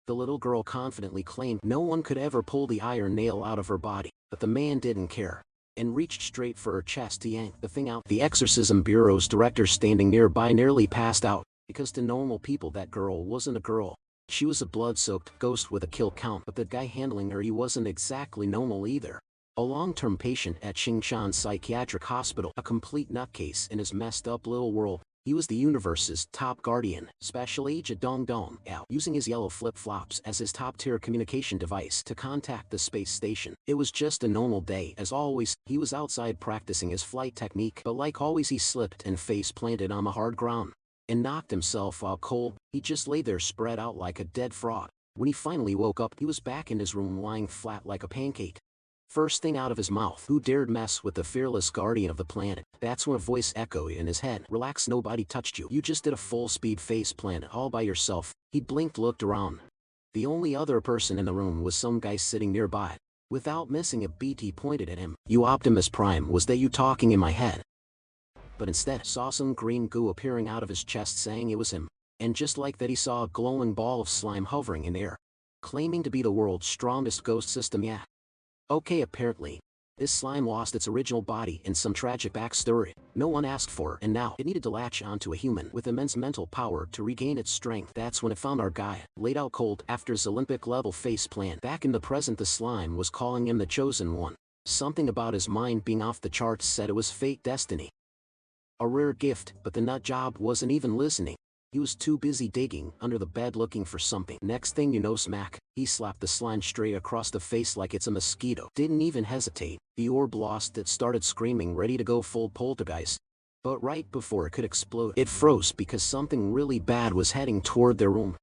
The little girl confidently claimed no one could ever pull the iron nail out of her body, but the man didn't care, and reached straight for her chest to yank the thing out. The Exorcism Bureau's director standing nearby nearly passed out, because to normal people that girl wasn't a girl. She was a blood-soaked ghost with a kill count, but the guy handling her, he wasn't exactly normal either. A long-term patient at Qingshan Psychiatric Hospital, a complete nutcase in his messed up little world. He was the universe's top guardian, Special Agent Dong Dong Ao, using his yellow flip-flops as his top-tier communication device to contact the space station. It was just a normal day. As always, he was outside practicing his flight technique, but like always he slipped and face-planted on the hard ground and knocked himself out cold. He just lay there spread out like a dead frog. When he finally woke up, he was back in his room lying flat like a pancake. First thing out of his mouth, who dared mess with the fearless guardian of the planet? That's when a voice echoed in his head. Relax, nobody touched you. You just did a full-speed face plant all by yourself. He blinked, looked around. The only other person in the room was some guy sitting nearby. Without missing a beat, he pointed at him. You Optimus Prime, was that you talking in my head? But instead saw some green goo appearing out of his chest saying it was him. And just like that he saw a glowing ball of slime hovering in air, claiming to be the world's strongest ghost system yet. Okay, apparently, this slime lost its original body in some tragic backstory no one asked for, and now it needed to latch onto a human with immense mental power to regain its strength. That's when it found our guy, laid out cold after his Olympic-level face plant. Back in the present, the slime was calling him the chosen one. Something about his mind being off the charts said it was fate, destiny. A rare gift, but the nut job wasn't even listening. He was too busy digging under the bed looking for something. Next thing you know, smack, he slapped the slime straight across the face like it's a mosquito. Didn't even hesitate. The orb lost it, started screaming, ready to go full poltergeist. But right before it could explode, it froze because something really bad was heading toward their room.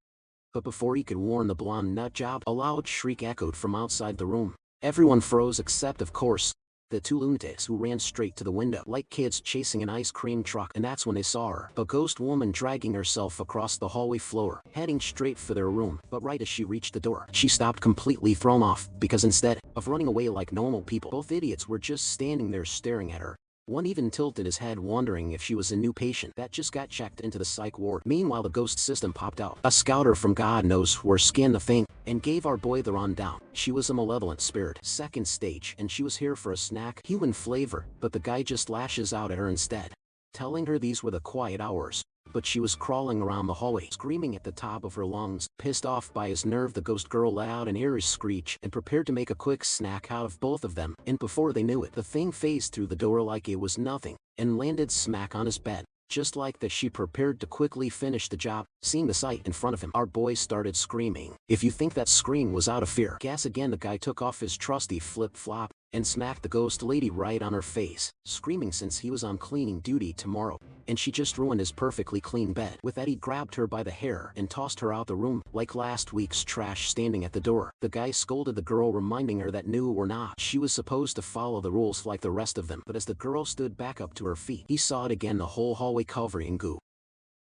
But before he could warn the blonde nut job, a loud shriek echoed from outside the room. Everyone froze except, of course, the two lunatics, who ran straight to the window like kids chasing an ice cream truck. And that's when they saw her, a ghost woman dragging herself across the hallway floor, heading straight for their room. But right as she reached the door, she stopped, completely thrown off, because instead of running away like normal people, both idiots were just standing there staring at her. One even tilted his head, wondering if she was a new patient that just got checked into the psych ward. Meanwhile, the ghost system popped out. A scouter from God knows where scanned the thing and gave our boy the rundown. She was a malevolent spirit, second stage, and she was here for a snack, human flavor, but the guy just lashes out at her instead, telling her these were the quiet hours. But she was crawling around the hallway, screaming at the top of her lungs. Pissed off by his nerve, the ghost girl let out an eerie screech and prepared to make a quick snack out of both of them. And before they knew it, the thing phased through the door like it was nothing and landed smack on his bed. Just like that, she prepared to quickly finish the job. Seeing the sight in front of him, our boy started screaming. If you think that scream was out of fear, guess again. The guy took off his trusty flip-flop and smacked the ghost lady right on her face, screaming since he was on cleaning duty tomorrow, and she just ruined his perfectly clean bed. With that, he grabbed her by the hair and tossed her out the room, like last week's trash standing at the door. The guy scolded the girl, reminding her that new or not, she was supposed to follow the rules like the rest of them. But as the girl stood back up to her feet, he saw it again, the whole hallway covered in goo.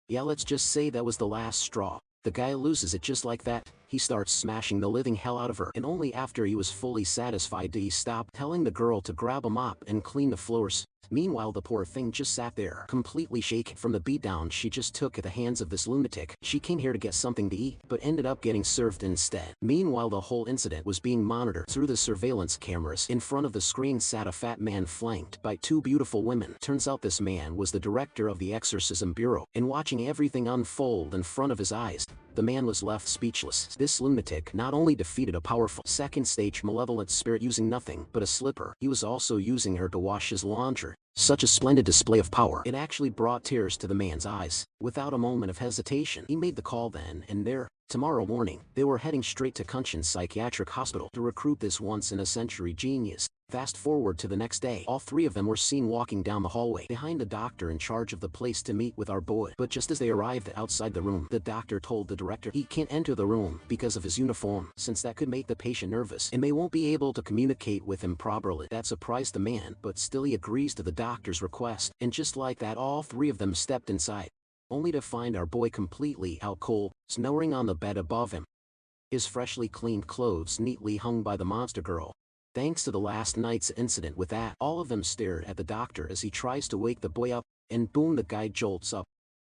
Yeah, let's just say that was the last straw. The guy loses it just like that. He starts smashing the living hell out of her, and only after he was fully satisfied did he stop, telling the girl to grab a mop and clean the floors. Meanwhile, the poor thing just sat there, completely shaken from the beatdown she just took at the hands of this lunatic. She came here to get something to eat, but ended up getting served instead. Meanwhile, the whole incident was being monitored through the surveillance cameras. In front of the screen sat a fat man flanked by two beautiful women. Turns out this man was the director of the Exorcism Bureau, and watching everything unfold in front of his eyes, the man was left speechless. This lunatic not only defeated a powerful second-stage malevolent spirit using nothing but a slipper, he was also using her to wash his laundry. Such a splendid display of power, it actually brought tears to the man's eyes. Without a moment of hesitation, he made the call then and there. Tomorrow morning, they were heading straight to Kunshan Psychiatric Hospital to recruit this once-in-a-century genius. Fast forward to the next day, all three of them were seen walking down the hallway behind the doctor in charge of the place to meet with our boy. But just as they arrived outside the room, the doctor told the director he can't enter the room because of his uniform, since that could make the patient nervous and they won't be able to communicate with him properly. That surprised the man, but still he agrees to the doctor's request. And just like that, all three of them stepped inside, only to find our boy completely out cold, snoring on the bed above him, his freshly cleaned clothes neatly hung by the monster girl. Thanks to the last night's incident with that, all of them stared at the doctor as he tries to wake the boy up, and boom, the guy jolts up,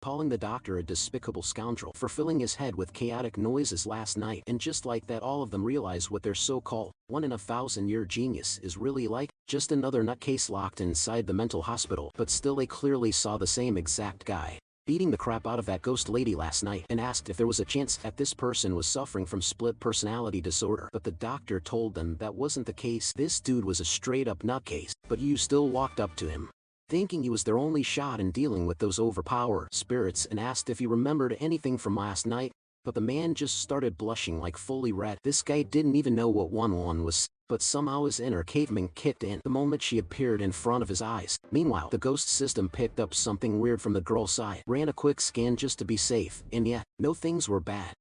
calling the doctor a despicable scoundrel for filling his head with chaotic noises last night. And just like that, all of them realize what their so-called one-in-a-thousand-year genius is really like, just another nutcase locked inside the mental hospital. But still, they clearly saw the same exact guy beating the crap out of that ghost lady last night, and asked if there was a chance that this person was suffering from split personality disorder. But the doctor told them that wasn't the case. This dude was a straight-up nutcase, but you still walked up to him, thinking he was their only shot in dealing with those overpowered spirits, and asked if he remembered anything from last night. But the man just started blushing like fully red. This guy didn't even know what 1-1 was, but somehow his inner caveman kicked in the moment she appeared in front of his eyes. Meanwhile, the ghost system picked up something weird from the girl's side, ran a quick scan just to be safe, and yeah, no, things were bad.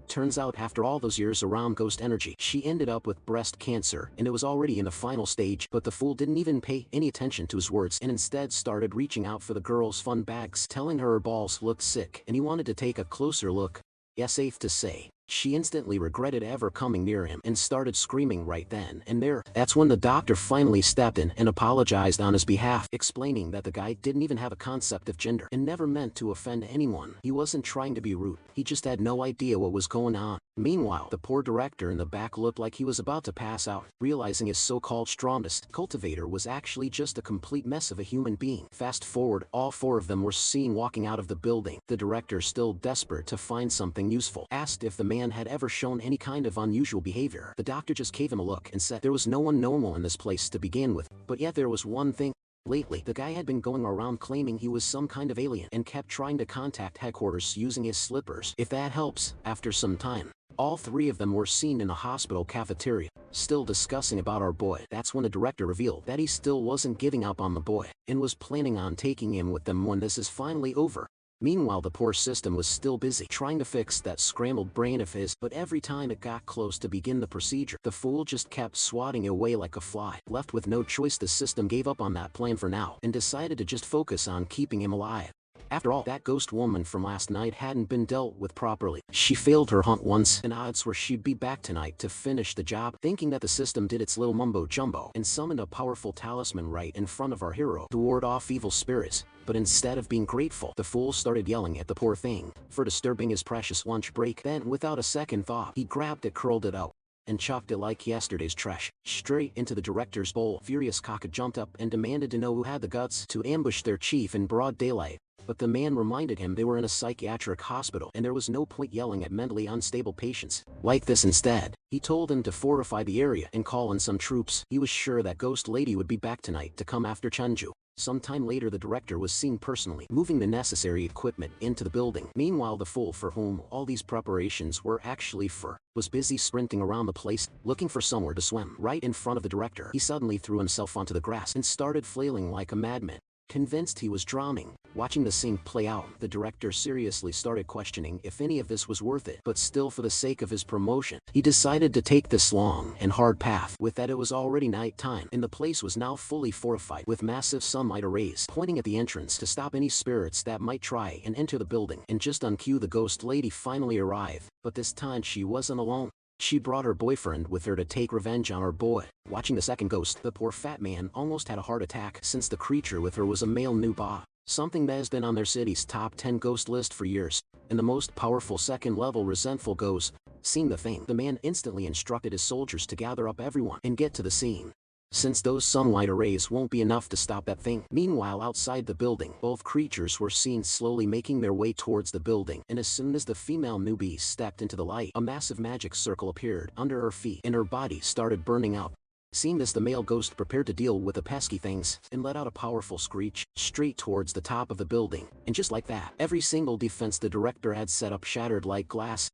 Turns out after all those years around ghost energy, she ended up with breast cancer, and it was already in the final stage. But the fool didn't even pay any attention to his words, and instead started reaching out for the girl's fun bags, telling her balls looked sick and he wanted to take a closer look. Yeah, safe to say, she instantly regretted ever coming near him and started screaming right then and there. That's when the doctor finally stepped in and apologized on his behalf, explaining that the guy didn't even have a concept of gender and never meant to offend anyone. He wasn't trying to be rude, he just had no idea what was going on. Meanwhile, the poor director in the back looked like he was about to pass out, realizing his so-called strongest cultivator was actually just a complete mess of a human being. Fast forward, all four of them were seen walking out of the building. The director, still desperate to find something useful, asked if the man had ever shown any kind of unusual behavior. The doctor just gave him a look and said there was no one normal in this place to begin with, but yet there was one thing. Lately, the guy had been going around claiming he was some kind of alien and kept trying to contact headquarters using his slippers. If that helps. After some time, all three of them were seen in a hospital cafeteria, still discussing about our boy. That's when the director revealed that he still wasn't giving up on the boy, and was planning on taking him with them when this is finally over. Meanwhile, the poor system was still busy trying to fix that scrambled brain of his, but every time it got close to begin the procedure, the fool just kept swatting away like a fly. Left with no choice, the system gave up on that plan for now, and decided to just focus on keeping him alive. After all, that ghost woman from last night hadn't been dealt with properly. She failed her hunt once, and odds were she'd be back tonight to finish the job. Thinking that the system did its little mumbo-jumbo and summoned a powerful talisman right in front of our hero to ward off evil spirits. But instead of being grateful, the fool started yelling at the poor thing for disturbing his precious lunch break. Then, without a second thought, he grabbed it, curled it out, and chucked it like yesterday's trash straight into the director's bowl. Furious, Kaka jumped up and demanded to know who had the guts to ambush their chief in broad daylight. But the man reminded him they were in a psychiatric hospital and there was no point yelling at mentally unstable patients like this. Instead, he told them to fortify the area and call in some troops. He was sure that ghost lady would be back tonight to come after Chunju. Sometime later, the director was seen personally moving the necessary equipment into the building. Meanwhile, the fool for whom all these preparations were actually for was busy sprinting around the place, looking for somewhere to swim. Right in front of the director, he suddenly threw himself onto the grass and started flailing like a madman, convinced he was drowning. Watching the scene play out, the director seriously started questioning if any of this was worth it. But still, for the sake of his promotion, he decided to take this long and hard path. With that, it was already night time, and the place was now fully fortified with massive sunlight arrays pointing at the entrance to stop any spirits that might try and enter the building. And just on cue, the ghost lady finally arrived, but this time she wasn't alone. She brought her boyfriend with her to take revenge on her boy. Watching the second ghost, the poor fat man almost had a heart attack, since the creature with her was a male nuba, something that has been on their city's top 10 ghost list for years, and the most powerful second-level resentful ghost. Seeing the thing, the man instantly instructed his soldiers to gather up everyone and get to the scene, since those sunlight arrays won't be enough to stop that thing. Meanwhile, outside the building, both creatures were seen slowly making their way towards the building, and as soon as the female newbie stepped into the light, a massive magic circle appeared under her feet and her body started burning up. Seeing this, the male ghost prepared to deal with the pesky things and let out a powerful screech straight towards the top of the building. And just like that, every single defense the director had set up shattered like glass.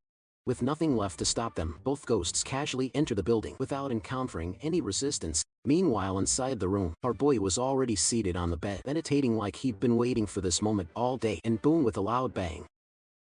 With nothing left to stop them, both ghosts casually enter the building without encountering any resistance. Meanwhile, inside the room, our boy was already seated on the bed, meditating like he'd been waiting for this moment all day. And boom, with a loud bang,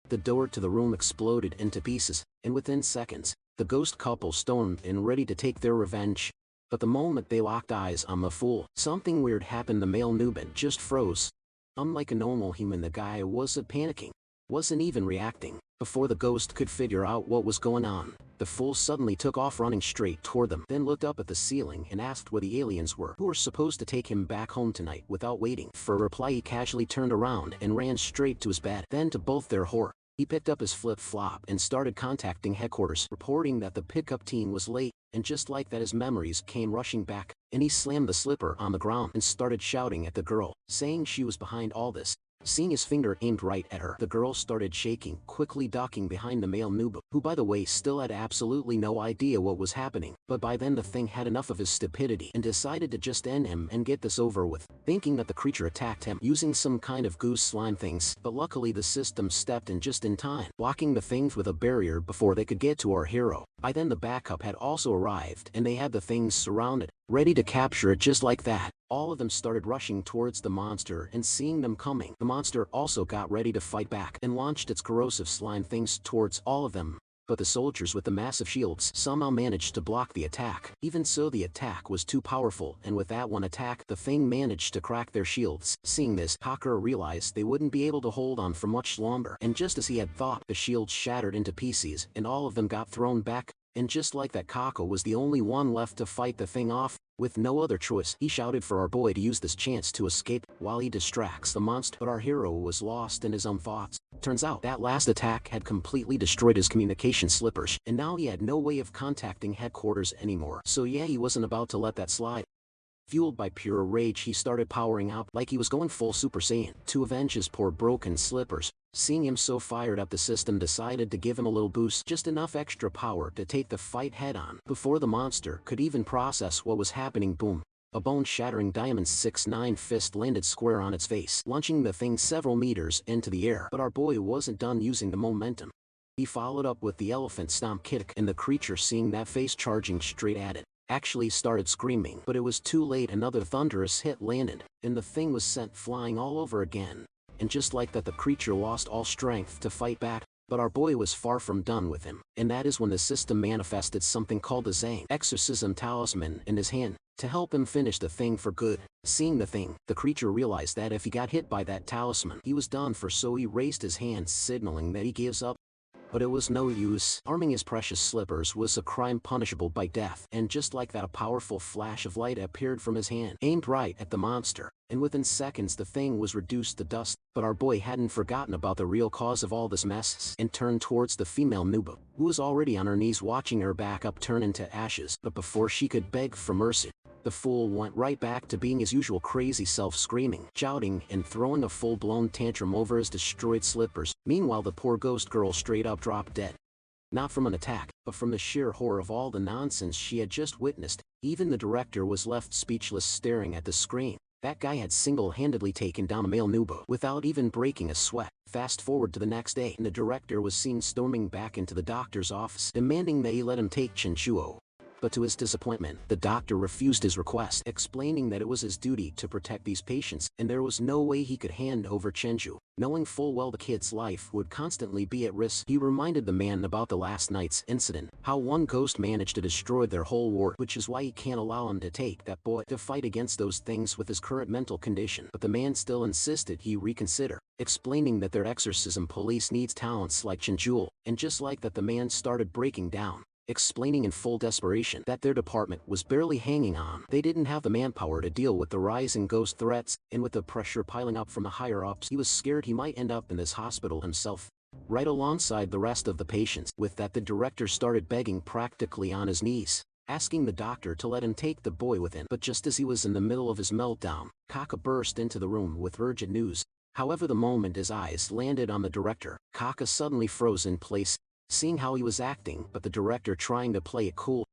the door to the room exploded into pieces, and within seconds, the ghost couple stormed in ready to take their revenge. But the moment they locked eyes on the fool, something weird happened. The male Nuban just froze. Unlike a normal human, the guy wasn't panicking. wasn't even reacting. Before the ghost could figure out what was going on, the fool suddenly took off running straight toward them, then looked up at the ceiling and asked where the aliens were who were supposed to take him back home tonight. Without waiting for a reply, he casually turned around and ran straight to his bed. Then, to both their horror, he picked up his flip-flop and started contacting headquarters, reporting that the pickup team was late, and just like that his memories came rushing back, and he slammed the slipper on the ground and started shouting at the girl, saying she was behind all this. Seeing his finger aimed right at her, the girl started shaking, quickly ducking behind the male noob, who by the way still had absolutely no idea what was happening, but by then the thing had enough of his stupidity and decided to just end him and get this over with, thinking that the creature attacked him using some kind of goose slime things, but luckily the system stepped in just in time, blocking the things with a barrier before they could get to our hero. By then the backup had also arrived and they had the things surrounded, ready to capture it. Just like that, all of them started rushing towards the monster, and seeing them coming, the monster also got ready to fight back and launched its corrosive slime things towards all of them. But the soldiers with the massive shields somehow managed to block the attack. Even so, the attack was too powerful, and with that one attack, the thing managed to crack their shields. Seeing this, Hacker realized they wouldn't be able to hold on for much longer, and just as he had thought, the shields shattered into pieces, and all of them got thrown back. And just like that, Kako was the only one left to fight the thing off. With no other choice, he shouted for our boy to use this chance to escape while he distracts the monster, but our hero was lost in his own thoughts. Turns out that last attack had completely destroyed his communication slippers, and now he had no way of contacting headquarters anymore. So yeah, he wasn't about to let that slide. Fueled by pure rage, he started powering up like he was going full Super Saiyan to avenge his poor broken slippers. Seeing him so fired up, the system decided to give him a little boost, just enough extra power to take the fight head on. Before the monster could even process what was happening, boom, a bone-shattering Diamond 6'9" fist landed square on its face, launching the thing several meters into the air. But our boy wasn't done using the momentum. He followed up with the elephant stomp kick, and the creature, seeing that face charging straight at it, actually started screaming. But it was too late. Another thunderous hit landed, and the thing was sent flying all over again. And just like that, the creature lost all strength to fight back. But our boy was far from done with him, and that is when the system manifested something called the Zang Exorcism Talisman in his hand, to help him finish the thing for good. Seeing the thing, the creature realized that if he got hit by that talisman, he was done for, so he raised his hand, signaling that he gives up. But it was no use. Harming his precious slippers was a crime punishable by death, and just like that, a powerful flash of light appeared from his hand, aimed right at the monster, and within seconds the thing was reduced to dust. But our boy hadn't forgotten about the real cause of all this mess, and turned towards the female noob, who was already on her knees watching her backup turn into ashes. But before she could beg for mercy, the fool went right back to being his usual crazy self, screaming, shouting, and throwing a full-blown tantrum over his destroyed slippers. Meanwhile, the poor ghost girl straight up dropped dead. Not from an attack, but from the sheer horror of all the nonsense she had just witnessed. Even the director was left speechless, staring at the screen. That guy had single-handedly taken down a male noob without even breaking a sweat. Fast forward to the next day, and the director was seen storming back into the doctor's office, demanding that he let him take Chinchuo. But to his disappointment, the doctor refused his request, explaining that it was his duty to protect these patients, and there was no way he could hand over Chenju. Knowing full well the kid's life would constantly be at risk, he reminded the man about the last night's incident, how one ghost managed to destroy their whole ward, which is why he can't allow him to take that boy to fight against those things with his current mental condition. But the man still insisted he reconsider, explaining that their exorcism police needs talents like Chenju, and just like that, the man started breaking down, explaining in full desperation that their department was barely hanging on. They didn't have the manpower to deal with the rising ghost threats, and with the pressure piling up from the higher-ups, he was scared he might end up in this hospital himself, right alongside the rest of the patients. With that, the director started begging, practically on his knees, asking the doctor to let him take the boy with him. But just as he was in the middle of his meltdown, Kaka burst into the room with urgent news. However, the moment his eyes landed on the director, Kaka suddenly froze in place, seeing how he was acting. But the director, trying to play it cool,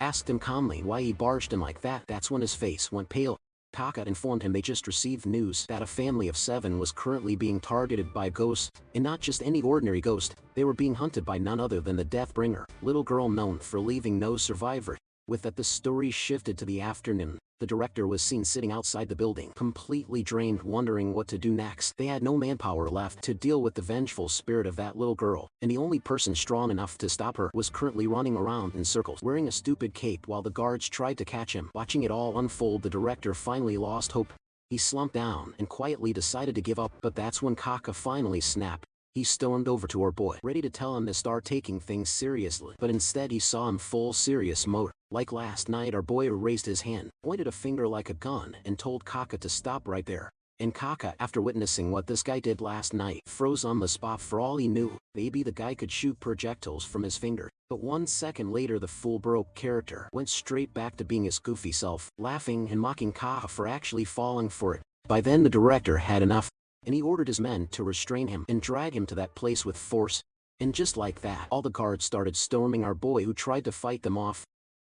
asked him calmly why he barged in like that. That's when his face went pale. Taka informed him they just received news that a family of 7 was currently being targeted by ghosts, and not just any ordinary ghost. They were being hunted by none other than the Deathbringer, little girl known for leaving no survivor. With that, the story shifted to the afternoon. The director was seen sitting outside the building, completely drained, wondering what to do next. They had no manpower left to deal with the vengeful spirit of that little girl, and the only person strong enough to stop her was currently running around in circles, wearing a stupid cape while the guards tried to catch him. Watching it all unfold, the director finally lost hope. He slumped down and quietly decided to give up. But that's when Kaka finally snapped. He stormed over to our boy, ready to tell him to start taking things seriously, but instead he saw him full serious mode. Like last night, our boy raised his hand, pointed a finger like a gun, and told Kaka to stop right there. And Kaka, after witnessing what this guy did last night, froze on the spot. For all he knew, maybe the guy could shoot projectiles from his finger. But 1 second later, the fool broke character, went straight back to being his goofy self, laughing and mocking Kaka for actually falling for it. By then the director had enough, and he ordered his men to restrain him and drag him to that place with force. And just like that, all the guards started storming our boy, who tried to fight them off.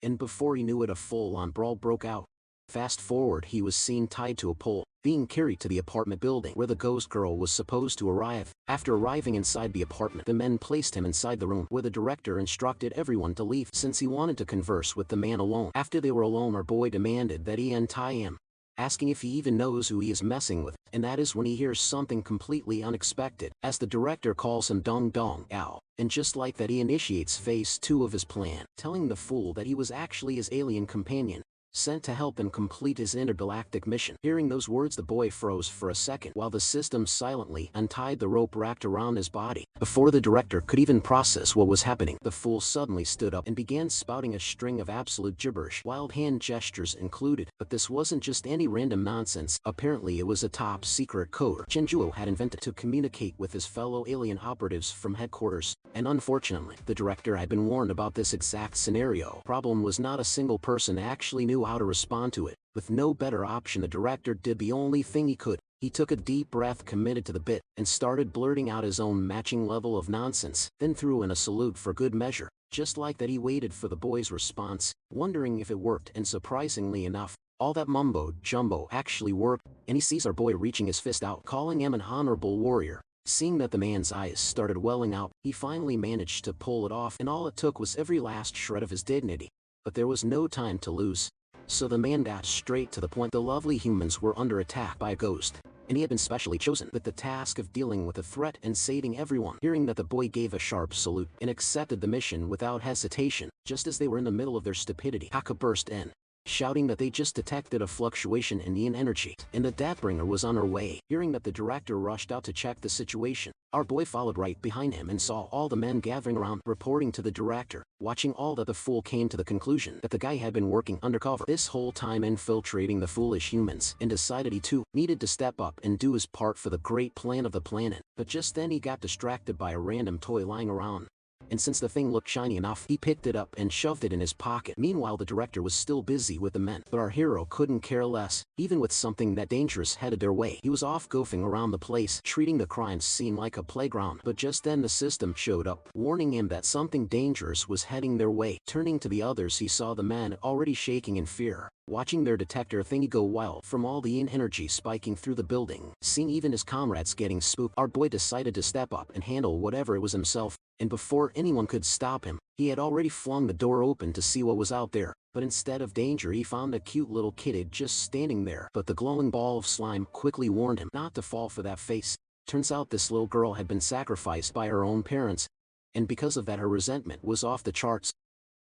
And before he knew it, a full-on brawl broke out. Fast forward, he was seen tied to a pole, being carried to the apartment building where the ghost girl was supposed to arrive. After arriving inside the apartment, the men placed him inside the room where the director instructed everyone to leave since he wanted to converse with the man alone. After they were alone, our boy demanded that he untie him, asking if he even knows who he is messing with, and that is when he hears something completely unexpected, as the director calls him Dong Dong Ao. And just like that, he initiates phase 2 of his plan, telling the fool that he was actually his alien companion, sent to help him complete his intergalactic mission. Hearing those words, the boy froze for a second while the system silently untied the rope wrapped around his body. Before the director could even process what was happening, the fool suddenly stood up and began spouting a string of absolute gibberish, wild hand gestures included. But this wasn't just any random nonsense. Apparently it was a top secret code Chenjuo had invented to communicate with his fellow alien operatives from headquarters. And unfortunately, the director had been warned about this exact scenario. Problem was, not a single person actually knew how to respond to it. With no better option, the director did the only thing he could. He took a deep breath, committed to the bit, and started blurting out his own matching level of nonsense, then threw in a salute for good measure. Just like that, he waited for the boy's response, wondering if it worked, and surprisingly enough, all that mumbo-jumbo actually worked, and he sees our boy reaching his fist out, calling him an honorable warrior. Seeing that the man's eyes started welling out, he finally managed to pull it off, and all it took was every last shred of his dignity. But there was no time to lose, so the man got straight to the point. The lovely humans were under attack by a ghost, and he had been specially chosen with the task of dealing with the threat and saving everyone. Hearing that, the boy gave a sharp salute and accepted the mission without hesitation. Just as they were in the middle of their stupidity, Kaka burst in, shouting that they just detected a fluctuation in the energy, and the Deathbringer was on her way. Hearing that, the director rushed out to check the situation. Our boy followed right behind him and saw all the men gathering around, reporting to the director. Watching all that, the fool came to the conclusion that the guy had been working undercover this whole time, infiltrating the foolish humans, and decided he too needed to step up and do his part for the great plan of the planet. But just then he got distracted by a random toy lying around, and since the thing looked shiny enough, he picked it up and shoved it in his pocket. Meanwhile, the director was still busy with the men, but our hero couldn't care less. Even with something that dangerous headed their way, he was off goofing around the place, treating the crime scene like a playground. But just then the system showed up, warning him that something dangerous was heading their way. Turning to the others, he saw the men already shaking in fear, watching their detector thingy go wild from all the energy spiking through the building. Seeing even his comrades getting spooked, our boy decided to step up and handle whatever it was himself. And before anyone could stop him, he had already flung the door open to see what was out there. But instead of danger, he found a cute little kid just standing there. But the glowing ball of slime quickly warned him not to fall for that face. Turns out this little girl had been sacrificed by her own parents, and because of that, her resentment was off the charts.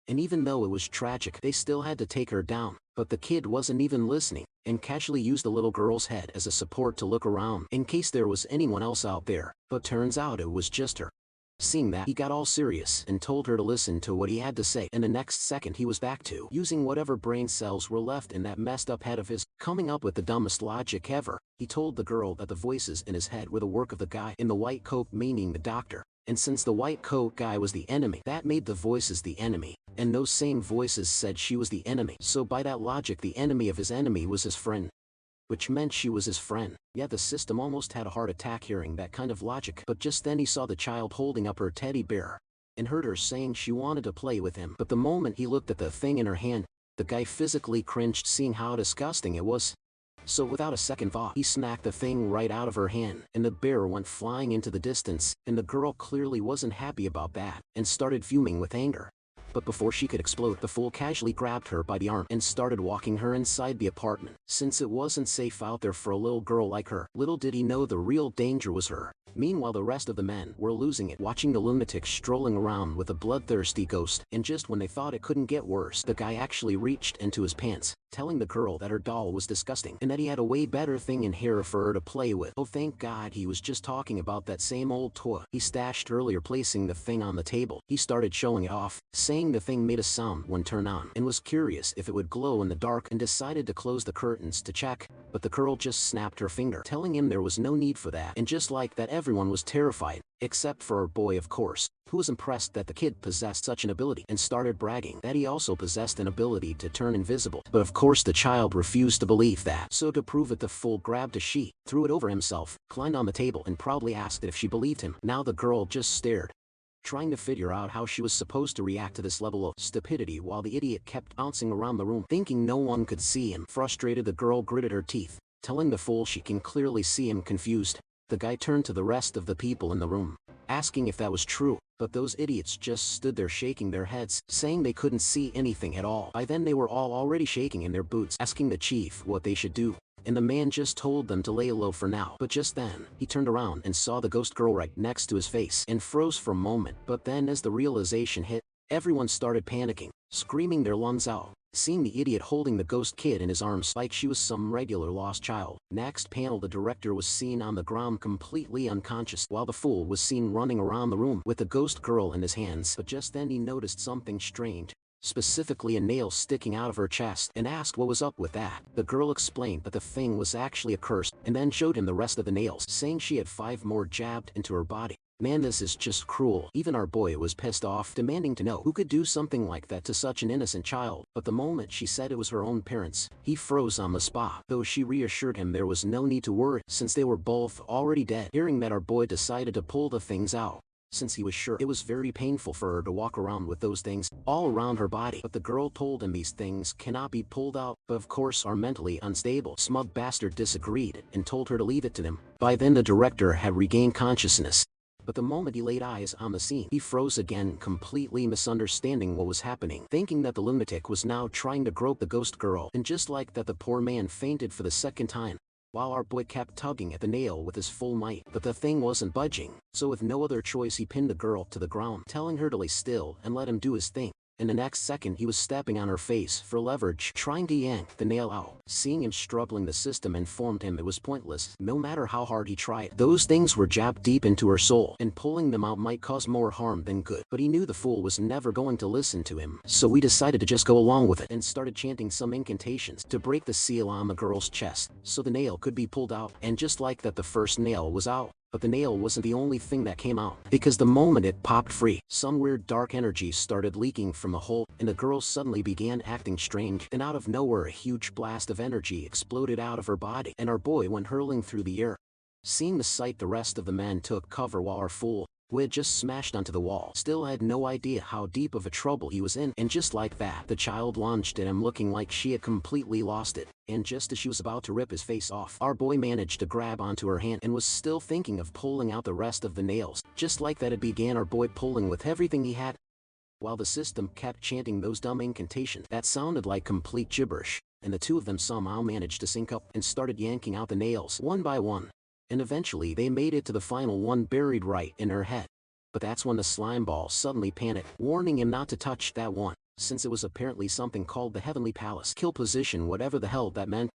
And even though it was tragic, they still had to take her down. But the kid wasn't even listening, and casually used the little girl's head as a support to look around in case there was anyone else out there. But turns out it was just her. Seeing that, he got all serious and told her to listen to what he had to say, and the next second he was back to using whatever brain cells were left in that messed up head of his, coming up with the dumbest logic ever. He told the girl that the voices in his head were the work of the guy in the white coat, meaning the doctor. And since the white coat guy was the enemy, that made the voices the enemy, and those same voices said she was the enemy. So by that logic, the enemy of his enemy was his friend, which meant she was his friend. Yeah, the system almost had a heart attack hearing that kind of logic. But just then he saw the child holding up her teddy bear, and heard her saying she wanted to play with him. But the moment he looked at the thing in her hand, the guy physically cringed, seeing how disgusting it was. So without a second thought, he snapped the thing right out of her hand, and the bear went flying into the distance. And the girl clearly wasn't happy about that, and started fuming with anger. But before she could explode, the fool casually grabbed her by the arm and started walking her inside the apartment, since it wasn't safe out there for a little girl like her. Little did he know the real danger was her. Meanwhile, the rest of the men were losing it, watching the lunatic strolling around with a bloodthirsty ghost. And just when they thought it couldn't get worse, the guy actually reached into his pants, telling the girl that her doll was disgusting and that he had a way better thing in here for her to play with. Oh, thank God he was just talking about that same old toy he stashed earlier. Placing the thing on the table, he started showing it off, saying the thing made a sound when turned on and was curious if it would glow in the dark, and decided to close the curtains to check, but the girl just snapped her finger, telling him there was no need for that. And just like that, everyone was terrified, except for our boy, of course, who was impressed that the kid possessed such an ability and started bragging that he also possessed an ability to turn invisible. But of course the child refused to believe that, so to prove it, the fool grabbed a sheet, threw it over himself, climbed on the table, and proudly asked if she believed him. Now the girl just stared, trying to figure out how she was supposed to react to this level of stupidity, while the idiot kept bouncing around the room, thinking no one could see him. Frustrated, the girl gritted her teeth, telling the fool she can clearly see him. Confused, the guy turned to the rest of the people in the room, asking if that was true, but those idiots just stood there shaking their heads, saying they couldn't see anything at all. By then they were all already shaking in their boots, asking the chief what they should do, and the man just told them to lay low for now. But just then, he turned around and saw the ghost girl right next to his face and froze for a moment. But then as the realization hit, everyone started panicking, screaming their lungs out, seeing the idiot holding the ghost kid in his arms like she was some regular lost child. Next panel, the director was seen on the ground completely unconscious, while the fool was seen running around the room with the ghost girl in his hands. But just then he noticed something strange, specifically a nail sticking out of her chest, and asked what was up with that. The girl explained that the thing was actually a curse, and then showed him the rest of the nails, saying she had 5 more jabbed into her body. Man, this is just cruel. Even our boy was pissed off, demanding to know who could do something like that to such an innocent child. But the moment she said it was her own parents, he froze on the spot, though she reassured him there was no need to worry since they were both already dead. Hearing that, our boy decided to pull the things out, since he was sure it was very painful for her to walk around with those things all around her body. But the girl told him these things cannot be pulled out, but of course our mentally unstable smug bastard disagreed and told her to leave it to them. By then the director had regained consciousness, but the moment he laid eyes on the scene, he froze again, completely misunderstanding what was happening, thinking that the lunatic was now trying to grope the ghost girl. And just like that, the poor man fainted for the second time, while our boy kept tugging at the nail with his full might. But the thing wasn't budging, so with no other choice he pinned the girl to the ground, telling her to lay still and let him do his thing. In the next second he was stepping on her face for leverage, trying to yank the nail out. Seeing him struggling, the system informed him it was pointless. No matter how hard he tried, those things were jabbed deep into her soul, and pulling them out might cause more harm than good. But he knew the fool was never going to listen to him, so we decided to just go along with it and started chanting some incantations to break the seal on the girl's chest so the nail could be pulled out. And just like that, the first nail was out. But the nail wasn't the only thing that came out, because the moment it popped free, some weird dark energy started leaking from the hole, and the girl suddenly began acting strange. And out of nowhere, a huge blast of energy exploded out of her body, and our boy went hurling through the air. Seeing the sight, the rest of the men took cover, while our fool, who had just smashed onto the wall, still had no idea how deep of a trouble he was in. And just like that, the child lunged at him, looking like she had completely lost it. And just as she was about to rip his face off, our boy managed to grab onto her hand and was still thinking of pulling out the rest of the nails. Just like that, it began our boy pulling with everything he had, while the system kept chanting those dumb incantations that sounded like complete gibberish. And the two of them somehow managed to sync up and started yanking out the nails one by one. And eventually they made it to the final one, buried right in her head. But that's when the slime ball suddenly panicked, warning him not to touch that one, since it was apparently something called the Heavenly Palace kill position, whatever the hell that meant.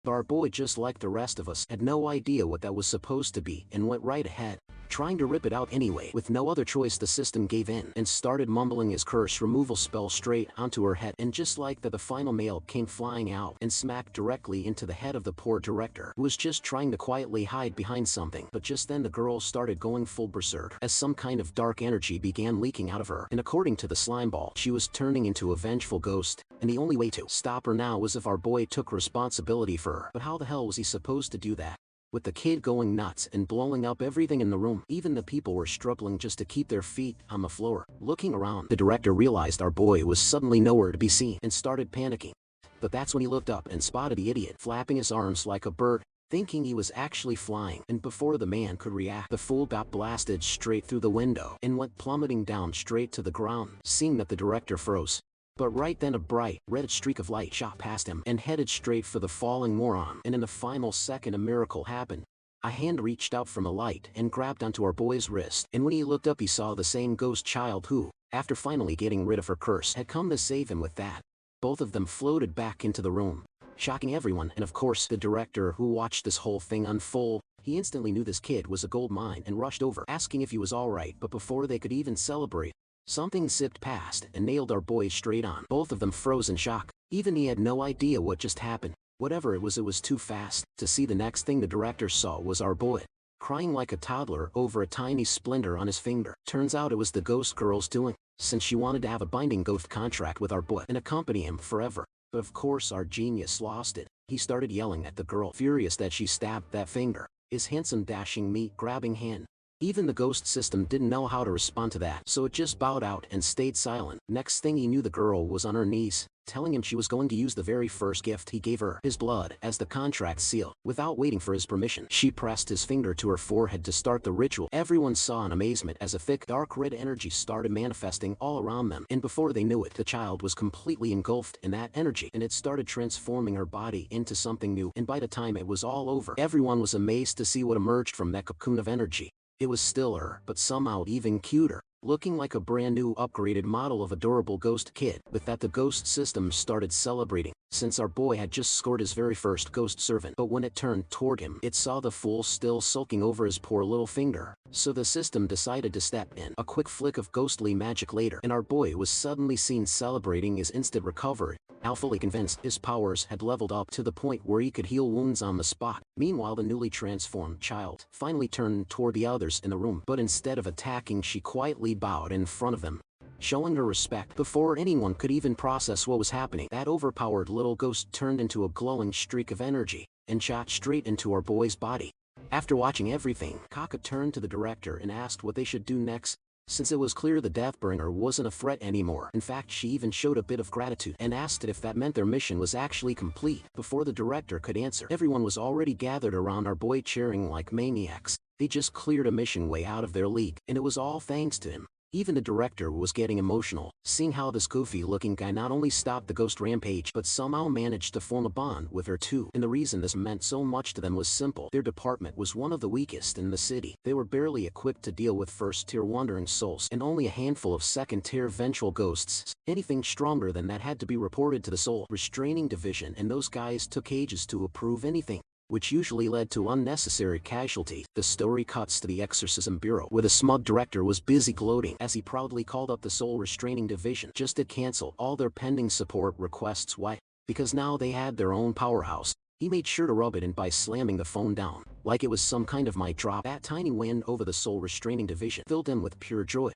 But our boy, just like the rest of us, had no idea what that was supposed to be and went right ahead, trying to rip it out anyway. With no other choice, the system gave in and started mumbling his curse removal spell straight onto her head. And just like that, the final nail came flying out and smacked directly into the head of the poor director, who was just trying to quietly hide behind something. But just then the girl started going full berserk, as some kind of dark energy began leaking out of her, and according to the slime ball, she was turning into a vengeful ghost, and the only way to stop her now was if our boy took responsibility for her. But how the hell was he supposed to do that? With the kid going nuts and blowing up everything in the room, even the people were struggling just to keep their feet on the floor. Looking around, the director realized our boy was suddenly nowhere to be seen and started panicking. But that's when he looked up and spotted the idiot flapping his arms like a bird, thinking he was actually flying. And before the man could react, the fool got blasted straight through the window and went plummeting down straight to the ground. Seeing that, the director froze. But right then a bright, red streak of light shot past him and headed straight for the falling moron. And in the final second, a miracle happened. A hand reached out from the light and grabbed onto our boy's wrist, and when he looked up he saw the same ghost child who, after finally getting rid of her curse, had come to save him with that. Both of them floated back into the room, shocking everyone, and of course the director who watched this whole thing unfold. He instantly knew this kid was a gold mine and rushed over, asking if he was alright, but before they could even celebrate, something zipped past and nailed our boy straight on. Both of them froze in shock. Even he had no idea what just happened. Whatever it was too fast. To see the next thing the director saw was our boy, crying like a toddler over a tiny splinter on his finger. Turns out it was the ghost girl's doing, since she wanted to have a binding ghost contract with our boy and accompany him forever. But of course our genius lost it. He started yelling at the girl, furious that she stabbed that finger. His handsome dashing meat-grabbing hand. Even the ghost system didn't know how to respond to that, so it just bowed out and stayed silent. Next thing he knew, the girl was on her knees, telling him she was going to use the very first gift he gave her, his blood, as the contract seal. Without waiting for his permission, she pressed his finger to her forehead to start the ritual. Everyone saw in amazement as a thick dark red energy started manifesting all around them, and before they knew it, the child was completely engulfed in that energy, and it started transforming her body into something new. And by the time it was all over, everyone was amazed to see what emerged from that cocoon of energy. It was still her, but somehow even cuter, looking like a brand new upgraded model of adorable ghost kid. With that, the ghost system started celebrating, since our boy had just scored his very first ghost servant. But when it turned toward him, it saw the fool still sulking over his poor little finger, so the system decided to step in. A quick flick of ghostly magic later, and our boy was suddenly seen celebrating his instant recovery, now fully convinced his powers had leveled up to the point where he could heal wounds on the spot. Meanwhile, the newly transformed child finally turned toward the others in the room, but instead of attacking, she quietly bowed in front of them, showing her respect. Before anyone could even process what was happening, that overpowered little ghost turned into a glowing streak of energy and shot straight into our boy's body. After watching everything, Kaka turned to the director and asked what they should do next, since it was clear the Deathbringer wasn't a threat anymore. In fact, she even showed a bit of gratitude and asked if that meant their mission was actually complete. Before the director could answer, everyone was already gathered around our boy cheering like maniacs. They just cleared a mission way out of their league, and it was all thanks to him. Even the director was getting emotional, seeing how this goofy-looking guy not only stopped the ghost rampage but somehow managed to form a bond with her too. And the reason this meant so much to them was simple. Their department was one of the weakest in the city. They were barely equipped to deal with first-tier wandering souls, and only a handful of second-tier vengeful ghosts. Anything stronger than that had to be reported to the Soul Restraining Division, and those guys took ages to approve anything, which usually led to unnecessary casualties. The story cuts to the Exorcism Bureau, where the smug director was busy gloating as he proudly called up the Soul Restraining Division just to cancel all their pending support requests. Why? Because now they had their own powerhouse. He made sure to rub it in by slamming the phone down, like it was some kind of mic drop. That tiny win over the Soul Restraining Division filled him with pure joy.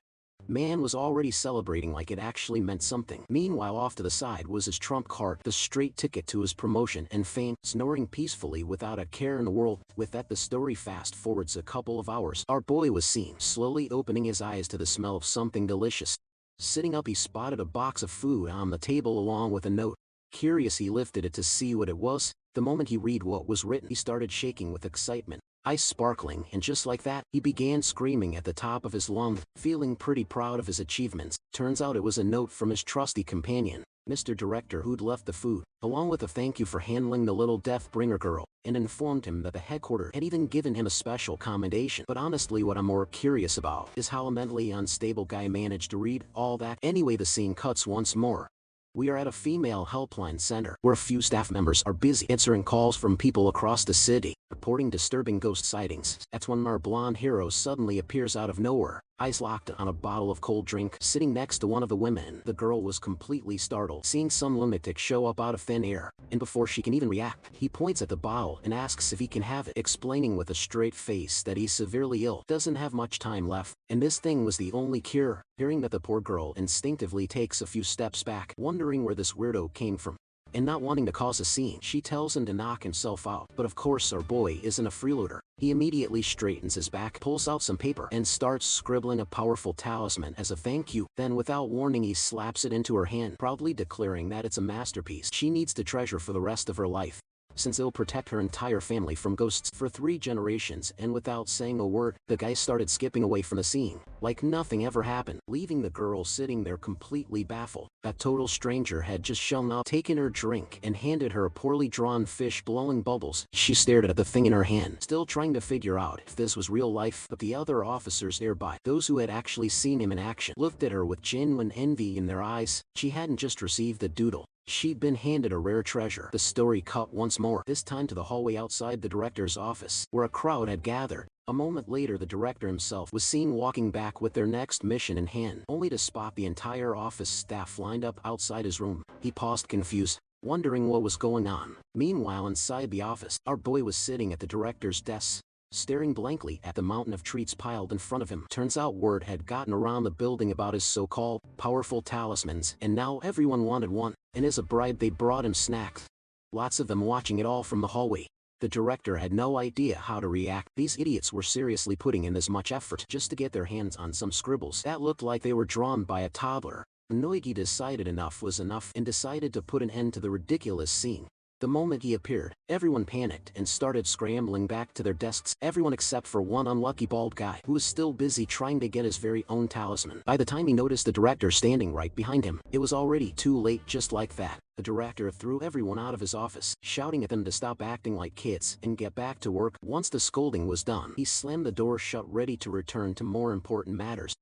Man was already celebrating like it actually meant something. Meanwhile, off to the side was his trump card, the straight ticket to his promotion and fame, snoring peacefully without a care in the world. With that, the story fast forwards a couple of hours. Our boy was seen slowly opening his eyes to the smell of something delicious. Sitting up, he spotted a box of food on the table along with a note. Curious, he lifted it to see what it was. The moment he read what was written, he started shaking with excitement, eyes sparkling, and just like that, he began screaming at the top of his lungs, feeling pretty proud of his achievements. Turns out it was a note from his trusty companion, Mr. Director, who'd left the food, along with a thank you for handling the little Deathbringer girl, and informed him that the headquarters had even given him a special commendation. But honestly, what I'm more curious about is how a mentally unstable guy managed to read all that. Anyway, the scene cuts once more. We are at a female helpline center, where a few staff members are busy answering calls from people across the city, reporting disturbing ghost sightings. That's when our blonde hero suddenly appears out of nowhere, eyes locked on a bottle of cold drink, sitting next to one of the women. The girl was completely startled, seeing some lunatic show up out of thin air, and before she can even react, he points at the bottle and asks if he can have it, explaining with a straight face that he's severely ill, doesn't have much time left, and this thing was the only cure. Hearing that, the poor girl instinctively takes a few steps back, wondering where this weirdo came from. And not wanting to cause a scene, she tells him to knock himself out. But of course, our boy isn't a freeloader. He immediately straightens his back, pulls out some paper, and starts scribbling a powerful talisman as a thank you. Then without warning, he slaps it into her hand, proudly declaring that it's a masterpiece she needs to treasure for the rest of her life, since it'll protect her entire family from ghosts for 3 generations. And without saying a word, the guy started skipping away from the scene, like nothing ever happened, leaving the girl sitting there completely baffled. That total stranger had just shown up, taken her drink, and handed her a poorly drawn fish blowing bubbles. She stared at the thing in her hand, still trying to figure out if this was real life. But the other officers nearby, those who had actually seen him in action, looked at her with genuine envy in their eyes. She hadn't just received the doodle, She'd been handed a rare treasure. The story cut once more, this time to the hallway outside the director's office, where a crowd had gathered. A moment later the director himself was seen walking back with their next mission in hand, only to spot the entire office staff lined up outside his room. He paused confused, wondering what was going on. Meanwhile inside the office, our boy was sitting at the director's desk, staring blankly at the mountain of treats piled in front of him. Turns out word had gotten around the building about his so-called powerful talismans, and now everyone wanted one, and as a bribe they brought him snacks. Lots of them watching it all from the hallway. The director had no idea how to react. These idiots were seriously putting in this much effort just to get their hands on some scribbles that looked like they were drawn by a toddler. Annoyed, he decided enough was enough and decided to put an end to the ridiculous scene. The moment he appeared, everyone panicked and started scrambling back to their desks, everyone except for one unlucky bald guy who was still busy trying to get his very own talisman. By the time he noticed the director standing right behind him, it was already too late. Just like that, the director threw everyone out of his office, shouting at them to stop acting like kids and get back to work. Once the scolding was done, he slammed the door shut, ready to return to more important matters.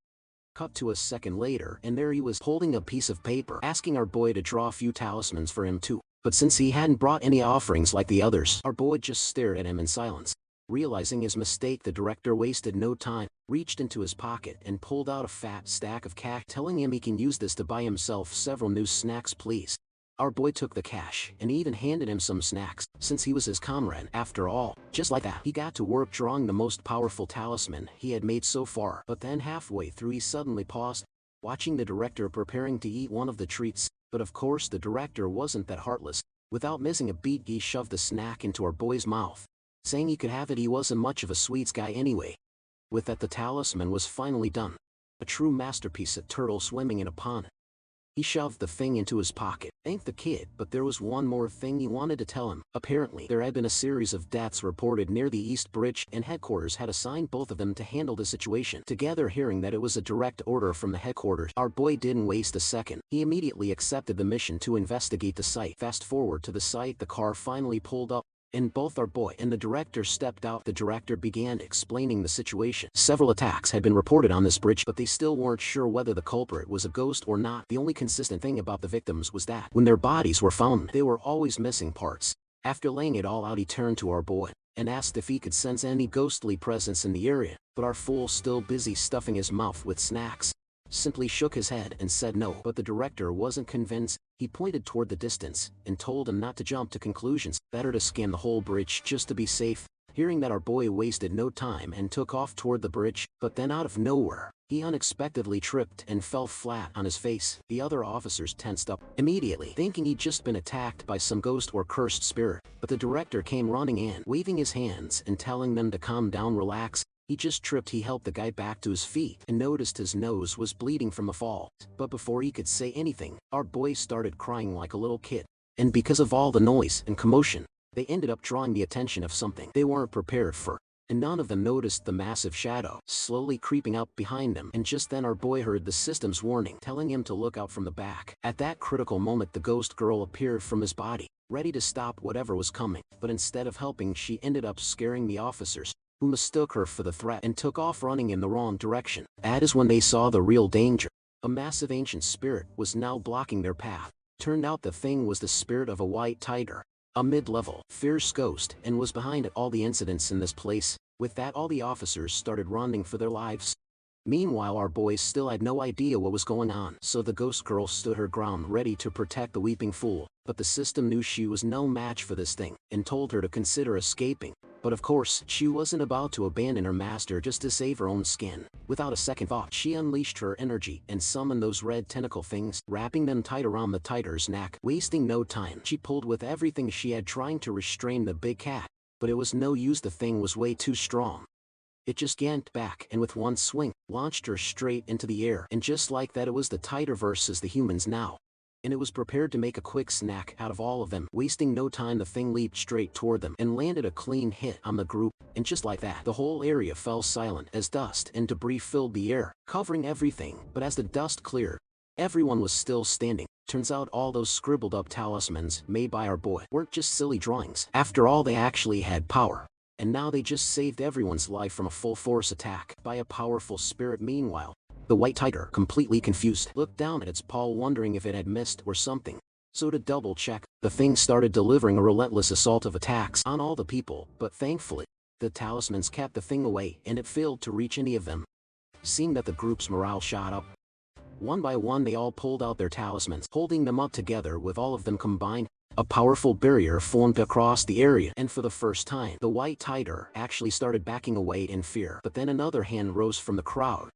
Cut to a second later, and there he was holding a piece of paper, asking our boy to draw a few talismans for him too. But since he hadn't brought any offerings like the others, our boy just stared at him in silence. Realizing his mistake, the director wasted no time, reached into his pocket and pulled out a fat stack of cash, telling him he can use this to buy himself several new snacks please. Our boy took the cash and even handed him some snacks, since he was his comrade after all. Just like that, he got to work drawing the most powerful talisman he had made so far. But then halfway through he suddenly paused, watching the director preparing to eat one of the treats. But of course the director wasn't that heartless. Without missing a beat, he shoved the snack into our boy's mouth, saying he could have it, he wasn't much of a sweets guy anyway. With that, the talisman was finally done. A true masterpiece, a turtle swimming in a pond. He shoved the thing into his pocket, thanked the kid, but there was one more thing he wanted to tell him. Apparently, there had been a series of deaths reported near the East Bridge, and headquarters had assigned both of them to handle the situation. Together, hearing that it was a direct order from the headquarters, our boy didn't waste a second. He immediately accepted the mission to investigate the site. Fast forward to the site, the car finally pulled up, and both our boy and the director stepped out. The director began explaining the situation. Several attacks had been reported on this bridge, but they still weren't sure whether the culprit was a ghost or not. The only consistent thing about the victims was that when their bodies were found, they were always missing parts. After laying it all out, he turned to our boy and asked if he could sense any ghostly presence in the area, but our fool, still busy stuffing his mouth with snacks, simply shook his head and said no. But the director wasn't convinced. He pointed toward the distance and told him not to jump to conclusions, better to scan the whole bridge just to be safe. Hearing that, our boy wasted no time and took off toward the bridge, but then out of nowhere, he unexpectedly tripped and fell flat on his face. The other officers tensed up immediately, thinking he'd just been attacked by some ghost or cursed spirit, but the director came running in, waving his hands and telling them to calm down, relax. He just tripped. He helped the guy back to his feet and noticed his nose was bleeding from a fall. But before he could say anything, our boy started crying like a little kid. And because of all the noise and commotion, they ended up drawing the attention of something they weren't prepared for. And none of them noticed the massive shadow slowly creeping up behind them. And just then our boy heard the system's warning, telling him to look out from the back. At that critical moment, the ghost girl appeared from his body, ready to stop whatever was coming. But instead of helping, she ended up scaring the officers, who mistook her for the threat and took off running in the wrong direction. That is when they saw the real danger. A massive ancient spirit was now blocking their path. Turned out the thing was the spirit of a white tiger, a mid-level, fierce ghost, and was behind all the incidents in this place. With that, all the officers started running for their lives. Meanwhile, our boys still had no idea what was going on, so the ghost girl stood her ground, ready to protect the weeping fool. But the system knew she was no match for this thing, and told her to consider escaping. But of course, she wasn't about to abandon her master just to save her own skin. Without a second thought, she unleashed her energy and summoned those red tentacle things, wrapping them tight around the tiger's neck. Wasting no time, she pulled with everything she had, trying to restrain the big cat. But it was no use, the thing was way too strong. It just yanked back and with one swing, launched her straight into the air. And just like that, it was the tiger versus the humans now. And it was prepared to make a quick snack out of all of them. Wasting no time, the thing leaped straight toward them and landed a clean hit on the group. And just like that, the whole area fell silent as dust and debris filled the air, covering everything. But as the dust cleared, everyone was still standing. Turns out all those scribbled up talismans made by our boy weren't just silly drawings. After all, they actually had power. And now they just saved everyone's life from a full force attack by a powerful spirit. Meanwhile, the white tiger, completely confused, looked down at its paw, wondering if it had missed or something. So to double check, the thing started delivering a relentless assault of attacks on all the people, but thankfully, the talismans kept the thing away and it failed to reach any of them. Seeing that the group's morale shot up, one by one they all pulled out their talismans, holding them up together with all of them combined. A powerful barrier formed across the area, and for the first time, the white tiger actually started backing away in fear. But then another hand rose from the crowd,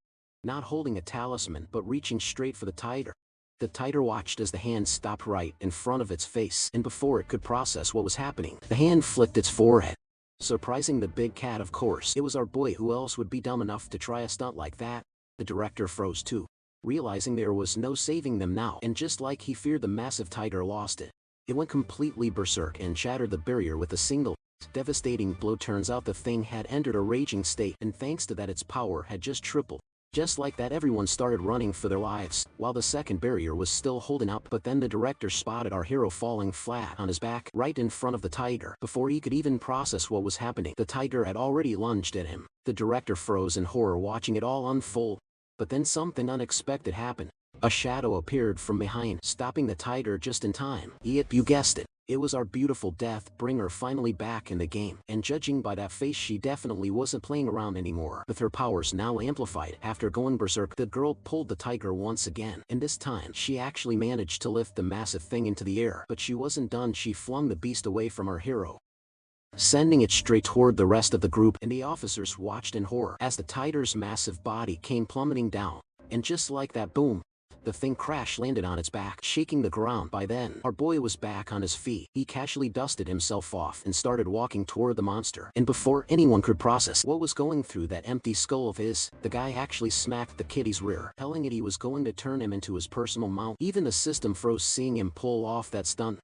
not holding a talisman but reaching straight for the tiger. The tiger watched as the hand stopped right in front of its face, and before it could process what was happening, the hand flicked its forehead. Surprising the big cat, of course. It was our boy. Who else would be dumb enough to try a stunt like that? The director froze too, realizing there was no saving them now, and just like he feared, the massive tiger lost it. It went completely berserk and shattered the barrier with a single, devastating blow. Turns out the thing had entered a raging state, and thanks to that its power had just tripled. Just like that, everyone started running for their lives, while the second barrier was still holding up. But then the director spotted our hero falling flat on his back right in front of the tiger. Before he could even process what was happening, the tiger had already lunged at him. The director froze in horror watching it all unfold. But then something unexpected happened. A shadow appeared from behind, stopping the tiger just in time. Yep, you guessed it. It was our beautiful Deathbringer finally back in the game, and judging by that face, she definitely wasn't playing around anymore. With her powers now amplified after going berserk, the girl pulled the tiger once again, and this time she actually managed to lift the massive thing into the air. But she wasn't done. She flung the beast away from our hero, sending it straight toward the rest of the group, and the officers watched in horror as the tiger's massive body came plummeting down. And just like that, boom, the thing crash landed on its back, shaking the ground. By then, our boy was back on his feet. He casually dusted himself off and started walking toward the monster. And before anyone could process what was going through that empty skull of his, the guy actually smacked the kitty's rear, telling it he was going to turn him into his personal mount. Even the system froze seeing him pull off that stunt.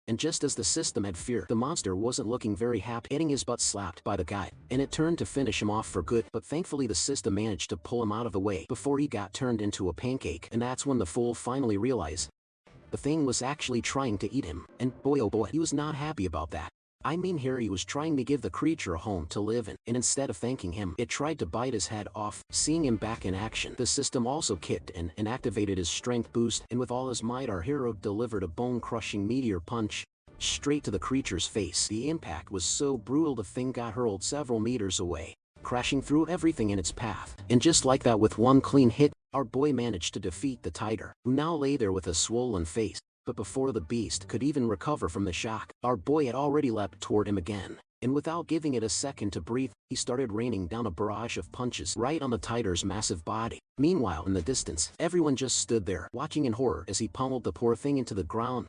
And just as the system had feared, the monster wasn't looking very happy, getting his butt slapped by the guy, and it turned to finish him off for good. But thankfully the system managed to pull him out of the way before he got turned into a pancake. And that's when the fool finally realized the thing was actually trying to eat him, and boy oh boy, he was not happy about that. I mean, here he was trying to give the creature a home to live in, and instead of thanking him, it tried to bite his head off. Seeing him back in action, the system also kicked in and activated his strength boost, and with all his might our hero delivered a bone-crushing meteor punch straight to the creature's face. The impact was so brutal the thing got hurled several meters away, crashing through everything in its path. And just like that, with one clean hit, our boy managed to defeat the tiger, who now lay there with a swollen face. But before the beast could even recover from the shock, our boy had already leapt toward him again, and without giving it a second to breathe, he started raining down a barrage of punches right on the tiger's massive body. Meanwhile, in the distance, everyone just stood there, watching in horror as he pummeled the poor thing into the ground.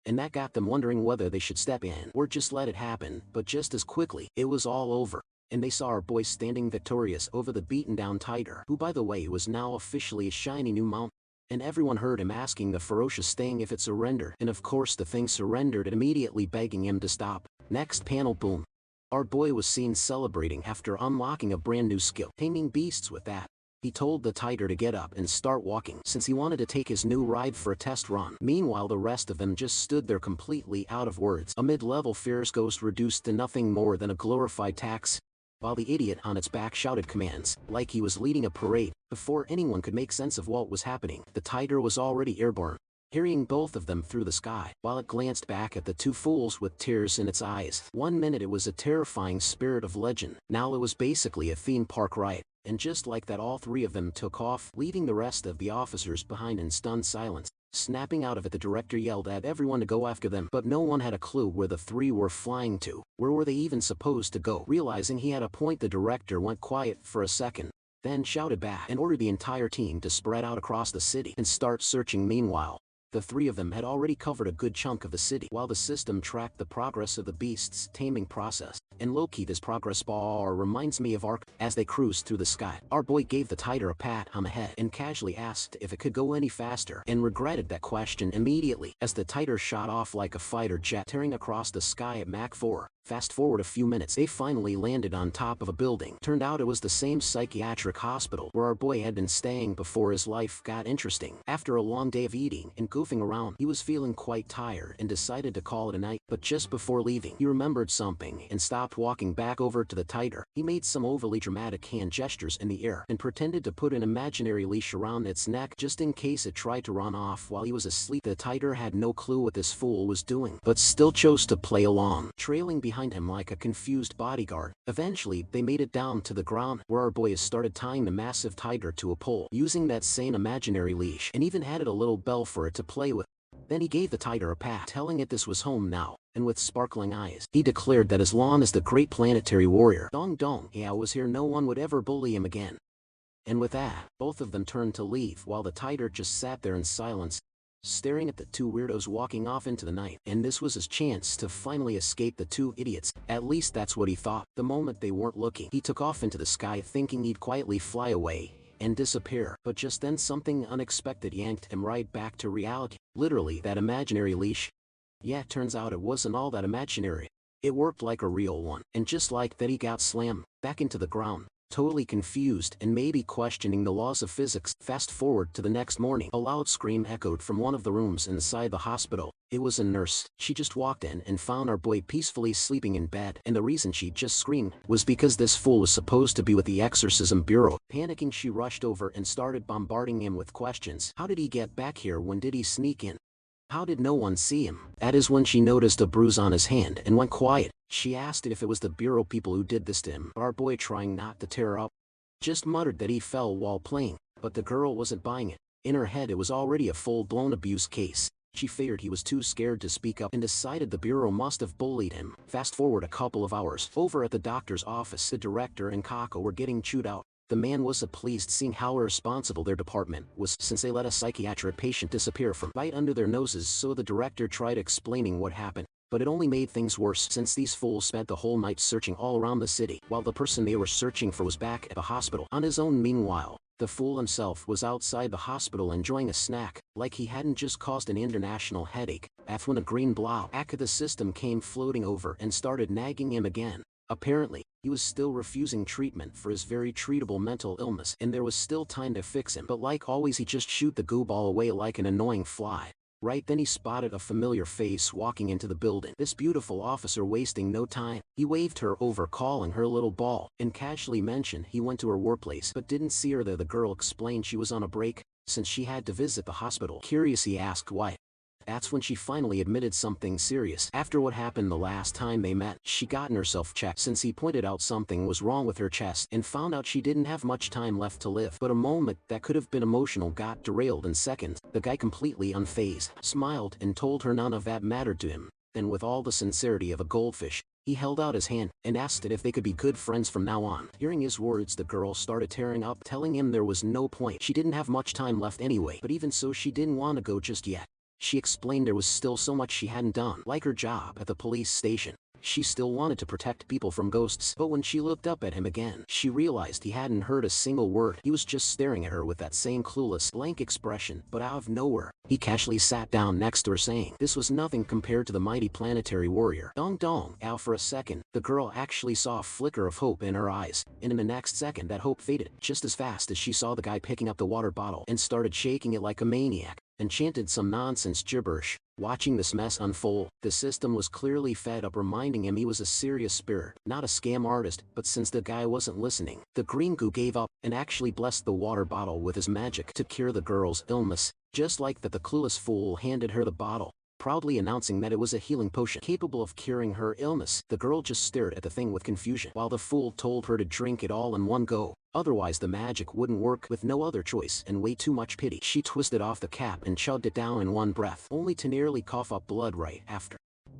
And that got them wondering whether they should step in or just let it happen. But just as quickly, it was all over, and they saw our boy standing victorious over the beaten-down tiger, who by the way was now officially a shiny new mount. And everyone heard him asking the ferocious thing if it surrendered, and of course the thing surrendered, immediately begging him to stop. Next panel, boom. Our boy was seen celebrating after unlocking a brand new skill, taming beasts with that. He told the tiger to get up and start walking since he wanted to take his new ride for a test run. Meanwhile, the rest of them just stood there completely out of words. A mid-level fierce ghost reduced to nothing more than a glorified tax, while the idiot on its back shouted commands like he was leading a parade. Before anyone could make sense of what was happening, the tiger was already airborne, carrying both of them through the sky, while it glanced back at the two fools with tears in its eyes. 1 minute it was a terrifying spirit of legend, now it was basically a theme park ride. And just like that, all three of them took off, leaving the rest of the officers behind in stunned silence. Snapping out of it, the director yelled at everyone to go after them, but no one had a clue where the three were flying to. Where were they even supposed to go? Realizing he had a point, the director went quiet for a second, then shouted back and ordered the entire team to spread out across the city and start searching. Meanwhile, the three of them had already covered a good chunk of the city, while the system tracked the progress of the beast's taming process. And low-key, this progress bar reminds me of Ark. As they cruised through the sky, our boy gave the tiger a pat on the head and casually asked if it could go any faster, and regretted that question immediately as the tiger shot off like a fighter jet, tearing across the sky at Mach 4. Fast forward a few minutes, they finally landed on top of a building. Turned out it was the same psychiatric hospital where our boy had been staying before his life got interesting. After a long day of eating and goofing around, he was feeling quite tired and decided to call it a night. But just before leaving, he remembered something and stopped walking back over to the tiger. He made some overly dramatic hand gestures in the air and pretended to put an imaginary leash around its neck just in case it tried to run off while he was asleep. The tiger had no clue what this fool was doing, but still chose to play along, trailing behind him like a confused bodyguard. Eventually, they made it down to the ground where our boy started tying the massive tiger to a pole, using that same imaginary leash, and even added a little bell for it to play with. Then he gave the tiger a pat, telling it this was home now, and with sparkling eyes, he declared that as long as the great planetary warrior Dong Dong Yao was here, no one would ever bully him again. And with that, both of them turned to leave while the tiger just sat there in silence, staring at the two weirdos walking off into the night. And this was his chance to finally escape the two idiots. At least that's what he thought. The moment they weren't looking, he took off into the sky thinking he'd quietly fly away and disappear. But just then something unexpected yanked him right back to reality. Literally, that imaginary leash. Yeah, turns out it wasn't all that imaginary. It worked like a real one. And just like that, he got slammed back into the ground. Totally confused and maybe questioning the laws of physics. Fast forward to the next morning, a loud scream echoed from one of the rooms inside the hospital. It was a nurse. She just walked in and found our boy peacefully sleeping in bed, and the reason she just screamed was because this fool was supposed to be with the exorcism bureau. Panicking, she rushed over and started bombarding him with questions. How did he get back here? When did he sneak in? How did no one see him? That is when she noticed a bruise on his hand and went quiet. She asked if it was the bureau people who did this to him. Our boy, trying not to tear up, just muttered that he fell while playing, but the girl wasn't buying it. In her head, it was already a full-blown abuse case. She figured he was too scared to speak up and decided the bureau must have bullied him. Fast forward a couple of hours. Over at the doctor's office, the director and Kako were getting chewed out. The man wasn't pleased seeing how irresponsible their department was, since they let a psychiatric patient disappear from right under their noses. So the director tried explaining what happened, but it only made things worse since these fools spent the whole night searching all around the city, while the person they were searching for was back at the hospital on his own. Meanwhile, the fool himself was outside the hospital enjoying a snack, like he hadn't just caused an international headache. That's when a green blob back of the system came floating over and started nagging him again. Apparently, he was still refusing treatment for his very treatable mental illness, and there was still time to fix him. But like always, he just shoot the goo ball away like an annoying fly. Right then he spotted a familiar face walking into the building. This beautiful officer, wasting no time, he waved her over, calling her little ball, and casually mentioned he went to her workplace but didn't see her there. The girl explained she was on a break, since she had to visit the hospital. Curious, he asked why. That's when she finally admitted something serious. After what happened the last time they met, she gotten herself checked since he pointed out something was wrong with her chest and found out she didn't have much time left to live. But a moment that could have been emotional got derailed in seconds. The guy, completely unfazed, smiled and told her none of that mattered to him. Then, with all the sincerity of a goldfish, he held out his hand and asked if they could be good friends from now on. Hearing his words, the girl started tearing up, telling him there was no point. She didn't have much time left anyway, but even so, she didn't want to go just yet. She explained there was still so much she hadn't done, like her job at the police station. She still wanted to protect people from ghosts, but when she looked up at him again, she realized he hadn't heard a single word. He was just staring at her with that same clueless, blank expression. But out of nowhere, he casually sat down next to her, saying this was nothing compared to the mighty planetary warrior Dong Dong Yao. For a second, the girl actually saw a flicker of hope in her eyes, and in the next second that hope faded just as fast as she saw the guy picking up the water bottle and started shaking it like a maniac, and chanted some nonsense gibberish. Watching this mess unfold, the system was clearly fed up, reminding him he was a serious spirit, not a scam artist. But since the guy wasn't listening, the green goo gave up and actually blessed the water bottle with his magic to cure the girl's illness. Just like that, the clueless fool handed her the bottle, proudly announcing that it was a healing potion capable of curing her illness. The girl just stared at the thing with confusion, while the fool told her to drink it all in one go, otherwise the magic wouldn't work. With no other choice and way too much pity, she twisted off the cap and chugged it down in one breath, only to nearly cough up blood right after.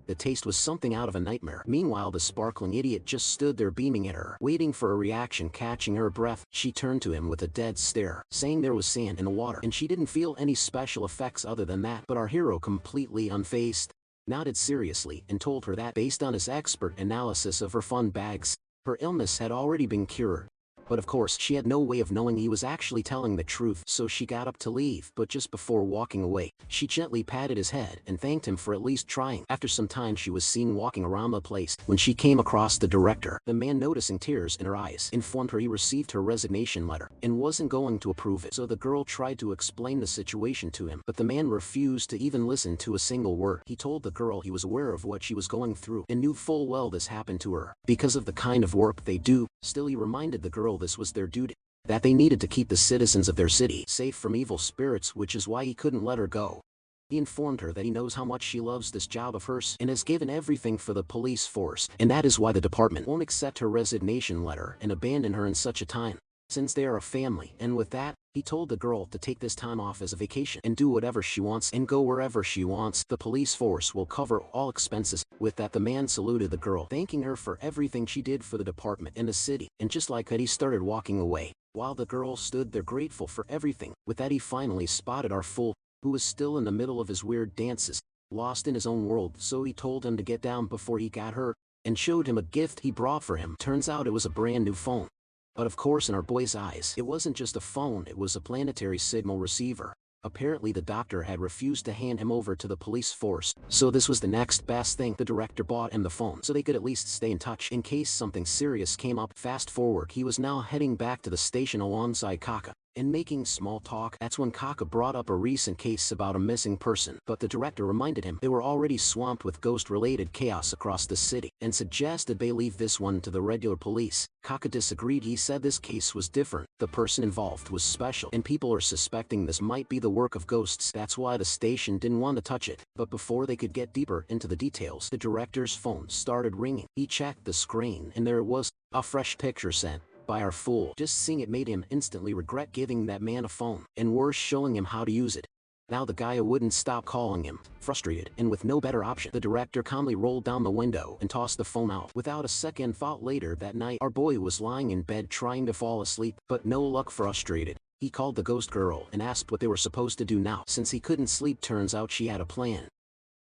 The taste was something out of a nightmare. Meanwhile, the sparkling idiot just stood there beaming at her, waiting for a reaction. Catching her breath, she turned to him with a dead stare, saying there was sand in the water and she didn't feel any special effects other than that. But our hero, completely unfazed, nodded seriously and told her that, based on his expert analysis of her fun bags, her illness had already been cured. But of course she had no way of knowing he was actually telling the truth, so she got up to leave, but just before walking away, she gently patted his head and thanked him for at least trying. After some time she was seen walking around the place when she came across the director. The man, noticing tears in her eyes, informed her he received her resignation letter and wasn't going to approve it. So the girl tried to explain the situation to him, but the man refused to even listen to a single word. He told the girl he was aware of what she was going through and knew full well this happened to her because of the kind of work they do. Still, he reminded the girl this was their duty, that they needed to keep the citizens of their city safe from evil spirits, which is why he couldn't let her go. He informed her that he knows how much she loves this job of hers and has given everything for the police force, and that is why the department won't accept her resignation letter and abandon her in such a time, since they are a family. And with that, he told the girl to take this time off as a vacation and do whatever she wants and go wherever she wants. The police force will cover all expenses. With that, the man saluted the girl, thanking her for everything she did for the department and the city, and just like that he started walking away, while the girl stood there grateful for everything. With that, he finally spotted our fool, who was still in the middle of his weird dances, lost in his own world. So he told him to get down before he got hurt, and showed him a gift he brought for him. Turns out it was a brand new phone. But of course in our boy's eyes, it wasn't just a phone, it was a planetary signal receiver. Apparently the doctor had refused to hand him over to the police force, so this was the next best thing. The director bought him the phone so they could at least stay in touch in case something serious came up. Fast forward, he was now heading back to the station alongside Kaka and making small talk. That's when Kaka brought up a recent case about a missing person, but the director reminded him they were already swamped with ghost-related chaos across the city and suggested they leave this one to the regular police. Kaka disagreed. He said this case was different, the person involved was special, and people are suspecting this might be the work of ghosts. That's why the station didn't want to touch it. But before they could get deeper into the details, the director's phone started ringing. He checked the screen and there it was, a fresh picture sent by our fool. Just seeing it made him instantly regret giving that man a phone, and worse, showing him how to use it. Now the guy wouldn't stop calling him. Frustrated and with no better option, the director calmly rolled down the window and tossed the phone out. Without a second thought, later that night, our boy was lying in bed trying to fall asleep, but no luck. Frustrated, he called the ghost girl and asked what they were supposed to do now. Since he couldn't sleep, turns out she had a plan.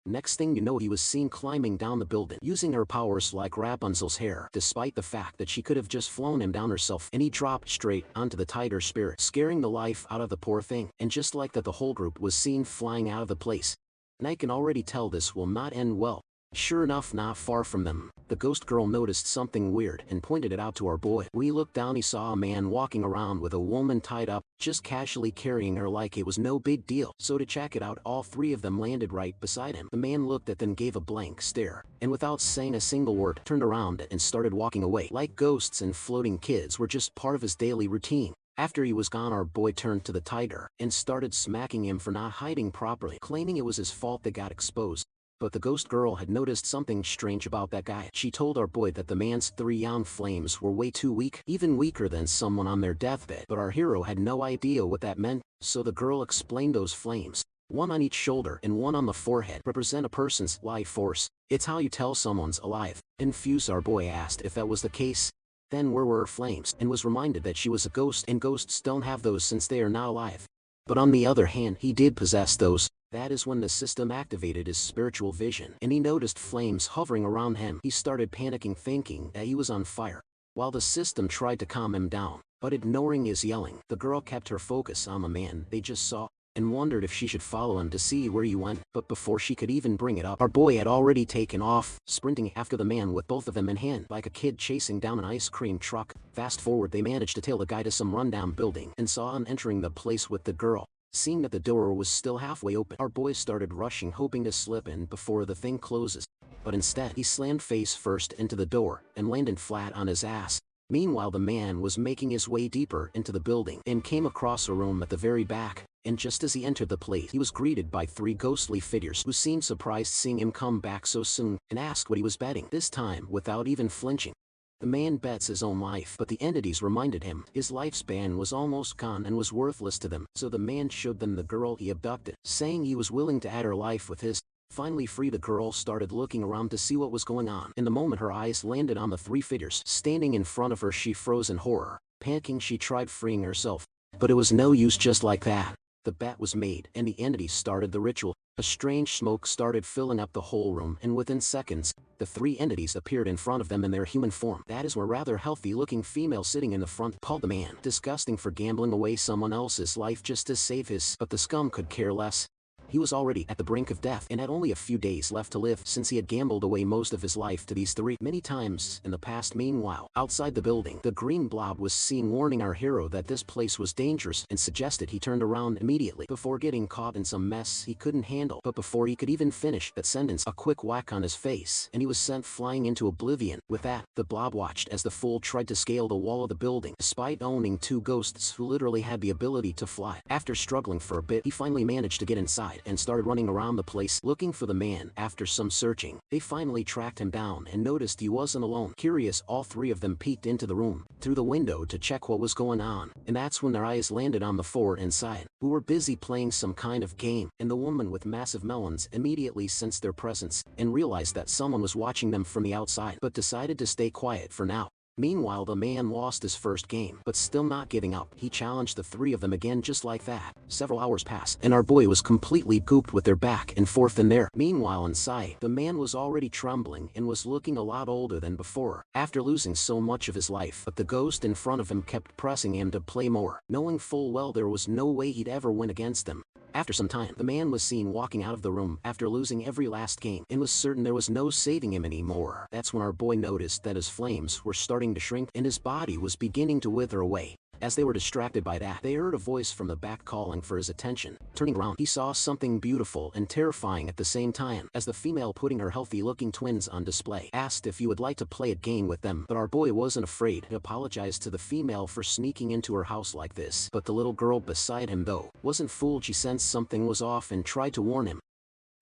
Next thing you know, he was seen climbing down the building, using her powers like Rapunzel's hair, despite the fact that she could have just flown him down herself, and he dropped straight onto the tiger spirit, scaring the life out of the poor thing. And just like that, the whole group was seen flying out of the place. And I can already tell this will not end well. Sure enough, not far from them, the ghost girl noticed something weird and pointed it out to our boy. When he looked down, he saw a man walking around with a woman tied up, just casually carrying her like it was no big deal. So to check it out, all three of them landed right beside him. The man looked at them, gave a blank stare, and without saying a single word, turned around and started walking away. Like ghosts and floating kids were just part of his daily routine. After he was gone, our boy turned to the tiger and started smacking him for not hiding properly, claiming it was his fault they got exposed. But the ghost girl had noticed something strange about that guy. She told our boy that the man's 3 young flames were way too weak, even weaker than someone on their deathbed. But our hero had no idea what that meant, so the girl explained those flames, one on each shoulder and one on the forehead, represent a person's life force. It's how you tell someone's alive. Confused, our boy asked if that was the case. Then where were her flames, and was reminded that she was a ghost, and ghosts don't have those since they are not alive. But on the other hand, he did possess those. That is when the system activated his spiritual vision, and he noticed flames hovering around him. He started panicking, thinking that he was on fire, while the system tried to calm him down. But ignoring his yelling, the girl kept her focus on the man they just saw, and wondered if she should follow him to see where he went. But before she could even bring it up, our boy had already taken off, sprinting after the man with both of them in hand, like a kid chasing down an ice cream truck. Fast forward, they managed to tail the guy to some rundown building, and saw him entering the place with the girl. Seeing that the door was still halfway open, our boy started rushing, hoping to slip in before the thing closes. But instead, he slammed face first into the door and landed flat on his ass. Meanwhile, the man was making his way deeper into the building and came across a room at the very back. And just as he entered the place, he was greeted by 3 ghostly figures who seemed surprised seeing him come back so soon, and asked what he was betting, this time without even flinching. The man bets his own life, but the entities reminded him his lifespan was almost gone and was worthless to them. So the man showed them the girl he abducted, saying he was willing to add her life with his. Finally free, the girl started looking around to see what was going on. In the moment her eyes landed on the 3 figures standing in front of her, she froze in horror. Panicking, she tried freeing herself, but it was no use. Just like that, the bet was made, and the entities started the ritual. A strange smoke started filling up the whole room, and within seconds, the three entities appeared in front of them in their human form. That is, were rather healthy-looking female sitting in the front, called the man. Disgusting for gambling away someone else's life just to save his, but the scum could care less. He was already at the brink of death and had only a few days left to live, since he had gambled away most of his life to these three many times in the past. Meanwhile, outside the building, the green blob was seen warning our hero that this place was dangerous and suggested he turned around immediately before getting caught in some mess he couldn't handle. But before he could even finish that sentence, a quick whack on his face and he was sent flying into oblivion. With that, the blob watched as the fool tried to scale the wall of the building, despite owning two ghosts who literally had the ability to fly. After struggling for a bit, he finally managed to get inside and started running around the place looking for the man. After some searching, they finally tracked him down and noticed he wasn't alone. Curious, all three of them peeked into the room through the window to check what was going on, and that's when their eyes landed on the four inside, who were busy playing some kind of game, and the woman with massive melons immediately sensed their presence and realized that someone was watching them from the outside, but decided to stay quiet for now. Meanwhile, the man lost his first game, but still not giving up, he challenged the three of them again just like that. Several hours passed, and our boy was completely gooped with their back and forth in there. Meanwhile inside, the man was already trembling and was looking a lot older than before, after losing so much of his life, but the ghost in front of him kept pressing him to play more, knowing full well there was no way he'd ever win against them. After some time, the man was seen walking out of the room after losing every last game and was certain there was no saving him anymore. That's when our boy noticed that his flames were starting to shrink and his body was beginning to wither away. As they were distracted by that, they heard a voice from the back calling for his attention. Turning around, he saw something beautiful and terrifying at the same time, as the female, putting her healthy-looking twins on display, asked if he would like to play a game with them. But our boy wasn't afraid. He apologized to the female for sneaking into her house like this. But the little girl beside him, though, wasn't fooled. She sensed something was off and tried to warn him.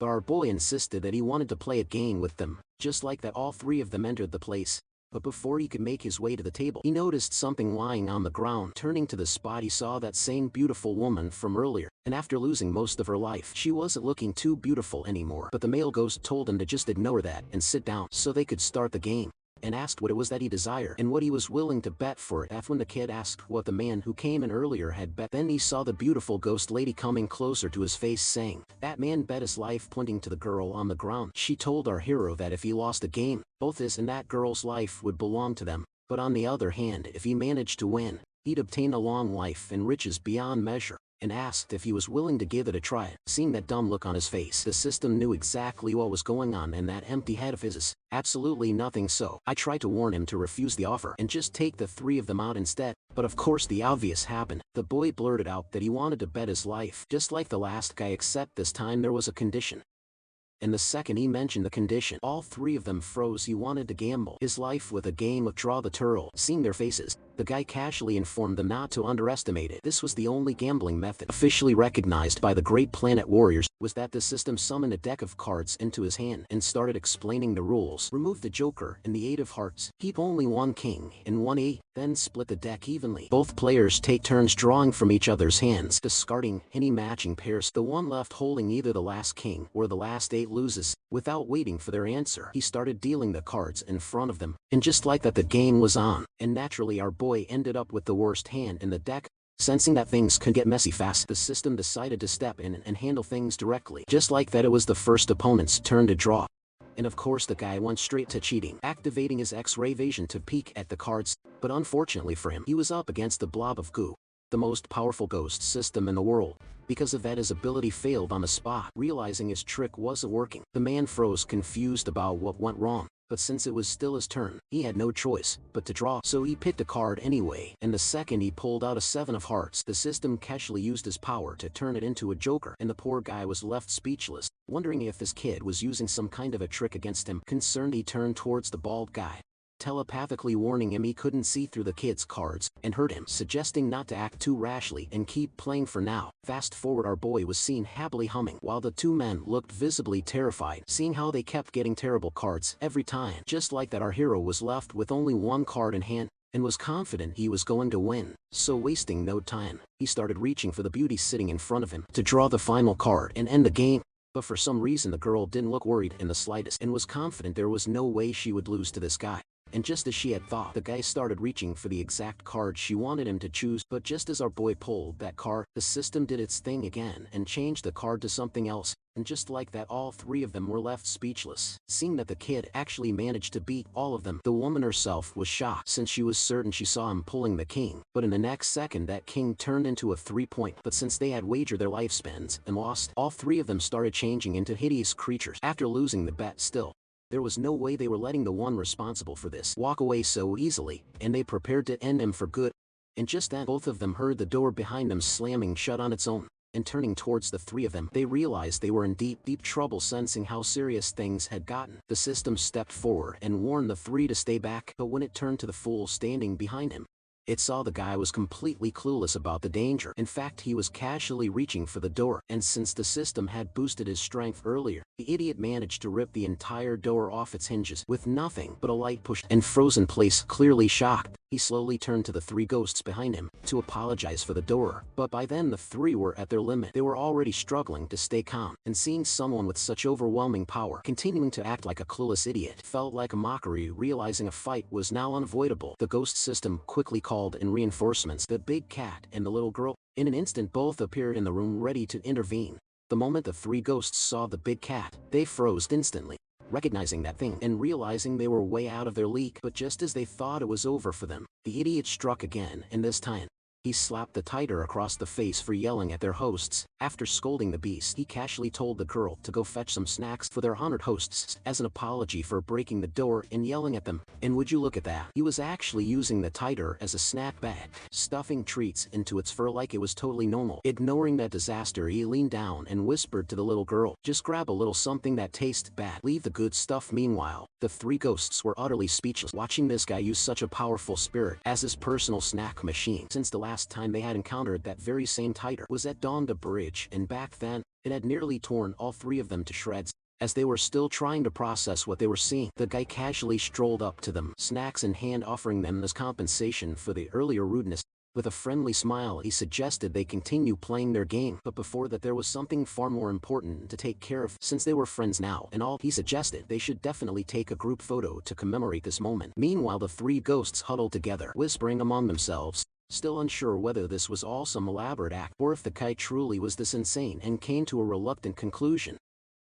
But our boy insisted that he wanted to play a game with them. Just like that, all three of them entered the place. But before he could make his way to the table, he noticed something lying on the ground. Turning to the spot, he saw that same beautiful woman from earlier, and after losing most of her life, she wasn't looking too beautiful anymore. But the male ghost told him to just ignore that and sit down so they could start the game, and asked what it was that he desired and what he was willing to bet for it. That's when the kid asked what the man who came in earlier had bet. Then he saw the beautiful ghost lady coming closer to his face, saying, "That man bet his life," pointing to the girl on the ground. She told our hero that if he lost the game, both his and that girl's life would belong to them. But on the other hand, if he managed to win, he'd obtain a long life and riches beyond measure, and asked if he was willing to give it a try. Seeing that dumb look on his face, the system knew exactly what was going on in that empty head of his. Absolutely nothing. So I tried to warn him to refuse the offer and just take the three of them out instead. But of course the obvious happened. The boy blurted out that he wanted to bet his life, just like the last guy, except this time there was a condition. And the second he mentioned the condition, all three of them froze. He wanted to gamble his life with a game of Draw the Turtle. Seeing their faces, the guy casually informed them not to underestimate it. This was the only gambling method officially recognized by the Great Planet Warriors, was that the system summoned a deck of cards into his hand and started explaining the rules. Remove the Joker and the 8 of Hearts. Keep only 1 king and 1 8. Then split the deck evenly. Both players take turns drawing from each other's hands, discarding any matching pairs. The one left holding either the last king or the last 8 loses. Without waiting for their answer, he started dealing the cards in front of them. And just like that, the game was on. And naturally our boy ended up with the worst hand in the deck. Sensing that things could get messy fast, the system decided to step in and handle things directly. Just like that, it was the first opponent's turn to draw. And of course the guy went straight to cheating, activating his X-ray vision to peek at the cards. But unfortunately for him, he was up against the blob of goo, the most powerful ghost system in the world. Because of that, his ability failed on the spot. Realizing his trick wasn't working, the man froze, confused about what went wrong. But since it was still his turn, he had no choice but to draw, so he picked a card anyway. And the second he pulled out a 7 of Hearts, the system casually used his power to turn it into a Joker, and the poor guy was left speechless, wondering if this kid was using some kind of a trick against him. Concerned, he turned towards the bald guy, telepathically warning him he couldn't see through the kid's cards, and heard him suggesting not to act too rashly and keep playing for now. Fast forward, our boy was seen happily humming, while the two men looked visibly terrified, seeing how they kept getting terrible cards every time. Just like that, our hero was left with only 1 card in hand, and was confident he was going to win. So wasting no time, he started reaching for the beauty sitting in front of him to draw the final card and end the game. But for some reason the girl didn't look worried in the slightest, and was confident there was no way she would lose to this guy. And just as she had thought, the guy started reaching for the exact card she wanted him to choose, but just as our boy pulled that card, the system did its thing again and changed the card to something else. And just like that, all three of them were left speechless. Seeing that the kid actually managed to beat all of them, the woman herself was shocked, since she was certain she saw him pulling the king. But in the next second, that king turned into a 3-point. But since they had wagered their lifespans and lost, all three of them started changing into hideous creatures. After losing the bet still, there was no way they were letting the one responsible for this walk away so easily, and they prepared to end him for good. And just then, both of them heard the door behind them slamming shut on its own. And turning towards the three of them, they realized they were in deep trouble. Sensing how serious things had gotten, the system stepped forward and warned the three to stay back. But when it turned to the fool standing behind him, it saw the guy was completely clueless about the danger. In fact, he was casually reaching for the door, and since the system had boosted his strength earlier, the idiot managed to rip the entire door off its hinges with nothing but a light push and frozen place. Clearly shocked, he slowly turned to the three ghosts behind him to apologize for the door, but by then the three were at their limit. They were already struggling to stay calm, and seeing someone with such overwhelming power continuing to act like a clueless idiot felt like a mockery. Realizing a fight was now unavoidable, the ghost system quickly called in reinforcements. The big cat and the little girl, in an instant, both appeared in the room ready to intervene. The moment the three ghosts saw the big cat, they froze instantly, recognizing that thing and realizing they were way out of their league. But just as they thought it was over for them, the idiot struck again, and this time, he slapped the tiger across the face for yelling at their hosts. After scolding the beast, he casually told the girl to go fetch some snacks for their honored hosts as an apology for breaking the door and yelling at them. And would you look at that, he was actually using the tiger as a snack bag, stuffing treats into its fur like it was totally normal. Ignoring that disaster, he leaned down and whispered to the little girl, "Just grab a little something that tastes bad. Leave the good stuff." Meanwhile, the three ghosts were utterly speechless, watching this guy use such a powerful spirit as his personal snack machine. Since the last time they had encountered that very same tiger was at Donda Bridge, and back then, it had nearly torn all three of them to shreds. As they were still trying to process what they were seeing, the guy casually strolled up to them, snacks in hand, offering them as compensation for the earlier rudeness. With a friendly smile, he suggested they continue playing their game, but before that there was something far more important to take care of. Since they were friends now and all, he suggested they should definitely take a group photo to commemorate this moment. Meanwhile, the three ghosts huddled together, whispering among themselves, still unsure whether this was all some elaborate act or if the kite truly was this insane, and came to a reluctant conclusion.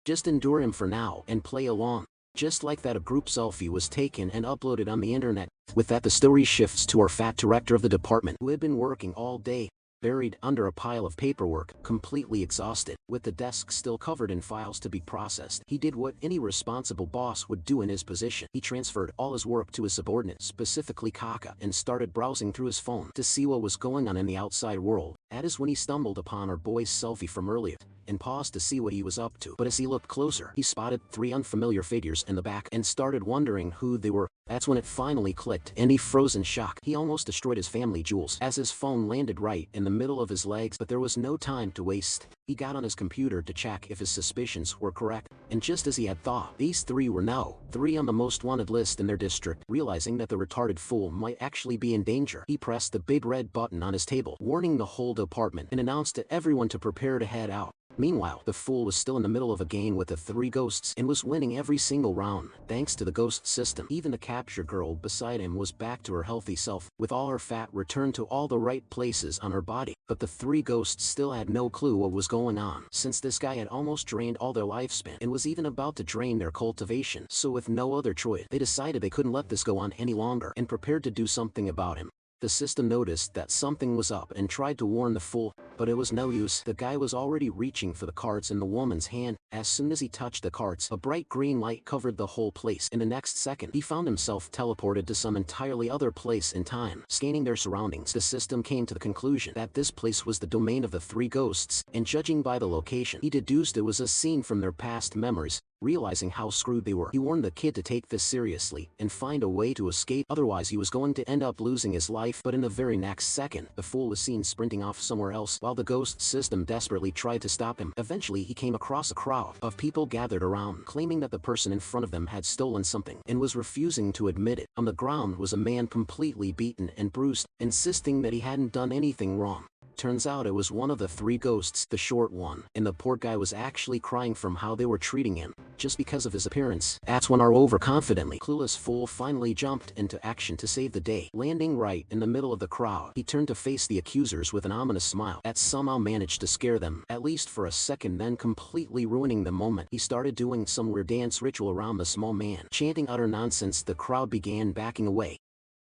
Just endure him for now and play along. Just like that, a group selfie was taken and uploaded on the internet. With that, the story shifts to our fat director of the department, who had been working all day, buried under a pile of paperwork, completely exhausted. With the desk still covered in files to be processed, he did what any responsible boss would do in his position. He transferred all his work to his subordinate, specifically Kaka, and started browsing through his phone to see what was going on in the outside world. That is when he stumbled upon our boy's selfie from earlier, and paused to see what he was up to. But as he looked closer, he spotted three unfamiliar figures in the back and started wondering who they were. That's when it finally clicked, and he froze in shock. He almost destroyed his family jewels as his phone landed right in the middle of his legs, but there was no time to waste. He got on his computer to check if his suspicions were correct, and just as he had thought, these three were now three on the most wanted list in their district. Realizing that the retarded fool might actually be in danger, he pressed the big red button on his table, warning the whole department, and announced to everyone to prepare to head out. Meanwhile, the fool was still in the middle of a game with the three ghosts and was winning every single round, thanks to the ghost system. Even the capture girl beside him was back to her healthy self, with all her fat returned to all the right places on her body. But the three ghosts still had no clue what was going on, since this guy had almost drained all their lifespan and was even about to drain their cultivation. So with no other choice, they decided they couldn't let this go on any longer and prepared to do something about him. The system noticed that something was up and tried to warn the fool, but it was no use. The guy was already reaching for the cards in the woman's hand. As soon as he touched the cards, a bright green light covered the whole place. In the next second, he found himself teleported to some entirely other place in time. Scanning their surroundings, the system came to the conclusion that this place was the domain of the three ghosts, and judging by the location, he deduced it was a scene from their past memories. Realizing how screwed they were, he warned the kid to take this seriously and find a way to escape, otherwise he was going to end up losing his life. But in the very next second, the fool was seen sprinting off somewhere else while the ghost system desperately tried to stop him. Eventually he came across a crowd of people gathered around, claiming that the person in front of them had stolen something and was refusing to admit it. On the ground was a man completely beaten and bruised, insisting that he hadn't done anything wrong. Turns out it was one of the 3 ghosts, the short one, and the poor guy was actually crying from how they were treating him, just because of his appearance. That's when our overconfidently clueless fool finally jumped into action to save the day. Landing right in the middle of the crowd, he turned to face the accusers with an ominous smile that somehow managed to scare them, at least for a second, then completely ruining the moment. He started doing some weird dance ritual around the small man, chanting utter nonsense. The crowd began backing away,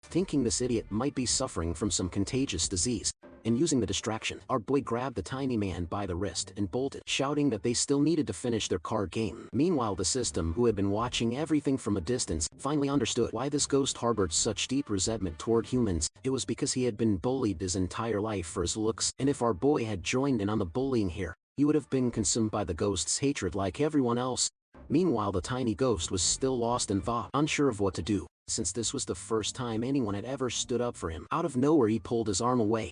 thinking this idiot might be suffering from some contagious disease. And using the distraction, our boy grabbed the tiny man by the wrist and bolted, shouting that they still needed to finish their card game. Meanwhile, the system, who had been watching everything from a distance, finally understood why this ghost harbored such deep resentment toward humans. It was because he had been bullied his entire life for his looks, and if our boy had joined in on the bullying here, he would have been consumed by the ghost's hatred like everyone else. Meanwhile, the tiny ghost was still lost in thought, unsure of what to do, since this was the first time anyone had ever stood up for him. Out of nowhere, he pulled his arm away,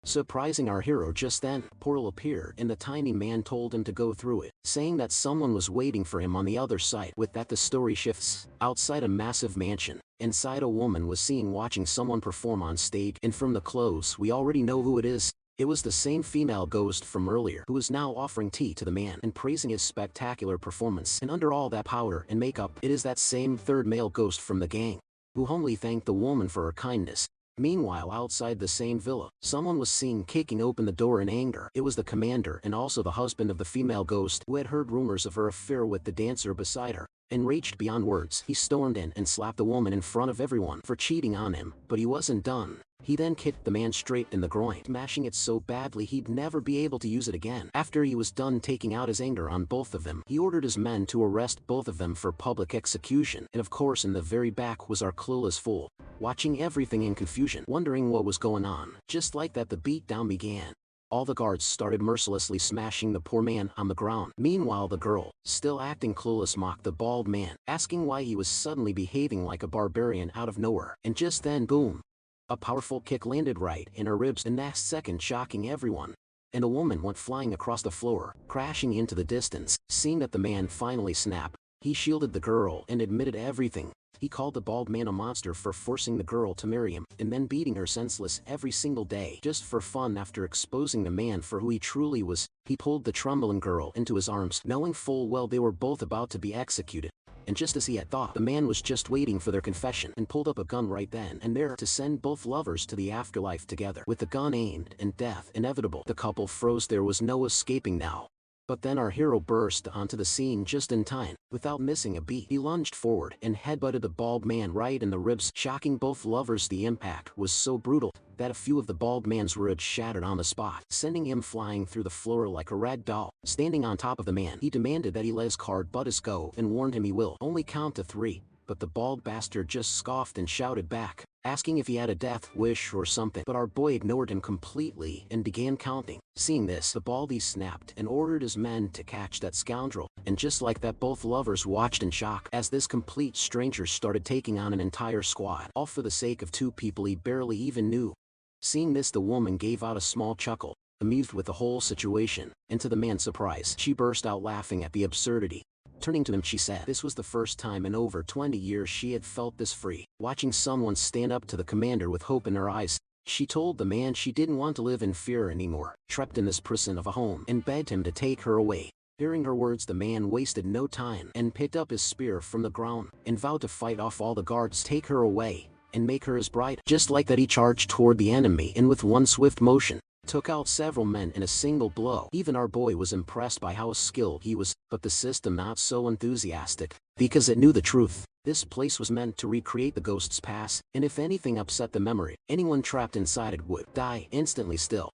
surprising our hero. Just then, a portal appeared and the tiny man told him to go through it, saying that someone was waiting for him on the other side. With that, the story shifts. Outside a massive mansion, inside, a woman was seen watching someone perform on stage, and from the clothes we already know who it is. It was the same female ghost from earlier, who is now offering tea to the man and praising his spectacular performance. And under all that powder and makeup, it is that same third male ghost from the gang, who humbly thanked the woman for her kindness. Meanwhile, outside the same villa, someone was seen kicking open the door in anger. It was the commander and also the husband of the female ghost, who had heard rumors of her affair with the dancer beside her. Enraged beyond words, he stormed in and slapped the woman in front of everyone for cheating on him. But he wasn't done. He then kicked the man straight in the groin, smashing it so badly he'd never be able to use it again. After he was done taking out his anger on both of them, he ordered his men to arrest both of them for public execution. And of course, in the very back was our clueless fool, watching everything in confusion, wondering what was going on. Just like that, the beatdown began. All the guards started mercilessly smashing the poor man on the ground. Meanwhile, the girl, still acting clueless, mocked the bald man, asking why he was suddenly behaving like a barbarian out of nowhere. And just then, boom! A powerful kick landed right in her ribs, the next second shocking everyone. And the woman went flying across the floor, crashing into the distance. Seeing that the man finally snapped, he shielded the girl and admitted everything. He called the bald man a monster for forcing the girl to marry him, and then beating her senseless every single day just for fun. After exposing the man for who he truly was, he pulled the trembling girl into his arms, knowing full well they were both about to be executed. And just as he had thought, the man was just waiting for their confession and pulled up a gun right then and there to send both lovers to the afterlife together. With the gun aimed and death inevitable, the couple froze. There was no escaping now. But then our hero burst onto the scene just in time. Without missing a beat, he lunged forward and headbutted the bald man right in the ribs, shocking both lovers. The impact was so brutal that a few of the bald man's ribs shattered on the spot, sending him flying through the floor like a rag doll. Standing on top of the man, he demanded that he let his card buddies go and warned him he will only count to 3. But the bald bastard just scoffed and shouted back, asking if he had a death wish or something. But our boy ignored him completely and began counting. Seeing this, the baldy snapped and ordered his men to catch that scoundrel. And just like that, both lovers watched in shock as this complete stranger started taking on an entire squad, all for the sake of 2 people he barely even knew. Seeing this, the woman gave out a small chuckle, amused with the whole situation, and to the man's surprise, she burst out laughing at the absurdity. Turning to him, she said this was the first time in over 20 years she had felt this free, watching someone stand up to the commander with hope in her eyes. She told the man she didn't want to live in fear anymore, trapped in this prison of a home, and begged him to take her away. Hearing her words, the man wasted no time and picked up his spear from the ground and vowed to fight off all the guards, take her away, and make her his bride. Just like that, he charged toward the enemy and with one swift motion, took out several men in a single blow. Even our boy was impressed by how skilled he was, but the system not so enthusiastic, because it knew the truth. This place was meant to recreate the ghost's past, and if anything upset the memory, anyone trapped inside it would die instantly. Still,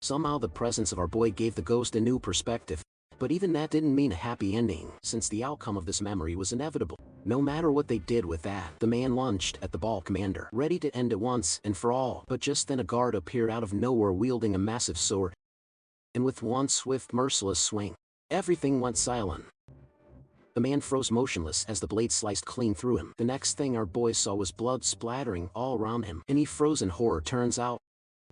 somehow the presence of our boy gave the ghost a new perspective. But even that didn't mean a happy ending, since the outcome of this memory was inevitable. No matter what they did with that, the man lunged at the bald commander, ready to end it once and for all. But just then a guard appeared out of nowhere wielding a massive sword. And with one swift, merciless swing, everything went silent. The man froze motionless as the blade sliced clean through him. The next thing our boy saw was blood splattering all around him, and he froze in horror. Turns out,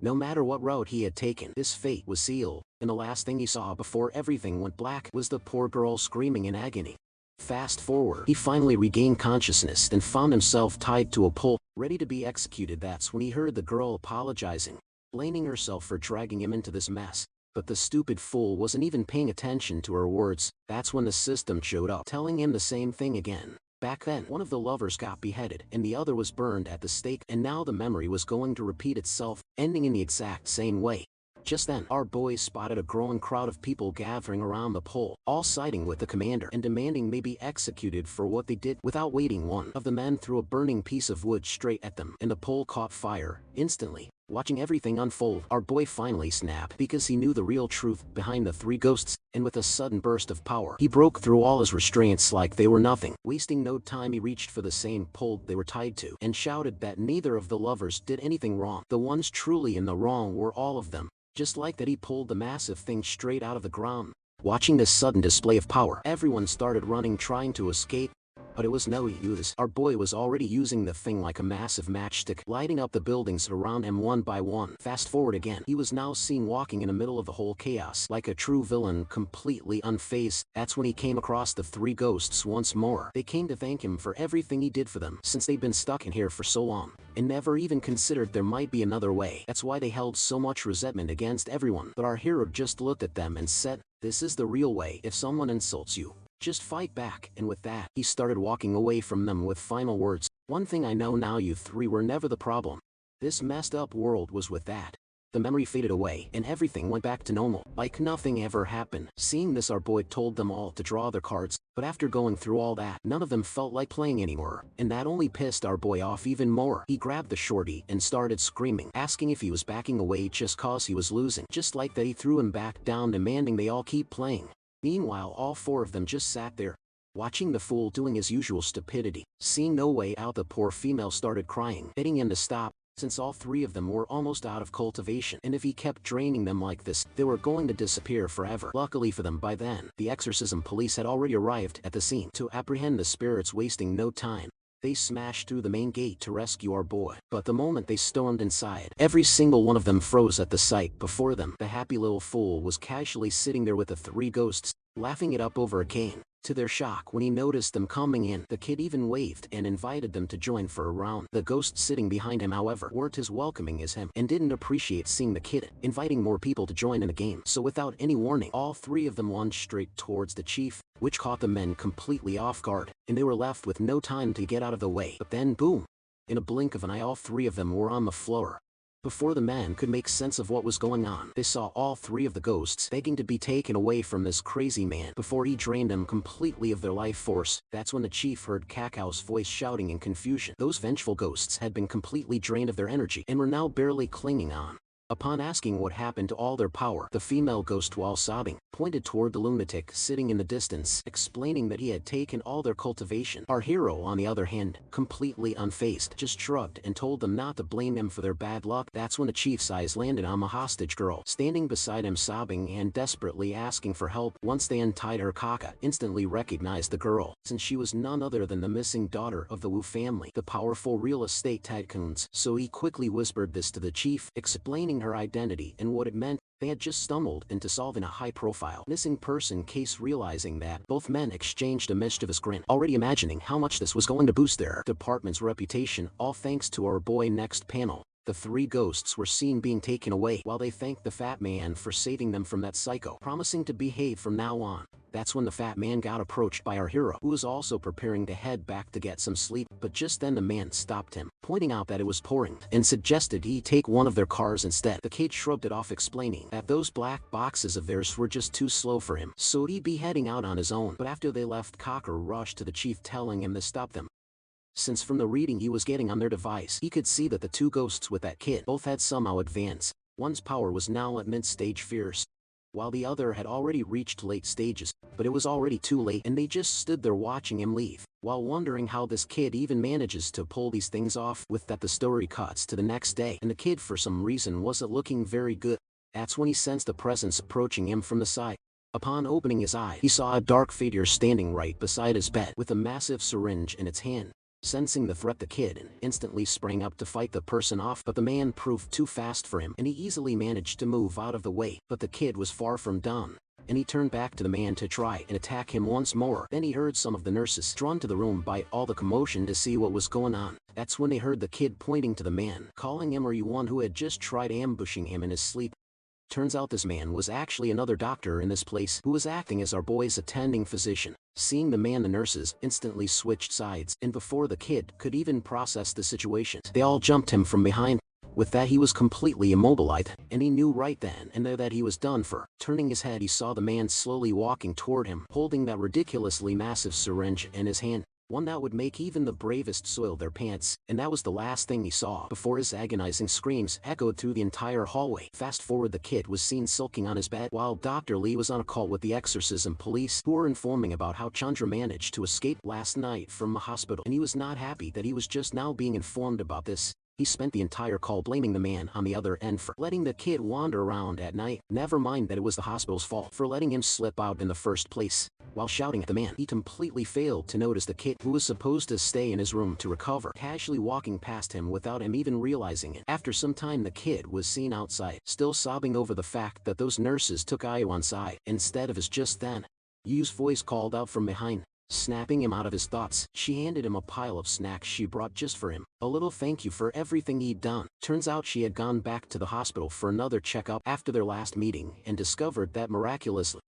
no matter what route he had taken, his fate was sealed, and the last thing he saw before everything went black was the poor girl screaming in agony. Fast forward, he finally regained consciousness and found himself tied to a pole, ready to be executed. That's when he heard the girl apologizing, blaming herself for dragging him into this mess. But the stupid fool wasn't even paying attention to her words. That's when the system showed up, telling him the same thing again. Back then, one of the lovers got beheaded and the other was burned at the stake, and now the memory was going to repeat itself, ending in the exact same way. Just then, our boys spotted a growing crowd of people gathering around the pole, all siding with the commander and demanding they be executed for what they did. Without waiting, one of the men threw a burning piece of wood straight at them, and the pole caught fire instantly. Watching everything unfold, our boy finally snapped because he knew the real truth behind the three ghosts, and with a sudden burst of power, he broke through all his restraints like they were nothing. Wasting no time, he reached for the same pole they were tied to and shouted that neither of the lovers did anything wrong. The ones truly in the wrong were all of them. Just like that, he pulled the massive thing straight out of the ground. Watching this sudden display of power, everyone started running, trying to escape. But it was no use. Our boy was already using the thing like a massive matchstick, lighting up the buildings around him one by one. Fast forward again, he was now seen walking in the middle of the whole chaos, like a true villain, completely unfazed. That's when he came across the three ghosts once more. They came to thank him for everything he did for them, since they'd been stuck in here for so long, and never even considered there might be another way. That's why they held so much resentment against everyone. But our hero just looked at them and said, "This is the real way. If someone insults you, just fight back." And with that, he started walking away from them with final words. "One thing I know now, you three were never the problem. This messed up world was." With that, the memory faded away and everything went back to normal, like nothing ever happened. Seeing this, our boy told them all to draw their cards, but after going through all that, none of them felt like playing anymore, and that only pissed our boy off even more. He grabbed the shorty and started screaming, asking if he was backing away just cause he was losing. Just like that, he threw him back down, demanding they all keep playing. Meanwhile, all four of them just sat there, watching the fool doing his usual stupidity. Seeing no way out, the poor female started crying, begging him to stop, since all three of them were almost out of cultivation, and if he kept draining them like this, they were going to disappear forever. Luckily for them, by then, the exorcism police had already arrived at the scene to apprehend the spirits. Wasting no time, they smashed through the main gate to rescue our boy. But the moment they stormed inside, every single one of them froze at the sight before them. The happy little fool was casually sitting there with the three ghosts, laughing it up over a cane. To their shock, when he noticed them coming in, the kid even waved and invited them to join for a round. The ghosts sitting behind him, however, weren't as welcoming as him and didn't appreciate seeing the kid inviting more people to join in the game. So without any warning, all three of them lunged straight towards the chief, which caught the men completely off guard, and they were left with no time to get out of the way. But then boom! In a blink of an eye, all three of them were on the floor. Before the men could make sense of what was going on, they saw all three of the ghosts begging to be taken away from this crazy man before he drained them completely of their life force. That's when the chief heard Kakao's voice shouting in confusion. Those vengeful ghosts had been completely drained of their energy and were now barely clinging on. Upon asking what happened to all their power, the female ghost, while sobbing, pointed toward the lunatic sitting in the distance, explaining that he had taken all their cultivation. Our hero, on the other hand, completely unfazed, just shrugged and told them not to blame him for their bad luck. That's when the chief's eyes landed on the hostage girl, standing beside him, sobbing and desperately asking for help. Once they untied her, Kaka instantly recognized the girl, since she was none other than the missing daughter of the Wu family, the powerful real estate tycoons. So he quickly whispered this to the chief, explaining her identity and what it meant. They had just stumbled into solving a high-profile missing person case. Realizing that, both men exchanged a mischievous grin, already imagining how much this was going to boost their department's reputation, all thanks to our boy. Next panel, the three ghosts were seen being taken away while they thanked the fat man for saving them from that psycho, promising to behave from now on. That's when the fat man got approached by our hero, who was also preparing to head back to get some sleep. But just then the man stopped him, pointing out that it was pouring, and suggested he take one of their cars instead. The kid shrugged it off, explaining that those black boxes of theirs were just too slow for him, so he'd be heading out on his own. But after they left, Cocker rushed to the chief, telling him to stop them, since from the reading he was getting on their device, he could see that the two ghosts with that kid both had somehow advanced. One's power was now at mid-stage fierce, while the other had already reached late stages, but it was already too late, and they just stood there watching him leave, while wondering how this kid even manages to pull these things off. With that, the story cuts to the next day, and the kid for some reason wasn't looking very good. That's when he sensed a presence approaching him from the side. Upon opening his eyes, he saw a dark figure standing right beside his bed with a massive syringe in its hand. Sensing the threat, the kid instantly sprang up to fight the person off, but the man proved too fast for him and he easily managed to move out of the way. But the kid was far from done. and he turned back to the man to try and attack him once more. Then he heard some of the nurses drawn to the room by all the commotion to see what was going on. That's when they heard the kid pointing to the man, calling him, "Are you one who had just tried ambushing him in his sleep?" Turns out this man was actually another doctor in this place who was acting as our boy's attending physician. Seeing the man, the nurses instantly switched sides, and before the kid could even process the situation, they all jumped him from behind. With that, he was completely immobilized, and he knew right then and there that he was done for. Turning his head, he saw the man slowly walking toward him, holding that ridiculously massive syringe in his hand. One that would make even the bravest soil their pants, and that was the last thing he saw before his agonizing screams echoed through the entire hallway. Fast forward, the kid was seen sulking on his bed while Dr. Lee was on a call with the exorcism police, who were informing about how Chandra managed to escape last night from the hospital, and he was not happy that he was just now being informed about this. He spent the entire call blaming the man on the other end for letting the kid wander around at night, never mind that it was the hospital's fault for letting him slip out in the first place. While shouting at the man, he completely failed to notice the kid, who was supposed to stay in his room to recover, casually walking past him without him even realizing it. After some time, the kid was seen outside, still sobbing over the fact that those nurses took Ayo on side instead of his. Just then, Yu's voice called out from behind. Snapping him out of his thoughts, she handed him a pile of snacks she brought just for him, a little thank you for everything he'd done. Turns out she had gone back to the hospital for another checkup after their last meeting and discovered that miraculously,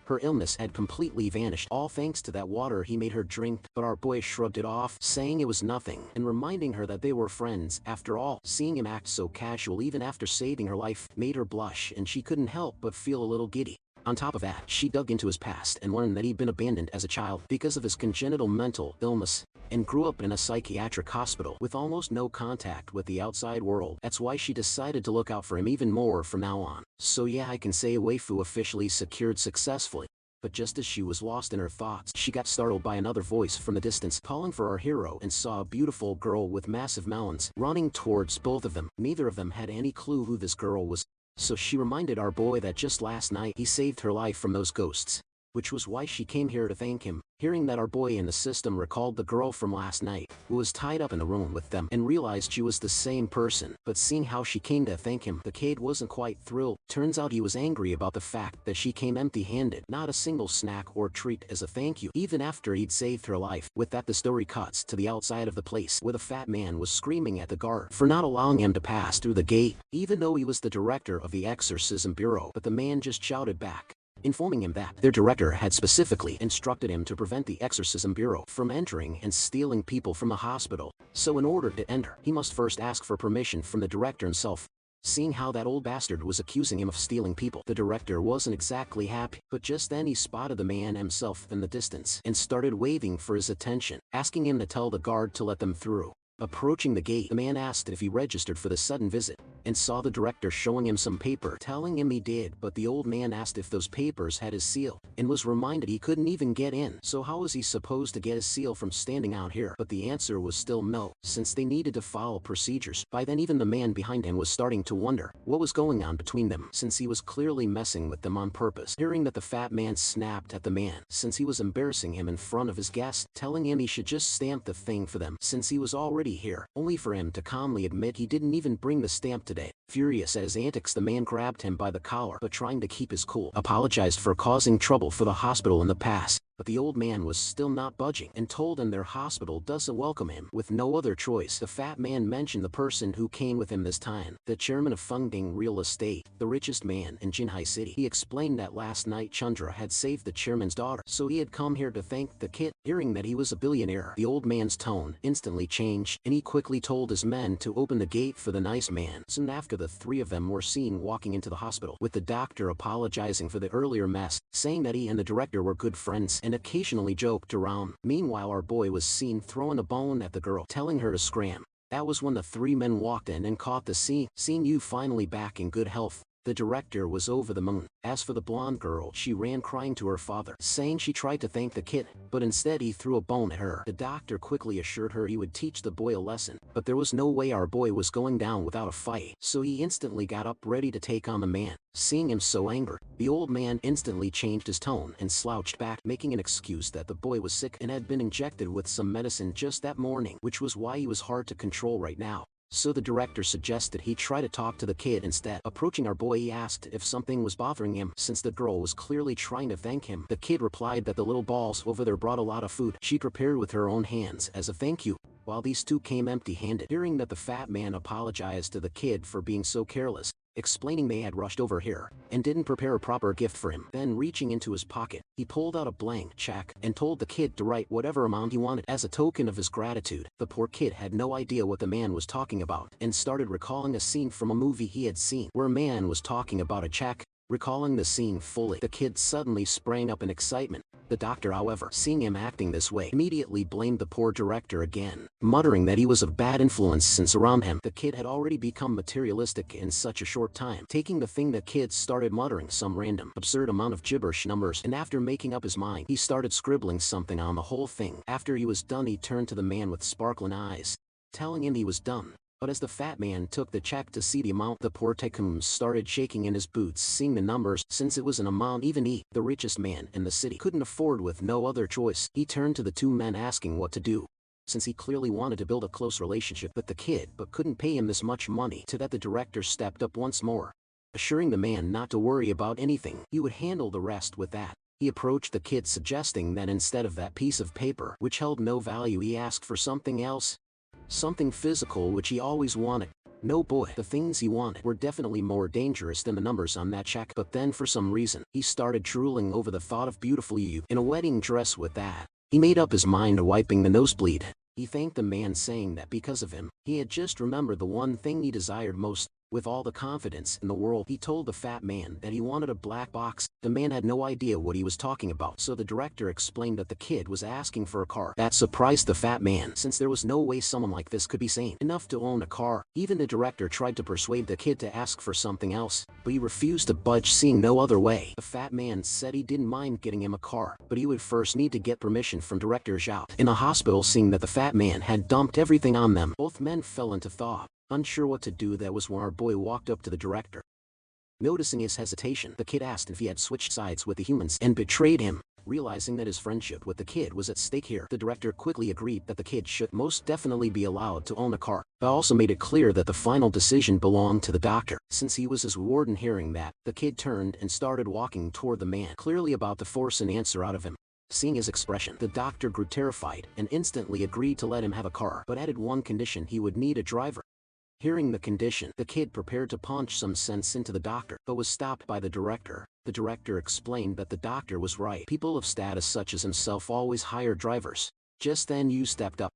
her illness had completely vanished, all thanks to that water he made her drink. But our boy shrugged it off, saying it was nothing, and reminding her that they were friends after all. Seeing him act so casual even after saving her life made her blush, and she couldn't help but feel a little giddy. On top of that, she dug into his past and learned that he'd been abandoned as a child because of his congenital mental illness, and grew up in a psychiatric hospital with almost no contact with the outside world. That's why she decided to look out for him even more from now on. So yeah, I can say a waifu officially secured successfully. But just as she was lost in her thoughts, she got startled by another voice from the distance calling for our hero, and saw a beautiful girl with massive melons running towards both of them. Neither of them had any clue who this girl was. So she reminded our boy that just last night he saved her life from those ghosts, which was why she came here to thank him. Hearing that, our boy in the system recalled the girl from last night, who was tied up in a room with them, and realized she was the same person. But seeing how she came to thank him, the kid wasn't quite thrilled. Turns out he was angry about the fact that she came empty-handed, not a single snack or treat as a thank you, even after he'd saved her life. With that, the story cuts to the outside of the place, where the fat man was screaming at the guard for not allowing him to pass through the gate, even though he was the director of the exorcism bureau. But the man just shouted back, informing him that their director had specifically instructed him to prevent the exorcism bureau from entering and stealing people from the hospital. So in order to enter, he must first ask for permission from the director himself. Seeing how that old bastard was accusing him of stealing people, the director wasn't exactly happy. But just then he spotted the man himself in the distance and started waving for his attention, asking him to tell the guard to let them through. Approaching the gate, the man asked if he registered for the sudden visit, and saw the director showing him some paper telling him he did. But the old man asked if those papers had his seal, and was reminded he couldn't even get in. So how was he supposed to get his seal from standing out here? But the answer was still no, since they needed to follow procedures. By then, even the man behind him was starting to wonder what was going on between them, since he was clearly messing with them on purpose. Hearing that, the fat man snapped at the man, since he was embarrassing him in front of his guest, telling him he should just stamp the thing for them since he was already here, only for him to calmly admit he didn't even bring the stamp today. Furious at his antics, the man grabbed him by the collar, but trying to keep his cool, apologized for causing trouble for the hospital in the past. But the old man was still not budging, and told him their hospital doesn't welcome him. With no other choice, the fat man mentioned the person who came with him this time, the chairman of Fengding Real Estate, the richest man in Jinhai City. He explained that last night Chandra had saved the chairman's daughter, so he had come here to thank the kid. Hearing that he was a billionaire, the old man's tone instantly changed, and he quickly told his men to open the gate for the nice man. Soon after, the three of them were seen walking into the hospital, with the doctor apologizing for the earlier mess, saying that he and the director were good friends and occasionally joked around. Meanwhile, our boy was seen throwing a bone at the girl, telling her to scram. That was when the three men walked in and caught the scene. Seeing you finally back in good health, the director was over the moon. As for the blonde girl, she ran crying to her father, saying she tried to thank the kid, but instead he threw a bone at her. The doctor quickly assured her he would teach the boy a lesson, but there was no way our boy was going down without a fight, so he instantly got up ready to take on the man. Seeing him so angered, the old man instantly changed his tone and slouched back, making an excuse that the boy was sick and had been injected with some medicine just that morning, which was why he was hard to control right now. So the director suggested he try to talk to the kid instead. Approaching our boy, he asked if something was bothering him since the girl was clearly trying to thank him. The kid replied that the little balls over there brought a lot of food she prepared with her own hands as a thank you, while these two came empty-handed. Hearing that, the fat man apologized to the kid for being so careless, explaining they had rushed over here and didn't prepare a proper gift for him. Then reaching into his pocket, he pulled out a blank check and told the kid to write whatever amount he wanted as a token of his gratitude. The poor kid had no idea what the man was talking about and started recalling a scene from a movie he had seen where a man was talking about a check. Recalling the scene fully, the kid suddenly sprang up in excitement. The doctor, however, seeing him acting this way, immediately blamed the poor director again, muttering that he was a bad influence since around him the kid had already become materialistic in such a short time. Taking the thing, the kid started muttering some random, absurd amount of gibberish numbers, and after making up his mind, he started scribbling something on the whole thing. After he was done, he turned to the man with sparkling eyes, telling him he was done. But as the fat man took the check to see the amount, the poor tycoon started shaking in his boots seeing the numbers, since it was an amount even he, the richest man in the city, couldn't afford. With no other choice, he turned to the two men asking what to do, since he clearly wanted to build a close relationship with the kid but couldn't pay him this much money. To that, the director stepped up once more, assuring the man not to worry about anything, he would handle the rest. With that, he approached the kid, suggesting that instead of that piece of paper which held no value, he asked for something else. Something physical, which he always wanted. No boy, the things he wanted were definitely more dangerous than the numbers on that check. But then for some reason, he started drooling over the thought of beautiful you in a wedding dress. With that, he made up his mind to wiping the nosebleed. He thanked the man, saying that because of him, he had just remembered the one thing he desired most. With all the confidence in the world, he told the fat man that he wanted a black box. The man had no idea what he was talking about, so the director explained that the kid was asking for a car. That surprised the fat man, since there was no way someone like this could be sane enough to own a car. Even the director tried to persuade the kid to ask for something else, but he refused to budge, seeing no other way. The fat man said he didn't mind getting him a car, but he would first need to get permission from Director Zhao in the hospital. Seeing that the fat man had dumped everything on them, both men fell into thought, unsure what to do. That was when our boy walked up to the director. Noticing his hesitation, the kid asked if he had switched sides with the humans and betrayed him. Realizing that his friendship with the kid was at stake here, the director quickly agreed that the kid should most definitely be allowed to own a car, but also made it clear that the final decision belonged to the doctor, since he was his warden. Hearing that, the kid turned and started walking toward the man, clearly about to force an answer out of him. Seeing his expression, the doctor grew terrified and instantly agreed to let him have a car, but added one condition: he would need a driver. Hearing the condition, the kid prepared to punch some sense into the doctor, but was stopped by the director. The director explained that the doctor was right. People of status such as himself always hire drivers. Just then you stepped up,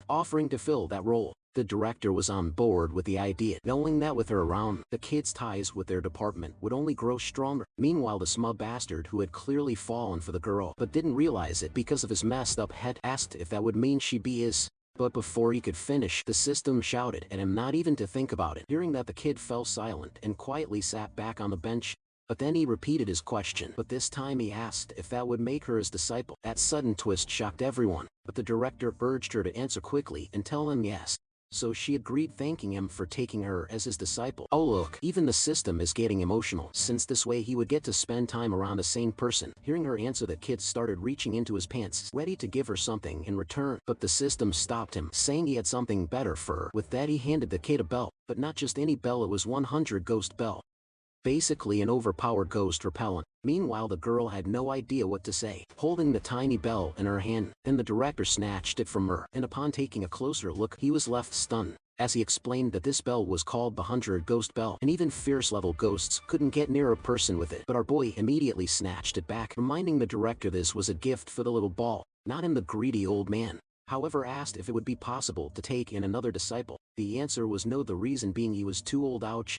offering to fill that role. The director was on board with the idea, knowing that with her around, the kid's ties with their department would only grow stronger. Meanwhile, the smug bastard, who had clearly fallen for the girl but didn't realize it because of his messed up head, asked if that would mean she'd be his. But before he could finish, the system shouted at him not even to think about it. Hearing that, the kid fell silent and quietly sat back on the bench. But then he repeated his question, but this time he asked if that would make her his disciple. That sudden twist shocked everyone, but the director urged her to answer quickly and tell him yes. So she agreed, thanking him for taking her as his disciple. Oh look, even the system is getting emotional, since this way he would get to spend time around a sane person. Hearing her answer, the kid started reaching into his pants, ready to give her something in return, but the system stopped him, saying he had something better for her. With that, he handed the kid a bell, but not just any bell, it was 100 ghost bell. Basically an overpowered ghost repellent. Meanwhile, the girl had no idea what to say, holding the tiny bell in her hand. Then the director snatched it from her, and upon taking a closer look, he was left stunned, as he explained that this bell was called the 100 ghost bell, and even fierce level ghosts couldn't get near a person with it. But our boy immediately snatched it back, reminding the director this was a gift for the little ball, not him. The greedy old man, however, asked if it would be possible to take in another disciple. The answer was no, the reason being he was too old. Ouch.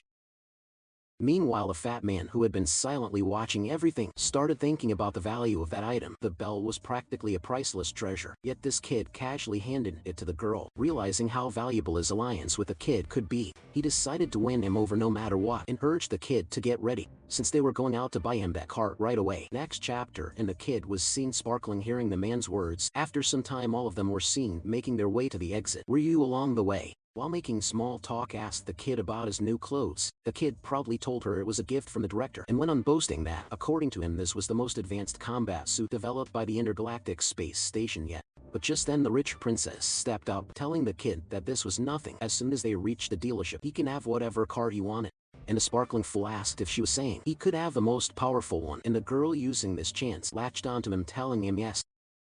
Meanwhile, the fat man, who had been silently watching everything, started thinking about the value of that item. The bell was practically a priceless treasure, yet this kid casually handed it to the girl. Realizing how valuable his alliance with the kid could be, he decided to win him over no matter what, and urged the kid to get ready, since they were going out to buy him that car right away. Next chapter, and the kid was seen sparkling hearing the man's words. After some time, all of them were seen making their way to the exit. Were you along the way? While making small talk, asked the kid about his new clothes. The kid proudly told her it was a gift from the director, and went on boasting that, according to him, this was the most advanced combat suit developed by the intergalactic space station yet. But just then the rich princess stepped up, telling the kid that this was nothing. As soon as they reached the dealership, he can have whatever car he wanted. And the sparkling fool asked if she was saying he could have the most powerful one, and the girl, using this chance, latched onto him, telling him yes.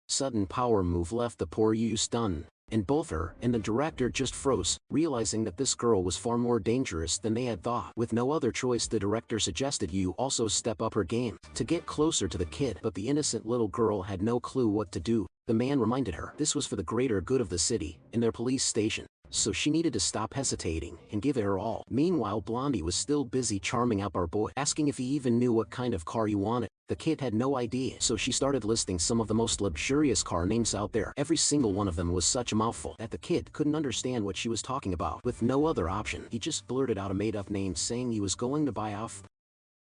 Sudden power move left the poor Yu stunned, and both her and the director just froze, realizing that this girl was far more dangerous than they had thought. With no other choice, the director suggested Yu also step up her game to get closer to the kid, but the innocent little girl had no clue what to do. The man reminded her this was for the greater good of the city and their police station, so she needed to stop hesitating and give it her all. Meanwhile, Blondie was still busy charming up our boy, asking if he even knew what kind of car he wanted. The kid had no idea, so she started listing some of the most luxurious car names out there. Every single one of them was such a mouthful that the kid couldn't understand what she was talking about. With no other option, he just blurted out a made-up name, saying he was going to buy off.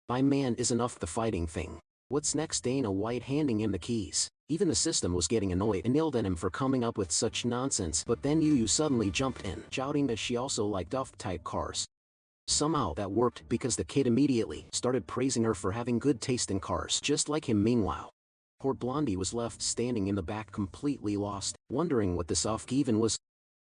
My man, is enough the fighting thing. What's next? Dana White handing him the keys. Even the system was getting annoyed and yelled at him for coming up with such nonsense, but then Yu suddenly jumped in, shouting that she also liked Duff-type cars. Somehow that worked, because the kid immediately started praising her for having good taste in cars, just like him. Meanwhile, poor Blondie was left standing in the back, completely lost, wondering what this off even was.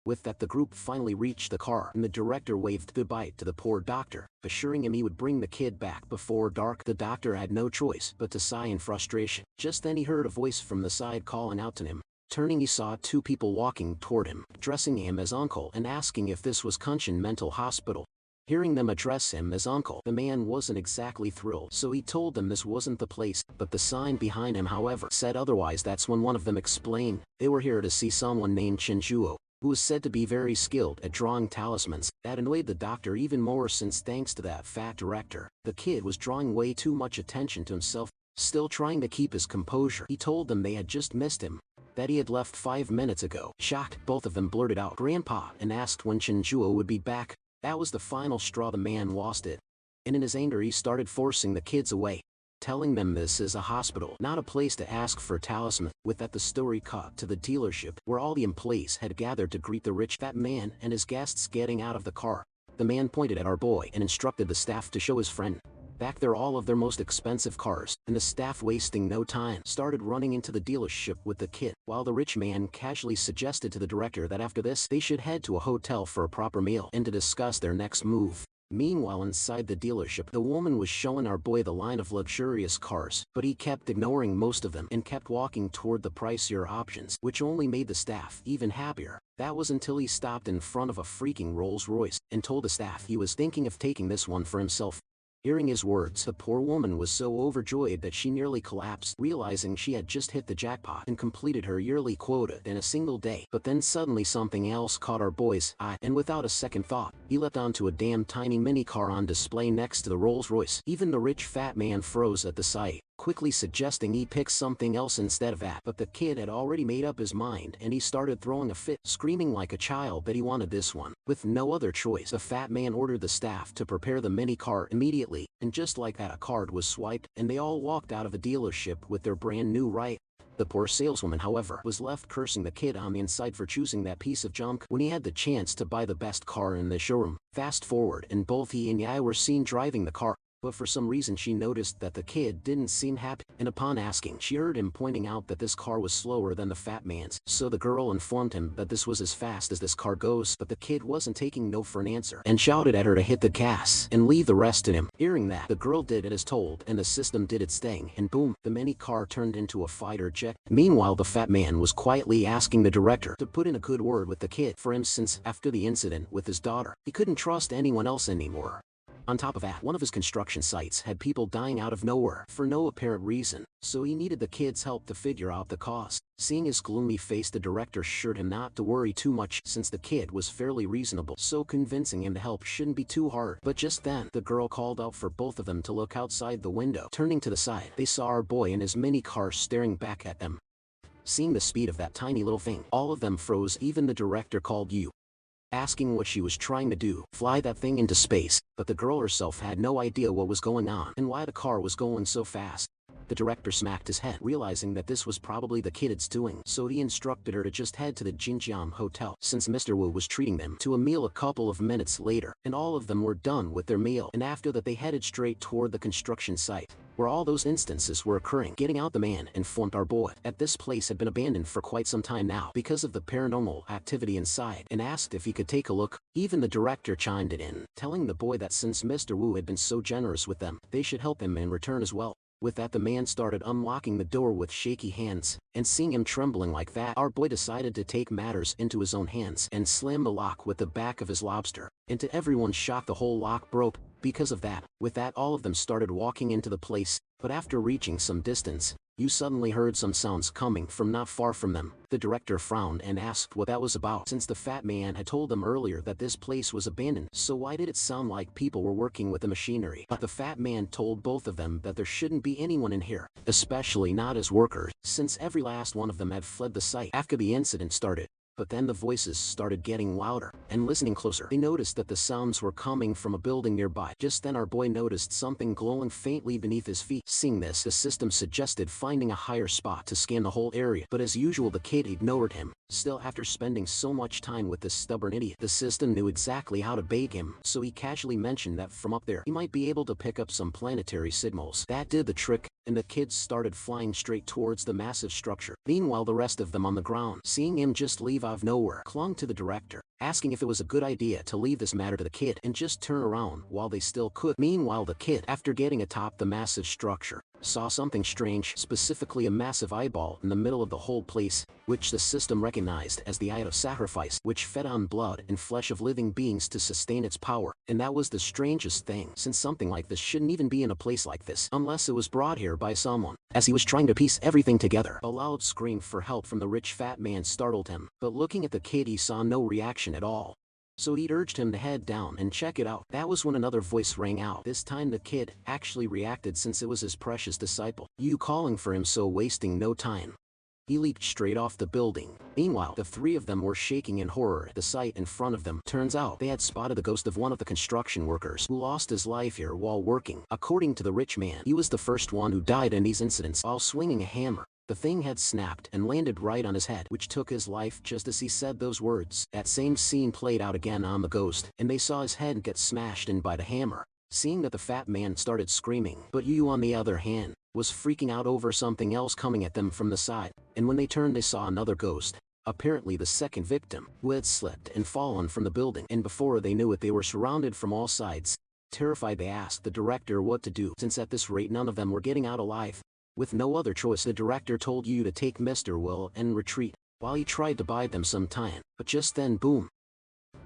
With that, the group finally reached the car, and the director waved goodbye to the poor doctor, assuring him he would bring the kid back before dark. The doctor had no choice but to sigh in frustration. Just then he heard a voice from the side calling out to him. Turning, he saw two people walking toward him, addressing him as uncle and asking if this was Kunshin Mental Hospital. Hearing them address him as uncle, the man wasn't exactly thrilled, so he told them this wasn't the place, but the sign behind him, however, said otherwise. That's when one of them explained they were here to see someone named Shinjuo, who was said to be very skilled at drawing talismans. That annoyed the doctor even more, since thanks to that fat director, the kid was drawing way too much attention to himself. Still trying to keep his composure, he told them they had just missed him, that he had left 5 minutes ago. Shocked, both of them blurted out "Grandpa," and asked when Shinjuo would be back. That was the final straw. The man lost it, and in his anger he started forcing the kids away, telling them this is a hospital, not a place to ask for talisman. With that, the story cut to the dealership, where all the employees had gathered to greet the rich fat man and his guests getting out of the car. The man pointed at our boy and instructed the staff to show his friend back there all of their most expensive cars, and the staff, wasting no time, started running into the dealership with the kid, while the rich man casually suggested to the director that after this they should head to a hotel for a proper meal and to discuss their next move. Meanwhile, inside the dealership, the woman was showing our boy the line of luxurious cars, but he kept ignoring most of them and kept walking toward the pricier options, which only made the staff even happier. That was until he stopped in front of a freaking Rolls Royce and told the staff he was thinking of taking this one for himself. Hearing his words, the poor woman was so overjoyed that she nearly collapsed, realizing she had just hit the jackpot and completed her yearly quota in a single day. But then suddenly something else caught our boy's eye, and without a second thought, he leapt onto a damn tiny mini car on display next to the Rolls Royce. Even the rich fat man froze at the sight, quickly suggesting he pick something else instead of that. But the kid had already made up his mind, and he started throwing a fit, screaming like a child that he wanted this one. With no other choice, the fat man ordered the staff to prepare the mini car immediately, and just like that, a card was swiped, and they all walked out of the dealership with their brand new ride. The poor saleswoman, however, was left cursing the kid on the inside for choosing that piece of junk when he had the chance to buy the best car in the showroom. Fast forward, and both he and Yai were seen driving the car, but for some reason she noticed that the kid didn't seem happy, and upon asking, she heard him pointing out that this car was slower than the fat man's. So the girl informed him that this was as fast as this car goes, but the kid wasn't taking no for an answer, and shouted at her to hit the gas and leave the rest to him. Hearing that, the girl did as told, and the system did its thing, and boom, the mini car turned into a fighter jet. Meanwhile, the fat man was quietly asking the director to put in a good word with the kid for him, since after the incident with his daughter, he couldn't trust anyone else anymore. On top of that, one of his construction sites had people dying out of nowhere for no apparent reason, so he needed the kid's help to figure out the cause. Seeing his gloomy face, the director assured him not to worry too much, since the kid was fairly reasonable, so convincing him to help shouldn't be too hard. But just then, the girl called out for both of them to look outside the window. Turning to the side, they saw our boy in his mini car staring back at them. Seeing the speed of that tiny little thing, all of them froze. Even the director called Yu, asking what she was trying to do, fly that thing into space, but the girl herself had no idea what was going on and why the car was going so fast. The director smacked his head, realizing that this was probably the kid's doing, so he instructed her to just head to the Jinjiang Hotel, since Mr. Wu was treating them to a meal a couple of minutes later, and all of them were done with their meal, and after that they headed straight toward the construction site, where all those instances were occurring. Getting out, the man informed our boy that this place had been abandoned for quite some time now because of the paranormal activity inside, and asked if he could take a look. Even the director chimed it in, telling the boy that since Mr. Wu had been so generous with them, they should help him in return as well. With that, the man started unlocking the door with shaky hands, and seeing him trembling like that, our boy decided to take matters into his own hands and slam the lock with the back of his lobster. And to everyone's shock, the whole lock broke because of that. With that, all of them started walking into the place, but after reaching some distance, you suddenly heard some sounds coming from not far from them. The director frowned and asked what that was about, since the fat man had told them earlier that this place was abandoned, so why did it sound like people were working with the machinery? But the fat man told both of them that there shouldn't be anyone in here, especially not as workers, since every last one of them had fled the site after the incident started. But then the voices started getting louder, and listening closer, they noticed that the sounds were coming from a building nearby. Just then our boy noticed something glowing faintly beneath his feet. Seeing this, the system suggested finding a higher spot to scan the whole area, but as usual the kid ignored him. Still, after spending so much time with this stubborn idiot, the system knew exactly how to bait him, so he casually mentioned that from up there he might be able to pick up some planetary signals. That did the trick, and the kids started flying straight towards the massive structure. Meanwhile, the rest of them on the ground, seeing him just leave out of nowhere, clung to the director, asking if it was a good idea to leave this matter to the kid and just turn around while they still could. Meanwhile, the kid, after getting atop the massive structure, saw something strange, specifically a massive eyeball in the middle of the whole place, which the system recognized as the eye of sacrifice, which fed on blood and flesh of living beings to sustain its power. And that was the strangest thing, since something like this shouldn't even be in a place like this unless it was brought here by someone. As he was trying to piece everything together, a loud scream for help from the rich fat man startled him, but looking at the kid he saw no reaction at all. So he urged him to head down and check it out. That was when another voice rang out. This time the kid actually reacted, since it was his precious disciple. You calling for him, so wasting no time. He leaped straight off the building. Meanwhile, the three of them were shaking in horror at the sight in front of them. Turns out, they had spotted the ghost of one of the construction workers who lost his life here while working. According to the rich man, he was the first one who died in these incidents while swinging a hammer. The thing had snapped and landed right on his head, which took his life just as he said those words. That same scene played out again on the ghost, and they saw his head get smashed in by the hammer. Seeing that, the fat man started screaming, but Yu, on the other hand, was freaking out over something else coming at them from the side, and when they turned they saw another ghost, apparently the second victim, who had slipped and fallen from the building, and before they knew it they were surrounded from all sides. Terrified, they asked the director what to do, since at this rate none of them were getting out alive. With no other choice, the director told Yu to take Mr. Will and retreat, while he tried to buy them some time, but just then, boom!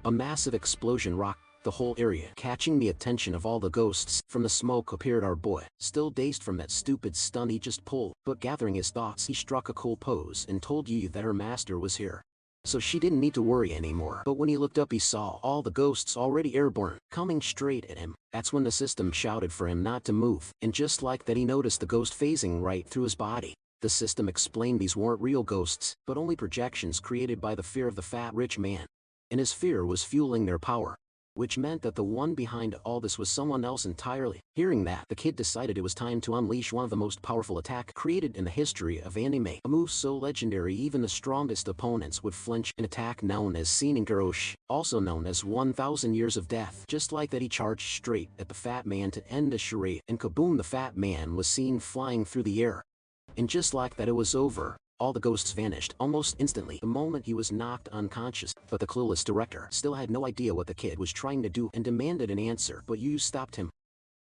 A massive explosion rocked the whole area, catching the attention of all the ghosts. From the smoke appeared our boy, still dazed from that stupid stunt he just pulled, but gathering his thoughts, he struck a cool pose and told Yu that her master was here, so she didn't need to worry anymore. But when he looked up, he saw all the ghosts already airborne, coming straight at him. That's when the system shouted for him not to move, and just like that he noticed the ghost phasing right through his body. The system explained these weren't real ghosts, but only projections created by the fear of the fat rich man, and his fear was fueling their power, which meant that the one behind all this was someone else entirely. Hearing that, the kid decided it was time to unleash one of the most powerful attacks created in the history of anime. A move so legendary even the strongest opponents would flinch, an attack known as Seningarosh, also known as 1000 Years of Death. Just like that, he charged straight at the fat man to end the charade, and kaboom, the fat man was seen flying through the air. And just like that, it was over. All the ghosts vanished almost instantly the moment he was knocked unconscious. But the clueless director still had no idea what the kid was trying to do and demanded an answer, but Yu stopped him,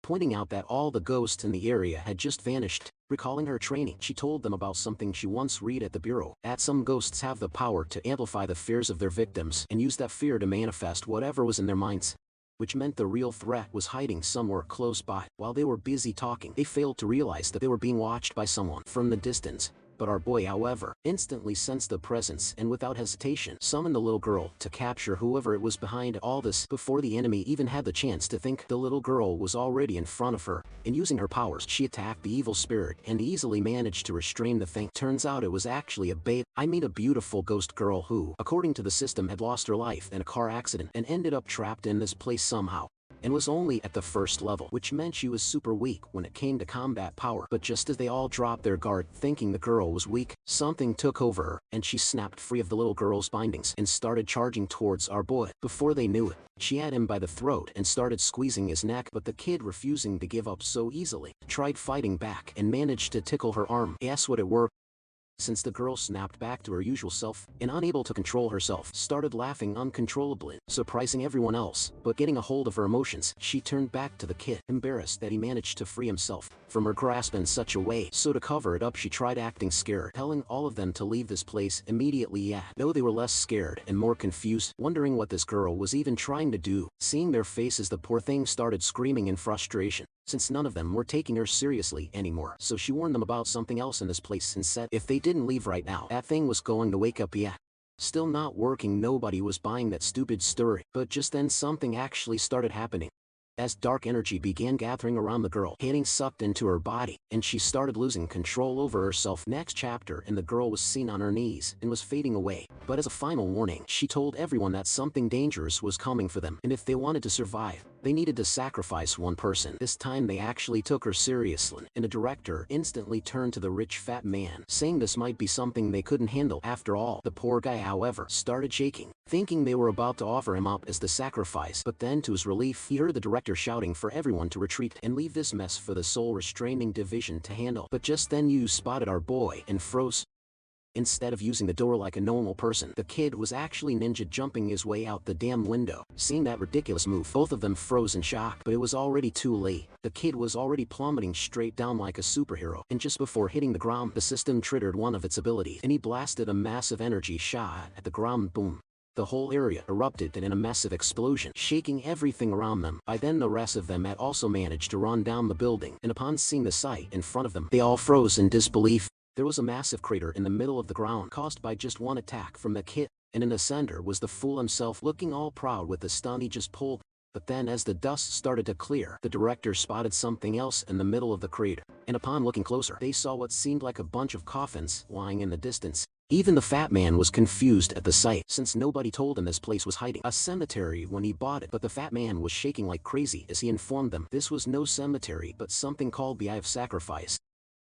pointing out that all the ghosts in the area had just vanished. Recalling her training, she told them about something she once read at the bureau, that some ghosts have the power to amplify the fears of their victims and use that fear to manifest whatever was in their minds, which meant the real threat was hiding somewhere close by. While they were busy talking, they failed to realize that they were being watched by someone from the distance. But our boy, however, instantly sensed the presence and without hesitation summoned the little girl to capture whoever it was behind all this. Before the enemy even had the chance to think, the little girl was already in front of her, and using her powers, she attacked the evil spirit and easily managed to restrain the thing. Turns out it was actually a beautiful ghost girl who, according to the system, had lost her life in a car accident and ended up trapped in this place somehow. and was only at the first level, which meant she was super weak when it came to combat power. But just as they all dropped their guard thinking the girl was weak, something took over her, and she snapped free of the little girl's bindings and started charging towards our boy. Before they knew it, she had him by the throat and started squeezing his neck, but the kid, refusing to give up so easily, tried fighting back and managed to tickle her arm. Guess what it were? Since the girl snapped back to her usual self, and unable to control herself, started laughing uncontrollably, surprising everyone else. But getting a hold of her emotions, she turned back to the kid, embarrassed that he managed to free himself from her grasp in such a way. So to cover it up, she tried acting scared, telling all of them to leave this place immediately. Though they were less scared and more confused, wondering what this girl was even trying to do. Seeing their faces, the poor thing started screaming in frustration, since none of them were taking her seriously anymore. So she warned them about something else in this place and said if they didn't leave right now, that thing was going to wake up. Still not working. Nobody was buying that stupid story. But just then something actually started happening. As dark energy began gathering around the girl, getting sucked into her body, and she started losing control over herself. Next chapter, and the girl was seen on her knees and was fading away. But as a final warning, she told everyone that something dangerous was coming for them, and if they wanted to survive, they needed to sacrifice one person. This time they actually took her seriously, and the director instantly turned to the rich fat man, saying this might be something they couldn't handle after all. The poor guy, however, started shaking, thinking they were about to offer him up as the sacrifice. But then, to his relief, he heard the director shouting for everyone to retreat and leave this mess for the soul restraining division to handle. But just then you spotted our boy and froze. Instead of using the door like a normal person, the kid was actually ninja jumping his way out the damn window. Seeing that ridiculous move, both of them froze in shock, but it was already too late. The kid was already plummeting straight down like a superhero, and just before hitting the ground, the system triggered one of its abilities, and he blasted a massive energy shot at the ground. Boom. The whole area erupted in a massive explosion, shaking everything around them. By then the rest of them had also managed to run down the building, and upon seeing the sight in front of them, they all froze in disbelief. There was a massive crater in the middle of the ground caused by just one attack from the kid, and in the center was the fool himself, looking all proud with the stun he just pulled. But then as the dust started to clear, the director spotted something else in the middle of the crater, and upon looking closer, they saw what seemed like a bunch of coffins lying in the distance. Even the fat man was confused at the sight, since nobody told him this place was hiding a cemetery when he bought it. But the fat man was shaking like crazy as he informed them this was no cemetery but something called the Eye of Sacrifice,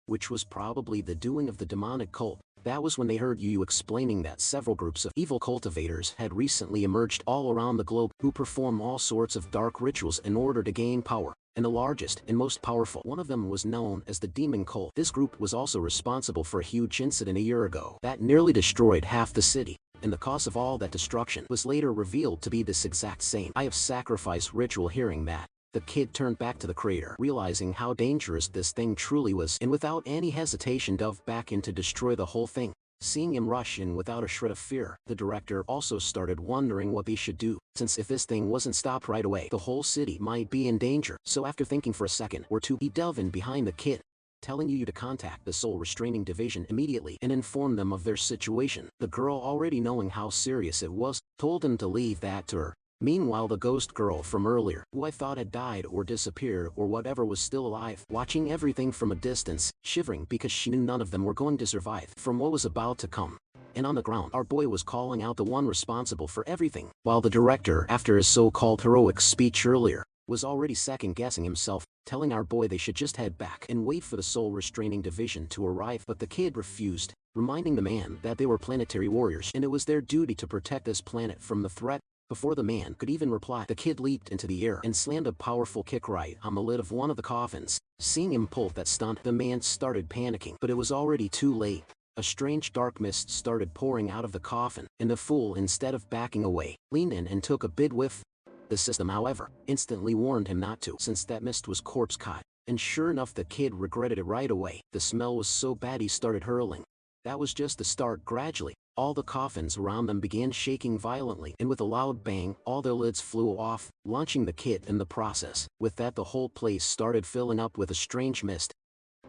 which was probably the doing of the demonic cult. That was when they heard Yu explaining that several groups of evil cultivators had recently emerged all around the globe who perform all sorts of dark rituals in order to gain power. And the largest and most powerful one of them was known as the Demon Cult. This group was also responsible for a huge incident a year ago that nearly destroyed half the city, and the cause of all that destruction was later revealed to be this exact same Eye of Sacrifice ritual. Hearing that, the kid turned back to the crater, realizing how dangerous this thing truly was, and without any hesitation dove back in to destroy the whole thing. Seeing him rush in without a shred of fear, the director also started wondering what they should do, since if this thing wasn't stopped right away, the whole city might be in danger. So after thinking for a second or two, he dove in behind the kid, telling Yu to contact the Soul Restraining Division immediately and inform them of their situation. The girl, already knowing how serious it was, told him to leave that to her. Meanwhile, the ghost girl from earlier, who I thought had died or disappeared or whatever, was still alive, watching everything from a distance, shivering because she knew none of them were going to survive from what was about to come. And on the ground, our boy was calling out the one responsible for everything, while the director, after his so-called heroic speech earlier, was already second-guessing himself, telling our boy they should just head back and wait for the Soul Restraining Division to arrive. But the kid refused, reminding the man that they were planetary warriors and it was their duty to protect this planet from the threat. Before the man could even reply, the kid leaped into the air and slammed a powerful kick right on the lid of one of the coffins. Seeing him pull that stunt, the man started panicking, but it was already too late. A strange dark mist started pouring out of the coffin, and the fool, instead of backing away, leaned in and took a big whiff. The system, however, instantly warned him not to, since that mist was corpse-caught, and sure enough, the kid regretted it right away. The smell was so bad he started hurling. That was just the start. Gradually, all the coffins around them began shaking violently, and with a loud bang, all their lids flew off, launching the kid in the process. With that, the whole place started filling up with a strange mist.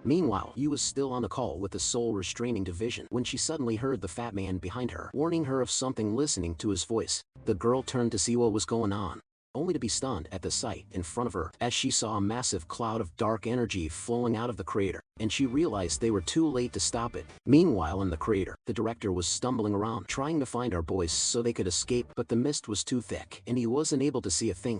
Meanwhile, Yu was still on the call with the Soul Restraining Division when she suddenly heard the fat man behind her, warning her of something. Listening to his voice, the girl turned to see what was going on, only to be stunned at the sight in front of her as she saw a massive cloud of dark energy flowing out of the crater, and she realized they were too late to stop it. Meanwhile, in the crater, the director was stumbling around trying to find our boys so they could escape, but the mist was too thick and he wasn't able to see a thing.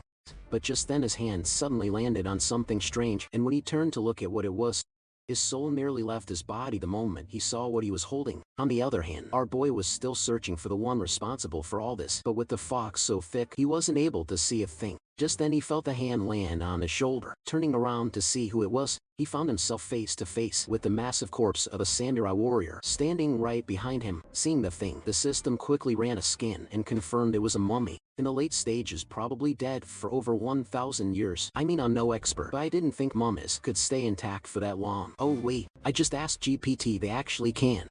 But just then his hand suddenly landed on something strange, and when he turned to look at what it was, his soul nearly left his body the moment he saw what he was holding. On the other hand, our boy was still searching for the one responsible for all this, but with the fog so thick he wasn't able to see a thing. Just then he felt the hand land on his shoulder. Turning around to see who it was, he found himself face to face with the massive corpse of a samurai warrior standing right behind him. Seeing the thing, the system quickly ran a scan and confirmed it was a mummy, in the late stages, probably dead for over 1,000 years. I mean, I'm no expert, but I didn't think mummies could stay intact for that long. Oh wait, I just asked GPT, they actually can.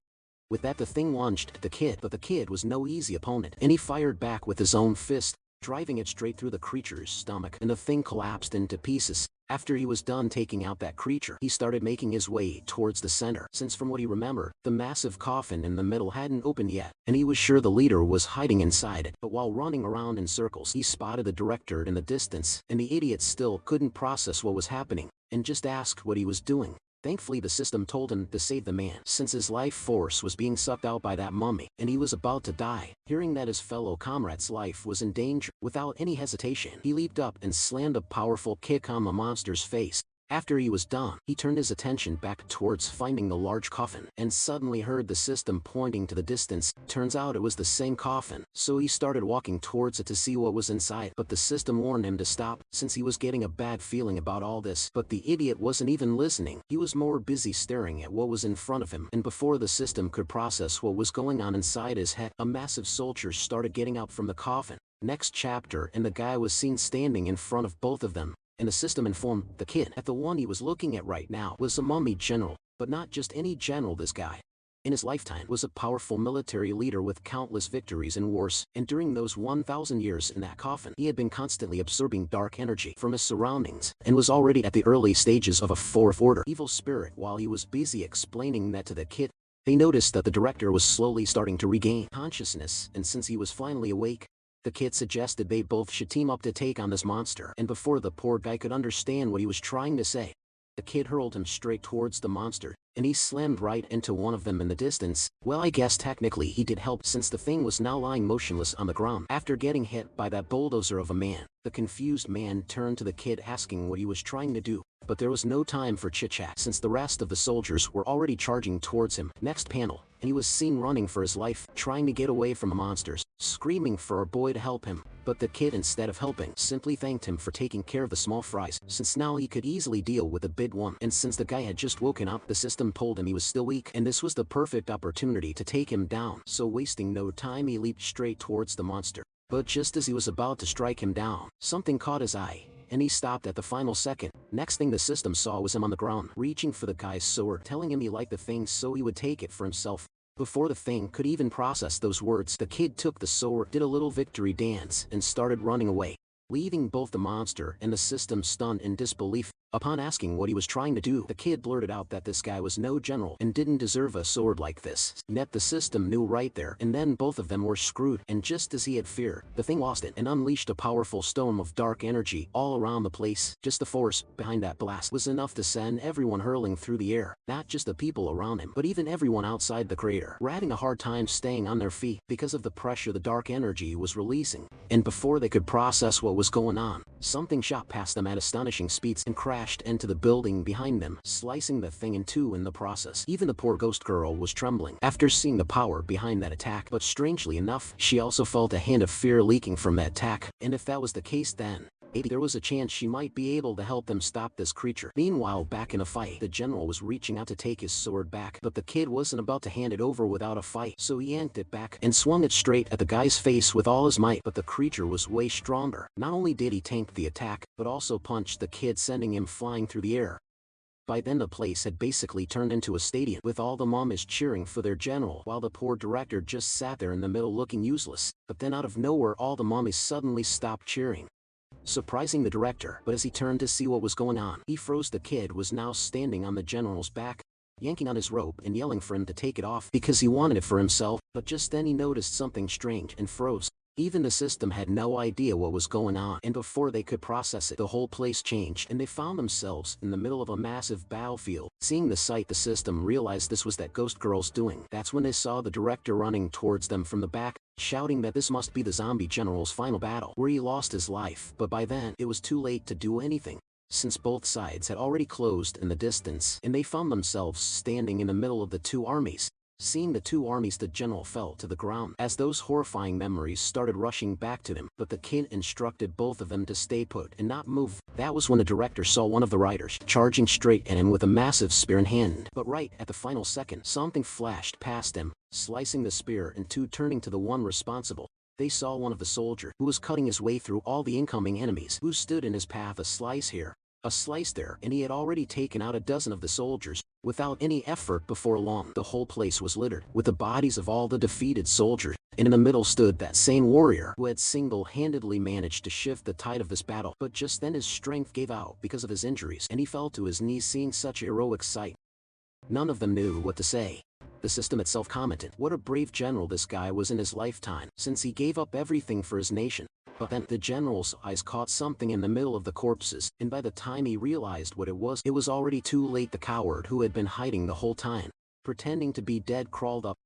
With that, the thing lunged at the kid, but the kid was no easy opponent, and he fired back with his own fist, driving it straight through the creature's stomach, and the thing collapsed into pieces. After he was done taking out that creature, he started making his way towards the center, since from what he remembered, the massive coffin in the middle hadn't opened yet, and he was sure the leader was hiding inside it. But while running around in circles, he spotted the director in the distance, and the idiot still couldn't process what was happening, and just asked what he was doing. Thankfully, the system told him to save the man, since his life force was being sucked out by that mummy, and he was about to die. Hearing that his fellow comrade's life was in danger, without any hesitation, he leaped up and slammed a powerful kick on the monster's face. After he was done, he turned his attention back towards finding the large coffin, and suddenly heard the system pointing to the distance. Turns out it was the same coffin, so he started walking towards it to see what was inside, but the system warned him to stop, since he was getting a bad feeling about all this. But the idiot wasn't even listening. He was more busy staring at what was in front of him, and before the system could process what was going on inside his head, a massive soldier started getting out from the coffin. Next chapter, and the guy was seen standing in front of both of them, and the system informed the kid that the one he was looking at right now was a mummy general, but not just any general. This guy, in his lifetime, was a powerful military leader with countless victories in wars, and during those 1,000 years in that coffin, he had been constantly absorbing dark energy from his surroundings, and was already at the early stages of a fourth order evil spirit. While he was busy explaining that to the kid, they noticed that the director was slowly starting to regain consciousness, and since he was finally awake, the kid suggested they both should team up to take on this monster. And before the poor guy could understand what he was trying to say, the kid hurled him straight towards the monster, and he slammed right into one of them in the distance. Well, I guess technically he did help, since the thing was now lying motionless on the ground after getting hit by that bulldozer of a man. The confused man turned to the kid asking what he was trying to do, but there was no time for chit-chat, since the rest of the soldiers were already charging towards him. Next panel, and he was seen running for his life, trying to get away from the monsters, screaming for our boy to help him. But the kid, instead of helping, simply thanked him for taking care of the small fries, since now he could easily deal with the big one. And since the guy had just woken up, the system told him he was still weak, and this was the perfect opportunity to take him down. So wasting no time, he leaped straight towards the monster. But just as he was about to strike him down, something caught his eye, and he stopped at the final second. Next thing the system saw was him on the ground, reaching for the guy's sword, telling him he liked the thing so he would take it for himself. Before the thing could even process those words, the kid took the sword, did a little victory dance, and started running away, leaving both the monster and the system stunned in disbelief. Upon asking what he was trying to do, the kid blurted out that this guy was no general and didn't deserve a sword like this. Net the system knew right there and then both of them were screwed, and just as he had feared, the thing lost it and unleashed a powerful storm of dark energy all around the place. Just the force behind that blast was enough to send everyone hurling through the air. Not just the people around him, but even everyone outside the crater were having a hard time staying on their feet because of the pressure the dark energy was releasing. And before they could process what was going on, something shot past them at astonishing speeds and crashed into the building behind them, slicing the thing in two in the process. Even the poor ghost girl was trembling after seeing the power behind that attack, but strangely enough, she also felt a hint of fear leaking from that attack, and if that was the case, then maybe there was a chance she might be able to help them stop this creature. Meanwhile, back in a fight, the general was reaching out to take his sword back, but the kid wasn't about to hand it over without a fight, so he yanked it back and swung it straight at the guy's face with all his might. But the creature was way stronger. Not only did he tank the attack, but also punched the kid, sending him flying through the air. By then the place had basically turned into a stadium, with all the mummies cheering for their general, while the poor director just sat there in the middle looking useless. But then out of nowhere, all the mummies suddenly stopped cheering, surprising the director. But as he turned to see what was going on, he froze. The kid was now standing on the general's back, yanking on his rope and yelling for him to take it off because he wanted it for himself. But just then he noticed something strange and froze. Even the system had no idea what was going on, and before they could process it, the whole place changed, and they found themselves in the middle of a massive battlefield. Seeing the sight, the system realized this was that ghost girl's doing. That's when they saw the director running towards them from the back, shouting that this must be the zombie general's final battle, where he lost his life. But by then, it was too late to do anything, since both sides had already closed in the distance, and they found themselves standing in the middle of the two armies. Seeing the two armies, the general fell to the ground as those horrifying memories started rushing back to him, but the kid instructed both of them to stay put and not move. That was when the director saw one of the riders charging straight at him with a massive spear in hand. But right at the final second, something flashed past him, slicing the spear in two. Turning to the one responsible, they saw one of the soldiers who was cutting his way through all the incoming enemies who stood in his path. A slice here, a slice there, and he had already taken out a dozen of the soldiers. Without any effort, before long, the whole place was littered with the bodies of all the defeated soldiers, and in the middle stood that same warrior who had single-handedly managed to shift the tide of this battle. But just then his strength gave out because of his injuries, and he fell to his knees. Seeing such heroic sight, none of them knew what to say. The system itself commented what a brave general this guy was in his lifetime, since he gave up everything for his nation. But then the general's eyes caught something in the middle of the corpses, and by the time he realized what it was already too late. The coward who had been hiding the whole time, pretending to be dead, crawled up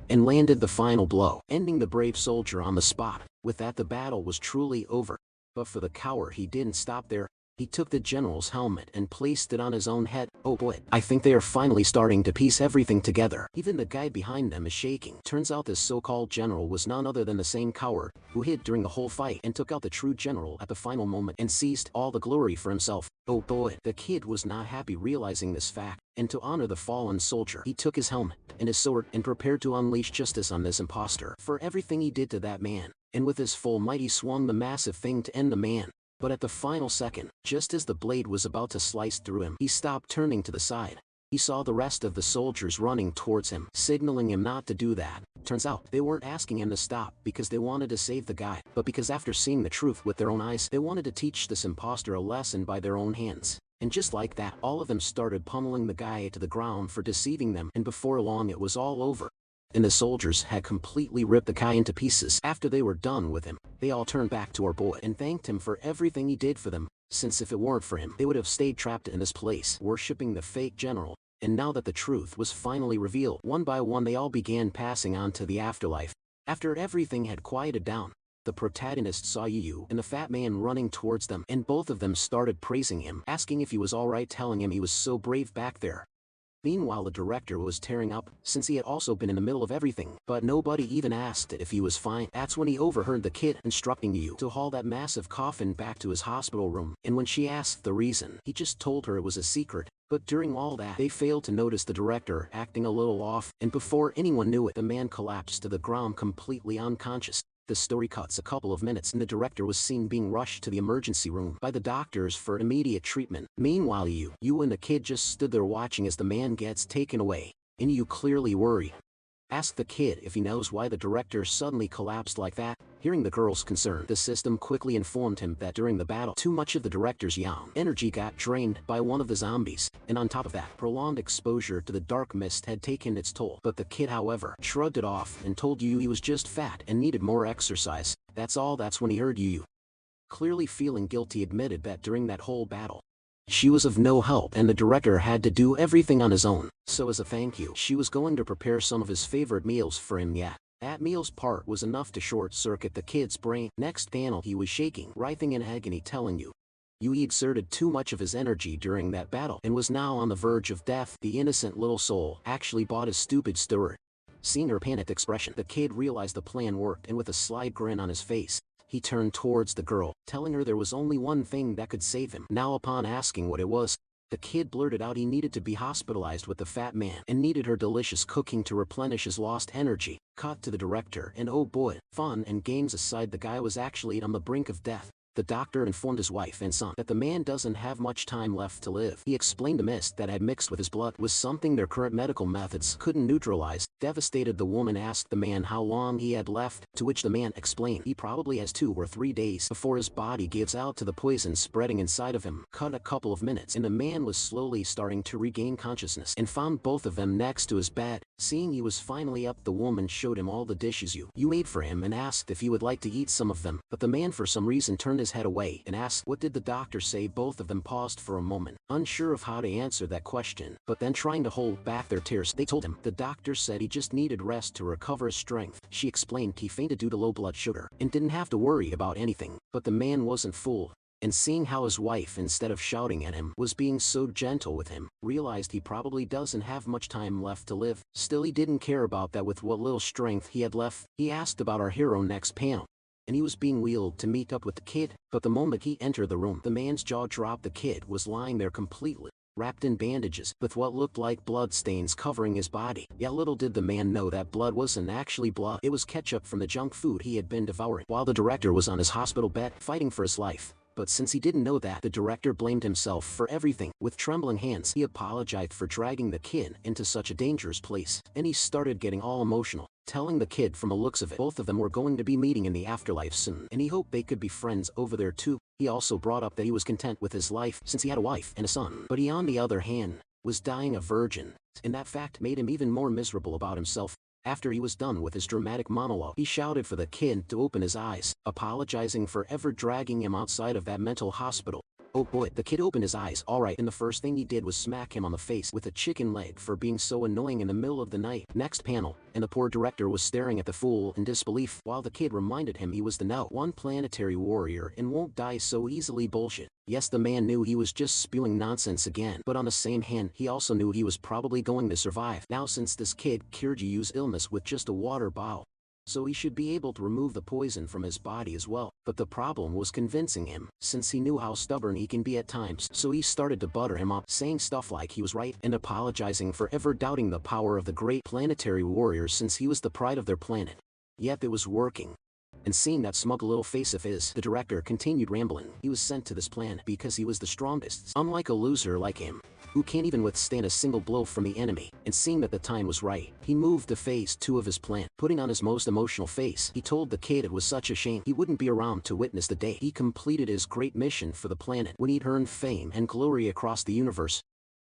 and landed the final blow, ending the brave soldier on the spot. With that, the battle was truly over. But for the coward, he didn't stop there. He took the general's helmet and placed it on his own head. Oh boy, I think they are finally starting to piece everything together. Even the guy behind them is shaking. Turns out this so-called general was none other than the same coward who hid during the whole fight and took out the true general at the final moment and seized all the glory for himself. Oh boy, the kid was not happy realizing this fact, and to honor the fallen soldier, he took his helmet and his sword and prepared to unleash justice on this imposter for everything he did to that man. And with his full might, he swung the massive thing to end the man. But at the final second, just as the blade was about to slice through him, he stopped. Turning to the side, he saw the rest of the soldiers running towards him, signaling him not to do that. Turns out, they weren't asking him to stop because they wanted to save the guy, but because after seeing the truth with their own eyes, they wanted to teach this imposter a lesson by their own hands. And just like that, all of them started pummeling the guy to the ground for deceiving them, and before long it was all over. And the soldiers had completely ripped the guy into pieces. After they were done with him, they all turned back to our boy and thanked him for everything he did for them, since if it weren't for him, they would have stayed trapped in this place, worshipping the fake general. And now that the truth was finally revealed, one by one they all began passing on to the afterlife. After everything had quieted down, the protagonist saw Yu and the fat man running towards them, and both of them started praising him, asking if he was alright, telling him he was so brave back there. Meanwhile, the director was tearing up, since he had also been in the middle of everything, but nobody even asked if he was fine. That's when he overheard the kid instructing Yu to haul that massive coffin back to his hospital room, and when she asked the reason, he just told her it was a secret. But during all that, they failed to notice the director acting a little off, and before anyone knew it, the man collapsed to the ground completely unconscious. The story cuts a couple of minutes, and the director was seen being rushed to the emergency room by the doctors for immediate treatment. Meanwhile, Yu and the kid just stood there watching as the man gets taken away, and Yu, clearly worried, asked the kid if he knows why the director suddenly collapsed like that. Hearing the girl's concern, the system quickly informed him that during the battle, too much of the director's yang energy got drained by one of the zombies, and on top of that, prolonged exposure to the dark mist had taken its toll. But the kid, however, shrugged it off and told Yu he was just fat and needed more exercise. That's all. That's when he heard Yu, clearly feeling guilty, admitted that during that whole battle, she was of no help and the director had to do everything on his own. So as a thank you, she was going to prepare some of his favorite meals for him. Yet that meal's part was enough to short-circuit the kid's brain. Next panel, he was shaking, writhing in agony, telling Yu he exerted too much of his energy during that battle and was now on the verge of death. The innocent little soul actually bought his stupid steward. Seeing her panicked expression, the kid realized the plan worked, and with a sly grin on his face, he turned towards the girl, telling her there was only one thing that could save him. Now, upon asking what it was, the kid blurted out he needed to be hospitalized with the fat man and needed her delicious cooking to replenish his lost energy. Cut to the director, and oh boy, fun and games aside, the guy was actually on the brink of death. The doctor informed his wife and son that the man doesn't have much time left to live. He explained the mist that had mixed with his blood was something their current medical methods couldn't neutralize. Devastated, the woman asked the man how long he had left, to which the man explained he probably has 2 or 3 days before his body gives out to the poison spreading inside of him. Cut a couple of minutes and the man was slowly starting to regain consciousness and found both of them next to his bed. Seeing he was finally up, the woman showed him all the dishes you made for him and asked if he would like to eat some of them, but the man for some reason turned his head away and asked what did the doctor say. Both of them paused for a moment, unsure of how to answer that question, but then trying to hold back their tears. They told him the doctor said he just needed rest to recover his strength. She explained he fainted due to low blood sugar and didn't have to worry about anything, but the man wasn't fooled. And seeing how his wife, instead of shouting at him, was being so gentle with him, realized he probably doesn't have much time left to live. Still, he didn't care about that. With what little strength he had left, he asked about our hero next panel, and he was being wheeled to meet up with the kid, but the moment he entered the room, the man's jaw dropped. The kid was lying there completely wrapped in bandages, with what looked like blood stains covering his body. Yet little did the man know that blood wasn't actually blood. It was ketchup from the junk food he had been devouring while the director was on his hospital bed fighting for his life. But since he didn't know that, the director blamed himself for everything. With trembling hands, he apologized for dragging the kid into such a dangerous place, and he started getting all emotional, telling the kid from the looks of it both of them were going to be meeting in the afterlife soon, and he hoped they could be friends over there too. He also brought up that he was content with his life since he had a wife and a son, but he on the other hand was dying a virgin, and that fact made him even more miserable about himself. After he was done with his dramatic monologue, he shouted for the kid to open his eyes, apologizing for ever dragging him outside of that mental hospital. Oh boy, the kid opened his eyes alright, and the first thing he did was smack him on the face with a chicken leg for being so annoying in the middle of the night. Next panel, and the poor director was staring at the fool in disbelief while the kid reminded him he was the #1 planetary warrior and won't die so easily. Bullshit. Yes, the man knew he was just spewing nonsense again, but on the same hand, he also knew he was probably going to survive. Now since this kid cured Yu's illness with just a water bottle, so he should be able to remove the poison from his body as well. But the problem was convincing him, since he knew how stubborn he can be at times. So he started to butter him up, saying stuff like he was right and apologizing for ever doubting the power of the great planetary warriors since he was the pride of their planet. Yet it was working. And seeing that smug little face of his, the director continued rambling. He was sent to this planet because he was the strongest, unlike a loser like him, who can't even withstand a single blow from the enemy. And seeing that the time was right, he moved to phase 2 of his plan. Putting on his most emotional face, he told the kid it was such a shame he wouldn't be around to witness the day he completed his great mission for the planet, when he'd earned fame and glory across the universe.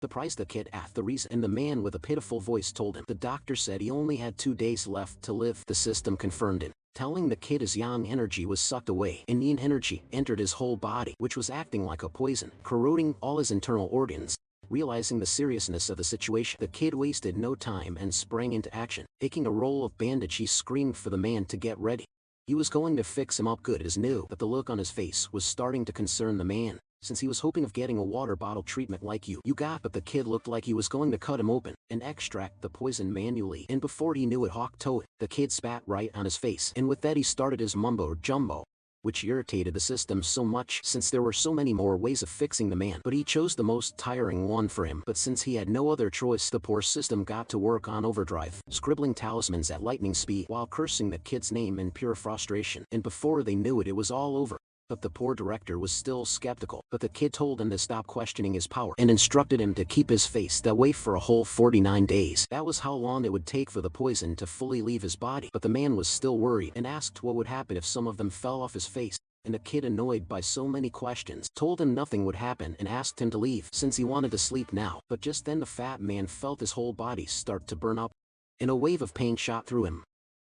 Surprised, the kid asked the reason, and the man with a pitiful voice told him the doctor said he only had 2 days left to live. The system confirmed it, telling the kid his yang energy was sucked away and yin energy entered his whole body, which was acting like a poison, corroding all his internal organs. Realizing the seriousness of the situation, the kid wasted no time and sprang into action. Taking a roll of bandage, he screamed for the man to get ready. He was going to fix him up good as new, but the look on his face was starting to concern the man, since he was hoping of getting a water bottle treatment like you got, but the kid looked like he was going to cut him open and extract the poison manually, and before he knew it, hawk toe it, the kid spat right on his face, and with that he started his mumbo jumbo, which irritated the system so much since there were so many more ways of fixing the man, but he chose the most tiring one for him. But since he had no other choice, the poor system got to work on overdrive, scribbling talismans at lightning speed while cursing the kid's name in pure frustration, and before they knew it, it was all over. But the poor director was still skeptical, but the kid told him to stop questioning his power and instructed him to keep his face that way for a whole 49 days. That was how long it would take for the poison to fully leave his body. But the man was still worried and asked what would happen if some of them fell off his face, and the kid, annoyed by so many questions, told him nothing would happen and asked him to leave since he wanted to sleep now. But just then the fat man felt his whole body start to burn up, and a wave of pain shot through him.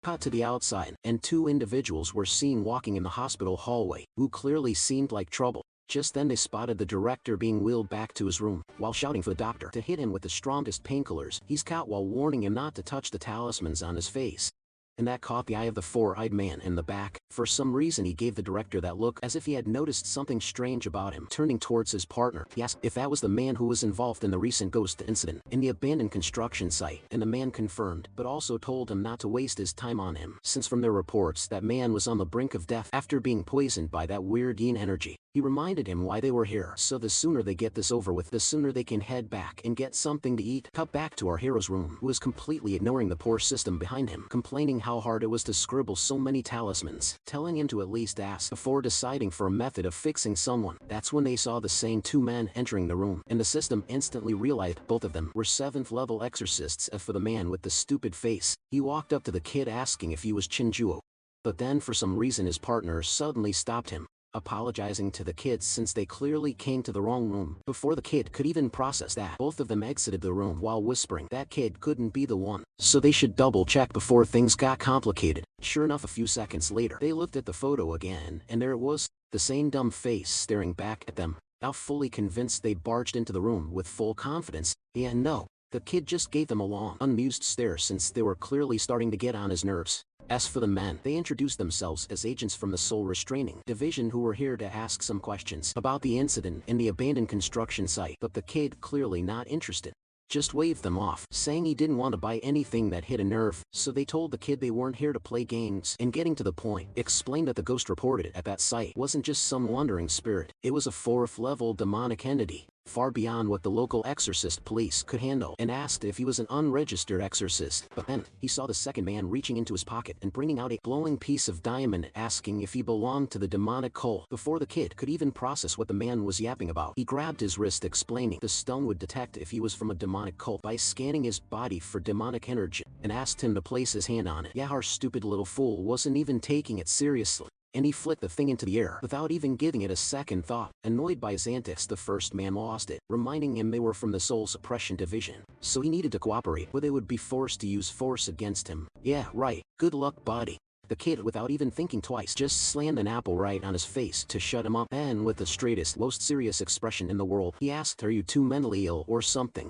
Cut to the outside, and 2 individuals were seen walking in the hospital hallway, who clearly seemed like trouble. Just then they spotted the director being wheeled back to his room, while shouting for the doctor to hit him with the strongest painkillers he's got, while warning him not to touch the talismans on his face. And that caught the eye of the 4-eyed man in the back. For some reason he gave the director that look as if he had noticed something strange about him. Turning towards his partner, he asked if that was the man who was involved in the recent ghost incident in the abandoned construction site, and the man confirmed, but also told him not to waste his time on him, since from their reports that man was on the brink of death after being poisoned by that weird yin energy. He reminded him why they were here, so the sooner they get this over with, the sooner they can head back and get something to eat. Cut back to our hero's room, who was completely ignoring the poor system behind him, complaining how hard it was to scribble so many talismans, telling him to at least ask before deciding for a method of fixing someone. That's when they saw the same two men entering the room, and the system instantly realized both of them were 7th level exorcists. As for the man with the stupid face, he walked up to the kid asking if he was Chinjuo. But then for some reason his partner suddenly stopped him, apologizing to the kids since they clearly came to the wrong room. Before the kid could even process that, both of them exited the room while whispering that kid couldn't be the one, so they should double check before things got complicated. Sure enough, a few seconds later, they looked at the photo again, and there it was, the same dumb face staring back at them. Now fully convinced, they barged into the room with full confidence. Yeah, no, the kid just gave them a long, amused stare since they were clearly starting to get on his nerves. As for the men, they introduced themselves as agents from the Soul Restraining Division who were here to ask some questions about the incident in the abandoned construction site, but the kid, clearly not interested, just waved them off, saying he didn't want to buy anything that hit a nerve. So they told the kid they weren't here to play games, and getting to the point, explained that the ghost reported at that site wasn't just some wandering spirit, it was a 4th level demonic entity, far beyond what the local exorcist police could handle, and asked if he was an unregistered exorcist. But then, he saw the second man reaching into his pocket and bringing out a glowing piece of diamond, asking if he belonged to the demonic cult. Before the kid could even process what the man was yapping about, he grabbed his wrist, explaining the stone would detect if he was from a demonic cult by scanning his body for demonic energy, and asked him to place his hand on it. Yeah, our stupid little fool wasn't even taking it seriously, and he flicked the thing into the air without even giving it a second thought. Annoyed by his antics, the first man lost it, reminding him they were from the Soul Suppression Division, so he needed to cooperate or they would be forced to use force against him. Yeah, right, good luck, buddy. The kid, without even thinking twice, just slammed an apple right on his face to shut him up, and with the straightest, most serious expression in the world, he asked, "Are you two mentally ill or something?"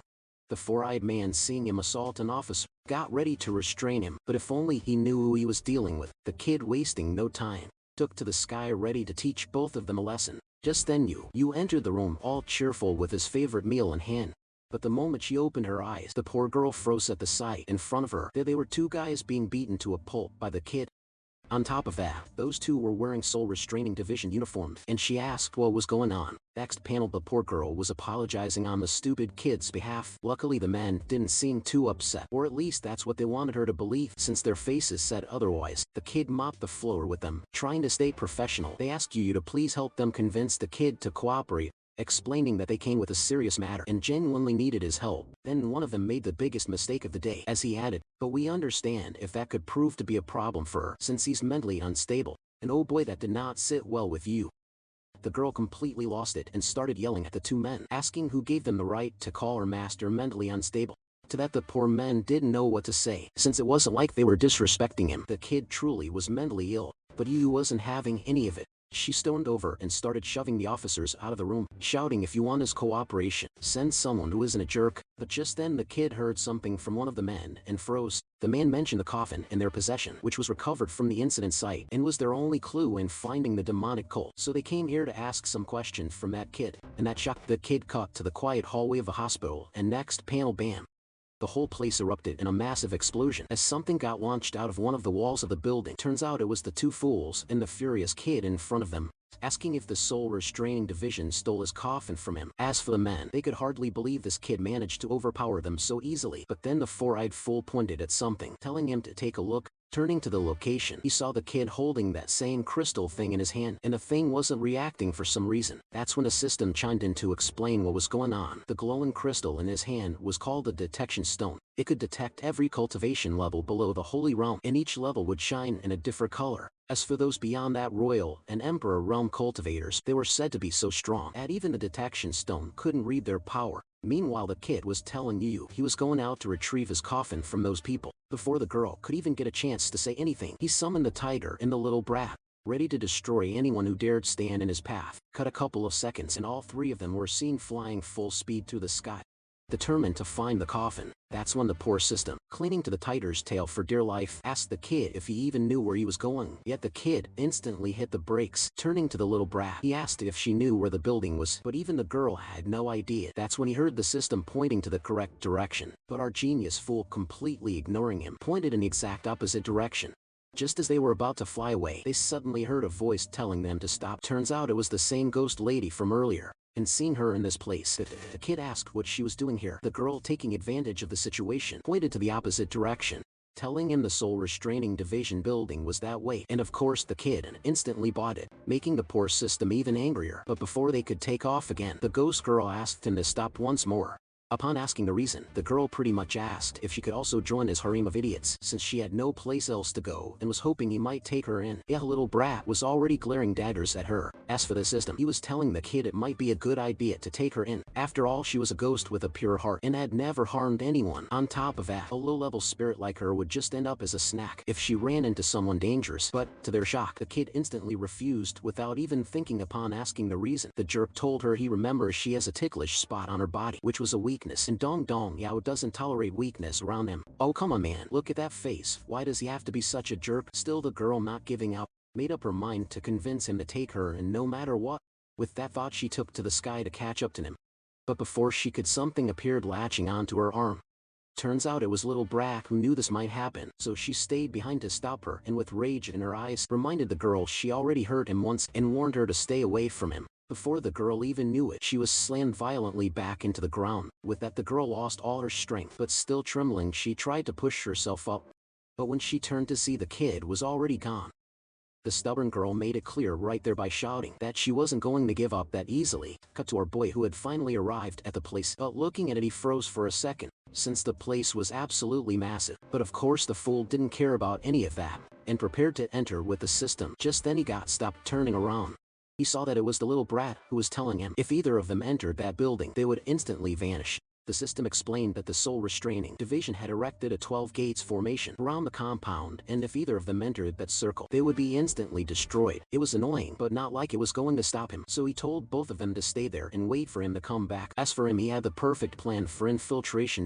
The four-eyed man, seeing him assault an officer, got ready to restrain him, but if only he knew who he was dealing with. The kid, wasting no time, took to the sky, ready to teach both of them a lesson. Just then you entered the room, all cheerful with his favorite meal in hand. But the moment she opened her eyes, the poor girl froze at the sight in front of her. There they were, two guys being beaten to a pulp by the kid. On top of that, those two were wearing Soul Restraining Division uniforms, and she asked what was going on. Next panel, the poor girl was apologizing on the stupid kid's behalf. Luckily the men didn't seem too upset, or at least that's what they wanted her to believe, since their faces said otherwise. The kid mopped the floor with them, trying to stay professional. They asked you to please help them convince the kid to cooperate, explaining that they came with a serious matter and genuinely needed his help. Then one of them made the biggest mistake of the day, as he added, "But we understand if that could prove to be a problem for her, since he's mentally unstable. And oh boy, that did not sit well with you." The girl completely lost it and started yelling at the two men, asking who gave them the right to call her master mentally unstable. To that the poor men didn't know what to say, since it wasn't like they were disrespecting him. The kid truly was mentally ill, but he wasn't having any of it. She stormed over and started shoving the officers out of the room, shouting, "If you want his cooperation, send someone who isn't a jerk." But just then the kid heard something from one of the men and froze. The man mentioned the coffin in their possession, which was recovered from the incident site and was their only clue in finding the demonic cult. So they came here to ask some questions from that kid, and that shocked the kid. Cut to the quiet hallway of a hospital, and next panel, bam! The whole place erupted in a massive explosion as something got launched out of one of the walls of the building. Turns out it was the two fools and the furious kid in front of them, asking if the Soul Restraining Division stole his coffin from him. As for the men, they could hardly believe this kid managed to overpower them so easily. But then the four-eyed fool pointed at something, telling him to take a look. Turning to the location, he saw the kid holding that same crystal thing in his hand, and the thing wasn't reacting for some reason. That's when the system chimed in to explain what was going on. The glowing crystal in his hand was called the Detection Stone. It could detect every cultivation level below the Holy Realm, and each level would shine in a different color. As for those beyond that Royal and Emperor Realm cultivators, they were said to be so strong that even the Detection Stone couldn't read their power. Meanwhile, the kid was telling you he was going out to retrieve his coffin from those people. Before the girl could even get a chance to say anything, he summoned the tiger and the little brat, ready to destroy anyone who dared stand in his path. Cut a couple of seconds and all three of them were seen flying full speed through the sky, determined to find the coffin. That's when the poor system, clinging to the tiger's tail for dear life, asked the kid if he even knew where he was going. Yet the kid instantly hit the brakes. Turning to the little brat, he asked if she knew where the building was, but even the girl had no idea. That's when he heard the system pointing to the correct direction, but our genius fool, completely ignoring him, pointed in the exact opposite direction. Just as they were about to fly away, they suddenly heard a voice telling them to stop. Turns out it was the same ghost lady from earlier. And seeing her in this place, the kid asked what she was doing here. The girl, taking advantage of the situation, pointed to the opposite direction, telling him the soul restraining division building was that way. And of course the kid instantly bought it, making the poor system even angrier. But before they could take off again, the ghost girl asked him to stop once more. Upon asking the reason, the girl pretty much asked if she could also join his harem of idiots, since she had no place else to go and was hoping he might take her in. The little brat was already glaring daggers at her. As for the system, he was telling the kid it might be a good idea to take her in. After all, she was a ghost with a pure heart and had never harmed anyone. On top of that, a low-level spirit like her would just end up as a snack if she ran into someone dangerous. But, to their shock, the kid instantly refused without even thinking. Upon asking the reason, the jerk told her he remembers she has a ticklish spot on her body, which was a weakness. And Dong Yao doesn't tolerate weakness around him. Oh come on man, look at that face, why does he have to be such a jerk? Still, the girl, not giving up, made up her mind to convince him to take her and no matter what. With that thought, she took to the sky to catch up to him. But before she could, something appeared latching onto her arm. Turns out it was little brat who knew this might happen, so she stayed behind to stop her, and with rage in her eyes, reminded the girl she already hurt him once and warned her to stay away from him. Before the girl even knew it, she was slammed violently back into the ground. With that, the girl lost all her strength, but still trembling, she tried to push herself up. But when she turned to see, the kid was already gone. The stubborn girl made it clear right there by shouting that she wasn't going to give up that easily. Cut to our boy, who had finally arrived at the place, but looking at it he froze for a second, since the place was absolutely massive. But of course the fool didn't care about any of that, and prepared to enter with the system. Just then he got stopped. Turning around, he saw that it was the little brat who was telling him if either of them entered that building, they would instantly vanish. The system explained that the soul restraining division had erected a 12 gates formation around the compound, and if either of them entered that circle, they would be instantly destroyed. It was annoying, but not like it was going to stop him, so he told both of them to stay there and wait for him to come back. As for him, he had the perfect plan for infiltration.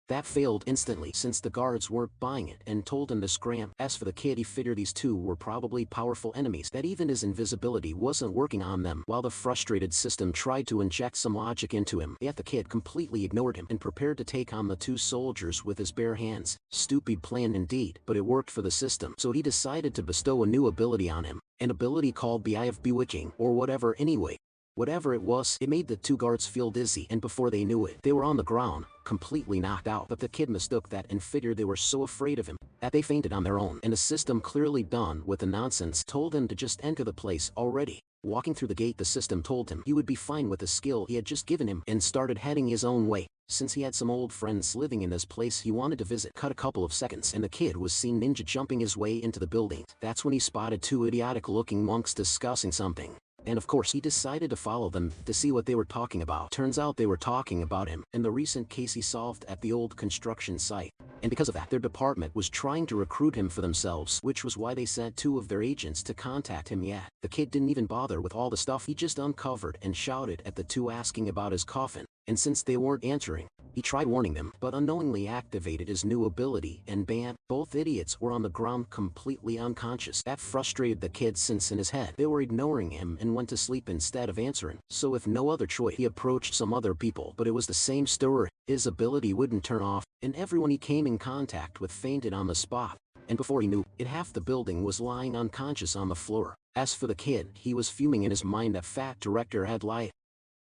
That failed instantly, since the guards weren't buying it and told him to scram. As for the kid, he figured these two were probably powerful enemies, that even his invisibility wasn't working on them. While the frustrated system tried to inject some logic into him, yet the kid completely ignored him and prepared to take on the two soldiers with his bare hands. Stupid plan indeed, but it worked for the system, so he decided to bestow a new ability on him, an ability called the Eye of Bewitching, or whatever. Anyway, whatever it was, it made the two guards feel dizzy, and before they knew it, they were on the ground, completely knocked out. But the kid mistook that and figured they were so afraid of him that they fainted on their own, and the system, clearly done with the nonsense, told them to just enter the place already. Walking through the gate, the system told him he would be fine with the skill he had just given him, and started heading his own way. Since he had some old friends living in this place he wanted to visit. Cut a couple of seconds, and the kid was seen ninja jumping his way into the building. That's when he spotted two idiotic-looking monks discussing something. And of course he decided to follow them to see what they were talking about. Turns out they were talking about him and the recent case he solved at the old construction site. And because of that, their department was trying to recruit him for themselves, which was why they sent two of their agents to contact him. The kid didn't even bother with all the stuff he just uncovered and shouted at the two, asking about his coffin. And since they weren't answering, he tried warning them, but unknowingly activated his new ability, and bam, both idiots were on the ground completely unconscious. That frustrated the kid, since in his head they were ignoring him and went to sleep instead of answering. So with no other choice, he approached some other people, but it was the same story. His ability wouldn't turn off, and everyone he came in contact with fainted on the spot. And before he knew it, half the building was lying unconscious on the floor. As for the kid, he was fuming in his mind that fat director had lied.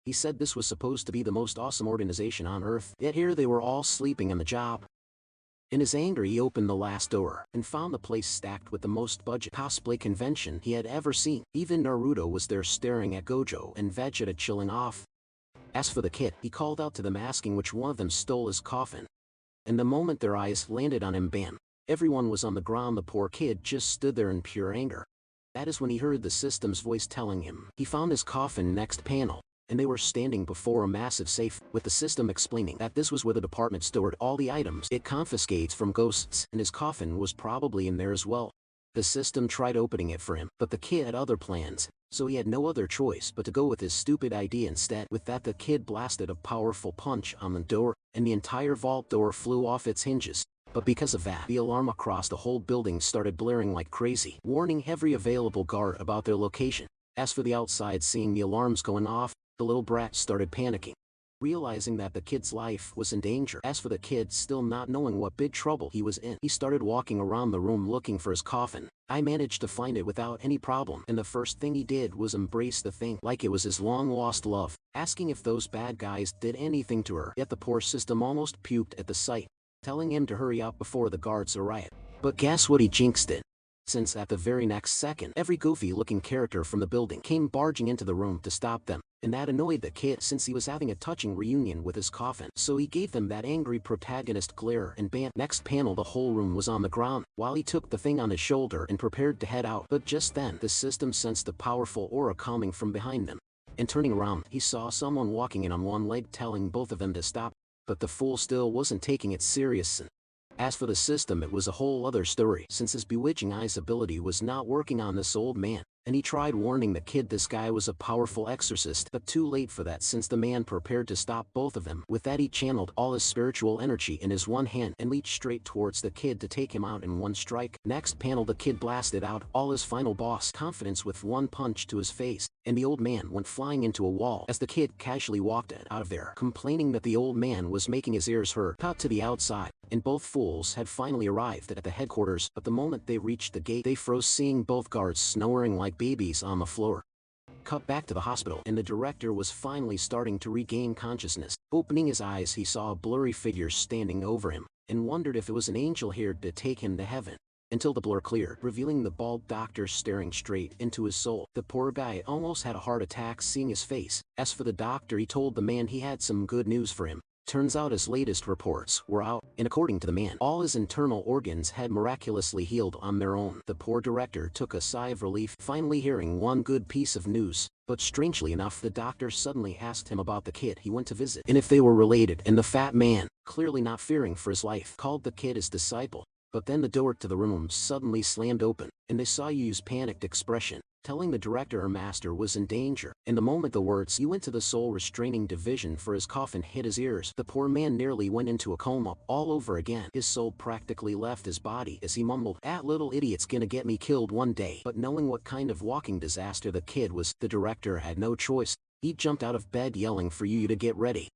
He said this was supposed to be the most awesome organization on Earth, yet here they were all sleeping on the job. In his anger, he opened the last door and found the place stacked with the most budget cosplay convention he had ever seen. Even Naruto was there staring at Gojo and Vegeta chilling off. As for the kid, he called out to them asking which one of them stole his coffin. And the moment their eyes landed on him, bam, everyone was on the ground. The poor kid just stood there in pure anger. That is when he heard the system's voice telling him he found his coffin. Next panel, and they were standing before a massive safe, with the system explaining that this was where the department stored all the items it confiscates from ghosts, and his coffin was probably in there as well. The system tried opening it for him, but the kid had other plans, so he had no other choice but to go with his stupid idea instead. With that, the kid blasted a powerful punch on the door, and the entire vault door flew off its hinges. But because of that, the alarm across the whole building started blaring like crazy, warning every available guard about their location. As for the outside, seeing the alarms going off, the little brat started panicking. realizing that the kid's life was in danger. As for the kid, still not knowing what big trouble he was in, he started walking around the room looking for his coffin. I managed to find it without any problem, and the first thing he did was embrace the thing like it was his long-lost love, asking if those bad guys did anything to her. Yet the poor system almost puked at the sight, telling him to hurry up before the guards arrive. But guess what, he jinxed it. Since at the very next second, every goofy-looking character from the building came barging into the room to stop them, and that annoyed the kid since he was having a touching reunion with his coffin. So he gave them that angry protagonist glare and bam. Next panel, the whole room was on the ground, while he took the thing on his shoulder and prepared to head out. But just then, the system sensed a powerful aura coming from behind them, and turning around, he saw someone walking in on one leg telling both of them to stop. But the fool still wasn't taking it serious. As for the system, it was a whole other story, since his bewitching eyes ability was not working on this old man, and he tried warning the kid this guy was a powerful exorcist, but too late for that since the man prepared to stop both of them. With that, he channeled all his spiritual energy in his one hand and leaped straight towards the kid to take him out in one strike. Next panel, the kid blasted out all his final boss confidence with one punch to his face, and the old man went flying into a wall as the kid casually walked out of there, complaining that the old man was making his ears hurt. Cut to the outside, and both fools had finally arrived at the headquarters, but the moment they reached the gate, they froze, seeing both guards snoring like babies on the floor. Cut back to the hospital, and the director was finally starting to regain consciousness. Opening his eyes, he saw a blurry figure standing over him, and wondered if it was an angel here to take him to heaven. Until the blur cleared, revealing the bald doctor staring straight into his soul. The poor guy almost had a heart attack seeing his face. As for the doctor, he told the man he had some good news for him. Turns out his latest reports were out, and according to the man, all his internal organs had miraculously healed on their own. The poor director took a sigh of relief, finally hearing one good piece of news. But strangely enough, the doctor suddenly asked him about the kid he went to visit, and if they were related, and the fat man, clearly not fearing for his life, called the kid his disciple. But then the door to the room suddenly slammed open, and they saw Yu's panicked expression, telling the director her master was in danger. And the moment the words "you went to the soul restraining division for his coffin" hit his ears, the poor man nearly went into a coma all over again. His soul practically left his body as he mumbled, "That little idiot's gonna get me killed one day." But knowing what kind of walking disaster the kid was, the director had no choice. He jumped out of bed yelling for Yu to get ready,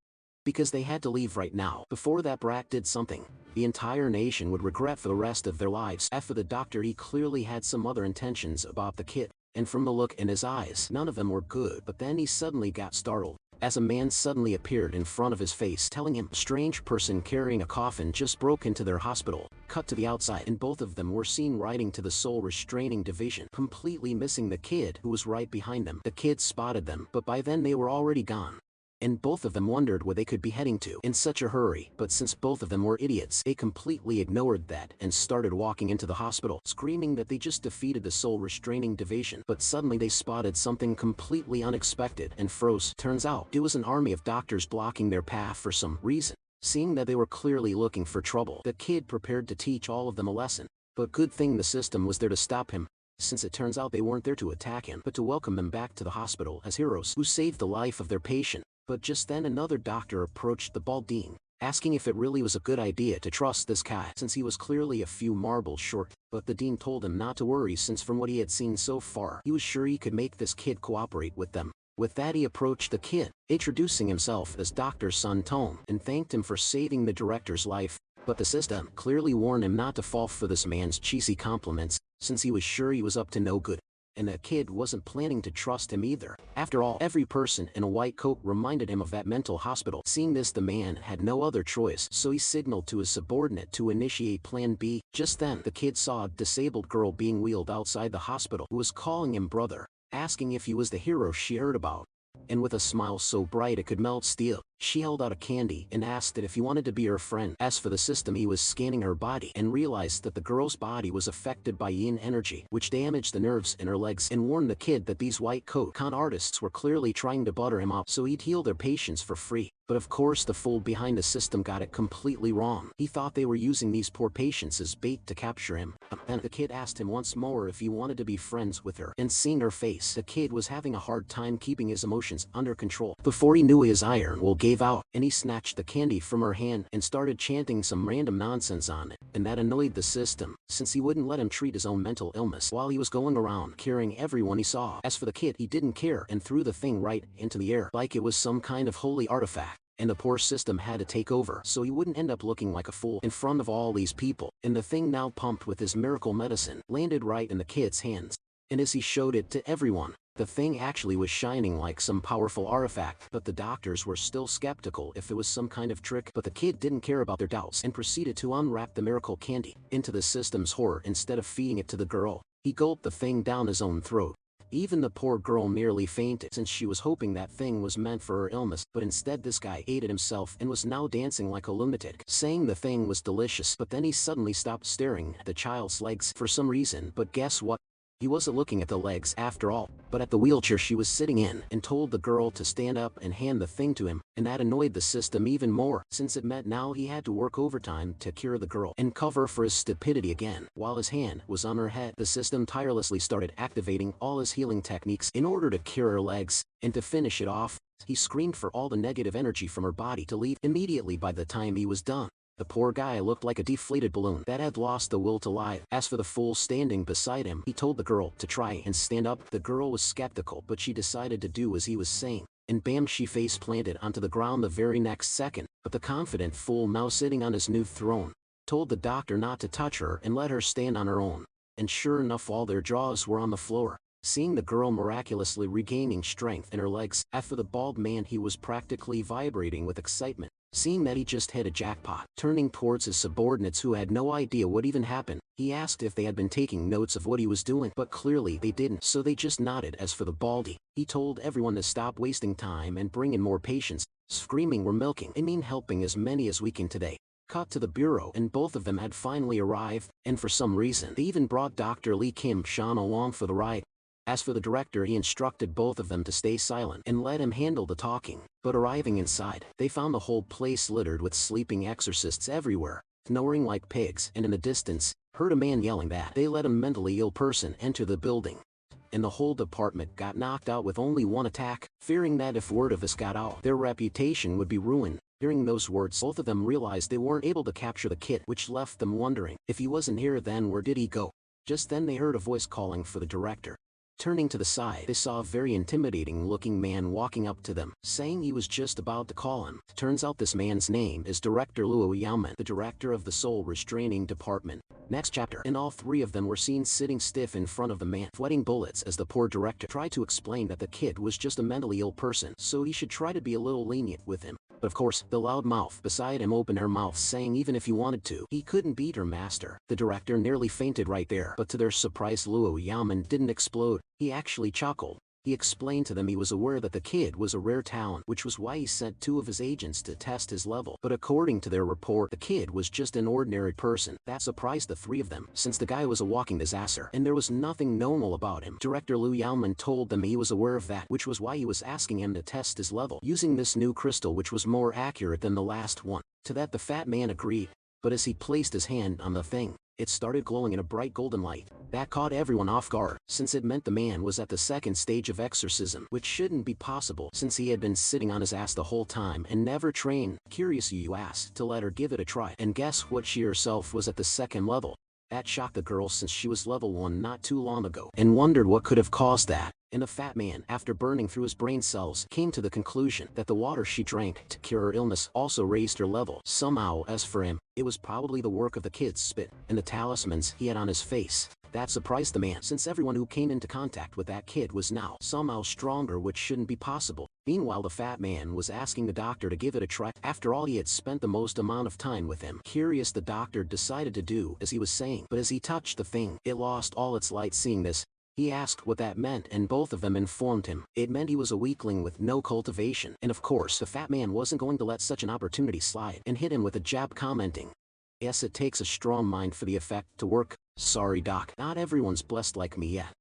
because they had to leave right now. Before that brat did something the entire nation would regret for the rest of their lives. As for the doctor, he clearly had some other intentions about the kid, and from the look in his eyes, none of them were good. But then he suddenly got startled, as a man suddenly appeared in front of his face, telling him a strange person carrying a coffin just broke into their hospital. Cut to the outside, and both of them were seen riding to the soul restraining division, completely missing the kid who was right behind them. The kid spotted them, but by then they were already gone, and both of them wondered where they could be heading to in such a hurry. But since both of them were idiots, they completely ignored that and started walking into the hospital, screaming that they just defeated the soul restraining division. But suddenly they spotted something completely unexpected and froze. Turns out it was an army of doctors blocking their path for some reason. Seeing that they were clearly looking for trouble, the kid prepared to teach all of them a lesson. But good thing the system was there to stop him, since it turns out they weren't there to attack him, but to welcome them back to the hospital as heroes who saved the life of their patient. But just then another doctor approached the bald dean, asking if it really was a good idea to trust this guy, since he was clearly a few marbles short. But the dean told him not to worry, since from what he had seen so far, he was sure he could make this kid cooperate with them. With that, he approached the kid, introducing himself as Dr. Sun Tone, and thanked him for saving the director's life. But the system clearly warned him not to fall for this man's cheesy compliments, since he was sure he was up to no good, and the kid wasn't planning to trust him either. After all, every person in a white coat reminded him of that mental hospital. Seeing this, the man had no other choice, so he signaled to his subordinate to initiate Plan B. Just then, the kid saw a disabled girl being wheeled outside the hospital who was calling him brother, asking if he was the hero she heard about. And with a smile so bright it could melt steel, she held out a candy and asked that if he wanted to be her friend. As for the system, he was scanning her body and realized that the girl's body was affected by yin energy, which damaged the nerves in her legs, and warned the kid that these white coat con artists were clearly trying to butter him up so he'd heal their patients for free. But of course the fool behind the system got it completely wrong. He thought they were using these poor patients as bait to capture him. Then the kid asked him once more if he wanted to be friends with her, and seeing her face, the kid was having a hard time keeping his emotions under control. Before he knew, his iron will gave out, and he snatched the candy from her hand and started chanting some random nonsense on it. And that annoyed the system, since he wouldn't let him treat his own mental illness while he was going around curing everyone he saw. As for the kid, he didn't care and threw the thing right into the air like it was some kind of holy artifact. and the poor system had to take over so he wouldn't end up looking like a fool in front of all these people. And the thing, now pumped with his miracle medicine, landed right in the kid's hands. And as he showed it to everyone, the thing actually was shining like some powerful artifact. But the doctors were still skeptical if it was some kind of trick. But the kid didn't care about their doubts and proceeded to unwrap the miracle candy. Into the system's horror, instead of feeding it to the girl, he gulped the thing down his own throat. Even the poor girl nearly fainted, since she was hoping that thing was meant for her illness, but instead this guy ate it himself and was now dancing like a lunatic, saying the thing was delicious. But then he suddenly stopped staring at the child's legs for some reason. But guess what? He wasn't looking at the legs after all, but at the wheelchair she was sitting in, and told the girl to stand up and hand the thing to him. And that annoyed the system even more, since it meant now he had to work overtime to cure the girl and cover for his stupidity again. While his hand was on her head, the system tirelessly started activating all his healing techniques in order to cure her legs. And to finish it off, he screamed for all the negative energy from her body to leave immediately. By the time he was done, the poor guy looked like a deflated balloon that had lost the will to live. As for the fool standing beside him, he told the girl to try and stand up. The girl was skeptical, but she decided to do as he was saying, and bam, she face planted onto the ground the very next second. But the confident fool, now sitting on his new throne, told the doctor not to touch her and let her stand on her own. And sure enough, all their jaws were on the floor. Seeing the girl miraculously regaining strength in her legs, as for the bald man, he was practically vibrating with excitement, seeing that he just hit a jackpot. Turning towards his subordinates, who had no idea what even happened, he asked if they had been taking notes of what he was doing, but clearly they didn't, so they just nodded. As for the baldy, he told everyone to stop wasting time and bring in more patients. Screaming, "We're milking, helping as many as we can today." Cut to the bureau, and both of them had finally arrived, and for some reason they even brought Dr. Lee Kim-chan along for the ride. As for the director, he instructed both of them to stay silent and let him handle the talking. But arriving inside, they found the whole place littered with sleeping exorcists everywhere, snoring like pigs, and in the distance, heard a man yelling that they let a mentally ill person enter the building. And the whole department got knocked out with only one attack, fearing that if word of this got out, their reputation would be ruined. Hearing those words, both of them realized they weren't able to capture the kid, which left them wondering, if he wasn't here, then where did he go? Just then they heard a voice calling for the director. Turning to the side, they saw a very intimidating-looking man walking up to them, saying he was just about to call him. Turns out this man's name is Director Luo Yaoman, the director of the Soul Restraining Department. Next chapter, and all three of them were seen sitting stiff in front of the man, sweating bullets, as the poor director tried to explain that the kid was just a mentally ill person, so he should try to be a little lenient with him. But of course, the loud mouth beside him opened her mouth, saying even if he wanted to, he couldn't beat her master. The director nearly fainted right there, but to their surprise, Luo Yaoman didn't explode. He actually chuckled. He explained to them he was aware that the kid was a rare talent, which was why he sent 2 of his agents to test his level. But according to their report, the kid was just an ordinary person. That surprised the 3 of them, since the guy was a walking disaster, and there was nothing normal about him. Director Lu Yaoman told them he was aware of that, which was why he was asking him to test his level, using this new crystal which was more accurate than the last one. To that the fat man agreed, but as he placed his hand on the thing, it started glowing in a bright golden light. That caught everyone off guard, since it meant the man was at the 2nd stage of exorcism, which shouldn't be possible since he had been sitting on his ass the whole time and never trained. Curious, you asked to let her give it a try, and guess what, she herself was at the 2nd level. That shocked the girl, since she was level 1 not too long ago, and wondered what could have caused that. And the fat man, after burning through his brain cells, came to the conclusion that the water she drank to cure her illness also raised her level somehow. As for him, it was probably the work of the kid's spit and the talismans he had on his face. That surprised the man, since everyone who came into contact with that kid was now somehow stronger, which shouldn't be possible. Meanwhile, the fat man was asking the doctor to give it a try. After all, he had spent the most amount of time with him. Curious, the doctor decided to do as he was saying, but as he touched the thing, it lost all its light. Seeing this, he asked what that meant, and both of them informed him it meant he was a weakling with no cultivation. And of course, the fat man wasn't going to let such an opportunity slide, and hit him with a jab, commenting, "Yes, it takes a strong mind for the effect to work. Sorry doc, not everyone's blessed like me yet."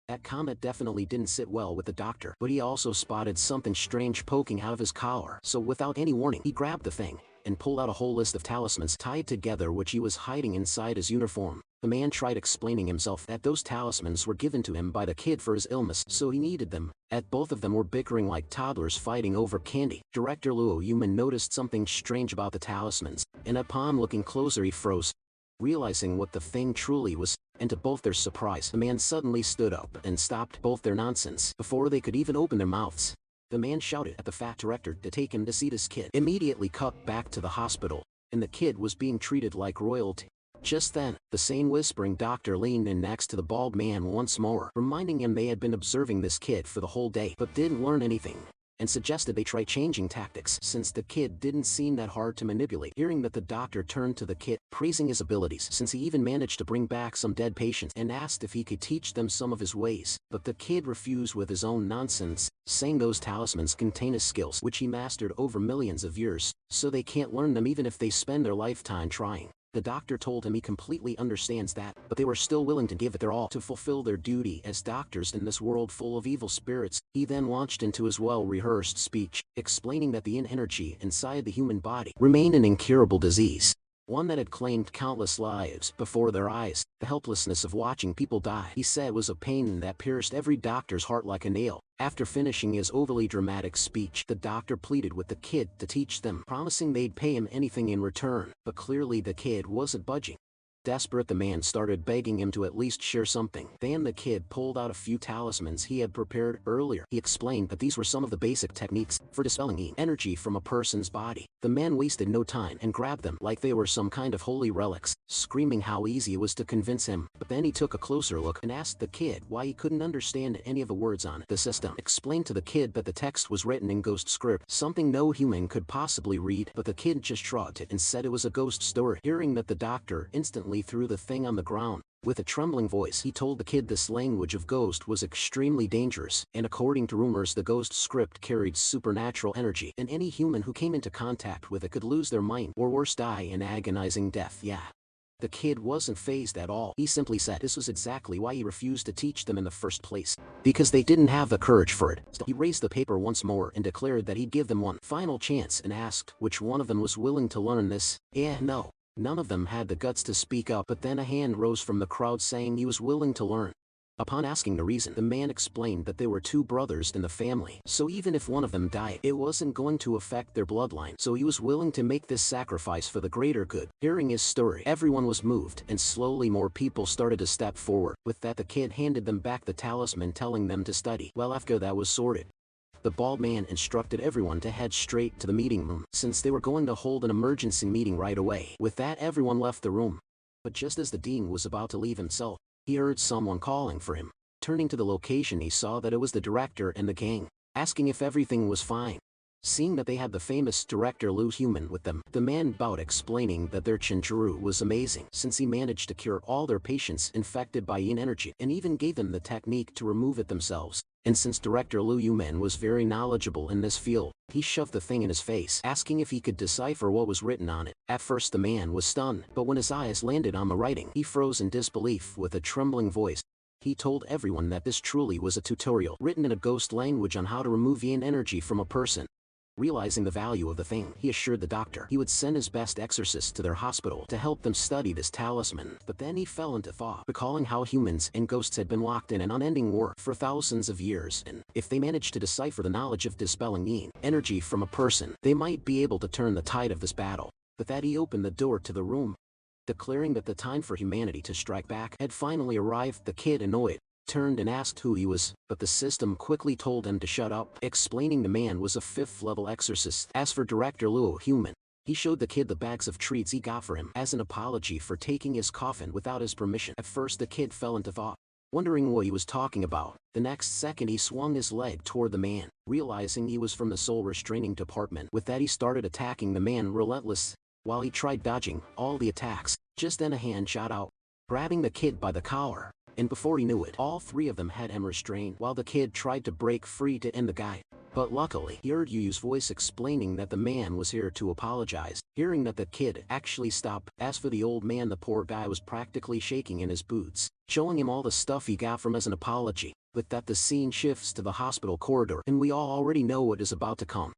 That comment definitely didn't sit well with the doctor, but he also spotted something strange poking out of his collar, so without any warning, he grabbed the thing and pulled out a whole list of talismans tied together, which he was hiding inside his uniform. The man tried explaining himself that those talismans were given to him by the kid for his illness, so he needed them. At both of them were bickering like toddlers fighting over candy. Director Luo Yuman noticed something strange about the talismans, and upon looking closer he froze, realizing what the thing truly was. And to both their surprise, the man suddenly stood up and stopped both their nonsense before they could even open their mouths. The man shouted at the fat director to take him to see this kid. Immediately cut back to the hospital, and the kid was being treated like royalty. Just then, the sane whispering doctor leaned in next to the bald man once more, reminding him they had been observing this kid for the whole day but didn't learn anything, and suggested they try changing tactics since the kid didn't seem that hard to manipulate. Hearing that, the doctor turned to the kid, praising his abilities since he even managed to bring back some dead patients, and asked if he could teach them some of his ways. But the kid refused with his own nonsense, saying those talismans contain his skills which he mastered over millions of years, so they can't learn them even if they spend their lifetime trying. The doctor told him he completely understands that, but they were still willing to give it their all to fulfill their duty as doctors in this world full of evil spirits. He then launched into his well-rehearsed speech, explaining that the yin energy inside the human body remained an incurable disease, one that had claimed countless lives before their eyes. The helplessness of watching people die, he said, was a pain that pierced every doctor's heart like a nail. After finishing his overly dramatic speech, the doctor pleaded with the kid to teach them, promising they'd pay him anything in return, but clearly the kid wasn't budging. Desperate, the man started begging him to at least share something. Then the kid pulled out a few talismans he had prepared earlier. He explained that these were some of the basic techniques for dispelling yin energy from a person's body. The man wasted no time and grabbed them like they were some kind of holy relics, screaming how easy it was to convince him. But then he took a closer look and asked the kid why he couldn't understand any of the words on the system. Explained to the kid that the text was written in ghost script, something no human could possibly read, but the kid just shrugged it and said it was a ghost story. Hearing that, the doctor instantly threw the thing on the ground. With a trembling voice, he told the kid this language of ghost was extremely dangerous, and according to rumors, the ghost script carried supernatural energy, and any human who came into contact with it could lose their mind, or worse, die an agonizing death. Yeah. The kid wasn't fazed at all. He simply said this was exactly why he refused to teach them in the first place, because they didn't have the courage for it. Still, he raised the paper once more and declared that he'd give them one final chance, and asked which one of them was willing to learn this. No. None of them had the guts to speak up, but then a hand rose from the crowd saying he was willing to learn. Upon asking the reason, the man explained that there were two brothers in the family, so even if one of them died, it wasn't going to affect their bloodline, so he was willing to make this sacrifice for the greater good. Hearing his story, everyone was moved, and slowly more people started to step forward. With that, the kid handed them back the talisman, telling them to study. Well, after that was sorted, the bald man instructed everyone to head straight to the meeting room, since they were going to hold an emergency meeting right away. With that, everyone left the room. But just as the dean was about to leave himself, he heard someone calling for him. Turning to the location, he saw that it was the director and the gang, asking if everything was fine. Seeing that they had the famous director Lu Human with them, the man bowed, explaining that their Chinchuru was amazing since he managed to cure all their patients infected by yin energy, and even gave them the technique to remove it themselves. And since Director Lu Yuman was very knowledgeable in this field, he shoved the thing in his face, asking if he could decipher what was written on it. At first the man was stunned, but when his eyes landed on the writing, he froze in disbelief. With a trembling voice, he told everyone that this truly was a tutorial written in a ghost language on how to remove yin energy from a person. Realizing the value of the thing, he assured the doctor he would send his best exorcist to their hospital to help them study this talisman. But then he fell into thought, recalling how humans and ghosts had been locked in an unending war for thousands of years, and if they managed to decipher the knowledge of dispelling yin energy from a person, they might be able to turn the tide of this battle. With that, he opened the door to the room, declaring that the time for humanity to strike back had finally arrived. The kid, annoyed, turned and asked who he was, but the system quickly told him to shut up, explaining the man was a 5th level exorcist. As for Director Luo Human, he showed the kid the bags of treats he got for him as an apology for taking his coffin without his permission. At first the kid fell into thought, wondering what he was talking about. The next second he swung his leg toward the man, realizing he was from the soul restraining department. With that, he started attacking the man relentless, while he tried dodging all the attacks. Just then a hand shot out, grabbing the kid by the collar, and before he knew it, all three of them had him restrained while the kid tried to break free to end the guy. But luckily, he heard Yu's voice explaining that the man was here to apologize. Hearing that, the kid actually stopped. As for the old man, the poor guy was practically shaking in his boots, showing him all the stuff he got from as an apology. With that, the scene shifts to the hospital corridor, and we all already know what is about to come.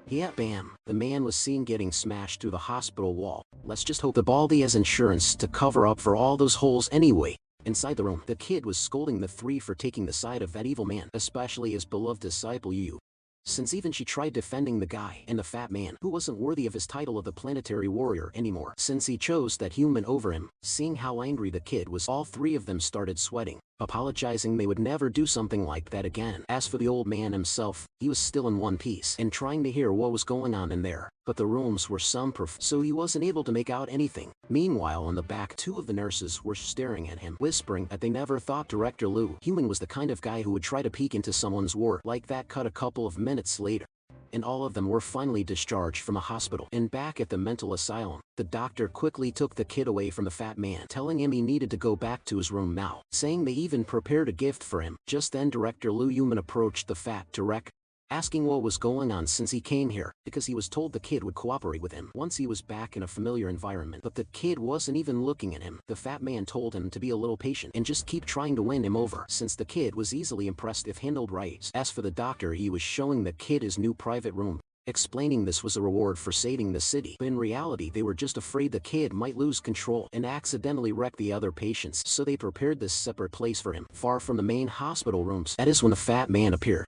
Yeah, bam, the man was seen getting smashed through the hospital wall. Let's just hope the baldy has insurance to cover up for all those holes anyway. Inside the room, the kid was scolding the three for taking the side of that evil man, especially his beloved disciple Yu, since even she tried defending the guy and the fat man who wasn't worthy of his title of the planetary warrior anymore, since he chose that human over him. Seeing how angry the kid was, all three of them started sweating. apologizing they would never do something like that again. As for the old man himself, he was still in one piece and trying to hear what was going on in there, but the rooms were soundproof, so he wasn't able to make out anything. Meanwhile, in the back, two of the nurses were staring at him, whispering that they never thought Director Liu Human was the kind of guy who would try to peek into someone's ward like that. Cut a couple of minutes later, and all of them were finally discharged from a hospital. And back at the mental asylum, the doctor quickly took the kid away from the fat man, telling him he needed to go back to his room now, saying they even prepared a gift for him. Just then Director Liu Human approached the fat director, asking what was going on since he came here, because he was told the kid would cooperate with him once he was back in a familiar environment. But the kid wasn't even looking at him. The fat man told him to be a little patient and just keep trying to win him over, since the kid was easily impressed if handled right. As for the doctor, he was showing the kid his new private room, explaining this was a reward for saving the city. But in reality, they were just afraid the kid might lose control and accidentally wreck the other patients, so they prepared this separate place for him, far from the main hospital rooms. That is when the fat man appeared,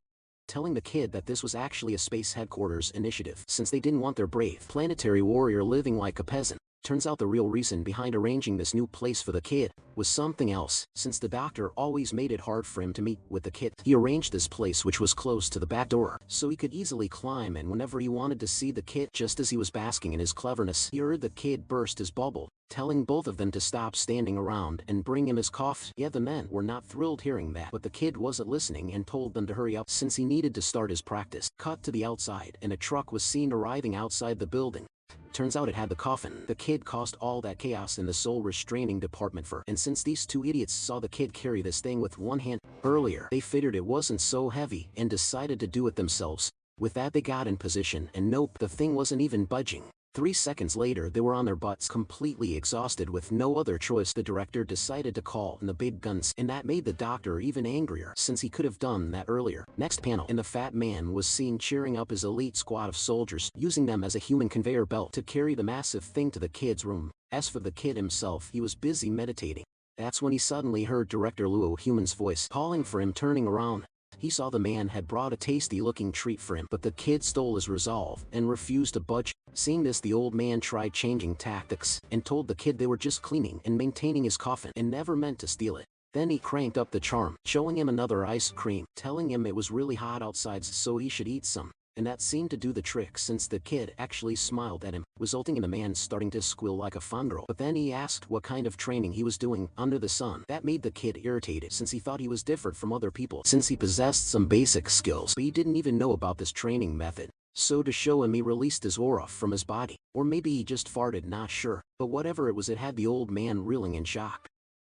telling the kid that this was actually a space headquarters initiative, since they didn't want their brave planetary warrior living like a peasant. Turns out the real reason behind arranging this new place for the kid was something else. Since the doctor always made it hard for him to meet with the kid, he arranged this place which was close to the back door, so he could easily climb in whenever he wanted to see the kid. Just as he was basking in his cleverness, he heard the kid burst his bubble, telling both of them to stop standing around and bring him his coffee. Yeah, the men were not thrilled hearing that, but the kid wasn't listening and told them to hurry up since he needed to start his practice. Cut to the outside, and a truck was seen arriving outside the building. Turns out it had the coffin the kid caused all that chaos in the soul restraining department for, and since these two idiots saw the kid carry this thing with one hand earlier, they figured it wasn't so heavy and decided to do it themselves. With that, they got in position, and nope, the thing wasn't even budging. 3 seconds later, they were on their butts, completely exhausted. With no other choice, the director decided to call in the big guns, and that made the doctor even angrier since he could have done that earlier. Next panel, and the fat man was seen cheering up his elite squad of soldiers, using them as a human conveyor belt to carry the massive thing to the kid's room. As for the kid himself, he was busy meditating. That's when he suddenly heard Director Luo Human's voice calling for him. Turning around, he saw the man had brought a tasty-looking treat for him, but the kid stole his resolve and refused to budge. Seeing this, the old man tried changing tactics and told the kid they were just cleaning and maintaining his coffin and never meant to steal it. Then he cranked up the charm, showing him another ice cream, telling him it was really hot outside so he should eat some. And that seemed to do the trick since the kid actually smiled at him, resulting in the man starting to squeal like a fond girl. But then he asked what kind of training he was doing under the sun. That made the kid irritated since he thought he was different from other people since he possessed some basic skills, but he didn't even know about this training method. So to show him, he released his aura from his body, or maybe he just farted, not sure, but whatever it was, it had the old man reeling in shock.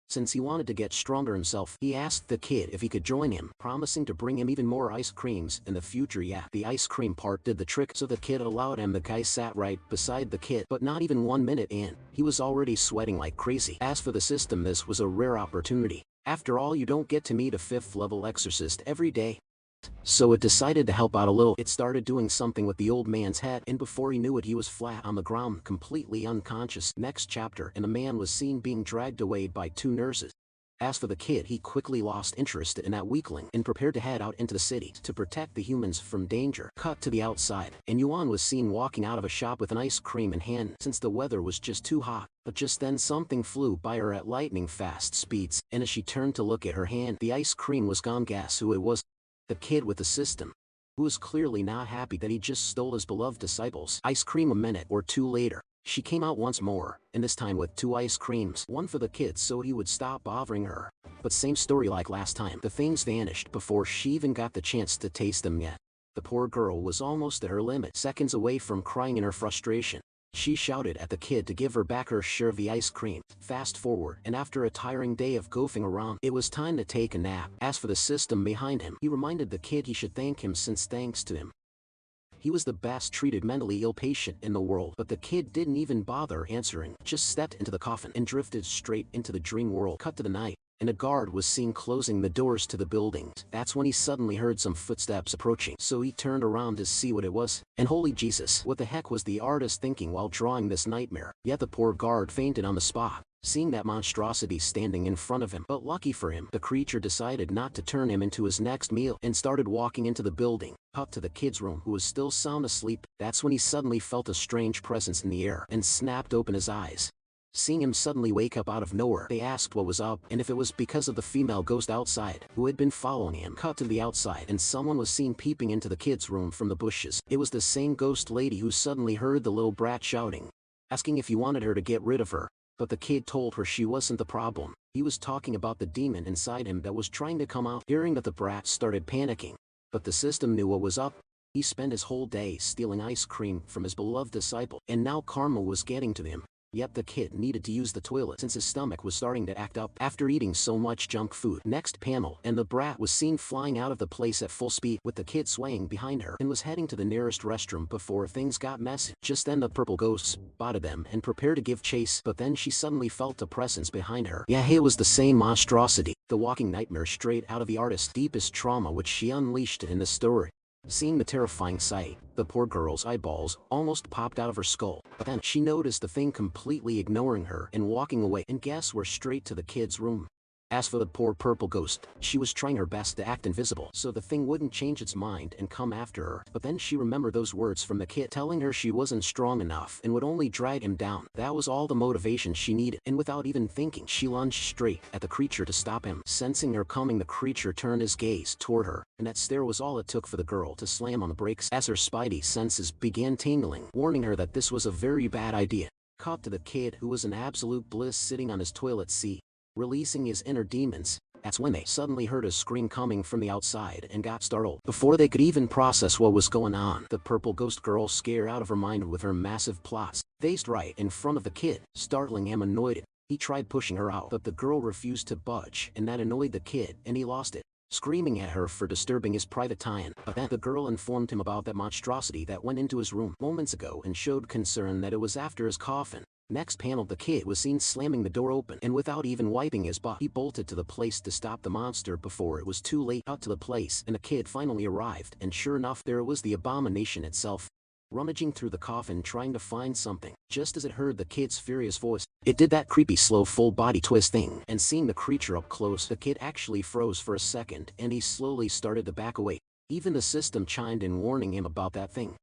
Since he wanted to get stronger himself, he asked the kid if he could join him, promising to bring him even more ice creams in the future. Yeah, the ice cream part did the trick, so the kid allowed him. The guy sat right beside the kid, but not even 1 minute in, he was already sweating like crazy. As for the system, this was a rare opportunity. After all, you don't get to meet a 5th level exorcist every day. So it decided to help out a little. It started doing something with the old man's head, and before he knew it, he was flat on the ground, completely unconscious. Next chapter, and a man was seen being dragged away by 2 nurses. As for the kid, he quickly lost interest in that weakling and prepared to head out into the city to protect the humans from danger. Cut to the outside, and Yuan was seen walking out of a shop with an ice cream in hand since the weather was just too hot. But just then something flew by her at lightning fast speeds, and as she turned to look at her hand, the ice cream was gone. Guess who it was? The kid with the system, who was clearly not happy that he just stole his beloved disciples' ice cream. A minute or 2 later, she came out once more, and this time with 2 ice creams, one for the kid so he would stop bothering her. But same story like last time, the things vanished before she even got the chance to taste them yet. The poor girl was almost at her limit, seconds away from crying in her frustration. She shouted at the kid to give her back her share of the ice cream. Fast forward, and after a tiring day of goofing around, it was time to take a nap. As for the system behind him, he reminded the kid he should thank him since thanks to him, he was the best treated mentally ill patient in the world. But the kid didn't even bother answering, just stepped into the coffin and drifted straight into the dream world. Cut to the night, and a guard was seen closing the doors to the building. That's when he suddenly heard some footsteps approaching, so he turned around to see what it was. And holy Jesus, what the heck was the artist thinking while drawing this nightmare? Yet the poor guard fainted on the spot, seeing that monstrosity standing in front of him. But lucky for him, the creature decided not to turn him into his next meal and started walking into the building, up to the kid's room, who was still sound asleep. That's when he suddenly felt a strange presence in the air and snapped open his eyes. Seeing him suddenly wake up out of nowhere, they asked what was up and if it was because of the female ghost outside who had been following him. Cut to the outside and someone was seen peeping into the kid's room from the bushes. It was the same ghost lady who suddenly heard the little brat shouting, asking if he wanted her to get rid of her. But the kid told her she wasn't the problem. He was talking about the demon inside him that was trying to come out. Hearing that, the brat started panicking. But the system knew what was up. He spent his whole day stealing ice cream from his beloved disciple, and now karma was getting to him. Yet the kid needed to use the toilet since his stomach was starting to act up after eating so much junk food. Next panel, and the brat was seen flying out of the place at full speed with the kid swaying behind her and was heading to the nearest restroom before things got messy. Just then the purple ghost spotted them and prepared to give chase, but then she suddenly felt a presence behind her. Yahello was the same monstrosity, the walking nightmare straight out of the artist's deepest trauma, which she unleashed in the story. Seeing the terrifying sight, the poor girl's eyeballs almost popped out of her skull. But then she noticed the thing completely ignoring her and walking away, and guess where? Straight to the kid's room. As for the poor purple ghost, she was trying her best to act invisible so the thing wouldn't change its mind and come after her. But then she remembered those words from the kid telling her she wasn't strong enough and would only drag him down. That was all the motivation she needed, and without even thinking, she lunged straight at the creature to stop him. Sensing her coming, the creature turned his gaze toward her, and that stare was all it took for the girl to slam on the brakes as her spidey senses began tingling, warning her that this was a very bad idea. Caught to the kid, who was in absolute bliss sitting on his toilet seat, releasing his inner demons. That's when they suddenly heard a scream coming from the outside and got startled. Before they could even process what was going on, the purple ghost girl scared out of her mind with her massive plots, faced right in front of the kid, startling him annoyed. He tried pushing her out, but the girl refused to budge, and that annoyed the kid, and he lost it, screaming at her for disturbing his private time. But then the girl informed him about that monstrosity that went into his room moments ago and showed concern that it was after his coffin. Next panel, the kid was seen slamming the door open, and without even wiping his butt, he bolted to the place to stop the monster before it was too late. Out to the place, and the kid finally arrived, and sure enough, there was the abomination itself, rummaging through the coffin trying to find something. Just as it heard the kid's furious voice, it did that creepy slow full body twist thing, and seeing the creature up close, the kid actually froze for a second, and he slowly started to back away. Even the system chimed in, warning him about that thing.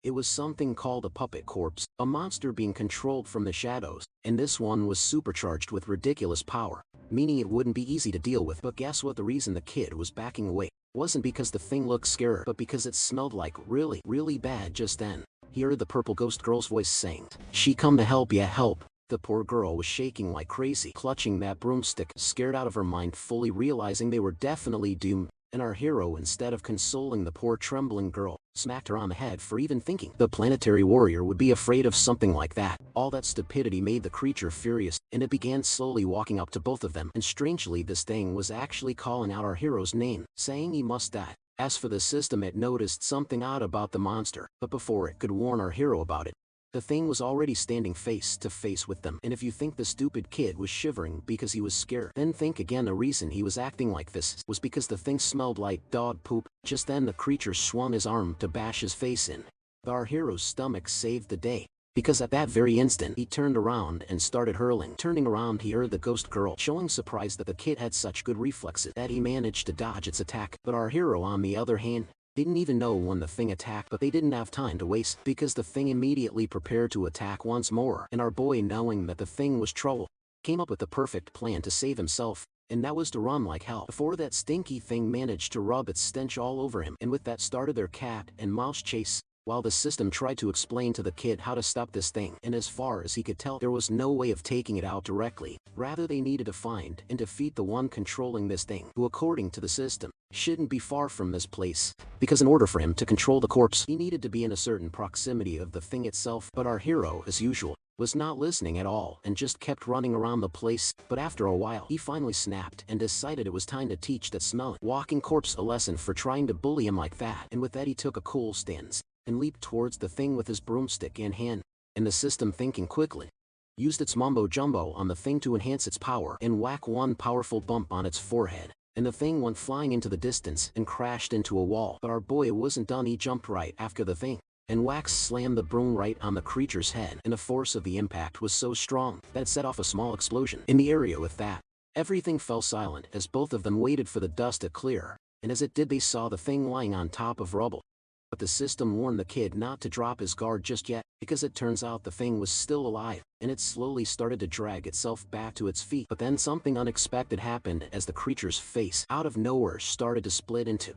It was something called a puppet corpse, a monster being controlled from the shadows, and this one was supercharged with ridiculous power, meaning it wouldn't be easy to deal with. But guess what? The reason the kid was backing away wasn't because the thing looked scary, but because it smelled like really, really bad. Just then, he heard the purple ghost girl's voice saying, "She come to help ya, help." The poor girl was shaking like crazy, clutching that broomstick, scared out of her mind, fully realizing they were definitely doomed. And our hero, instead of consoling the poor trembling girl, smacked her on the head for even thinking the planetary warrior would be afraid of something like that. All that stupidity made the creature furious, and it began slowly walking up to both of them, and strangely this thing was actually calling out our hero's name, saying he must die. As for the system, it noticed something odd about the monster, but before it could warn our hero about it, the thing was already standing face to face with them. And if you think the stupid kid was shivering because he was scared, then think again. The reason he was acting like this was because the thing smelled like dog poop. Just then the creature swung his arm to bash his face in. Our hero's stomach saved the day, because at that very instant he turned around and started hurling. Turning around, he heard the ghost girl showing surprise that the kid had such good reflexes that he managed to dodge its attack. But our hero, on the other hand, didn't even know when the thing attacked. But they didn't have time to waste, because the thing immediately prepared to attack once more, and our boy, knowing that the thing was trouble, came up with the perfect plan to save himself, and that was to run like hell before that stinky thing managed to rub its stench all over him. And with that started their cat and mouse chase, while the system tried to explain to the kid how to stop this thing, and as far as he could tell, there was no way of taking it out directly. Rather, they needed to find and defeat the one controlling this thing, who according to the system shouldn't be far from this place, because in order for him to control the corpse, he needed to be in a certain proximity of the thing itself. But our hero, as usual, was not listening at all and just kept running around the place. But after a while, he finally snapped and decided it was time to teach that smelling walking corpse a lesson for trying to bully him like that. And with that, he took a cool stance and leaped towards the thing with his broomstick in hand. And the system, thinking quickly, used its mumbo jumbo on the thing to enhance its power and whack one powerful bump on its forehead, and the thing went flying into the distance and crashed into a wall. But our boy wasn't done. He jumped right after the thing, and Wax slammed the broom right on the creature's head, and the force of the impact was so strong that it set off a small explosion in the area. With that, everything fell silent as both of them waited for the dust to clear, and as it did, they saw the thing lying on top of rubble. But the system warned the kid not to drop his guard just yet, because it turns out the thing was still alive, and it slowly started to drag itself back to its feet. But then something unexpected happened as the creature's face, out of nowhere, started to split in two.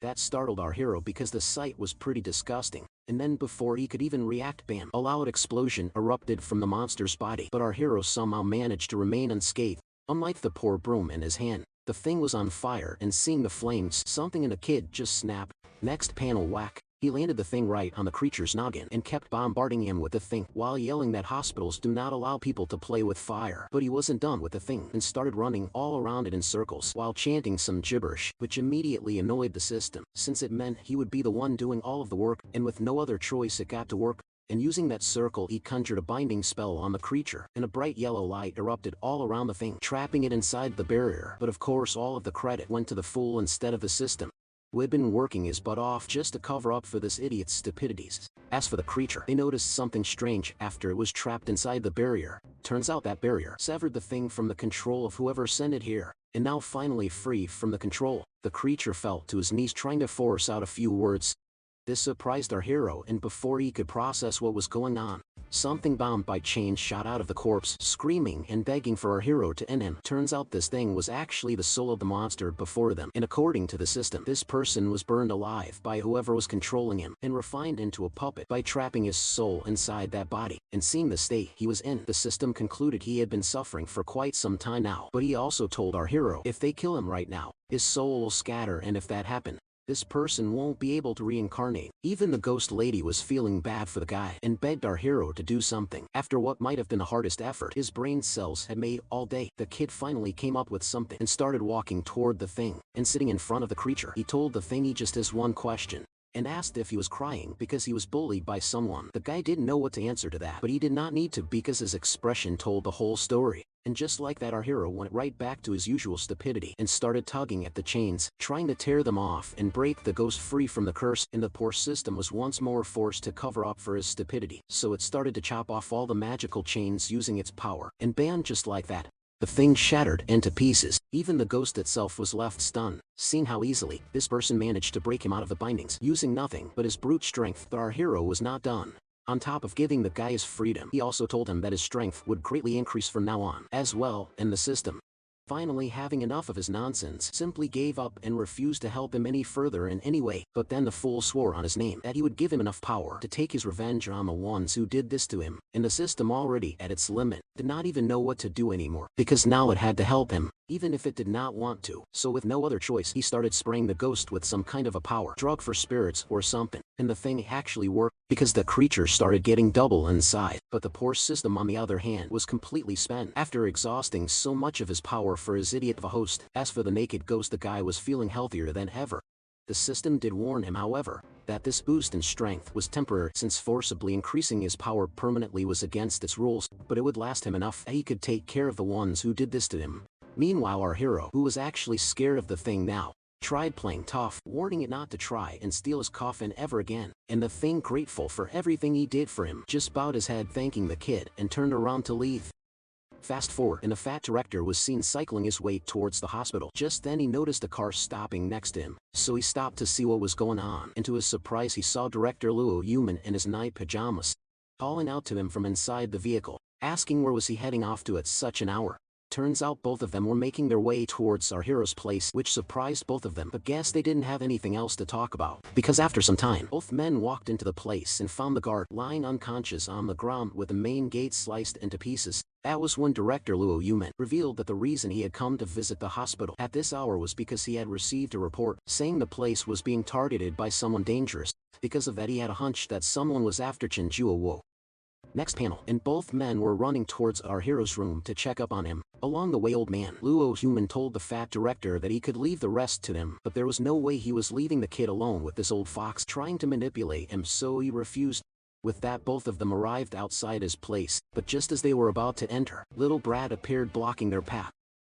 That startled our hero because the sight was pretty disgusting, and then before he could even react, bam, a loud explosion erupted from the monster's body. But our hero somehow managed to remain unscathed. Unlike the poor broom in his hand, the thing was on fire, and seeing the flames, something in the kid just snapped. Next panel, whack. He landed the thing right on the creature's noggin and kept bombarding him with the thing while yelling that hospitals do not allow people to play with fire. But he wasn't done with the thing and started running all around it in circles while chanting some gibberish, which immediately annoyed the system, since it meant he would be the one doing all of the work, and with no other choice it got to work. And using that circle, he conjured a binding spell on the creature, and a bright yellow light erupted all around the thing, trapping it inside the barrier. But of course all of the credit went to the fool instead of the system, who had been working his butt off just to cover up for this idiot's stupidities. As for the creature, they noticed something strange after it was trapped inside the barrier. Turns out that barrier severed the thing from the control of whoever sent it here, and now finally free from the control, the creature fell to his knees trying to force out a few words. This surprised our hero, and before he could process what was going on, something bound by chains shot out of the corpse, screaming and begging for our hero to end him. Turns out this thing was actually the soul of the monster before them, and according to the system, this person was burned alive by whoever was controlling him and refined into a puppet by trapping his soul inside that body. And seeing the state he was in, the system concluded he had been suffering for quite some time now. But he also told our hero if they kill him right now, his soul will scatter, and if that happened, this person won't be able to reincarnate. Even the ghost lady was feeling bad for the guy and begged our hero to do something. After what might have been the hardest effort his brain cells had made all day, the kid finally came up with something and started walking toward the thing. And sitting in front of the creature, he told the thingy just this one question, and asked if he was crying because he was bullied by someone. The guy didn't know what to answer to that, but he did not need to because his expression told the whole story. And just like that, our hero went right back to his usual stupidity and started tugging at the chains, trying to tear them off and break the ghost free from the curse. And the poor system was once more forced to cover up for his stupidity, so it started to chop off all the magical chains using its power, and bam, just like that, the thing shattered into pieces. Even the ghost itself was left stunned, seeing how easily this person managed to break him out of the bindings using nothing but his brute strength. But our hero was not done. On top of giving the guy his freedom, he also told him that his strength would greatly increase from now on as well, and the system, finally having enough of his nonsense, simply gave up and refused to help him any further in any way. But then the fool swore on his name that he would give him enough power to take his revenge on the ones who did this to him, and the system, already at its limit, did not even know what to do anymore, because now it had to help him, even if it did not want to. So with no other choice, he started spraying the ghost with some kind of a power drug for spirits or something, and the thing actually worked, because the creature started getting double in size. But the poor system, on the other hand, was completely spent after exhausting so much of his power for his idiot of a host. As for the naked ghost, the guy was feeling healthier than ever. The system did warn him, however, that this boost in strength was temporary, since forcibly increasing his power permanently was against its rules, but it would last him enough that he could take care of the ones who did this to him. Meanwhile, our hero, who was actually scared of the thing now, tried playing tough, warning it not to try and steal his coffin ever again. And the thing, grateful for everything he did for him, just bowed his head thanking the kid and turned around to leave. Fast forward, and the fat director was seen cycling his way towards the hospital. Just then he noticed a car stopping next to him, so he stopped to see what was going on, and to his surprise he saw Director Luo Human in his night pajamas, calling out to him from inside the vehicle, asking where was he heading off to at such an hour. Turns out both of them were making their way towards our hero's place, which surprised both of them, but guess they didn't have anything else to talk about, because after some time, both men walked into the place and found the guard lying unconscious on the ground with the main gate sliced into pieces. That was when Director Luo Yuman revealed that the reason he had come to visit the hospital at this hour was because he had received a report saying the place was being targeted by someone dangerous. Because of that, he had a hunch that someone was after Chen Juo. Next panel, and both men were running towards our hero's room to check up on him. Along the way, old man Luo Human told the fat director that he could leave the rest to them, but there was no way he was leaving the kid alone with this old fox trying to manipulate him, so he refused. With that, both of them arrived outside his place, but just as they were about to enter, little Brad appeared blocking their path,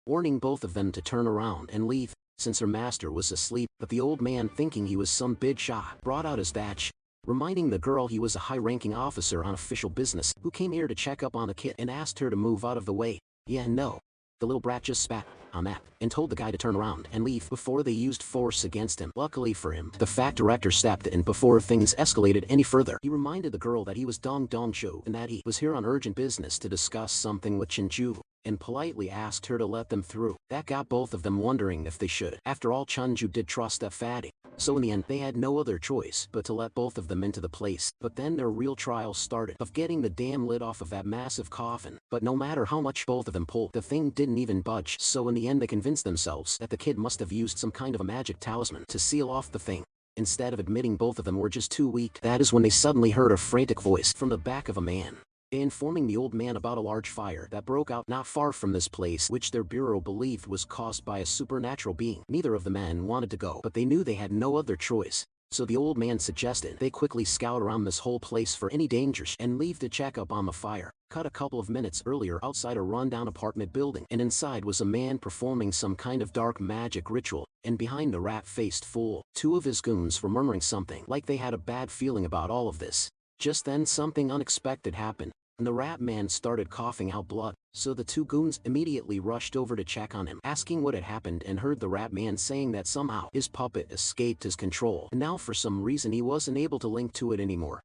warning both of them to turn around and leave, since her master was asleep. But the old man, thinking he was some big shot, brought out his badge, reminding the girl he was a high-ranking officer on official business who came here to check up on the kid, and asked her to move out of the way. Yeah, no. The little brat just spat. on that, and told the guy to turn around and leave before they used force against him. Luckily for him, the fat director stepped in before things escalated any further. He reminded the girl that he was Dong Dongcho and that he was here on urgent business to discuss something with Chinju, and politely asked her to let them through. That got both of them wondering if they should. After all, Chinju did trust that fatty. So in the end, they had no other choice but to let both of them into the place. But then their real trial started of getting the damn lid off of that massive coffin. But no matter how much both of them pulled, the thing didn't even budge. So in the end, they convinced themselves that the kid must have used some kind of a magic talisman to seal off the thing. Instead of admitting both of them were just too weak, that is when they suddenly heard a frantic voice from the back of a man, informing the old man about a large fire that broke out not far from this place, which their bureau believed was caused by a supernatural being. Neither of the men wanted to go, but they knew they had no other choice. So the old man suggested they quickly scout around this whole place for any dangers and leave to check up on the fire. Cut a couple of minutes earlier outside a rundown apartment building, and inside was a man performing some kind of dark magic ritual, and behind the rat-faced fool, two of his goons were murmuring something like they had a bad feeling about all of this. Just then something unexpected happened, and the rat man started coughing out blood. So the two goons immediately rushed over to check on him, asking what had happened, and heard the rat man saying that somehow his puppet escaped his control, and now for some reason he wasn't able to link to it anymore.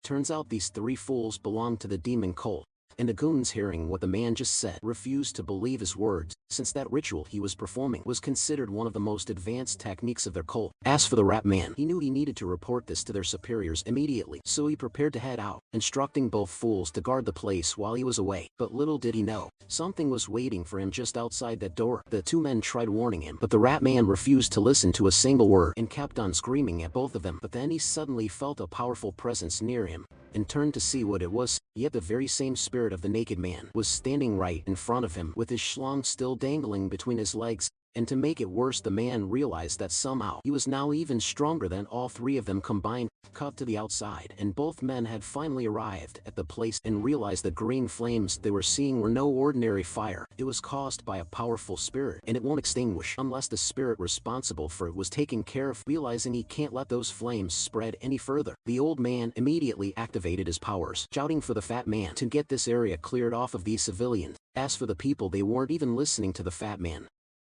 Turns out these three fools belonged to the demon cult, and the goons, hearing what the man just said, refused to believe his words, since that ritual he was performing was considered one of the most advanced techniques of their cult. As for the rat man, he knew he needed to report this to their superiors immediately, so he prepared to head out, instructing both fools to guard the place while he was away. But little did he know, something was waiting for him just outside that door. The two men tried warning him, but the rat man refused to listen to a single word and kept on screaming at both of them. But then he suddenly felt a powerful presence near him, and turned to see what it was. Yet the very same spirit of the naked man was standing right in front of him with his schlong still dangling between his legs. And to make it worse, the man realized that somehow he was now even stronger than all three of them combined. Cut to the outside, and both men had finally arrived at the place and realized the green flames they were seeing were no ordinary fire. It was caused by a powerful spirit, and it won't extinguish unless the spirit responsible for it was taken care of. Realizing he can't let those flames spread any further, the old man immediately activated his powers, shouting for the fat man to get this area cleared off of these civilians. As for the people, they weren't even listening to the fat man.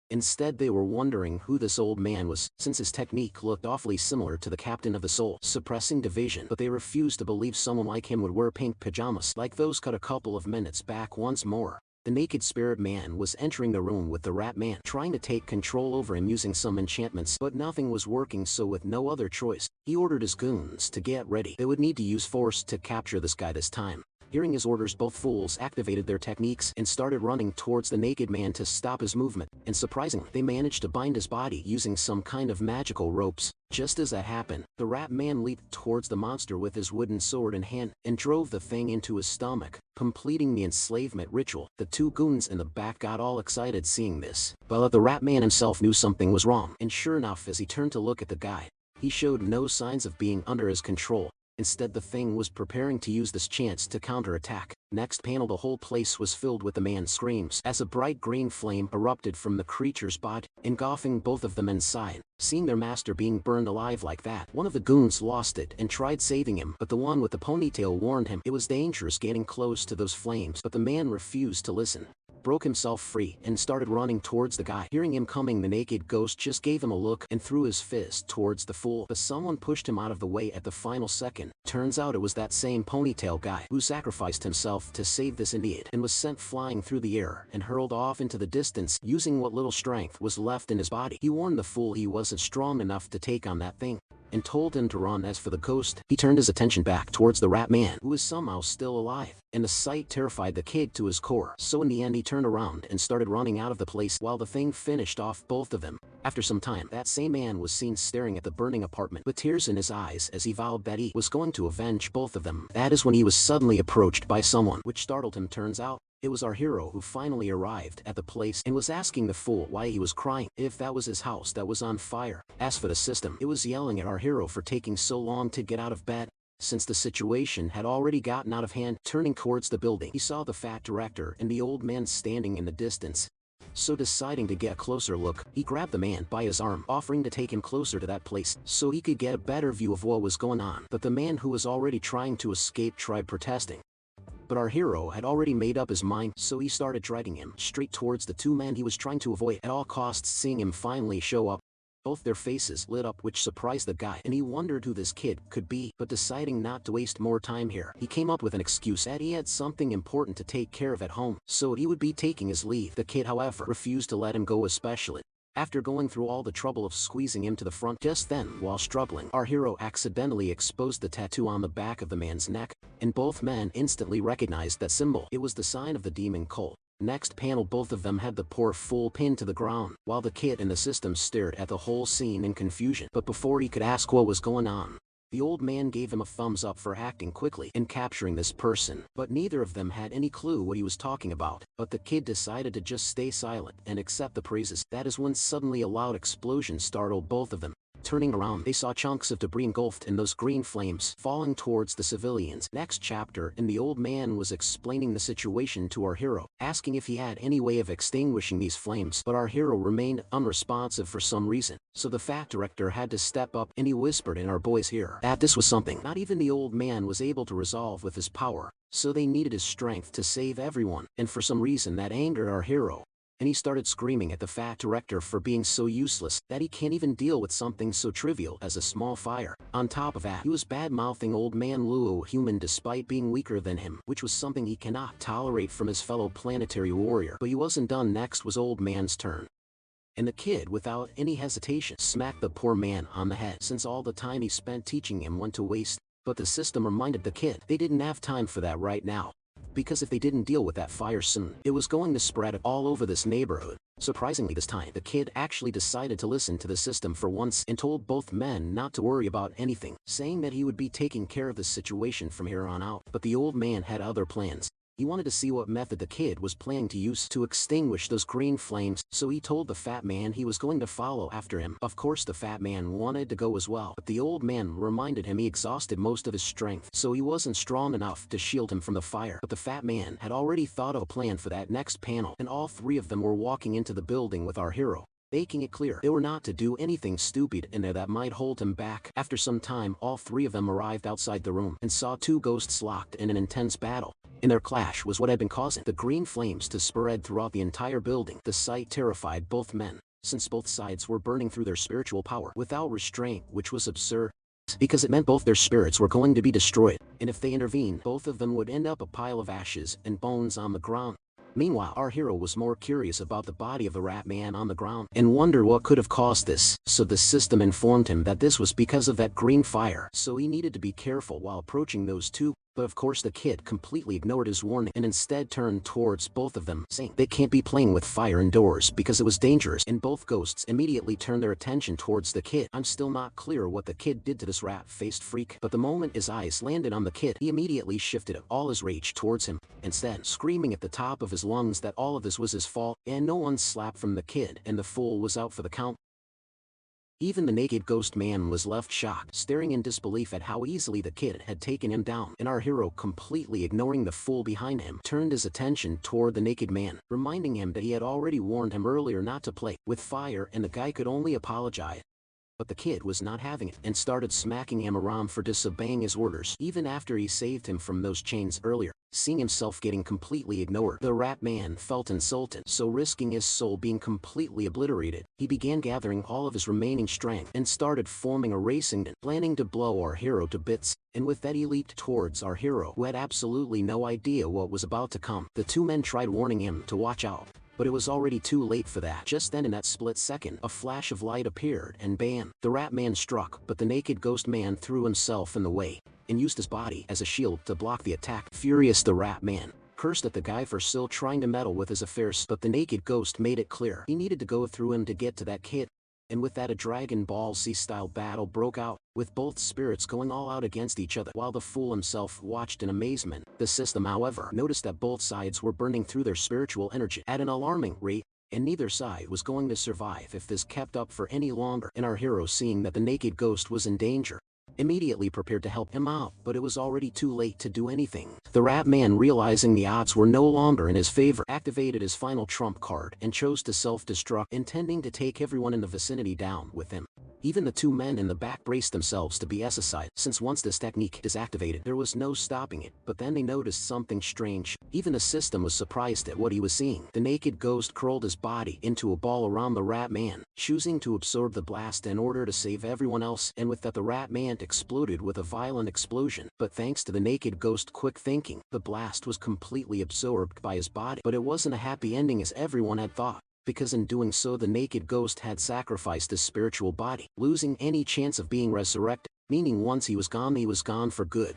Instead, they were wondering who this old man was, since his technique looked awfully similar to the captain of the soul-suppressing division, but they refused to believe someone like him would wear pink pajamas like those. Cut a couple of minutes back once more. The naked spirit man was entering the room with the rat man, trying to take control over him using some enchantments, but nothing was working. So with no other choice, he ordered his goons to get ready. They would need to use force to capture this guy this time. Hearing his orders, both fools activated their techniques and started running towards the naked man to stop his movement, and surprisingly, they managed to bind his body using some kind of magical ropes. Just as that happened, the rat man leaped towards the monster with his wooden sword in hand, and drove the thing into his stomach, completing the enslavement ritual. The two goons in the back got all excited seeing this, but the rat man himself knew something was wrong, and sure enough, as he turned to look at the guy, he showed no signs of being under his control. Instead, the thing was preparing to use this chance to counterattack. Next panel, the whole place was filled with the man's screams as a bright green flame erupted from the creature's body, engulfing both of them inside. Seeing their master being burned alive like that, one of the goons lost it and tried saving him, but the one with the ponytail warned him it was dangerous getting close to those flames. But the man refused to listen, broke himself free, and started running towards the guy. Hearing him coming, the naked ghost just gave him a look and threw his fist towards the fool, but someone pushed him out of the way at the final second. Turns out it was that same ponytail guy who sacrificed himself to save this idiot and was sent flying through the air and hurled off into the distance using what little strength was left in his body. He warned the fool he wasn't strong enough to take on that thing, and told him to run. As for the ghost, he turned his attention back towards the rat man, who was somehow still alive, and the sight terrified the kid to his core. So in the end, he turned around and started running out of the place while the thing finished off both of them. After some time, that same man was seen staring at the burning apartment with tears in his eyes as he vowed that he was going to avenge both of them. That is when he was suddenly approached by someone, which startled him. Turns out, it was our hero, who finally arrived at the place and was asking the fool why he was crying, if that was his house that was on fire. As for the system, it was yelling at our hero for taking so long to get out of bed, since the situation had already gotten out of hand. Turning towards the building, he saw the fat director and the old man standing in the distance. So deciding to get a closer look, he grabbed the man by his arm, offering to take him closer to that place so he could get a better view of what was going on. But the man, who was already trying to escape, tried protesting. But our hero had already made up his mind, so he started dragging him straight towards the two men he was trying to avoid at all costs. Seeing him finally show up, both their faces lit up, which surprised the guy, and he wondered who this kid could be. But deciding not to waste more time here, he came up with an excuse that he had something important to take care of at home, so he would be taking his leave. The kid, however, refused to let him go, especially after going through all the trouble of squeezing him to the front. Just then, while struggling, our hero accidentally exposed the tattoo on the back of the man's neck, and both men instantly recognized that symbol. It was the sign of the demon cult. Next panel, both of them had the poor fool pinned to the ground, while the kid and the system stared at the whole scene in confusion. But before he could ask what was going on, the old man gave him a thumbs up for acting quickly in capturing this person. But neither of them had any clue what he was talking about. But the kid decided to just stay silent and accept the praises. That is when suddenly a loud explosion startled both of them. Turning around, they saw chunks of debris engulfed in those green flames falling towards the civilians. Next chapter, and the old man was explaining the situation to our hero, asking if he had any way of extinguishing these flames. But our hero remained unresponsive for some reason, so the fat director had to step up, and he whispered in our boy's ear that this was something not even the old man was able to resolve with his power, so they needed his strength to save everyone. And for some reason that angered our hero, and he started screaming at the fat director for being so useless that he can't even deal with something so trivial as a small fire. On top of that, he was bad-mouthing old man Luo human despite being weaker than him, which was something he cannot tolerate from his fellow planetary warrior. But he wasn't done. Next was old man's turn, and the kid, without any hesitation, smacked the poor man on the head, since all the time he spent teaching him went to waste. But the system reminded the kid they didn't have time for that right now, because if they didn't deal with that fire soon, it was going to spread all over this neighborhood. Surprisingly, this time, the kid actually decided to listen to the system for once and told both men not to worry about anything, saying that he would be taking care of the situation from here on out. But the old man had other plans. He wanted to see what method the kid was planning to use to extinguish those green flames, so he told the fat man he was going to follow after him. Of course, the fat man wanted to go as well, but the old man reminded him he exhausted most of his strength, so he wasn't strong enough to shield him from the fire. But the fat man had already thought of a plan for that. Next panel, and all three of them were walking into the building with our hero, making it clear they were not to do anything stupid in there that might hold him back. After some time, all three of them arrived outside the room and saw two ghosts locked in an intense battle. And their clash was what had been causing the green flames to spread throughout the entire building. The sight terrified both men, since both sides were burning through their spiritual power without restraint, which was absurd, because it meant both their spirits were going to be destroyed, and if they intervened, both of them would end up a pile of ashes and bones on the ground. Meanwhile, our hero was more curious about the body of the rat man on the ground and wondered what could have caused this, so the system informed him that this was because of that green fire, so he needed to be careful while approaching those two. But of course the kid completely ignored his warning and instead turned towards both of them, saying they can't be playing with fire indoors because it was dangerous, and both ghosts immediately turned their attention towards the kid. I'm still not clear what the kid did to this rat-faced freak, but the moment his eyes landed on the kid, he immediately shifted all his rage towards him, instead screaming at the top of his lungs that all of this was his fault, and no one slapped from the kid, and the fool was out for the count. Even the naked ghost man was left shocked, staring in disbelief at how easily the kid had taken him down, and our hero, completely ignoring the fool behind him, turned his attention toward the naked man, reminding him that he had already warned him earlier not to play with fire, and the guy could only apologize. But the kid was not having it, and started smacking him around for disobeying his orders, even after he saved him from those chains earlier. Seeing himself getting completely ignored, the rat man felt insulted, so risking his soul being completely obliterated, he began gathering all of his remaining strength and started forming a racing gun, planning to blow our hero to bits. And with that, he leaped towards our hero, who had absolutely no idea what was about to come. The two men tried warning him to watch out, but it was already too late for that. Just then, in that split second, a flash of light appeared, and bam! The rat man struck, but the naked ghost man threw himself in the way and used his body as a shield to block the attack. Furious, the rat man cursed at the guy for still trying to meddle with his affairs, but the naked ghost made it clear he needed to go through him to get to that kid. And with that, a Dragon Ball Z-style battle broke out, with both spirits going all out against each other, while the fool himself watched in amazement. The system, however, noticed that both sides were burning through their spiritual energy at an alarming rate, and neither side was going to survive if this kept up for any longer. And our hero, seeing that the naked ghost was in danger, immediately prepared to help him out, but it was already too late to do anything. The rat man, realizing the odds were no longer in his favor, activated his final trump card and chose to self-destruct, intending to take everyone in the vicinity down with him. Even the two men in the back braced themselves to be exercised, since once this technique is activated there was no stopping it. But then they noticed something strange. Even the system was surprised at what he was seeing. The naked ghost curled his body into a ball around the rat man, choosing to absorb the blast in order to save everyone else, and with that the rat man exploded with a violent explosion. But thanks to the naked ghost quick thinking, the blast was completely absorbed by his body. But it wasn't a happy ending as everyone had thought, because in doing so the naked ghost had sacrificed his spiritual body, losing any chance of being resurrected, meaning once he was gone for good.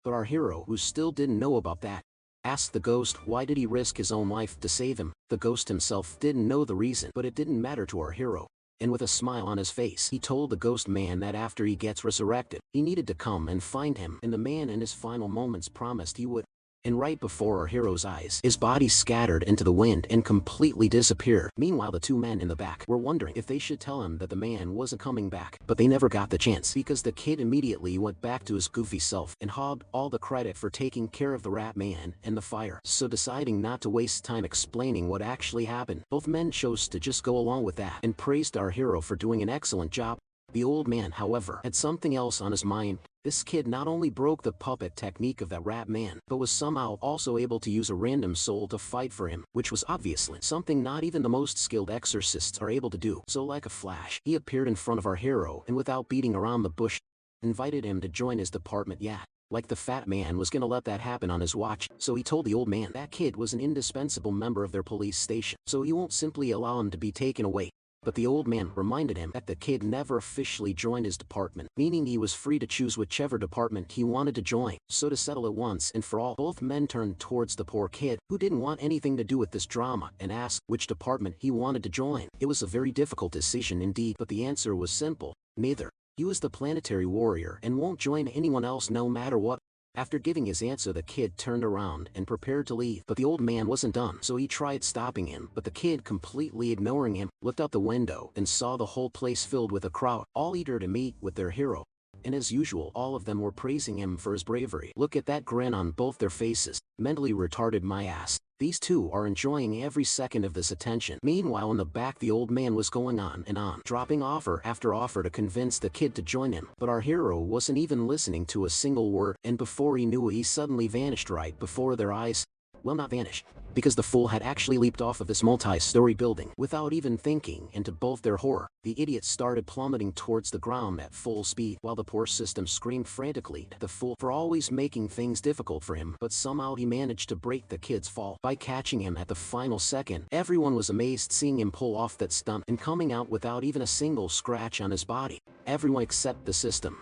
But our hero, who still didn't know about that, asked the ghost why did he risk his own life to save him. The ghost himself didn't know the reason, but it didn't matter to our hero. And with a smile on his face, he told the ghost man that after he gets resurrected, he needed to come and find him, and the man in his final moments promised he would. And right before our hero's eyes, his body scattered into the wind and completely disappeared. Meanwhile, the two men in the back were wondering if they should tell him that the man wasn't coming back, but they never got the chance because the kid immediately went back to his goofy self and hogged all the credit for taking care of the rat man and the fire. So deciding not to waste time explaining what actually happened, both men chose to just go along with that and praised our hero for doing an excellent job. The old man, however, had something else on his mind. This kid not only broke the puppet technique of that rat man, but was somehow also able to use a random soul to fight for him, which was obviously something not even the most skilled exorcists are able to do. So like a flash, he appeared in front of our hero and without beating around the bush, invited him to join his department. Yeah, like the fat man was gonna let that happen on his watch. So he told the old man that kid was an indispensable member of their police station, so he won't simply allow him to be taken away. But the old man reminded him that the kid never officially joined his department, meaning he was free to choose whichever department he wanted to join. So to settle it once and for all, both men turned towards the poor kid, who didn't want anything to do with this drama, and asked which department he wanted to join. It was a very difficult decision indeed, but the answer was simple: neither. He was the planetary warrior and won't join anyone else no matter what. After giving his answer, the kid turned around and prepared to leave, but the old man wasn't done, so he tried stopping him, but the kid, completely ignoring him, looked out the window and saw the whole place filled with a crowd, all eager to meet with their hero. And as usual, all of them were praising him for his bravery. Look at that grin on both their faces. Mentally retarded my ass. These two are enjoying every second of this attention. Meanwhile in the back the old man was going on and on, dropping offer after offer to convince the kid to join him. But our hero wasn't even listening to a single word, and before he knew it he suddenly vanished right before their eyes. Well, not vanish, because the fool had actually leaped off of this multi-story building without even thinking, and to both their horror, the idiot started plummeting towards the ground at full speed, while the poor system screamed frantically at the fool for always making things difficult for him. But somehow he managed to break the kid's fall by catching him at the final second. Everyone was amazed seeing him pull off that stunt and coming out without even a single scratch on his body. Everyone except the system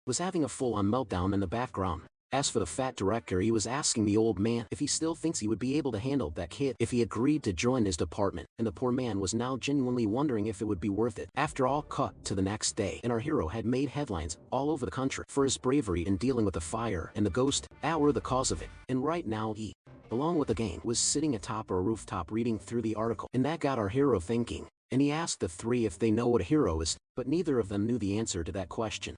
was having a full-on meltdown in the background. As for the fat director, he was asking the old man if he still thinks he would be able to handle that kid if he agreed to join his department, and the poor man was now genuinely wondering if it would be worth it. After all, cut to the next day, and our hero had made headlines all over the country for his bravery in dealing with the fire and the ghost that were the cause of it. And right now he, along with the gang, was sitting atop a rooftop reading through the article, and that got our hero thinking, and he asked the three if they know what a hero is, but neither of them knew the answer to that question.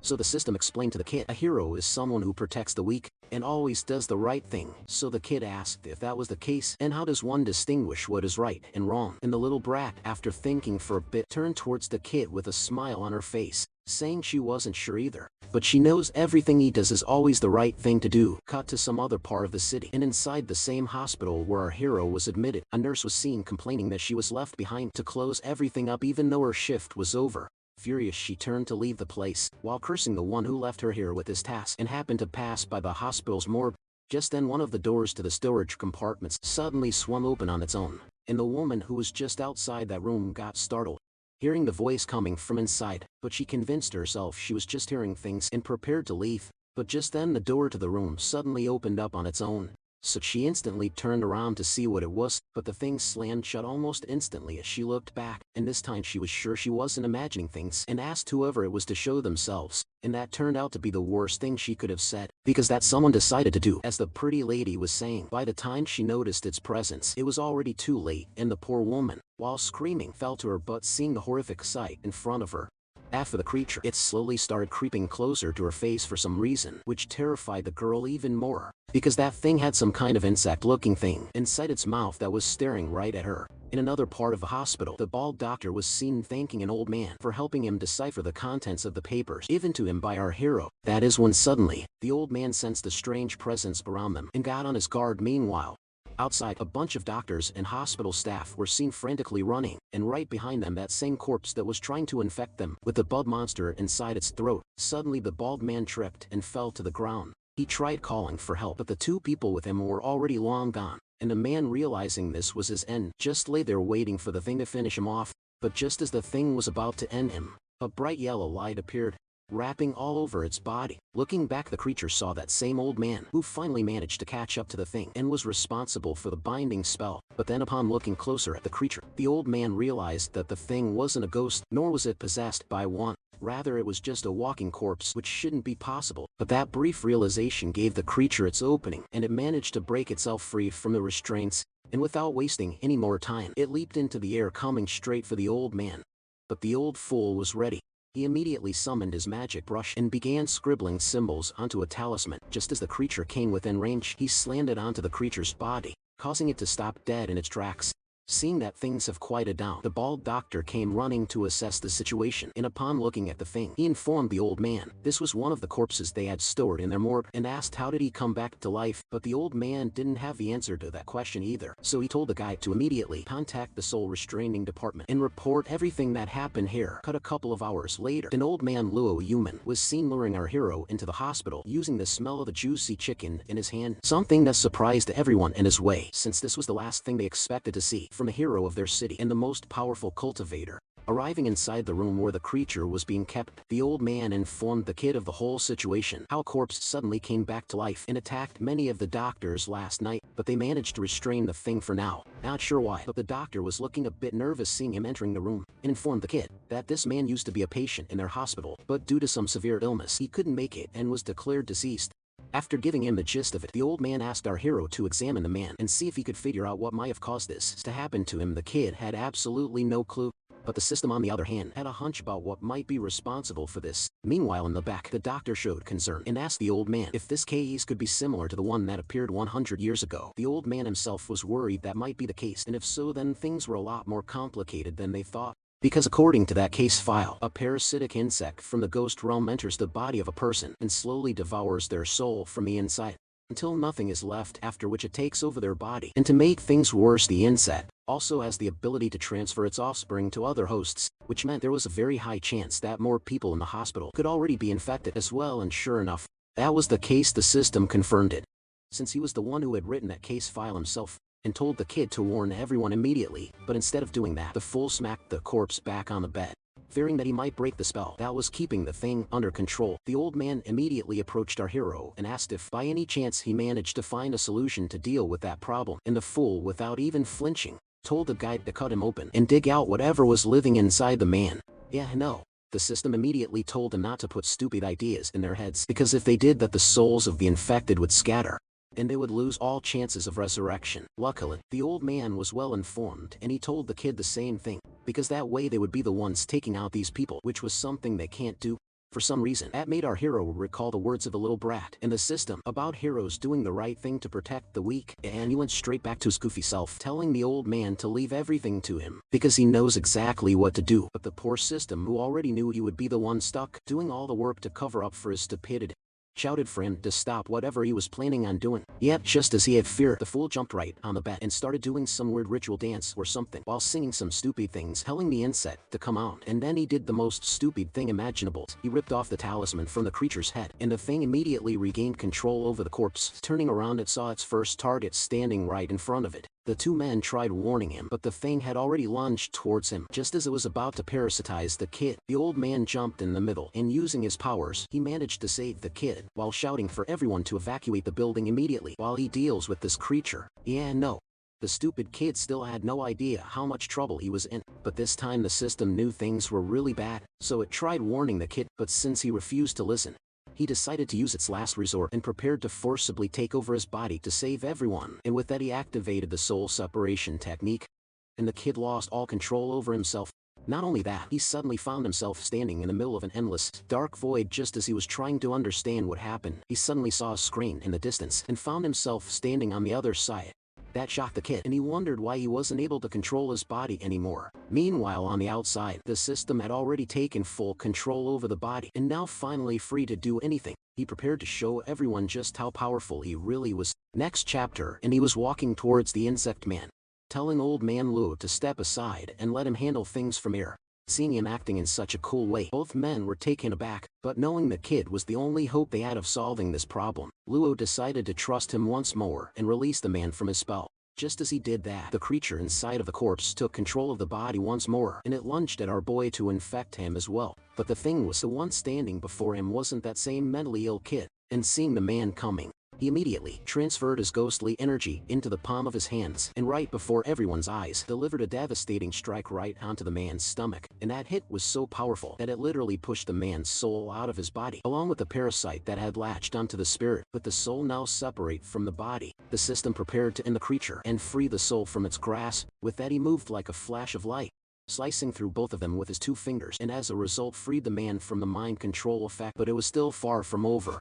So the system explained to the kid, a hero is someone who protects the weak and always does the right thing. So the kid asked if that was the case, and how does one distinguish what is right and wrong? And the little brat, after thinking for a bit, turned towards the kid with a smile on her face, saying she wasn't sure either, but she knows everything he does is always the right thing to do. Cut to some other part of the city, and inside the same hospital where our hero was admitted, a nurse was seen complaining that she was left behind to close everything up even though her shift was over. Furious, she turned to leave the place, while cursing the one who left her here with this task, and happened to pass by the hospital's morgue. Just then one of the doors to the storage compartments suddenly swung open on its own, and the woman who was just outside that room got startled, hearing the voice coming from inside, but she convinced herself she was just hearing things and prepared to leave. But just then the door to the room suddenly opened up on its own, so she instantly turned around to see what it was, but the thing slammed shut almost instantly as she looked back, and this time she was sure she wasn't imagining things, and asked whoever it was to show themselves, and that turned out to be the worst thing she could have said, because that someone decided to do as the pretty lady was saying. By the time she noticed its presence, it was already too late, and the poor woman, while screaming, fell to her butt seeing the horrific sight in front of her. After the creature, it slowly started creeping closer to her face for some reason, which terrified the girl even more. Because that thing had some kind of insect-looking thing inside its mouth that was staring right at her. In another part of the hospital, the bald doctor was seen thanking an old man for helping him decipher the contents of the papers given to him by our hero. That is when suddenly, the old man sensed a strange presence around them and got on his guard. Meanwhile, outside, a bunch of doctors and hospital staff were seen frantically running, and right behind them that same corpse that was trying to infect them with the bug monster inside its throat. Suddenly the bald man tripped and fell to the ground. He tried calling for help, but the two people with him were already long gone, and the man, realizing this was his end, just lay there waiting for the thing to finish him off. But just as the thing was about to end him, a bright yellow light appeared, wrapping all over its body. Looking back, the creature saw that same old man who finally managed to catch up to the thing and was responsible for the binding spell. But then upon looking closer at the creature, the old man realized that the thing wasn't a ghost, nor was it possessed by one. Rather, it was just a walking corpse, which shouldn't be possible. But that brief realization gave the creature its opening, and it managed to break itself free from the restraints, and without wasting any more time, it leaped into the air, coming straight for the old man. But the old fool was ready. He immediately summoned his magic brush and began scribbling symbols onto a talisman. Just as the creature came within range, he slammed it onto the creature's body, causing it to stop dead in its tracks. Seeing that things have quieted down, the bald doctor came running to assess the situation, and upon looking at the thing, he informed the old man this was one of the corpses they had stored in their morgue, and asked how did he come back to life. But the old man didn't have the answer to that question either, so he told the guy to immediately contact the soul restraining department and report everything that happened here. Cut a couple of hours later, an old man Luo Yuman was seen luring our hero into the hospital using the smell of the juicy chicken in his hand, something that surprised everyone in his way, since this was the last thing they expected to see from a hero of their city and the most powerful cultivator. Arriving inside the room where the creature was being kept, the old man informed the kid of the whole situation, how a corpse suddenly came back to life and attacked many of the doctors last night, but they managed to restrain the thing for now. Not sure why, but the doctor was looking a bit nervous seeing him entering the room, and informed the kid that this man used to be a patient in their hospital, but due to some severe illness he couldn't make it and was declared deceased. After giving him the gist of it, the old man asked our hero to examine the man and see if he could figure out what might have caused this to happen to him. The kid had absolutely no clue, but the system on the other hand had a hunch about what might be responsible for this. Meanwhile, in the back, the doctor showed concern and asked the old man if this case could be similar to the one that appeared 100 years ago. The old man himself was worried that might be the case, and if so, then things were a lot more complicated than they thought. Because according to that case file, a parasitic insect from the ghost realm enters the body of a person and slowly devours their soul from the inside, until nothing is left, after which it takes over their body. And to make things worse, the insect also has the ability to transfer its offspring to other hosts, which meant there was a very high chance that more people in the hospital could already be infected as well, and sure enough, that was the case. The system confirmed it, since he was the one who had written that case file himself, and told the kid to warn everyone immediately. But instead of doing that, the fool smacked the corpse back on the bed, fearing that he might break the spell that was keeping the thing under control. The old man immediately approached our hero and asked if by any chance he managed to find a solution to deal with that problem, and the fool, without even flinching, told the guy to cut him open and dig out whatever was living inside the man. No. The system immediately told them not to put stupid ideas in their heads, because if they did that, the souls of the infected would scatter, and they would lose all chances of resurrection. Luckily, the old man was well informed, and he told the kid the same thing, because that way they would be the ones taking out these people, which was something they can't do. For some reason, that made our hero recall the words of the little brat in the system about heroes doing the right thing to protect the weak, and he went straight back to his goofy self, telling the old man to leave everything to him, because he knows exactly what to do. But the poor system, who already knew he would be the one stuck doing all the work to cover up for his stupidity, shouted for him to stop whatever he was planning on doing. Yet just as he had feared, the fool jumped right on the bed and started doing some weird ritual dance or something while singing some stupid things, telling the insect to come out. And then he did the most stupid thing imaginable. He ripped off the talisman from the creature's head, and the thing immediately regained control over the corpse. Turning around, it saw its first target standing right in front of it. The two men tried warning him, but the thing had already lunged towards him. Just as it was about to parasitize the kid, the old man jumped in the middle, and using his powers, he managed to save the kid, while shouting for everyone to evacuate the building immediately while he deals with this creature. No. The stupid kid still had no idea how much trouble he was in, but this time the system knew things were really bad, so it tried warning the kid, but since he refused to listen, he decided to use its last resort and prepared to forcibly take over his body to save everyone. And with that, he activated the soul separation technique, and the kid lost all control over himself. Not only that, he suddenly found himself standing in the middle of an endless, dark void. Just as he was trying to understand what happened, he suddenly saw a screen in the distance and found himself standing on the other side. That shocked the kid, and he wondered why he wasn't able to control his body anymore. Meanwhile, on the outside, the system had already taken full control over the body, and now finally free to do anything. He prepared to show everyone just how powerful he really was. Next chapter, and he was walking towards the insect man, telling old man Luo to step aside and let him handle things from here. Seeing him acting in such a cool way, both men were taken aback, but knowing the kid was the only hope they had of solving this problem, Luo decided to trust him once more and release the man from his spell. Just as he did that, the creature inside of the corpse took control of the body once more, and it lunged at our boy to infect him as well. But the thing was, the one standing before him wasn't that same mentally ill kid, and seeing the man coming, he immediately transferred his ghostly energy into the palm of his hands, and right before everyone's eyes, delivered a devastating strike right onto the man's stomach. And that hit was so powerful that it literally pushed the man's soul out of his body, along with the parasite that had latched onto the spirit. With the soul now separate from the body, the system prepared to end the creature and free the soul from its grasp. With that, he moved like a flash of light, slicing through both of them with his 2 fingers, and as a result freed the man from the mind control effect. But it was still far from over.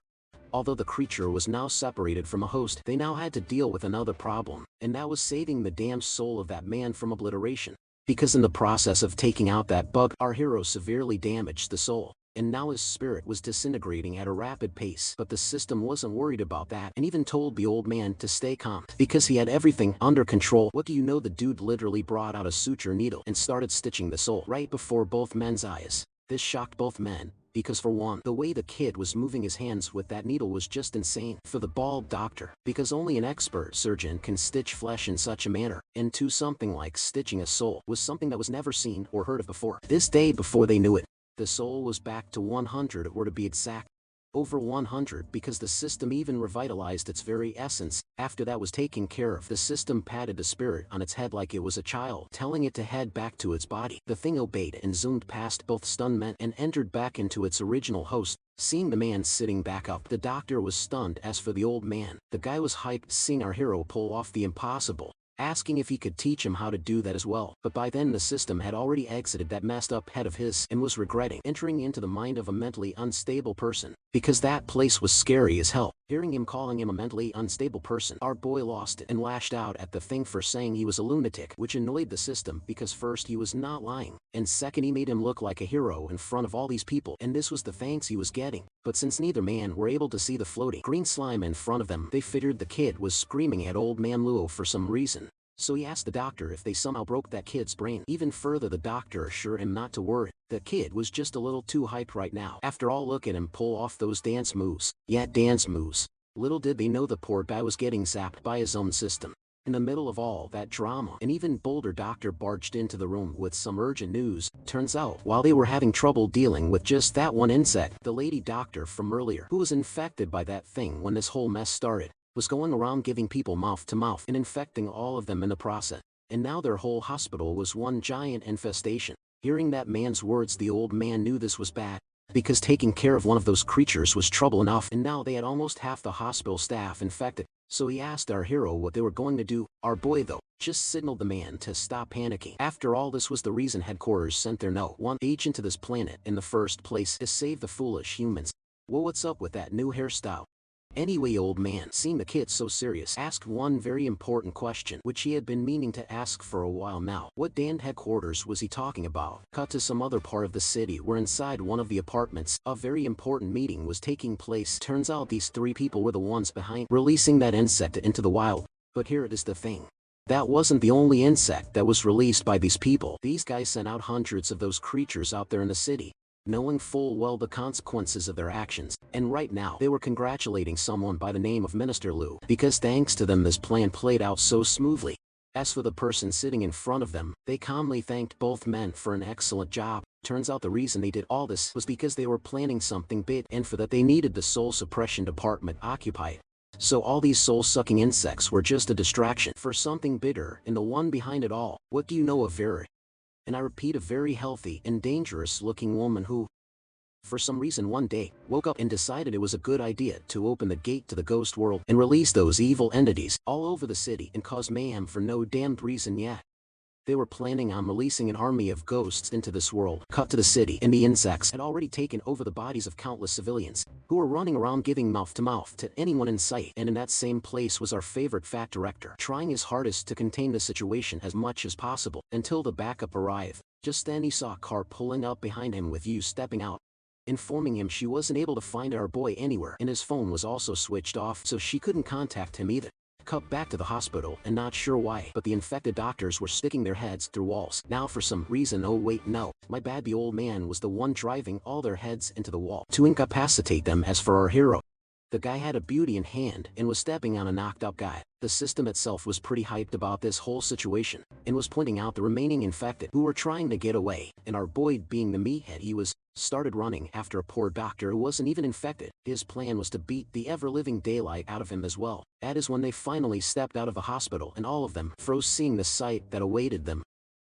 Although the creature was now separated from a host, they now had to deal with another problem, and that was saving the damned soul of that man from obliteration. Because in the process of taking out that bug, our hero severely damaged the soul, and now his spirit was disintegrating at a rapid pace. But the system wasn't worried about that, and even told the old man to stay calm, because he had everything under control. What do you know, the dude literally brought out a suture needle and started stitching the soul right before both men's eyes. This shocked both men, because for one, the way the kid was moving his hands with that needle was just insane. For the bald doctor, because only an expert surgeon can stitch flesh in such a manner, and 2, something like stitching a soul was something that was never seen or heard of before. This day, before they knew it, the soul was back to 100, or to be exact, over 100, because the system even revitalized its very essence. After that was taken care of, the system patted the spirit on its head like it was a child, telling it to head back to its body. The thing obeyed and zoomed past both stunned men and entered back into its original host. Seeing the man sitting back up, the doctor was stunned. As for the old man, the guy was hyped, seeing our hero pull off the impossible, asking if he could teach him how to do that as well. But by then the system had already exited that messed up head of his and was regretting entering into the mind of a mentally unstable person, because that place was scary as hell. Hearing him calling him a mentally unstable person, our boy lost it and lashed out at the thing for saying he was a lunatic, which annoyed the system, because first, he was not lying, and second, he made him look like a hero in front of all these people, and this was the thanks he was getting. But since neither man were able to see the floating green slime in front of them, they figured the kid was screaming at old man Luo for some reason. So he asked the doctor if they somehow broke that kid's brain. Even further, the doctor assured him not to worry. The kid was just a little too hyped right now. After all, look at him pull off those dance moves. Yeah, dance moves. Little did they know the poor guy was getting zapped by his own system. In the middle of all that drama, an even bolder doctor barged into the room with some urgent news. Turns out, while they were having trouble dealing with just that one insect, the lady doctor from earlier, who was infected by that thing when this whole mess started, was going around giving people mouth to mouth and infecting all of them in the process. And now their whole hospital was one giant infestation. Hearing that man's words, the old man knew this was bad, because taking care of one of those creatures was trouble enough, and now they had almost half the hospital staff infected. So he asked our hero what they were going to do. Our boy, though, just signaled the man to stop panicking. After all, this was the reason headquarters sent their #1 agent to this planet in the first place, to save the foolish humans. Well, what's up with that new hairstyle? Anyway, old man, seeing the kid so serious, asked one very important question, which he had been meaning to ask for a while now. What damned headquarters was he talking about? Cut to some other part of the city, where inside one of the apartments, a very important meeting was taking place. Turns out these 3 people were the ones behind releasing that insect into the wild. But here it is the thing. That wasn't the only insect that was released by these people. These guys sent out hundreds of those creatures out there in the city, knowing full well the consequences of their actions, and right now they were congratulating someone by the name of Minister Lu, because thanks to them this plan played out so smoothly. As for the person sitting in front of them, they calmly thanked both men for an excellent job. Turns out the reason they did all this was because they were planning something big, and for that they needed the soul suppression department occupied. So all these soul-sucking insects were just a distraction for something bigger, and the one behind it all, what do you know, of Vera? And I repeat, a very healthy and dangerous-looking woman who, for some reason one day, woke up and decided it was a good idea to open the gate to the ghost world and release those evil entities all over the city and cause mayhem for no damned reason yet. They were planning on releasing an army of ghosts into this world. Cut to the city, and the insects had already taken over the bodies of countless civilians, who were running around giving mouth to anyone in sight. And in that same place was our favorite fat director, trying his hardest to contain the situation as much as possible, until the backup arrived. Just then he saw a car pulling up behind him with Yu stepping out, informing him she wasn't able to find our boy anywhere, and his phone was also switched off, so she couldn't contact him either. Cut back to the hospital, and not sure why, but the infected doctors were sticking their heads through walls. Now for some reason, oh wait, no, my bad, the old man was the one driving all their heads into the wall to incapacitate them. As for our hero, the guy had a beauty in hand and was stepping on a knocked up guy. The system itself was pretty hyped about this whole situation, and was pointing out the remaining infected who were trying to get away, and our boy, being the meathead he was, started running after a poor doctor who wasn't even infected. His plan was to beat the ever-living daylight out of him as well. That is when they finally stepped out of the hospital, and all of them froze seeing the sight that awaited them.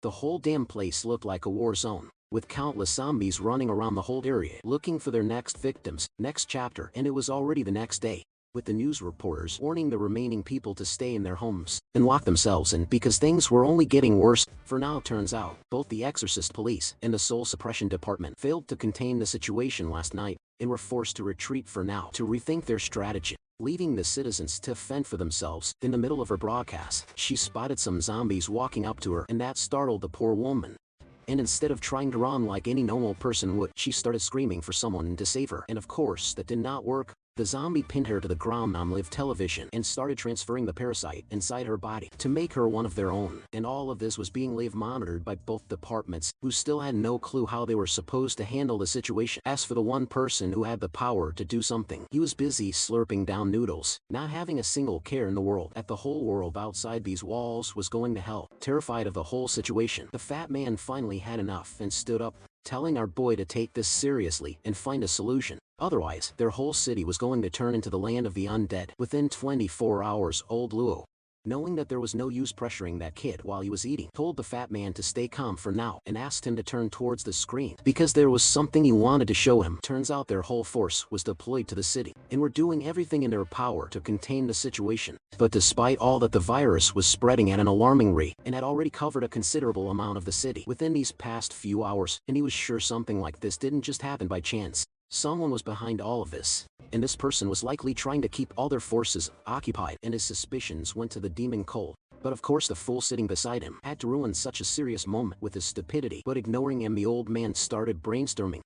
The whole damn place looked like a war zone, with countless zombies running around the whole area looking for their next victims. Next chapter, and it was already the next day, with the news reporters warning the remaining people to stay in their homes and lock themselves in because things were only getting worse. For now, turns out, both the Exorcist Police and the Soul Suppression Department failed to contain the situation last night, and were forced to retreat for now to rethink their strategy, leaving the citizens to fend for themselves. In the middle of her broadcast, she spotted some zombies walking up to her, and that startled the poor woman. And instead of trying to run like any normal person would, she started screaming for someone to save her. And of course, that did not work. The zombie pinned her to the ground on live television and started transferring the parasite inside her body to make her one of their own. And all of this was being live monitored by both departments, who still had no clue how they were supposed to handle the situation. As for the one person who had the power to do something, he was busy slurping down noodles, not having a single care in the world that the whole world outside these walls was going to hell. Terrified of the whole situation, the fat man finally had enough and stood up, telling our boy to take this seriously and find a solution. Otherwise, their whole city was going to turn into the land of the undead within 24 hours. Old Luo, knowing that there was no use pressuring that kid while he was eating, told the fat man to stay calm for now and asked him to turn towards the screen because there was something he wanted to show him. Turns out their whole force was deployed to the city and were doing everything in their power to contain the situation. But despite all that, the virus was spreading at an alarming rate and had already covered a considerable amount of the city within these past few hours, and he was sure something like this didn't just happen by chance. Someone was behind all of this, and this person was likely trying to keep all their forces occupied, and his suspicions went to the demon Cole. But of course the fool sitting beside him had to ruin such a serious moment with his stupidity. But ignoring him, the old man started brainstorming,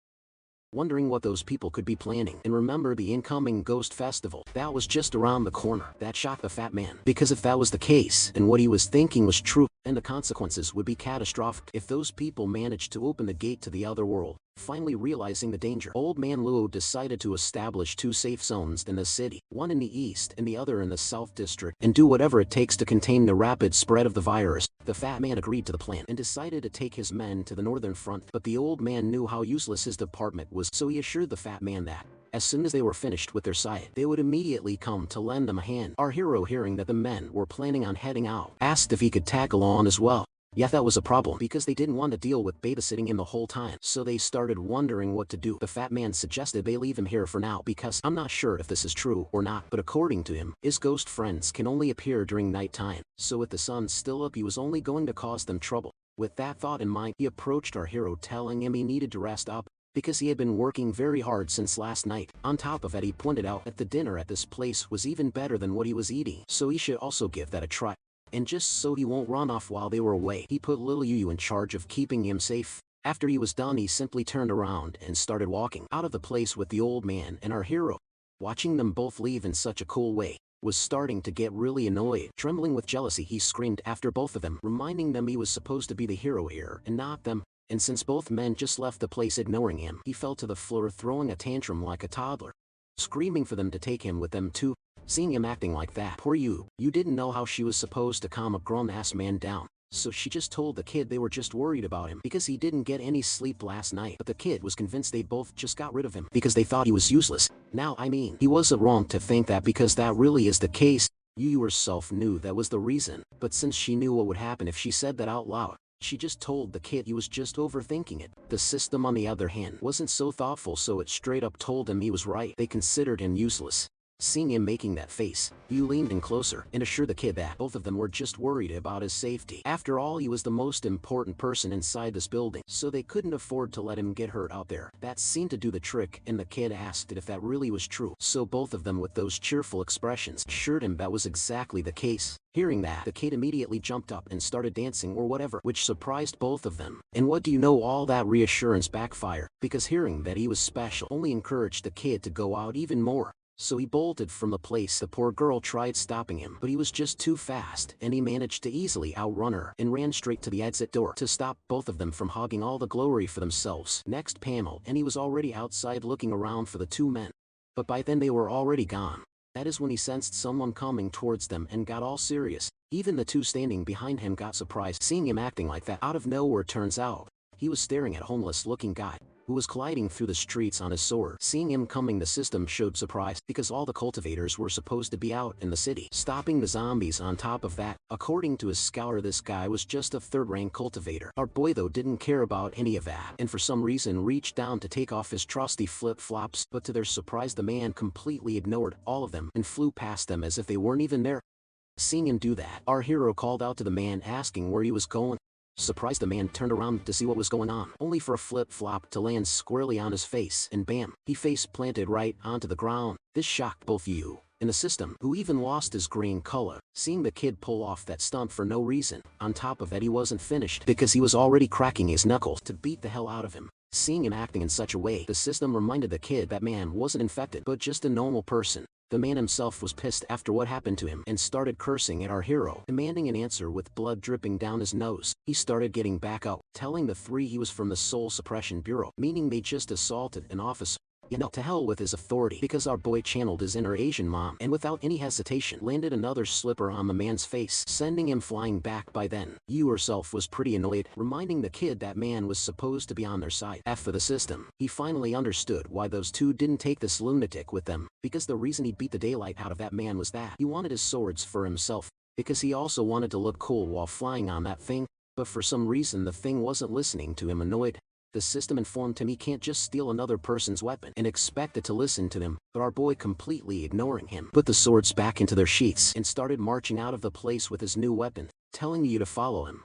wondering what those people could be planning. And remember the incoming ghost festival that was just around the corner. That shocked the fat man, because if that was the case, and what he was thinking was true, and the consequences would be catastrophic if those people managed to open the gate to the other world. Finally realizing the danger, old man Luo decided to establish two safe zones in the city, one in the east and the other in the south district, and do whatever it takes to contain the rapid spread of the virus. The fat man agreed to the plan and decided to take his men to the northern front, but the old man knew how useless his department was, so he assured the fat man that as soon as they were finished with their side, they would immediately come to lend them a hand. Our hero, hearing that the men were planning on heading out, asked if he could tag along as well. Yeah, that was a problem, because they didn't want to deal with babysitting him the whole time, so they started wondering what to do. The fat man suggested they leave him here for now because I'm not sure if this is true or not, but according to him, his ghost friends can only appear during nighttime, so with the sun still up he was only going to cause them trouble. With that thought in mind, he approached our hero, telling him he needed to rest up because he had been working very hard since last night. On top of it, he pointed out that the dinner at this place was even better than what he was eating, so he should also give that a try. And just so he won't run off while they were away, he put little Yu in charge of keeping him safe. After he was done, he simply turned around and started walking out of the place with the old man and our hero. Watching them both leave in such a cool way was starting to get really annoyed. Trembling with jealousy, he screamed after both of them, reminding them he was supposed to be the hero here and not them. And since both men just left the place ignoring him, he fell to the floor throwing a tantrum like a toddler, screaming for them to take him with them too. Seeing him acting like that, poor Yu didn't know how she was supposed to calm a grown-ass man down, so she just told the kid they were just worried about him because he didn't get any sleep last night. But the kid was convinced they both just got rid of him because they thought he was useless. Now, I mean, he wasn't wrong to think that, because that really is the case. Yu herself knew that was the reason, but since she knew what would happen if she said that out loud, she just told the kid he was just overthinking it. The system, on the other hand, wasn't so thoughtful, so it straight up told him he was right. They considered him useless. Seeing him making that face, Yu leaned in closer and assured the kid that both of them were just worried about his safety. After all, he was the most important person inside this building, so they couldn't afford to let him get hurt out there. That seemed to do the trick, and the kid asked if that really was true. So both of them, with those cheerful expressions, assured him that was exactly the case. Hearing that, the kid immediately jumped up and started dancing or whatever, which surprised both of them. And what do you know, all that reassurance backfired, because hearing that he was special only encouraged the kid to go out even more. So he bolted from the place. The poor girl tried stopping him, but he was just too fast, and he managed to easily outrun her and ran straight to the exit door to stop both of them from hogging all the glory for themselves. Next panel, and he was already outside looking around for the two men. But by then they were already gone. That is when he sensed someone coming towards them and got all serious. Even the two standing behind him got surprised seeing him acting like that. Out of nowhere, turns out he was staring at a homeless-looking guy who was gliding through the streets on his sword. Seeing him coming, the system showed surprise because all the cultivators were supposed to be out in the city, stopping the zombies. On top of that, according to his scouter, this guy was just a third-rank cultivator. Our boy, though, didn't care about any of that, and for some reason reached down to take off his trusty flip-flops, but to their surprise the man completely ignored all of them and flew past them as if they weren't even there. Seeing him do that, our hero called out to the man asking where he was going. Surprised, the man turned around to see what was going on, only for a flip-flop to land squarely on his face, and bam, he face-planted right onto the ground. This shocked both Yu and the system, who even lost his green color, seeing the kid pull off that stunt for no reason. On top of that, he wasn't finished because he was already cracking his knuckles to beat the hell out of him. Seeing him acting in such a way, the system reminded the kid that man wasn't infected but just a normal person. The man himself was pissed after what happened to him and started cursing at our hero, demanding an answer with blood dripping down his nose. He started getting back up, telling the three he was from the Soul Suppression Bureau, meaning they just assaulted an officer. You know, to hell with his authority, because our boy channeled his inner Asian mom and without any hesitation landed another slipper on the man's face, sending him flying back. By then, Yu herself was pretty annoyed, reminding the kid that man was supposed to be on their side. F for the system. He finally understood why those two didn't take this lunatic with them, because the reason he beat the daylight out of that man was that he wanted his swords for himself, because he also wanted to look cool while flying on that thing, but for some reason the thing wasn't listening to him. Annoyed, the system informed him he can't just steal another person's weapon and expect it to listen to him, but our boy, completely ignoring him, put the swords back into their sheaths and started marching out of the place with his new weapon, telling you to follow him.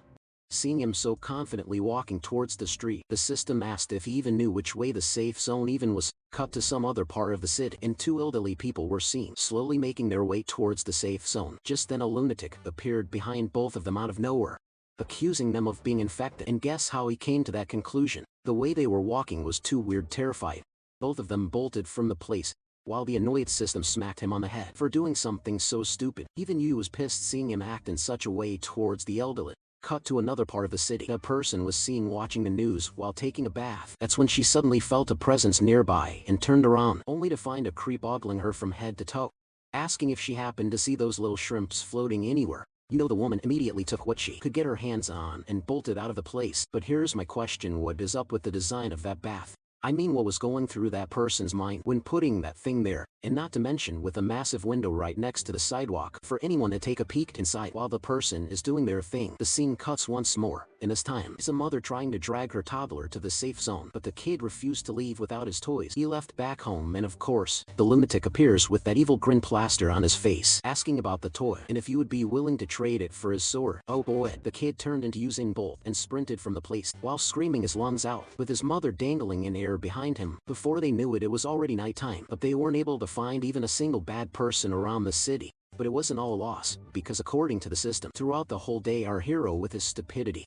Seeing him so confidently walking towards the street, the system asked if he even knew which way the safe zone even was. Cut to some other part of the city, and two elderly people were seen slowly making their way towards the safe zone. Just then a lunatic appeared behind both of them out of nowhere, accusing them of being infected. And guess how he came to that conclusion? The way they were walking was too weird. Terrified, both of them bolted from the place, while the annoyed system smacked him on the head for doing something so stupid. Even Yu was pissed seeing him act in such a way towards the elderly. Cut to another part of the city. A person was seen watching the news while taking a bath. That's when she suddenly felt a presence nearby and turned around, only to find a creep ogling her from head to toe, asking if she happened to see those little shrimps floating anywhere. You know, the woman immediately took what she could get her hands on and bolted out of the place. But here's my question: what is up with the design of that bath? I mean, what was going through that person's mind when putting that thing there? And not to mention with a massive window right next to the sidewalk for anyone to take a peek inside while the person is doing their thing. The scene cuts once more, and this time is a mother trying to drag her toddler to the safe zone, but the kid refused to leave without his toys. He left back home, and of course, the lunatic appears with that evil grin plaster on his face, asking about the toy and if you would be willing to trade it for his sword. Oh boy, the kid turned into Usain Bolt and sprinted from the place while screaming his lungs out, with his mother dangling in air behind him. Before they knew it, it was already nighttime, but they weren't able to find even a single bad person around the city. But it wasn't all a loss, because according to the system, throughout the whole day our hero, with his stupidity,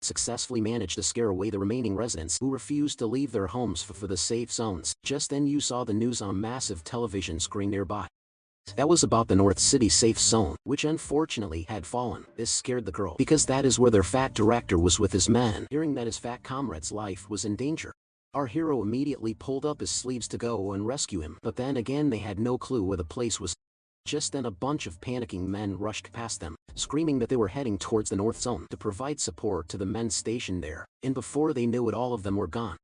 successfully managed to scare away the remaining residents who refused to leave their homes for the safe zones. Just then you saw the news on a massive television screen nearby. That was about the North City safe zone, which unfortunately had fallen. This scared the girl, because that is where their fat director was with his men. Hearing that his fat comrade's life was in danger, our hero immediately pulled up his sleeves to go and rescue him. But then again, they had no clue where the place was. Just then a bunch of panicking men rushed past them, screaming that they were heading towards the North Zone to provide support to the men stationed there, and before they knew it all of them were gone.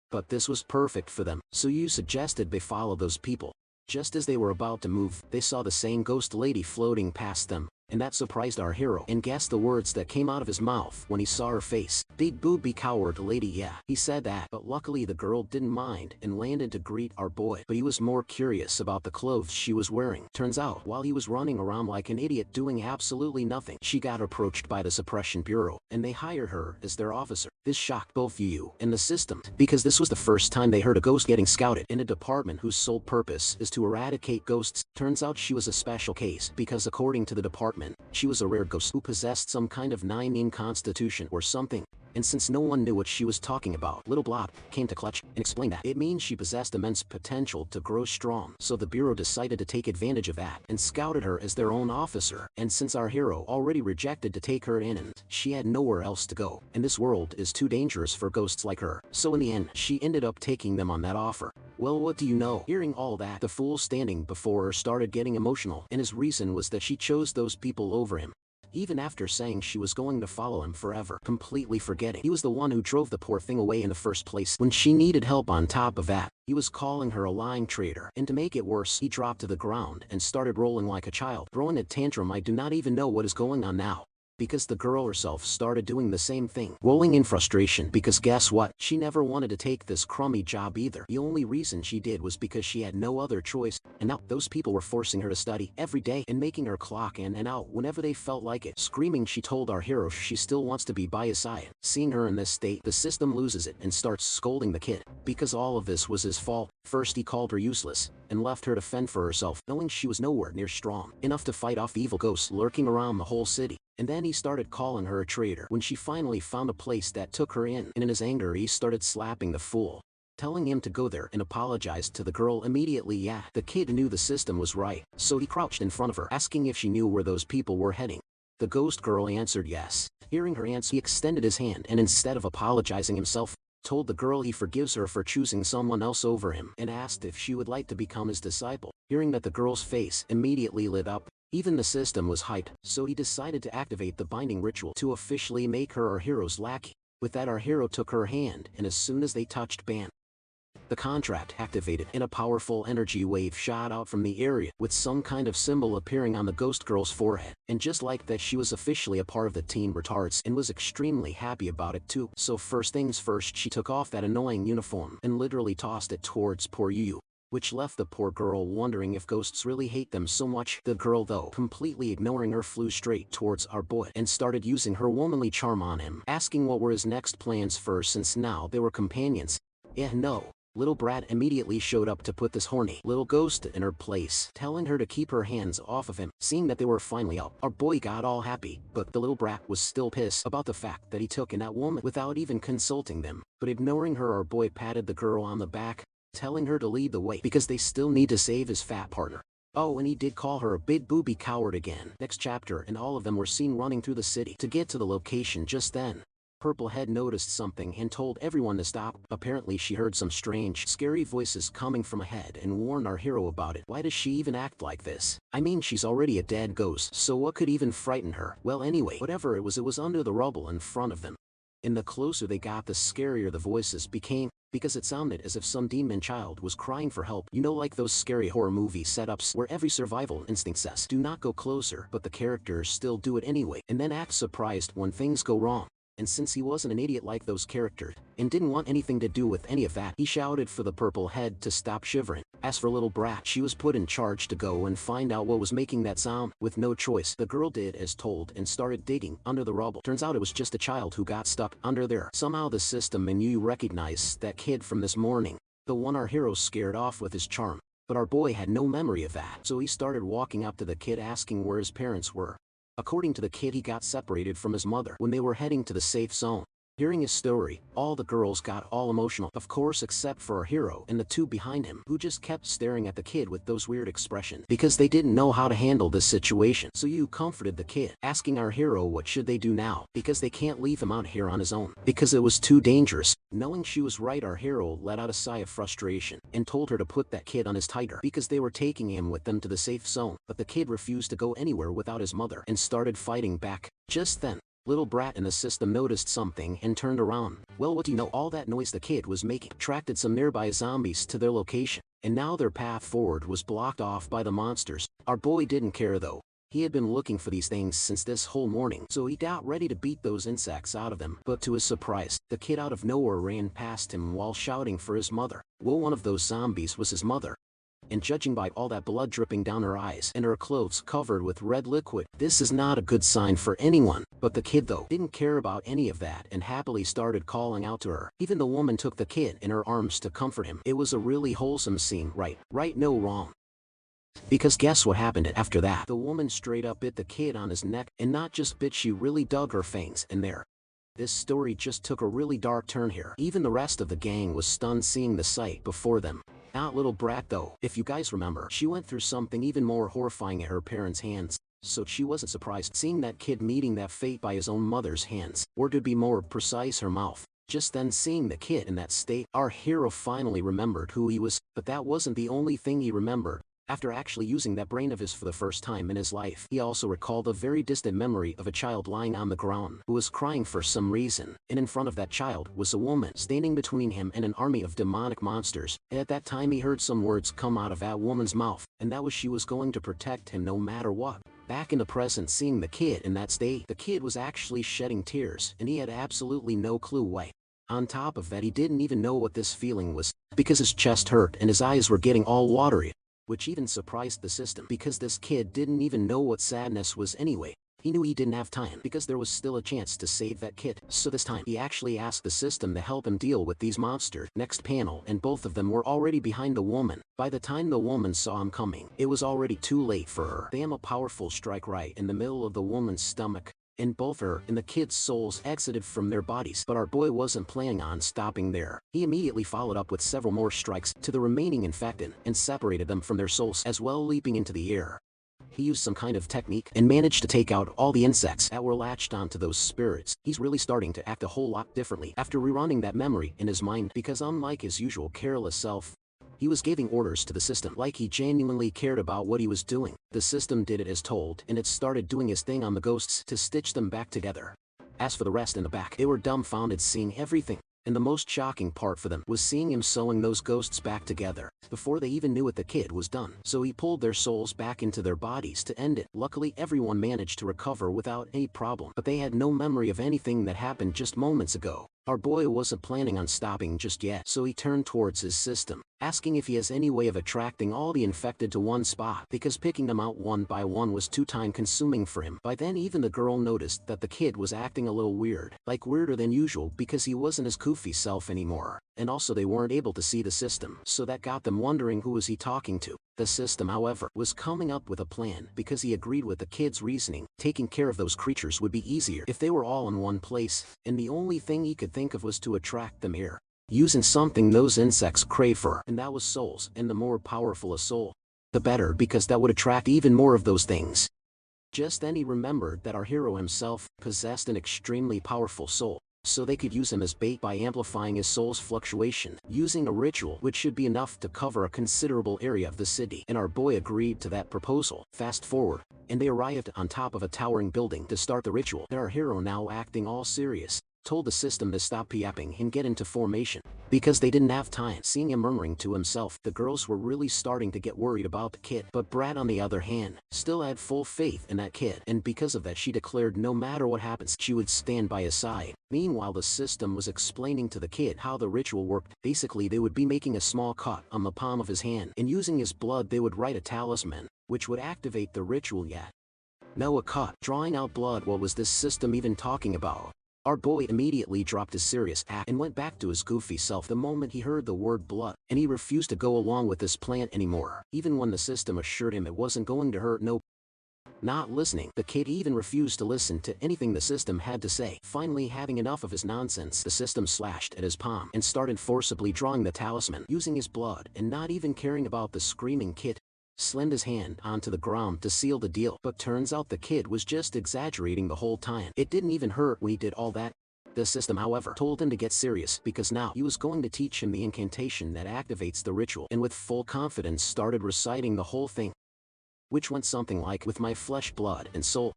But this was perfect for them, so you suggested they follow those people. Just as they were about to move, they saw the same ghost lady floating past them, And that surprised our hero, and guessed the words that came out of his mouth when he saw her face. "Big booby coward lady, yeah." He said that, but luckily the girl didn't mind and landed to greet our boy, but he was more curious about the clothes she was wearing. Turns out, while he was running around like an idiot doing absolutely nothing, she got approached by the Suppression Bureau, and they hired her as their officer. This shocked both you and the system, because this was the first time they heard a ghost getting scouted in a department whose sole purpose is to eradicate ghosts. Turns out she was a special case, because according to the department, she was a rare ghost who possessed some kind of 9 constitution or something. And since no one knew what she was talking about, Little Blob came to clutch and explained that it means she possessed immense potential to grow strong. So the Bureau decided to take advantage of that and scouted her as their own officer. And since our hero already rejected to take her in, and she had nowhere else to go, and this world is too dangerous for ghosts like her, so in the end, she ended up taking them on that offer. Well, what do you know? Hearing all that, the fool standing before her started getting emotional, and his reason was that she chose those people over him. Even after saying she was going to follow him forever, completely forgetting he was the one who drove the poor thing away in the first place when she needed help. On top of that, he was calling her a lying traitor, and to make it worse, he dropped to the ground and started rolling like a child, throwing a tantrum. I do not even know what is going on now, because the girl herself started doing the same thing, rolling in frustration, because guess what? She never wanted to take this crummy job either. The only reason she did was because she had no other choice, and now those people were forcing her to study every day and making her clock in and out whenever they felt like it. Screaming, she told our hero she still wants to be by his side. Seeing her in this state, the system loses it and starts scolding the kid, because all of this was his fault. First he called her useless, and left her to fend for herself, knowing she was nowhere near strong enough to fight off evil ghosts lurking around the whole city. And then he started calling her a traitor when she finally found a place that took her in, and in his anger he started slapping the fool, telling him to go there and apologized to the girl immediately. Yeah, the kid knew the system was right, so he crouched in front of her, asking if she knew where those people were heading. The ghost girl answered yes. Hearing her answer, he extended his hand and instead of apologizing himself, told the girl he forgives her for choosing someone else over him, and asked if she would like to become his disciple. Hearing that, the girl's face immediately lit up. Even the system was hyped, so he decided to activate the binding ritual to officially make her our hero's lackey. With that, our hero took her hand, and as soon as they touched bam, the contract activated, and a powerful energy wave shot out from the area, with some kind of symbol appearing on the ghost girl's forehead. And just like that, she was officially a part of the Teen Retards, and was extremely happy about it too. So first things first, she took off that annoying uniform and literally tossed it towards poor Yu, which left the poor girl wondering if ghosts really hate them so much. The girl, though, completely ignoring her, flew straight towards our boy and started using her womanly charm on him, asking what were his next plans first, since now they were companions. No. Little Brat immediately showed up to put this horny little ghost in her place, telling her to keep her hands off of him. Seeing that they were finally up, our boy got all happy, but the little brat was still pissed about the fact that he took in that woman without even consulting them. But ignoring her, our boy patted the girl on the back, telling her to lead the way because they still need to save his fat partner. Oh, and he did call her a big booby coward again. Next chapter, and all of them were seen running through the city to get to the location. Just then, Purple Head noticed something and told everyone to stop. Apparently she heard some strange, scary voices coming from ahead and warned our hero about it. Why does she even act like this? I mean, she's already a dead ghost, so what could even frighten her? Well, anyway, whatever it was under the rubble in front of them. And the closer they got, the scarier the voices became, because it sounded as if some demon child was crying for help. You know, like those scary horror movie setups where every survival instinct says, do not go closer, but the characters still do it anyway, and then act surprised when things go wrong. And since he wasn't an idiot like those characters, and didn't want anything to do with any of that, he shouted for the Purple Head to stop shivering. As for Little Brat, she was put in charge to go and find out what was making that sound. With no choice, the girl did as told and started digging under the rubble. Turns out it was just a child who got stuck under there. Somehow the system and you recognized that kid from this morning, the one our hero scared off with his charm. But our boy had no memory of that, so he started walking up to the kid asking where his parents were. According to the kid, he got separated from his mother when they were heading to the safe zone. Hearing his story, all the girls got all emotional, of course except for our hero and the two behind him, who just kept staring at the kid with those weird expressions, because they didn't know how to handle this situation. So you comforted the kid, asking our hero what should they do now, because they can't leave him out here on his own, because it was too dangerous. Knowing she was right, our hero let out a sigh of frustration, and told her to put that kid on his tiger, because they were taking him with them to the safe zone. But the kid refused to go anywhere without his mother, and started fighting back. Just then, Little Brat in the system noticed something and turned around. Well, what do you know? All that noise the kid was making attracted some nearby zombies to their location, and now their path forward was blocked off by the monsters. Our boy didn't care though. He had been looking for these things since this whole morning, so he got ready to beat those insects out of them. But to his surprise, the kid out of nowhere ran past him while shouting for his mother. Well, one of those zombies was his mother. And judging by all that blood dripping down her eyes and her clothes covered with red liquid, this is not a good sign for anyone. But the kid though didn't care about any of that and happily started calling out to her. Even the woman took the kid in her arms to comfort him. It was a really wholesome scene, right, no wrong. Because guess what happened after that? The woman straight up bit the kid on his neck, and not just bit, she really dug her fangs in there. This story just took a really dark turn here. Even the rest of the gang was stunned seeing the sight before them. That little brat though, if you guys remember, she went through something even more horrifying at her parents' hands, so she wasn't surprised seeing that kid meeting that fate by his own mother's hands, or to be more precise, her mouth. Just then, seeing the kid in that state, our hero finally remembered who he was, but that wasn't the only thing he remembered. After actually using that brain of his for the first time in his life, he also recalled a very distant memory of a child lying on the ground who was crying for some reason, and in front of that child was a woman standing between him and an army of demonic monsters. And at that time he heard some words come out of that woman's mouth, and that was she was going to protect him no matter what. Back in the present, seeing the kid in that state, the kid was actually shedding tears, and he had absolutely no clue why. On top of that, he didn't even know what this feeling was, because his chest hurt and his eyes were getting all watery. Which even surprised the system, because this kid didn't even know what sadness was anyway. He knew he didn't have time because there was still a chance to save that kid. So this time he actually asked the system to help him deal with these monsters. Next panel, and both of them were already behind the woman. By the time the woman saw him coming, it was already too late for her. Damn, a powerful strike right in the middle of the woman's stomach. And both her and the kid's souls exited from their bodies, but our boy wasn't planning on stopping there. He immediately followed up with several more strikes to the remaining infected and separated them from their souls as well, leaping into the air. He used some kind of technique and managed to take out all the insects that were latched onto those spirits. He's really starting to act a whole lot differently after rerunning that memory in his mind, because unlike his usual careless self, he was giving orders to the system like he genuinely cared about what he was doing. The system did it as told, and it started doing his thing on the ghosts to stitch them back together. As for the rest in the back, they were dumbfounded seeing everything. And the most shocking part for them was seeing him sewing those ghosts back together before they even knew what the kid was done. So he pulled their souls back into their bodies to end it. Luckily, everyone managed to recover without any problem, but they had no memory of anything that happened just moments ago. Our boy wasn't planning on stopping just yet, so he turned towards his system, asking if he has any way of attracting all the infected to one spot, because picking them out one by one was too time-consuming for him. By then, even the girl noticed that the kid was acting a little weird, like weirder than usual, because he wasn't his goofy self anymore. And also they weren't able to see the system, so that got them wondering who was he talking to. The system, however, was coming up with a plan, because he agreed with the kid's reasoning. Taking care of those creatures would be easier if they were all in one place, and the only thing he could think of was to attract them here, using something those insects crave for, and that was souls. And the more powerful a soul, the better, because that would attract even more of those things. Just then he remembered that our hero himself possessed an extremely powerful soul, so they could use him as bait by amplifying his soul's fluctuation, using a ritual which should be enough to cover a considerable area of the city. And our boy agreed to that proposal. Fast forward, and they arrived on top of a towering building to start the ritual. And our hero, now acting all serious, told the system to stop yapping and get into formation, because they didn't have time. Seeing him murmuring to himself, the girls were really starting to get worried about the kid. But Brad, on the other hand, still had full faith in that kid, and because of that she declared no matter what happens, she would stand by his side. Meanwhile, the system was explaining to the kid how the ritual worked. Basically, they would be making a small cut on the palm of his hand, and using his blood they would write a talisman, which would activate the ritual. Yet no, a cut. Drawing out blood, what was this system even talking about? Our boy immediately dropped his serious act and went back to his goofy self the moment he heard the word blood, and he refused to go along with this plan anymore, even when the system assured him it wasn't going to hurt. No. Not listening, the kid even refused to listen to anything the system had to say. Finally, having enough of his nonsense, the system slashed at his palm and started forcibly drawing the talisman using his blood, and not even caring about the screaming kid, slammed his hand onto the ground to seal the deal. But turns out the kid was just exaggerating the whole time. It didn't even hurt when he did all that. The system, however, told him to get serious, because now he was going to teach him the incantation that activates the ritual, and with full confidence started reciting the whole thing, which went something like, "With my flesh, blood, and soul,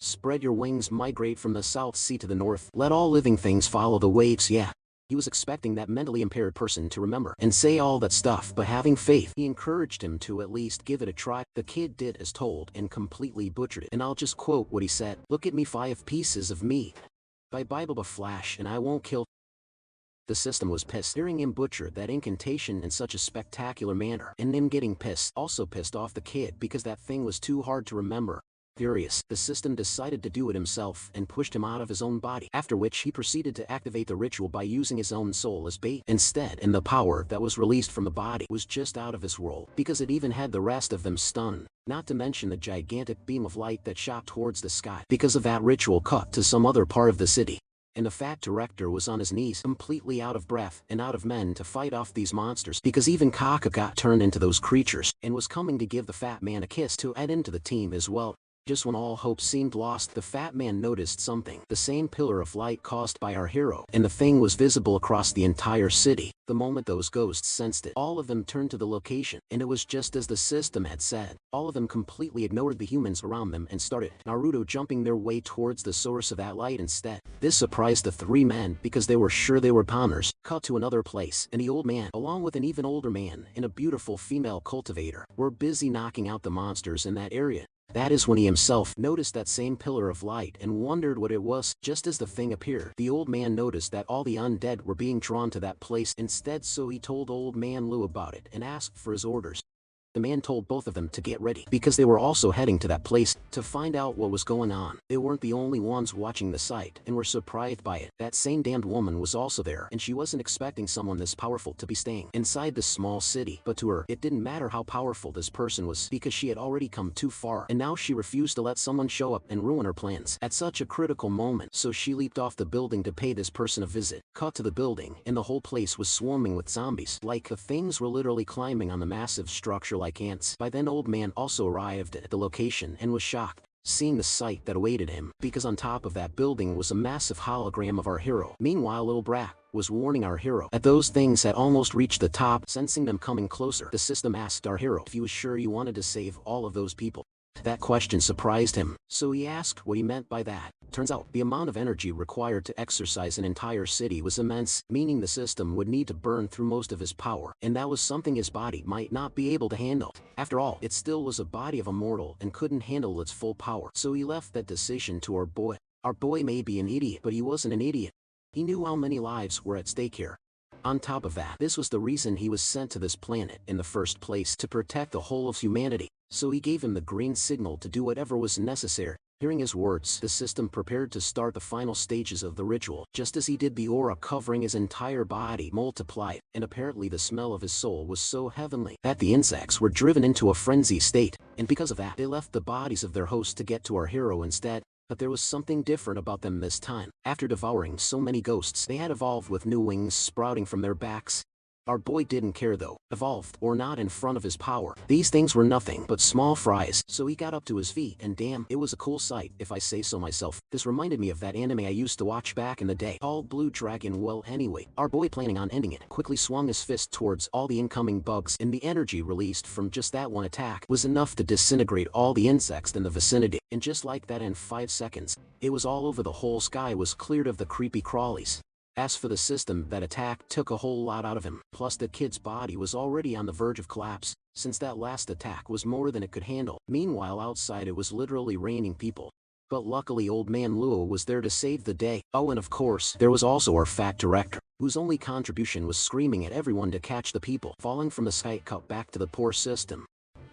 spread your wings, migrate from the South Sea to the north, let all living things follow the waves." Yeah. He was expecting that mentally impaired person to remember and say all that stuff, but having faith, he encouraged him to at least give it a try. The kid did as told and completely butchered it, and I'll just quote what he said: "Look at me, 5 pieces of meat. By Bible Flash and I won't kill." The system was pissed hearing him butcher that incantation in such a spectacular manner, and him getting pissed also pissed off the kid because that thing was too hard to remember. Furious, the system decided to do it himself and pushed him out of his own body, after which he proceeded to activate the ritual by using his own soul as bait instead, and the power that was released from the body was just out of his world, because it even had the rest of them stunned, not to mention the gigantic beam of light that shot towards the sky because of that ritual cut to some other part of the city. And the fat director was on his knees, completely out of breath and out of men to fight off these monsters, because even Kaka got turned into those creatures and was coming to give the fat man a kiss to add into the team as well. Just when all hope seemed lost, the fat man noticed something. The same pillar of light caused by our hero, and the thing was visible across the entire city. The moment those ghosts sensed it, all of them turned to the location, and it was just as the system had said. All of them completely ignored the humans around them and started Naruto jumping their way towards the source of that light instead. This surprised the 3 men because they were sure they were pawners. Cut to another place, and the old man, along with an even older man and a beautiful female cultivator, were busy knocking out the monsters in that area. That is when he himself noticed that same pillar of light and wondered what it was. Just as the thing appeared, the old man noticed that all the undead were being drawn to that place instead, so he told old man Lou about it and asked for his orders. The man told both of them to get ready, because they were also heading to that place to find out what was going on. They weren't the only ones watching the sight and were surprised by it. That same damned woman was also there, and she wasn't expecting someone this powerful to be staying inside this small city. But to her, it didn't matter how powerful this person was, because she had already come too far, and now she refused to let someone show up and ruin her plans at such a critical moment. So she leaped off the building to pay this person a visit. Cut to the building, and the whole place was swarming with zombies. Like, the things were literally climbing on the massive structure like ants. By then old man also arrived at the location and was shocked, seeing the sight that awaited him, because on top of that building was a massive hologram of our hero. Meanwhile, little Brat was warning our hero that those things had almost reached the top. Sensing them coming closer, the system asked our hero if he was sure he wanted to save all of those people. That question surprised him, so he asked what he meant by that. Turns out, the amount of energy required to exercise an entire city was immense, meaning the system would need to burn through most of his power, and that was something his body might not be able to handle. After all, it still was a body of a mortal and couldn't handle its full power, so he left that decision to our boy. Our boy may be an idiot, but he wasn't an idiot. He knew how many lives were at stake here. On top of that, this was the reason he was sent to this planet in the first place, to protect the whole of humanity. So he gave him the green signal to do whatever was necessary. Hearing his words, the system prepared to start the final stages of the ritual. Just as he did, the aura covering his entire body multiplied, and apparently the smell of his soul was so heavenly that the insects were driven into a frenzy state, and because of that, they left the bodies of their hosts to get to our hero instead. But there was something different about them this time. After devouring so many ghosts, they had evolved with new wings sprouting from their backs. Our boy didn't care though, evolved or not in front of his power. These things were nothing but small fries, so he got up to his feet, and damn, it was a cool sight, if I say so myself. This reminded me of that anime I used to watch back in the day, called Blue Dragon. Well, anyway, our boy, planning on ending it, quickly swung his fist towards all the incoming bugs, and the energy released from just that one attack was enough to disintegrate all the insects in the vicinity. And just like that, in 5 seconds, it was all over. The whole sky was cleared of the creepy crawlies. As for the system, that attack took a whole lot out of him, plus the kid's body was already on the verge of collapse, since that last attack was more than it could handle. Meanwhile, outside it was literally raining people. But luckily old man Luo was there to save the day. Oh, and of course, there was also our fat director, whose only contribution was screaming at everyone to catch the people falling from the sky, cut back to the poor system.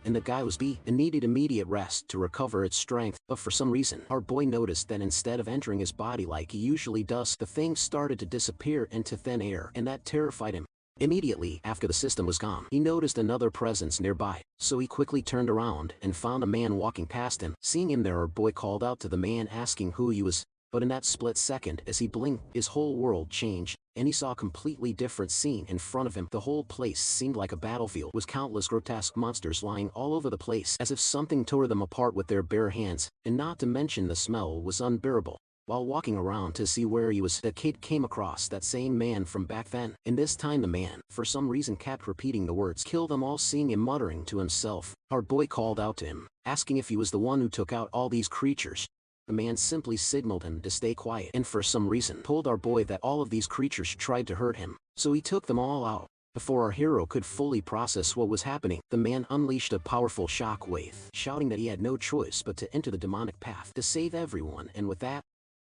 And the guy was beat and needed immediate rest to recover its strength, but for some reason, our boy noticed that instead of entering his body like he usually does, the thing started to disappear into thin air, and that terrified him. Immediately after the system was gone, he noticed another presence nearby, so he quickly turned around and found a man walking past him. Seeing him there, our boy called out to the man asking who he was. But in that split second, as he blinked, his whole world changed, and he saw a completely different scene in front of him. The whole place seemed like a battlefield, with countless grotesque monsters lying all over the place, as if something tore them apart with their bare hands, and not to mention the smell was unbearable. While walking around to see where he was, the kid came across that same man from back then, and this time the man, for some reason, kept repeating the words, "Kill them all," seeing him muttering to himself. Our boy called out to him, asking if he was the one who took out all these creatures. the man simply signaled him to stay quiet and for some reason told our boy that all of these creatures tried to hurt him, so he took them all out. Before our hero could fully process what was happening, the man unleashed a powerful shockwave, shouting that he had no choice but to enter the demonic path to save everyone, and with that,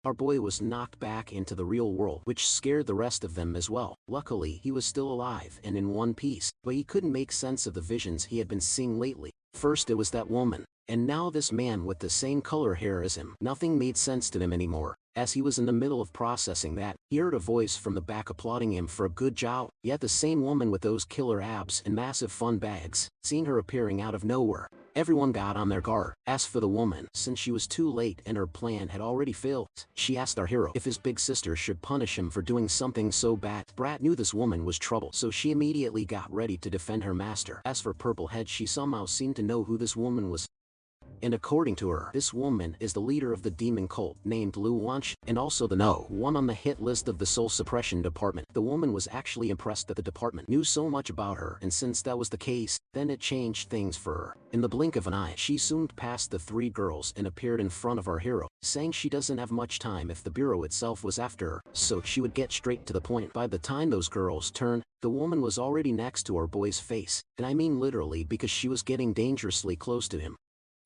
our boy was knocked back into the real world, which scared the rest of them as well. Luckily, he was still alive and in one piece, but he couldn't make sense of the visions he had been seeing lately. First it was that woman, and now this man with the same color hair as him. Nothing made sense to him anymore. As he was in the middle of processing that, he heard a voice from the back applauding him for a good job. Yet the same woman with those killer abs and massive fun bags, seeing her appearing out of nowhere, everyone got on their guard. As for the woman, since she was too late and her plan had already failed, she asked our hero if his big sister should punish him for doing something so bad. Brat knew this woman was trouble, so she immediately got ready to defend her master. As for Purplehead, she somehow seemed to know who this woman was, and according to her, this woman is the leader of the demon cult named Lu Wanch, and also the No. 1 on the hit list of the soul suppression department. The woman was actually impressed that the department knew so much about her, and since that was the case, then it changed things for her. In the blink of an eye, she zoomed past the three girls and appeared in front of our hero, saying she doesn't have much time if the bureau itself was after her, so she would get straight to the point. By the time those girls turned, the woman was already next to our boy's face, and I mean literally, because she was getting dangerously close to him.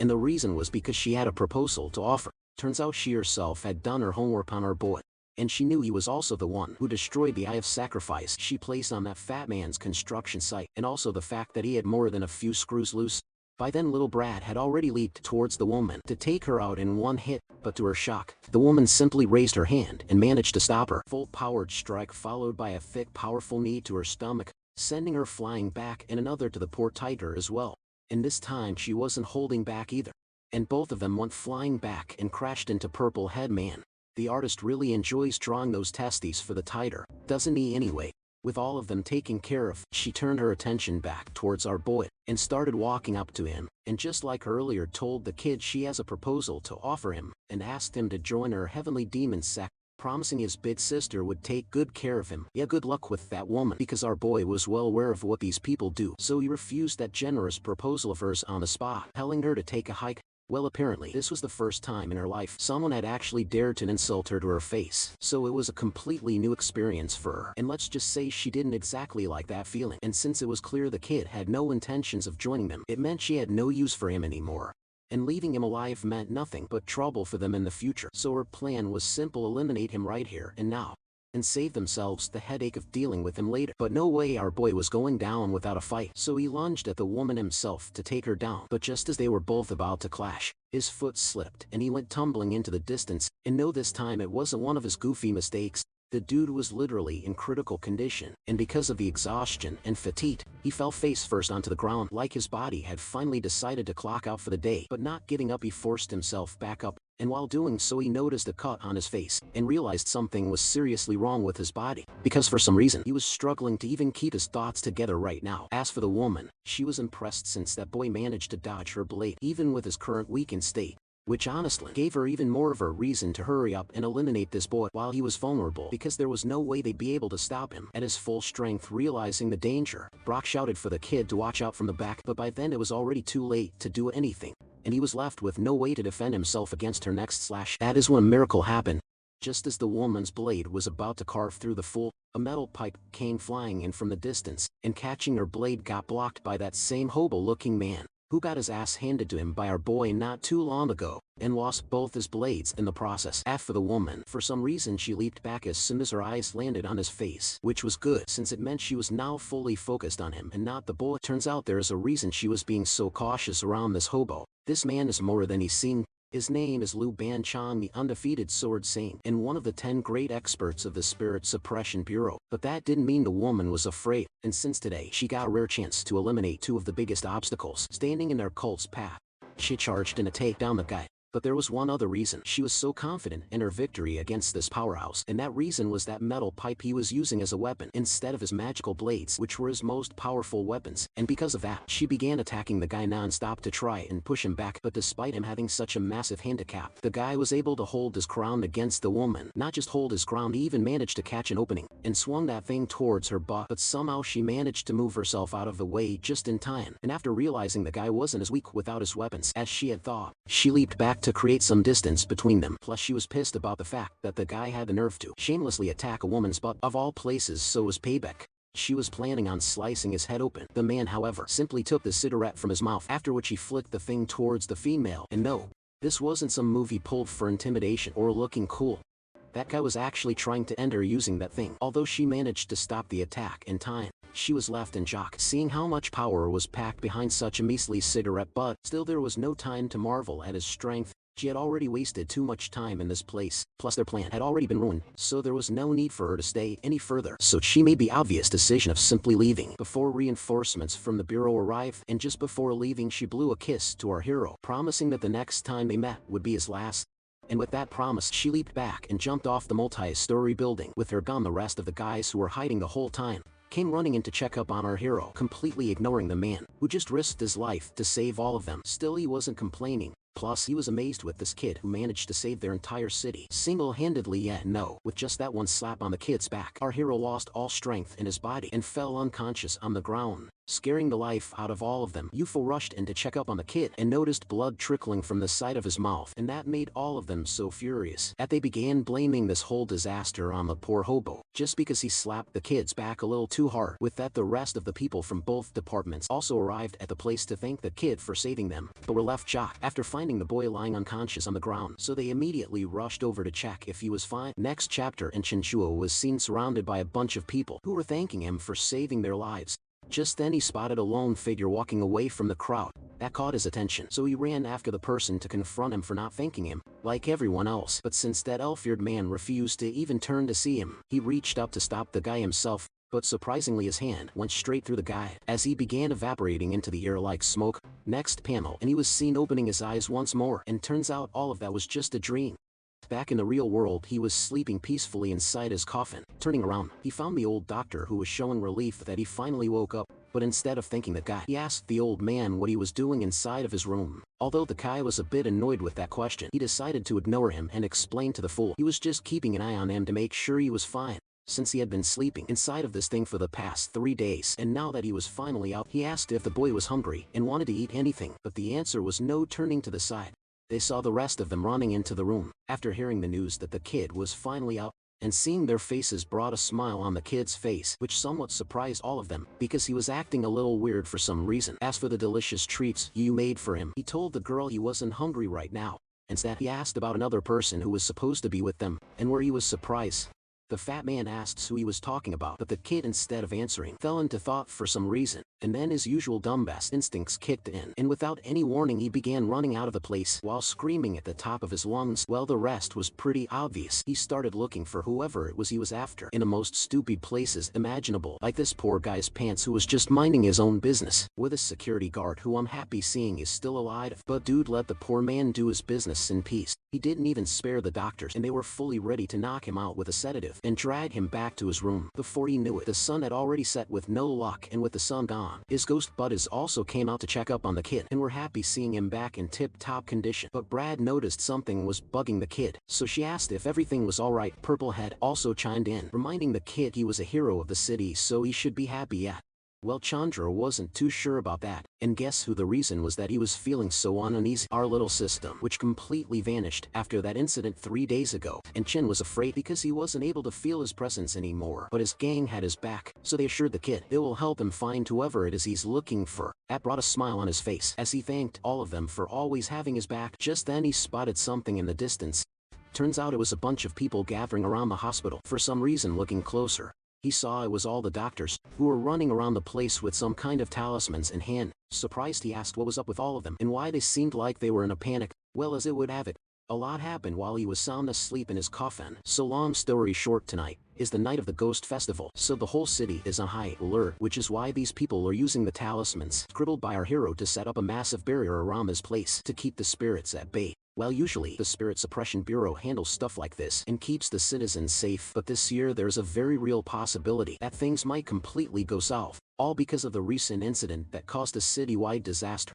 And the reason was because she had a proposal to offer. Turns out she herself had done her homework on our boy, and she knew he was also the one who destroyed the Eye of Sacrifice she placed on that fat man's construction site, and also the fact that he had more than a few screws loose. By then little Brad had already leaped towards the woman to take her out in one hit, but to her shock, the woman simply raised her hand and managed to stop her. Full-powered strike followed by a thick powerful knee to her stomach, sending her flying back, and another to the poor tiger as well. And this time she wasn't holding back either, and both of them went flying back and crashed into Purplehead Man. The artist really enjoys drawing those testes for the tiger, doesn't he anyway? With all of them taken care of, she turned her attention back towards our boy, and started walking up to him, and just like earlier told the kid she has a proposal to offer him, and asked him to join her heavenly demon sect, promising his big sister would take good care of him. Yeah, good luck with that woman, because our boy was well aware of what these people do, so he refused that generous proposal of hers on the spot, telling her to take a hike. Well, apparently this was the first time in her life someone had actually dared to insult her to her face, so it was a completely new experience for her, and let's just say she didn't exactly like that feeling. And since it was clear the kid had no intentions of joining them, it meant she had no use for him anymore, and leaving him alive meant nothing but trouble for them in the future. So her plan was simple: eliminate him right here and now, and save themselves the headache of dealing with him later. But no way our boy was going down without a fight, so he lunged at the woman himself to take her down. But just as they were both about to clash, his foot slipped and he went tumbling into the distance. And no, this time it wasn't one of his goofy mistakes. The dude was literally in critical condition, and because of the exhaustion and fatigue, he fell face first onto the ground, like his body had finally decided to clock out for the day. But not getting up, he forced himself back up, and while doing so he noticed a cut on his face, and realized something was seriously wrong with his body, because for some reason he was struggling to even keep his thoughts together right now. As for the woman, she was impressed since that boy managed to dodge her blade even with his current weakened state, which honestly gave her even more of a reason to hurry up and eliminate this boy while he was vulnerable, because there was no way they'd be able to stop him at his full strength. Realizing the danger, Brock shouted for the kid to watch out from the back, but by then it was already too late to do anything, and he was left with no way to defend himself against her next slash. That is when a miracle happened. Just as the woman's blade was about to carve through the fool, a metal pipe came flying in from the distance, and catching her blade got blocked by that same hobo-looking man, who got his ass handed to him by our boy not too long ago, and lost both his blades in the process. As for the woman, for some reason she leaped back as soon as her eyes landed on his face, which was good since it meant she was now fully focused on him and not the boy. Turns out there is a reason she was being so cautious around this hobo. This man is more than he seemed. His name is Liu Ban-chan, the undefeated sword saint, and one of the 10 great experts of the Spirit Suppression Bureau. But that didn't mean the woman was afraid, and since today she got a rare chance to eliminate 2 of the biggest obstacles standing in their cult's path, she charged in to take down the guy. But there was one other reason she was so confident in her victory against this powerhouse, and that reason was that metal pipe he was using as a weapon instead of his magical blades, which were his most powerful weapons. And because of that, she began attacking the guy non-stop to try and push him back. But despite him having such a massive handicap, the guy was able to hold his ground against the woman. Not just hold his ground, he even managed to catch an opening and swung that thing towards her butt. But somehow she managed to move herself out of the way just in time, and after realizing the guy wasn't as weak without his weapons as she had thought, she leaped back to create some distance between them. Plus she was pissed about the fact that the guy had the nerve to shamelessly attack a woman's butt of all places, so as payback. She was planning on slicing his head open. The man, however, simply took the cigarette from his mouth, after which he flicked the thing towards the female. And no, this wasn't some movie pulled for intimidation or looking cool. That guy was actually trying to end her using that thing. Although she managed to stop the attack in time, she was left in shock, seeing how much power was packed behind such a measly cigarette butt. Still, there was no time to marvel at his strength. She had already wasted too much time in this place, plus their plan had already been ruined, so there was no need for her to stay any further. So she made the obvious decision of simply leaving before reinforcements from the bureau arrived, and just before leaving she blew a kiss to our hero, promising that the next time they met would be his last. And with that promise, she leaped back and jumped off the multi-story building. With her gun, the rest of the guys who were hiding the whole time came running in to check up on our hero, completely ignoring the man who just risked his life to save all of them. Still, he wasn't complaining. Plus, he was amazed with this kid who managed to save their entire city single-handedly. Yet no, with just that one slap on the kid's back, our hero lost all strength in his body and fell unconscious on the ground, scaring the life out of all of them. UFO rushed in to check up on the kid and noticed blood trickling from the side of his mouth, and that made all of them so furious that they began blaming this whole disaster on the poor hobo, just because he slapped the kid's back a little too hard. With that, the rest of the people from both departments also arrived at the place to thank the kid for saving them, but were left shocked after finding the boy lying unconscious on the ground, so they immediately rushed over to check if he was fine. Next chapter, and Chinchuo was seen surrounded by a bunch of people who were thanking him for saving their lives. Just then he spotted a lone figure walking away from the crowd. That caught his attention, so he ran after the person to confront him for not thanking him, like everyone else. But since that elf-eared man refused to even turn to see him, he reached up to stop the guy himself. But surprisingly his hand went straight through the guy as he began evaporating into the air like smoke. Next panel, and he was seen opening his eyes once more, and turns out all of that was just a dream. Back in the real world, he was sleeping peacefully inside his coffin. Turning around, he found the old doctor, who was showing relief that he finally woke up. But instead of thanking the guy, he asked the old man what he was doing inside of his room. Although the guy was a bit annoyed with that question, he decided to ignore him and explain to the fool he was just keeping an eye on him to make sure he was fine, since he had been sleeping inside of this thing for the past 3 days. And now that he was finally out, he asked if the boy was hungry and wanted to eat anything, but the answer was no. Turning to the side, they saw the rest of them running into the room. After hearing the news that the kid was finally out, and seeing their faces brought a smile on the kid's face, which somewhat surprised all of them, because he was acting a little weird for some reason. As for the delicious treats you made for him, he told the girl he wasn't hungry right now. Instead, he asked about another person who was supposed to be with them, and where he was surprised. The fat man asked who he was talking about, but the kid, instead of answering, fell into thought for some reason, and then his usual dumbass instincts kicked in, and without any warning he began running out of the place while screaming at the top of his lungs. Well, the rest was pretty obvious. He started looking for whoever it was he was after in the most stupid places imaginable, like this poor guy's pants who was just minding his own business, with a security guard who I'm happy seeing is still alive. But dude let the poor man do his business in peace. He didn't even spare the doctors, and they were fully ready to knock him out with a sedative and drag him back to his room. Before he knew it, the sun had already set. With no luck, and with the sun gone, his ghost buddies also came out to check up on the kid and were happy seeing him back in tip-top condition. But Brad noticed something was bugging the kid, so she asked if everything was alright. Purplehead also chimed in, reminding the kid he was a hero of the city, so he should be happy. Yeah. Well, Chandra wasn't too sure about that, and guess who the reason was that he was feeling so uneasy? Our little system, which completely vanished after that incident 3 days ago, and Chin was afraid because he wasn't able to feel his presence anymore. But his gang had his back, so they assured the kid they will help him find whoever it is he's looking for. That brought a smile on his face as he thanked all of them for always having his back. Just then he spotted something in the distance. Turns out it was a bunch of people gathering around the hospital. For some reason, looking closer, he saw it was all the doctors, who were running around the place with some kind of talismans in hand. Surprised, he asked what was up with all of them and why they seemed like they were in a panic. Well, as it would have it, a lot happened while he was sound asleep in his coffin. So long story short, tonight is the night of the Ghost Festival, so the whole city is on high alert, which is why these people are using the talismans scribbled by our hero to set up a massive barrier around this place to keep the spirits at bay. Well, usually the Spirit Suppression Bureau handles stuff like this and keeps the citizens safe, but this year there's a very real possibility that things might completely go south, all because of the recent incident that caused a citywide disaster,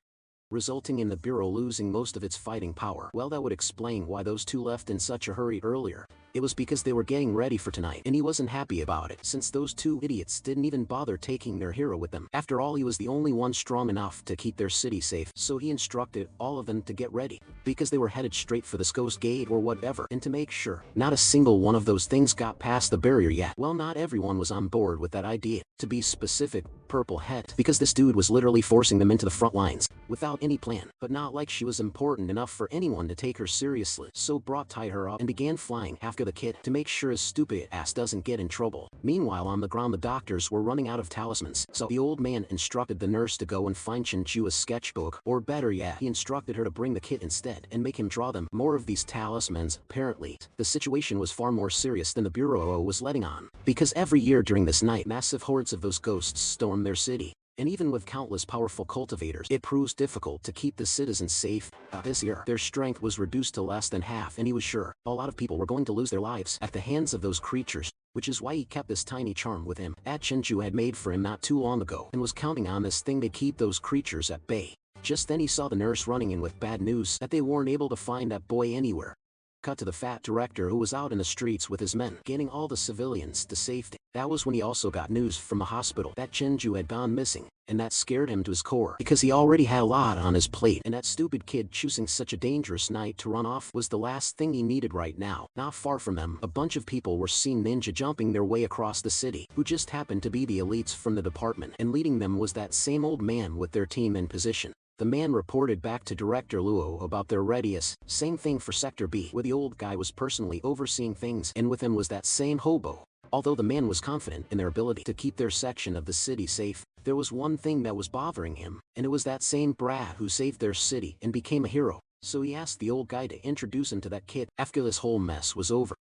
resulting in the Bureau losing most of its fighting power. Well, that would explain why those two left in such a hurry earlier. It was because they were getting ready for tonight, and he wasn't happy about it since those two idiots didn't even bother taking their hero with them. After all, he was the only one strong enough to keep their city safe, so he instructed all of them to get ready, because they were headed straight for this ghost gate or whatever, and to make sure not a single one of those things got past the barrier yet. Well, not everyone was on board with that idea. To be specific, Purple Head, because this dude was literally forcing them into the front lines without any plan, but not like she was important enough for anyone to take her seriously. So Brock tied her up and began flying after the kid to make sure his stupid ass doesn't get in trouble. Meanwhile, on the ground, the doctors were running out of talismans, so the old man instructed the nurse to go and find Shinju a sketchbook, or better yet, he instructed her to bring the kid instead and make him draw them more of these talismans. Apparently, the situation was far more serious than the Bureau was letting on, because every year during this night, massive hordes of those ghosts storm their city. And even with countless powerful cultivators, it proves difficult to keep the citizens safe. This year, their strength was reduced to less than half, and he was sure a lot of people were going to lose their lives at the hands of those creatures, which is why he kept this tiny charm with him that Shinju had made for him not too long ago, and was counting on this thing to keep those creatures at bay. Just then he saw the nurse running in with bad news that they weren't able to find that boy anywhere. Cut to the fat director, who was out in the streets with his men, getting all the civilians to safety. That was when he also got news from the hospital that Shinju had gone missing, and that scared him to his core, because he already had a lot on his plate, and that stupid kid choosing such a dangerous night to run off was the last thing he needed right now. Not far from them, a bunch of people were seen ninja jumping their way across the city, who just happened to be the elites from the department, and leading them was that same old man with their team in position. The man reported back to Director Luo about their readiness. Same thing for Sector B, where the old guy was personally overseeing things, and with him was that same hobo. Although the man was confident in their ability to keep their section of the city safe, there was one thing that was bothering him, and it was that same brat who saved their city and became a hero. So he asked the old guy to introduce him to that kid after this whole mess was over.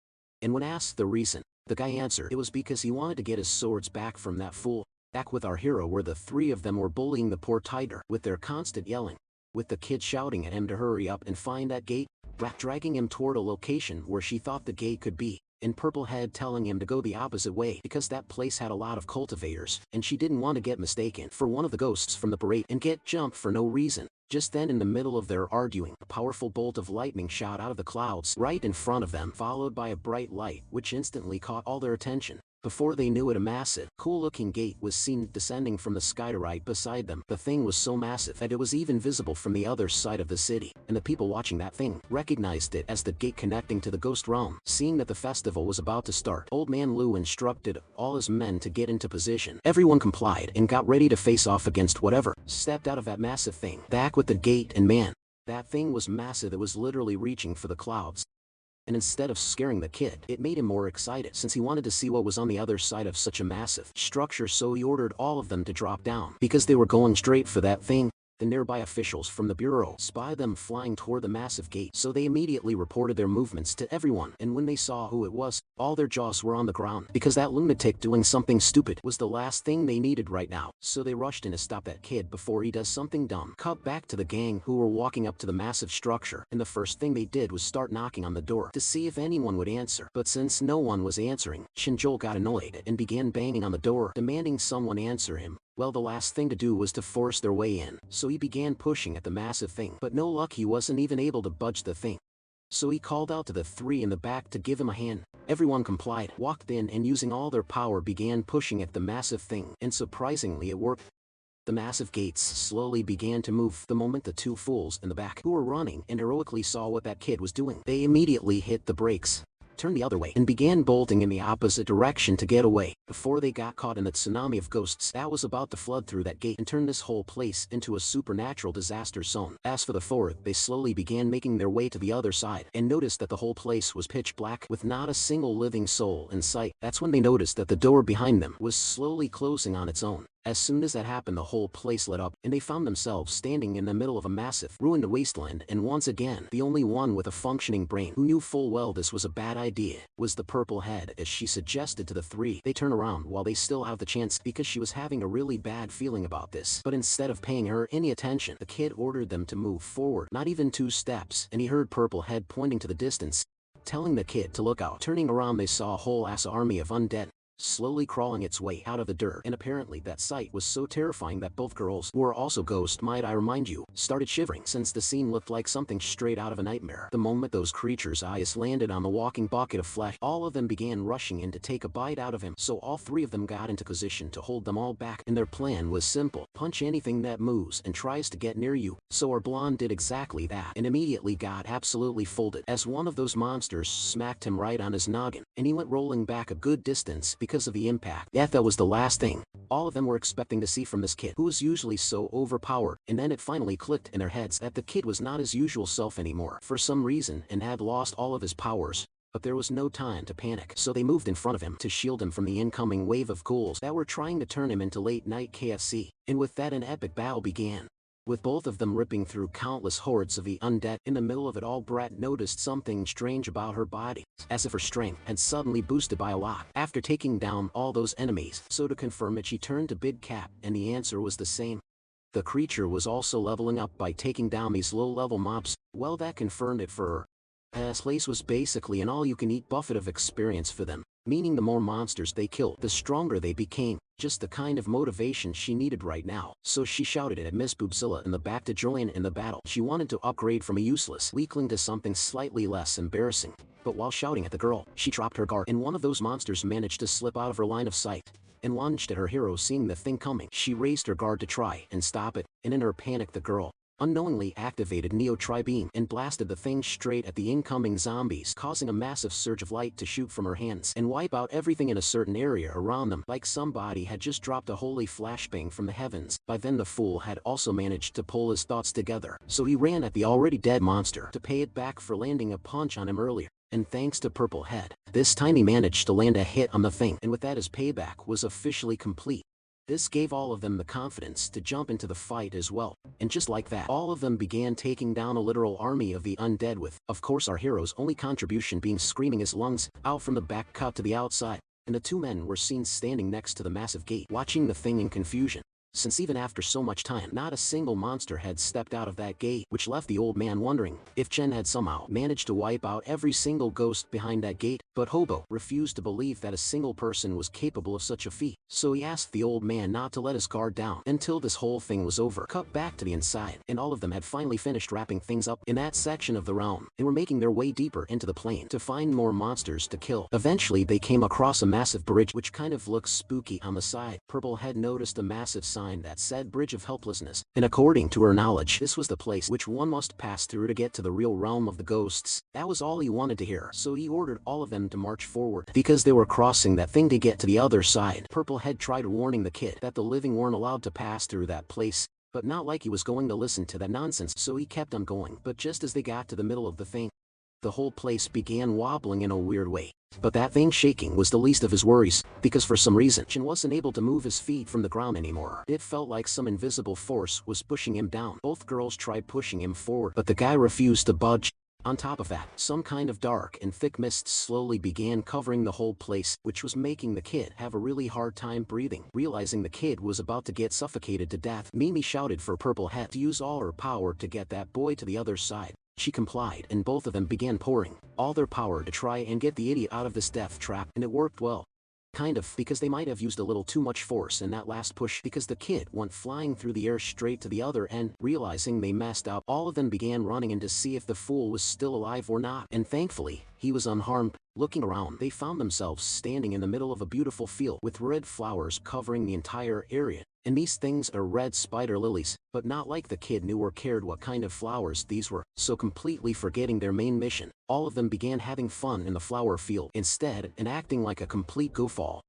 And when asked the reason, the guy answered it was because he wanted to get his swords back from that fool. Back with our hero, where the three of them were bullying the poor tiger with their constant yelling, with the kid shouting at him to hurry up and find that gate, Brat dragging him toward a location where she thought the gate could be, and Purple Head telling him to go the opposite way because that place had a lot of cultivators, and she didn't want to get mistaken for one of the ghosts from the parade and get jumped for no reason. Just then, in the middle of their arguing, a powerful bolt of lightning shot out of the clouds right in front of them, followed by a bright light, which instantly caught all their attention. Before they knew it, a massive, cool-looking gate was seen descending from the sky right beside them. The thing was so massive that it was even visible from the other side of the city, and the people watching that thing recognized it as the gate connecting to the ghost realm. Seeing that the festival was about to start, Old Man Lu instructed all his men to get into position. Everyone complied and got ready to face off against whatever stepped out of that massive thing. Back with the gate, and man, that thing was massive. It was literally reaching for the clouds. And instead of scaring the kid, it made him more excited since he wanted to see what was on the other side of such a massive structure, so he ordered all of them to drop down because they were going straight for that thing. The nearby officials from the bureau spied them flying toward the massive gate, so they immediately reported their movements to everyone, and when they saw who it was, all their jaws were on the ground, because that lunatic doing something stupid was the last thing they needed right now. So they rushed in to stop that kid before he does something dumb. Cut back to the gang, who were walking up to the massive structure, and the first thing they did was start knocking on the door to see if anyone would answer. But since no one was answering, Shinjo got annoyed and began banging on the door, demanding someone answer him. Well, the last thing to do was to force their way in, so he began pushing at the massive thing, but no luck, he wasn't even able to budge the thing. So he called out to the three in the back to give him a hand. Everyone complied, walked in, and using all their power began pushing at the massive thing, and surprisingly it worked. The massive gates slowly began to move. The moment the two fools in the back, who were running and heroically, saw what that kid was doing, they immediately hit the brakes, turned the other way, and began bolting in the opposite direction to get away, before they got caught in the tsunami of ghosts that was about to flood through that gate and turn this whole place into a supernatural disaster zone. As for the fourth, they slowly began making their way to the other side, and noticed that the whole place was pitch black with not a single living soul in sight. That's when they noticed that the door behind them was slowly closing on its own. As soon as that happened, the whole place lit up, and they found themselves standing in the middle of a massive, ruined wasteland, and once again, the only one with a functioning brain, who knew full well this was a bad idea, was the Purple Head. As she suggested to the three, they turn around while they still have the chance, because she was having a really bad feeling about this. But instead of paying her any attention, the kid ordered them to move forward, not even 2 steps, and he heard Purple Head pointing to the distance, telling the kid to look out. Turning around, they saw a whole ass army of undead, slowly crawling its way out of the dirt, and apparently that sight was so terrifying that both girls, who are also ghosts might I remind you, started shivering since the scene looked like something straight out of a nightmare. The moment those creatures' eyes landed on the walking bucket of flesh, all of them began rushing in to take a bite out of him, so all three of them got into position to hold them all back, and their plan was simple: punch anything that moves and tries to get near you. So our blonde did exactly that, and immediately got absolutely folded as one of those monsters smacked him right on his noggin, and he went rolling back a good distance because of the impact. Yet that was the last thing all of them were expecting to see from this kid, who was usually so overpowered, and then it finally clicked in their heads that the kid was not his usual self anymore for some reason and had lost all of his powers. But there was no time to panic, so they moved in front of him to shield him from the incoming wave of ghouls that were trying to turn him into late-night KFC. And with that, an epic battle began, with both of them ripping through countless hordes of the undead. In the middle of it all, Brett noticed something strange about her body, as if her strength had suddenly boosted by a lot after taking down all those enemies. So to confirm it, she turned to Big Cap, and the answer was the same. The creature was also leveling up by taking down these low-level mobs. Well, that confirmed it for her. This place was basically an all-you-can-eat buffet of experience for them, meaning the more monsters they killed, the stronger they became. Just the kind of motivation she needed right now. So she shouted it at Miss Boobzilla in the back to join in the battle. She wanted to upgrade from a useless weakling to something slightly less embarrassing. But while shouting at the girl, she dropped her guard, and one of those monsters managed to slip out of her line of sight and lunged at her hero. Seeing the thing coming, she raised her guard to try and stop it, and in her panic the girl unknowingly activated Neo Tri-Beam and blasted the thing straight at the incoming zombies, causing a massive surge of light to shoot from her hands and wipe out everything in a certain area around them, like somebody had just dropped a holy flashbang from the heavens. By then the fool had also managed to pull his thoughts together, so he ran at the already dead monster to pay it back for landing a punch on him earlier. And thanks to Purple Head, this time he managed to land a hit on the thing, and with that his payback was officially complete. This gave all of them the confidence to jump into the fight as well, and just like that, all of them began taking down a literal army of the undead, with, of course, our hero's only contribution being screaming his lungs out from the back cut to the outside. And the two men were seen standing next to the massive gate, watching the thing in confusion, since even after so much time, not a single monster had stepped out of that gate, which left the old man wondering if Chen had somehow managed to wipe out every single ghost behind that gate. But Hobo refused to believe that a single person was capable of such a feat, so he asked the old man not to let his guard down until this whole thing was over. Cut back to the inside, and all of them had finally finished wrapping things up in that section of the realm, and were making their way deeper into the plane to find more monsters to kill. Eventually they came across a massive bridge which kind of looks spooky on the side. Purple Head noticed a massive sign that said Bridge of Helplessness, and according to her knowledge, this was the place which one must pass through to get to the real realm of the ghosts. That was all he wanted to hear, so he ordered all of them to march forward, because they were crossing that thing to get to the other side. Purple Head tried warning the kid that the living weren't allowed to pass through that place, but not like he was going to listen to that nonsense, so he kept on going. But just as they got to the middle of the thing, the whole place began wobbling in a weird way. But that thing shaking was the least of his worries, because for some reason Chen wasn't able to move his feet from the ground anymore. It felt like some invisible force was pushing him down. Both girls tried pushing him forward, but the guy refused to budge. On top of that, some kind of dark and thick mist slowly began covering the whole place, which was making the kid have a really hard time breathing. Realizing the kid was about to get suffocated to death, Mimi shouted for Purple Head to use all her power to get that boy to the other side. She complied, and both of them began pouring all their power to try and get the idiot out of this death trap, and it worked well. Kind of, because they might have used a little too much force in that last push, because the kid went flying through the air straight to the other end. Realizing they messed up, all of them began running in to see if the fool was still alive or not, and thankfully, he was unharmed. Looking around, they found themselves standing in the middle of a beautiful field with red flowers covering the entire area. And these things are red spider lilies, but not like the kid knew or cared what kind of flowers these were. So completely forgetting their main mission, all of them began having fun in the flower field instead and acting like a complete goofball.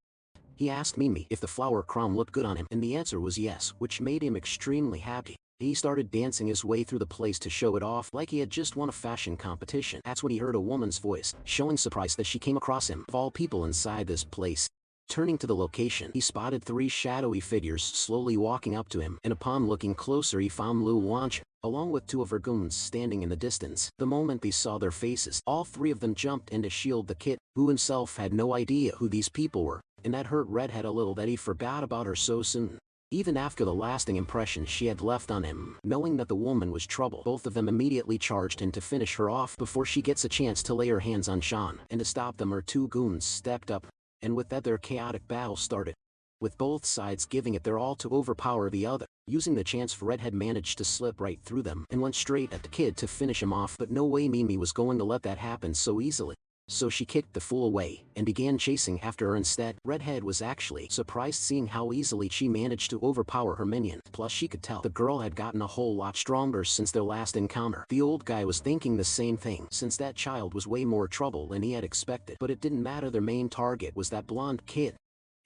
He asked Mimi if the flower crown looked good on him, and the answer was yes, which made him extremely happy. He started dancing his way through the place to show it off like he had just won a fashion competition. That's when he heard a woman's voice, showing surprise that she came across him. Of all people inside this place. Turning to the location, he spotted 3 shadowy figures slowly walking up to him, and upon looking closer he found Lu Wancha, along with 2 of her goons standing in the distance. The moment they saw their faces, all 3 of them jumped in to shield the kid, who himself had no idea who these people were, and that hurt Redhead a little that he forgot about her so soon. Even after the lasting impression she had left on him, knowing that the woman was trouble, both of them immediately charged in to finish her off before she gets a chance to lay her hands on Sean, and to stop them her 2 goons stepped up and with that their chaotic battle started, with both sides giving it their all to overpower the other. Using the chance, Redhead managed to slip right through them and went straight at the kid to finish him off, but no way Mimi was going to let that happen so easily. So she kicked the fool away and began chasing after her instead. Redhead was actually surprised seeing how easily she managed to overpower her minion. Plus she could tell the girl had gotten a whole lot stronger since their last encounter. The old guy was thinking the same thing, since that child was way more trouble than he had expected. But it didn't matter, their main target was that blonde kid,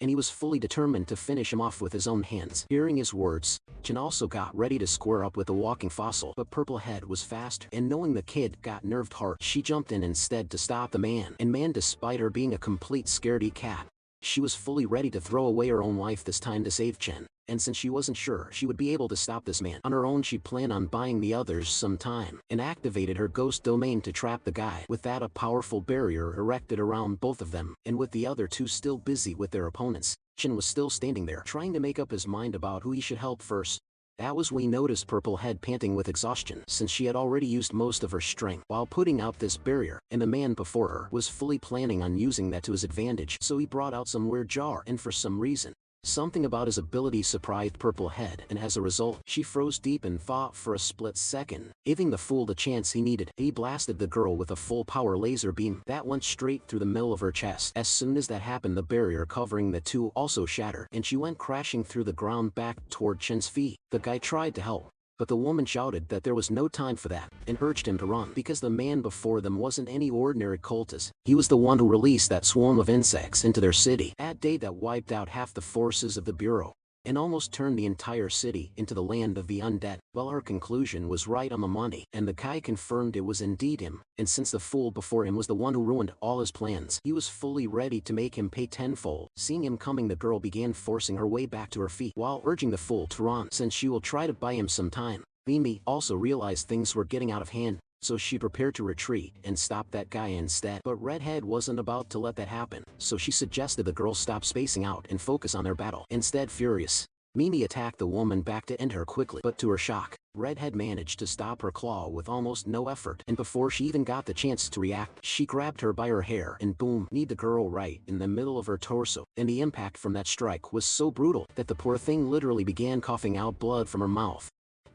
and he was fully determined to finish him off with his own hands. Hearing his words, Jin also got ready to square up with the walking fossil, but Purplehead was faster, and knowing the kid got nerfed hard, she jumped in instead to stop the man. And man, despite her being a complete scaredy cat, she was fully ready to throw away her own life this time to save Chen. And since she wasn't sure she would be able to stop this man on her own, she planned on buying the others some time, and activated her ghost domain to trap the guy. With that, a powerful barrier erected around both of them, and with the other two still busy with their opponents, Chen was still standing there trying to make up his mind about who he should help first. That was when he noticed Purplehead panting with exhaustion, since she had already used most of her strength while putting out this barrier, and the man before her was fully planning on using that to his advantage. So he brought out some weird jar, and for some reason, something about his ability surprised Purplehead, and as a result, she froze deep and thought for a split second, giving the fool the chance he needed. He blasted the girl with a full power laser beam that went straight through the middle of her chest. As soon as that happened, the barrier covering the two also shattered, and she went crashing through the ground back toward Chen's feet. The guy tried to help, but the woman shouted that there was no time for that, and urged him to run, because the man before them wasn't any ordinary cultist. He was the one who released that swarm of insects into their city that day that wiped out half the forces of the Bureau, and almost turned the entire city into the land of the undead. Well, her conclusion was right on the money, and the guy confirmed it was indeed him, and since the fool before him was the one who ruined all his plans, he was fully ready to make him pay tenfold. Seeing him coming, the girl began forcing her way back to her feet while urging the fool to run, since she will try to buy him some time. Mimi also realized things were getting out of hand, so she prepared to retreat and stop that guy instead. But Redhead wasn't about to let that happen, so she suggested the girls stop spacing out and focus on their battle. Instead, furious, Mimi attacked the woman back to end her quickly, but to her shock, Redhead managed to stop her claw with almost no effort, and before she even got the chance to react, she grabbed her by her hair and boom, kneed the girl right in the middle of her torso. And the impact from that strike was so brutal that the poor thing literally began coughing out blood from her mouth.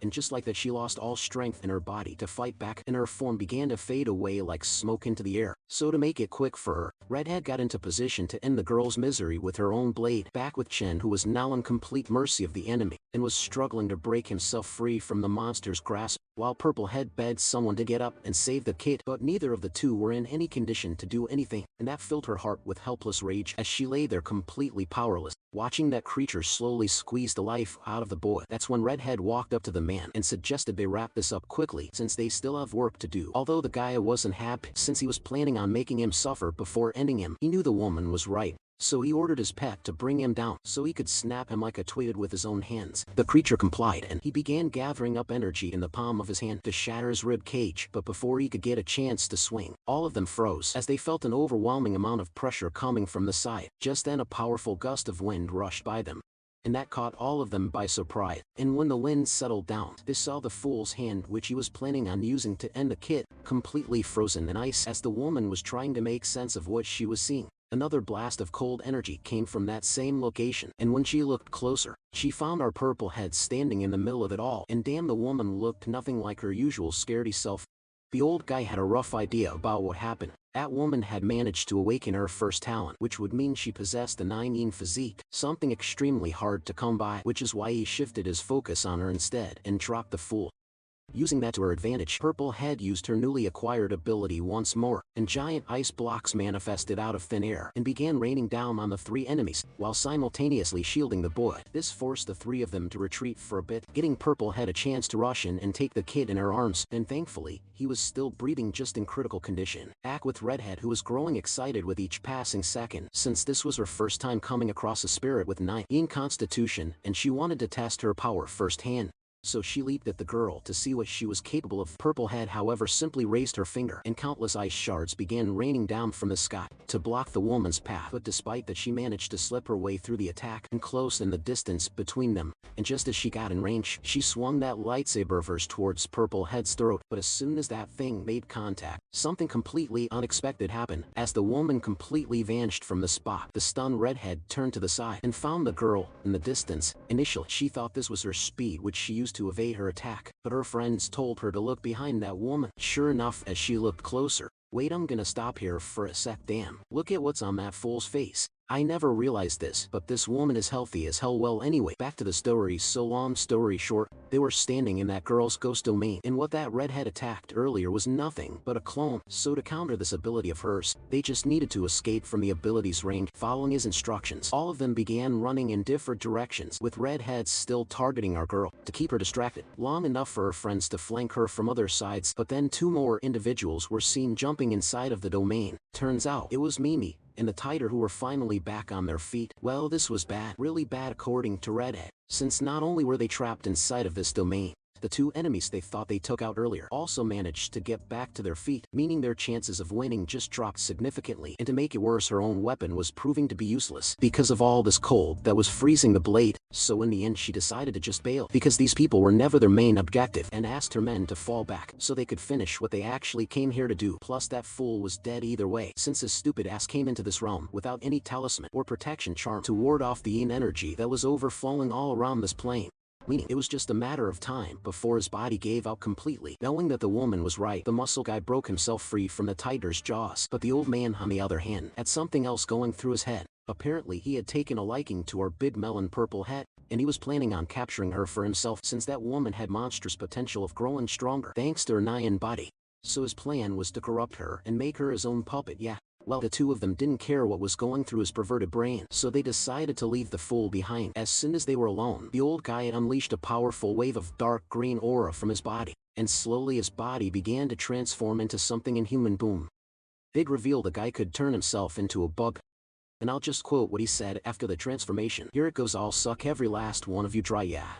And just like that, she lost all strength in her body to fight back, and her form began to fade away like smoke into the air. So to make it quick for her, Redhead got into position to end the girl's misery with her own blade. Back with Chen, who was now in complete mercy of the enemy, and was struggling to break himself free from the monster's grasp, while Purplehead begged someone to get up and save the kid. But neither of the two were in any condition to do anything, and that filled her heart with helpless rage as she lay there completely powerless, watching that creature slowly squeeze the life out of the boy. That's when Redhead walked up to the man and suggested they wrap this up quickly, since they still have work to do. Although the guy wasn't happy, since he was planning on making him suffer before ending him. He knew the woman was right, so he ordered his pet to bring him down so he could snap him like a twig with his own hands. The creature complied, and he began gathering up energy in the palm of his hand to shatter his rib cage. But before he could get a chance to swing, all of them froze as they felt an overwhelming amount of pressure coming from the side. Just then a powerful gust of wind rushed by them, and that caught all of them by surprise. And when the wind settled down, they saw the fool's hand, which he was planning on using to end the kid, completely frozen in ice. As the woman was trying to make sense of what she was seeing, another blast of cold energy came from that same location, and when she looked closer, she found our Purplehead standing in the middle of it all. And damn, the woman looked nothing like her usual scaredy self. The old guy had a rough idea about what happened. That woman had managed to awaken her first talent, which would mean she possessed a 9 physique, something extremely hard to come by, which is why he shifted his focus on her instead and dropped the fool. Using that to her advantage, Purplehead used her newly acquired ability once more, and giant ice blocks manifested out of thin air and began raining down on the three enemies, while simultaneously shielding the boy. This forced the three of them to retreat for a bit, getting Purplehead a chance to rush in and take the kid in her arms, and thankfully, he was still breathing, just in critical condition. Back with Redhead, who was growing excited with each passing second, since this was her first time coming across a spirit with 9 constitution, and she wanted to test her power firsthand. so she leaped at the girl to see what she was capable of. Purple Head, however, simply raised her finger, and countless ice shards began raining down from the sky to block the woman's path. But despite that, she managed to slip her way through the attack and close in the distance between them, and just as she got in range, she swung that lightsaber of hers towards Purple Head's throat. But as soon as that thing made contact, something completely unexpected happened. As the woman completely vanished from the spot, the stunned redhead turned to the side and found the girl in the distance. Initially, she thought this was her speed, which she used to evade her attack, but her friends told her to look behind that woman. Sure enough, as she looked closer, wait, I'm gonna stop here for a sec. Damn, look at what's on that fool's face. I never realized this, but this woman is healthy as hell. Well, anyway, back to the story. So long story short, they were standing in that girl's ghost domain, and what that redhead attacked earlier was nothing but a clone. So to counter this ability of hers, they just needed to escape from the ability's range. Following his instructions, all of them began running in different directions, with redheads still targeting our girl to keep her distracted long enough for her friends to flank her from other sides. But then 2 more individuals were seen jumping inside of the domain. Turns out it was Mimi and the Tiger, who were finally back on their feet. Well, this was bad, really bad according to Redhead, since not only were they trapped inside of this domain, the 2 enemies they thought they took out earlier also managed to get back to their feet, meaning their chances of winning just dropped significantly. And to make it worse, her own weapon was proving to be useless because of all this cold that was freezing the blade. So in the end, she decided to just bail, because these people were never their main objective, and asked her men to fall back so they could finish what they actually came here to do. Plus, that fool was dead either way, since his stupid ass came into this realm without any talisman or protection charm to ward off the yin energy that was overflowing all around this plane. Meaning it was just a matter of time before his body gave out completely. Knowing that the woman was right, the muscle guy broke himself free from the tiger's jaws. But the old man, on the other hand, had something else going through his head. Apparently he had taken a liking to our big melon Purple Head, and he was planning on capturing her for himself, since that woman had monstrous potential of growing stronger thanks to her Nyan body. So his plan was to corrupt her and make her his own puppet. Yeah. Well, the 2 of them didn't care what was going through his perverted brain, so they decided to leave the fool behind. As soon as they were alone, the old guy had unleashed a powerful wave of dark green aura from his body, and slowly his body began to transform into something inhuman. Boom. Big reveal: the guy could turn himself into a bug. And I'll just quote what he said after the transformation. Here it goes: "I'll suck every last one of you dry." Yeah.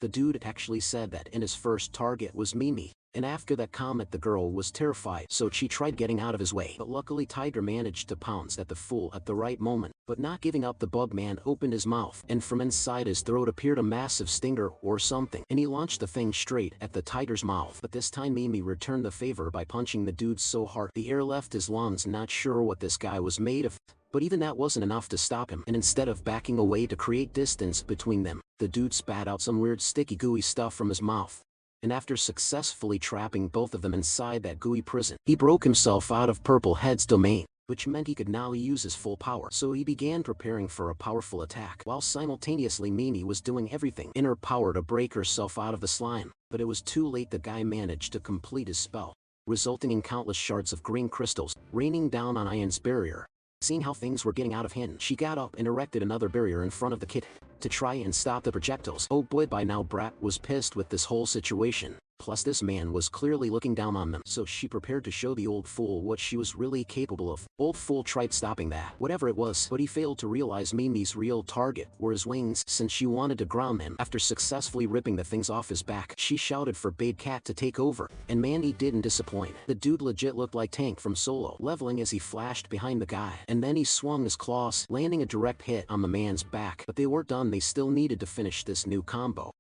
The dude actually said that, and his first target was Mimi. And after that comment, the girl was terrified, so she tried getting out of his way. But luckily, Tiger managed to pounce at the fool at the right moment. But not giving up, the bug man opened his mouth, and from inside his throat appeared a massive stinger or something, and he launched the thing straight at the tiger's mouth. But this time Mimi returned the favor by punching the dude so hard the air left his lungs. Not sure what this guy was made of, but even that wasn't enough to stop him, and instead of backing away to create distance between them, the dude spat out some weird sticky gooey stuff from his mouth. And after successfully trapping both of them inside that gooey prison, he broke himself out of Purple Head's domain, which meant he could now use his full power. So he began preparing for a powerful attack, while simultaneously Mimi was doing everything in her power to break herself out of the slime. But it was too late. The guy managed to complete his spell, resulting in countless shards of green crystals raining down on Iron's barrier. Seeing how things were getting out of hand, she got up and erected another barrier in front of the kid to try and stop the projectiles. Oh boy, by now Brat was pissed with this whole situation. Plus this man was clearly looking down on them, so she prepared to show the old fool what she was really capable of. Old fool tried stopping that, whatever it was, but he failed to realize Mimi's real target were his wings, since she wanted to ground him. After successfully ripping the things off his back, she shouted for Big Cat to take over, and man, he didn't disappoint. The dude legit looked like Tank from Solo, leveling as he flashed behind the guy, and then he swung his claws, landing a direct hit on the man's back. But they weren't done, they still needed to finish this new combo.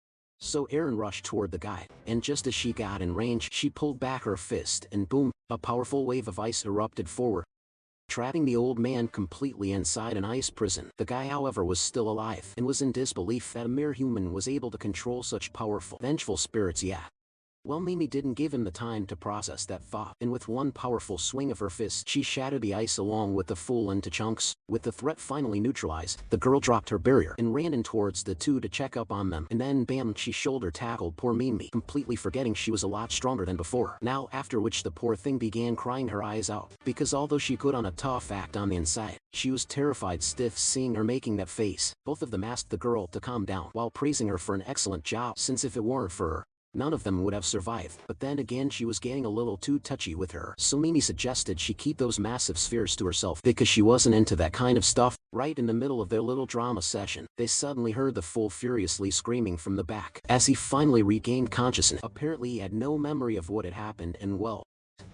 So Erin rushed toward the guy, and just as she got in range, she pulled back her fist, and boom, a powerful wave of ice erupted forward, trapping the old man completely inside an ice prison. The guy, however, was still alive, and was in disbelief that a mere human was able to control such powerful, vengeful spirits. Yeah. Well, Mimi didn't give him the time to process that thought, and with one powerful swing of her fist, she shattered the ice along with the fool into chunks. With the threat finally neutralized, the girl dropped her barrier and ran in towards the two to check up on them, and then bam, she shoulder tackled poor Mimi, completely forgetting she was a lot stronger than before. Now, after which the poor thing began crying her eyes out, because although she put on a tough act on the inside, she was terrified stiff seeing her making that face. Both of them asked the girl to calm down while praising her for an excellent job, since if it weren't for her, none of them would have survived. But then again, she was getting a little too touchy with her, so Mimi suggested she keep those massive spheres to herself because she wasn't into that kind of stuff. Right in the middle of their little drama session, they suddenly heard the fool furiously screaming from the back. As he finally regained consciousness, apparently he had no memory of what had happened, and well,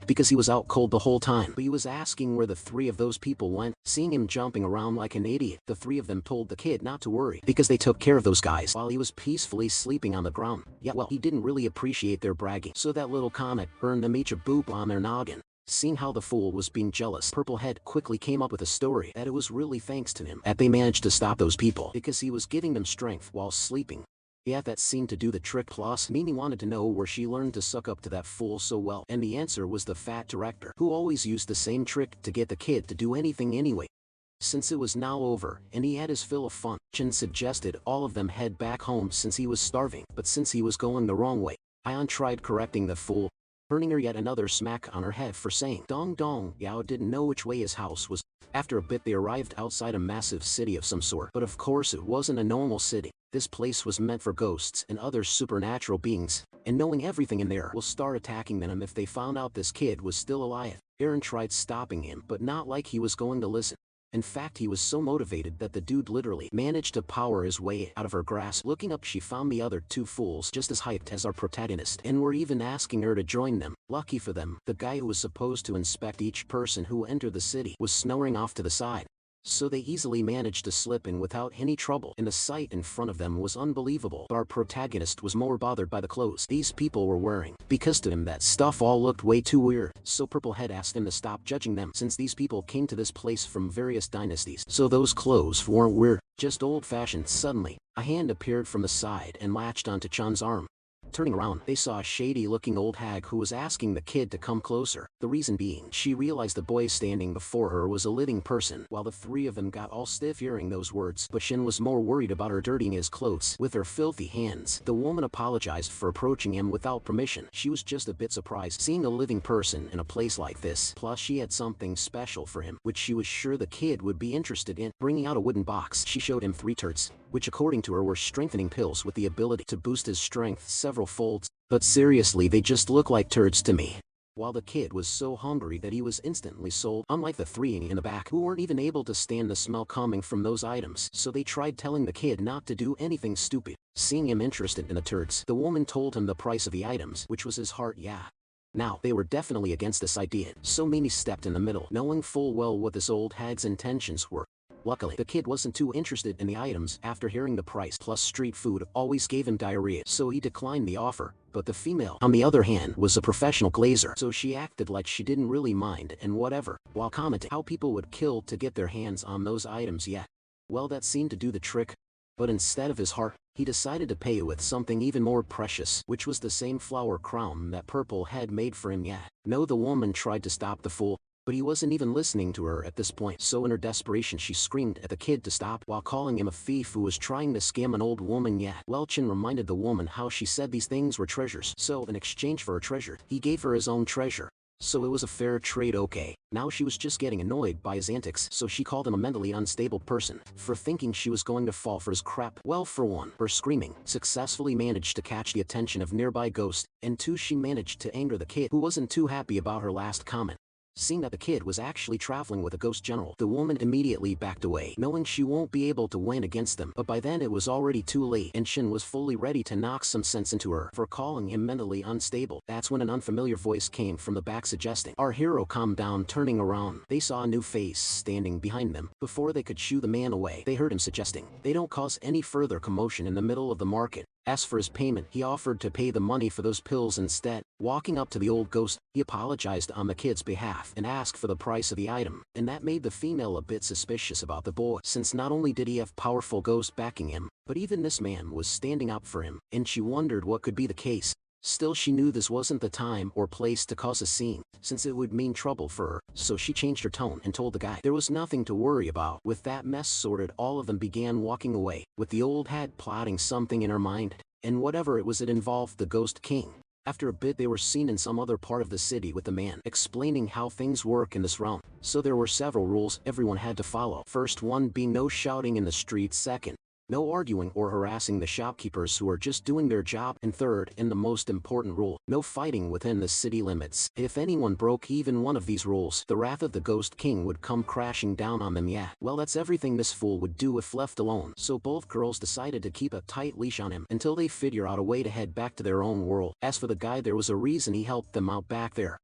because he was out cold the whole time. But he was asking where the three of those people went. Seeing him jumping around like an idiot, the three of them told the kid not to worry because they took care of those guys while he was peacefully sleeping on the ground. Yeah, well, he didn't really appreciate their bragging, so that little comment earned them each a boop on their noggin. Seeing how the fool was being jealous, Purplehead quickly came up with a story that it was really thanks to him that they managed to stop those people because he was giving them strength while sleeping. Yeah, that seemed to do the trick. Plus, Mimi wanted to know where she learned to suck up to that fool so well, and the answer was the fat director, who always used the same trick to get the kid to do anything anyway. Since it was now over, and he had his fill of fun, Chin suggested all of them head back home since he was starving. But since he was going the wrong way, Ion tried correcting the fool, earning her yet another smack on her head for saying dong dong. Yao didn't know which way his house was. After a bit they arrived outside a massive city of some sort, but of course it wasn't a normal city. This place was meant for ghosts and other supernatural beings, and knowing everything in there will start attacking them if they found out this kid was still alive. Aaron tried stopping him, but not like he was going to listen. In fact, he was so motivated that the dude literally managed to power his way out of her grasp. Looking up, she found the other two fools just as hyped as our protagonist, and were even asking her to join them. Lucky for them, the guy who was supposed to inspect each person who entered the city was snoring off to the side, so they easily managed to slip in without any trouble. And the sight in front of them was unbelievable. But our protagonist was more bothered by the clothes these people were wearing, because to him that stuff all looked way too weird. So Purplehead asked him to stop judging them, since these people came to this place from various dynasties, so those clothes weren't weird, just old-fashioned. Suddenly, a hand appeared from the side and latched onto Chan's arm. Turning around, they saw a shady-looking old hag who was asking the kid to come closer. The reason being, she realized the boy standing before her was a living person. While the three of them got all stiff hearing those words, but Shin was more worried about her dirtying his clothes with her filthy hands. The woman apologized for approaching him without permission. She was just a bit surprised seeing a living person in a place like this. Plus, she had something special for him, which she was sure the kid would be interested in. Bringing out a wooden box, she showed him 3 turds, which according to her were strengthening pills with the ability to boost his strength several folds. But seriously, they just look like turds to me. While the kid was so hungry that he was instantly sold, unlike the three in the back who weren't even able to stand the smell coming from those items, so they tried telling the kid not to do anything stupid. Seeing him interested in the turds, the woman told him the price of the items, which was his heart. Yeah. Now, they were definitely against this idea, so Mimi stepped in the middle, knowing full well what this old hag's intentions were. Luckily, the kid wasn't too interested in the items. After hearing the price, plus street food always gave him diarrhea, so he declined the offer. But the female, on the other hand, was a professional glazer, so she acted like she didn't really mind and whatever, while commenting how people would kill to get their hands on those items. Yet, well, that seemed to do the trick. But instead of his heart, he decided to pay with something even more precious, which was the same flower crown that Purplehead made for him. Yet, no, the woman tried to stop the fool, but he wasn't even listening to her at this point, so in her desperation she screamed at the kid to stop while calling him a thief who was trying to scam an old woman. Yet, well, Chin reminded the woman how she said these things were treasures, so in exchange for her treasure, he gave her his own treasure. So it was a fair trade. Okay, now she was just getting annoyed by his antics, so she called him a mentally unstable person for thinking she was going to fall for his crap. Well, for one, her screaming successfully managed to catch the attention of nearby ghosts, and 2, she managed to anger the kid who wasn't too happy about her last comment. Seeing that the kid was actually traveling with a ghost general, the woman immediately backed away, knowing she won't be able to win against them. But by then it was already too late, and Shin was fully ready to knock some sense into her for calling him mentally unstable. That's when an unfamiliar voice came from the back suggesting, "Our hero, calm down." Turning around, they saw a new face standing behind them. Before they could shoo the man away, they heard him suggesting they don't cause any further commotion in the middle of the market. As for his payment, he offered to pay the money for those pills instead. Walking up to the old ghost, he apologized on the kid's behalf and asked for the price of the item, and that made the female a bit suspicious about the boy, since not only did he have powerful ghosts backing him, but even this man was standing up for him, and she wondered what could be the case. Still, she knew this wasn't the time or place to cause a scene, since it would mean trouble for her, so she changed her tone and told the guy there was nothing to worry about. With that mess sorted, all of them began walking away, with the old hag plotting something in her mind, and whatever it was, it involved the Ghost King. After a bit, they were seen in some other part of the city with the man explaining how things work in this realm. So there were several rules everyone had to follow. First one being no shouting in the streets. Second, No arguing or harassing the shopkeepers who are just doing their job. And third, and the most important rule, no fighting within the city limits. If anyone broke even one of these rules, the wrath of the Ghost King would come crashing down on them. Yeah, well, that's everything this fool would do if left alone. So both girls decided to keep a tight leash on him until they figure out a way to head back to their own world. As for the guy, there was a reason he helped them out back there.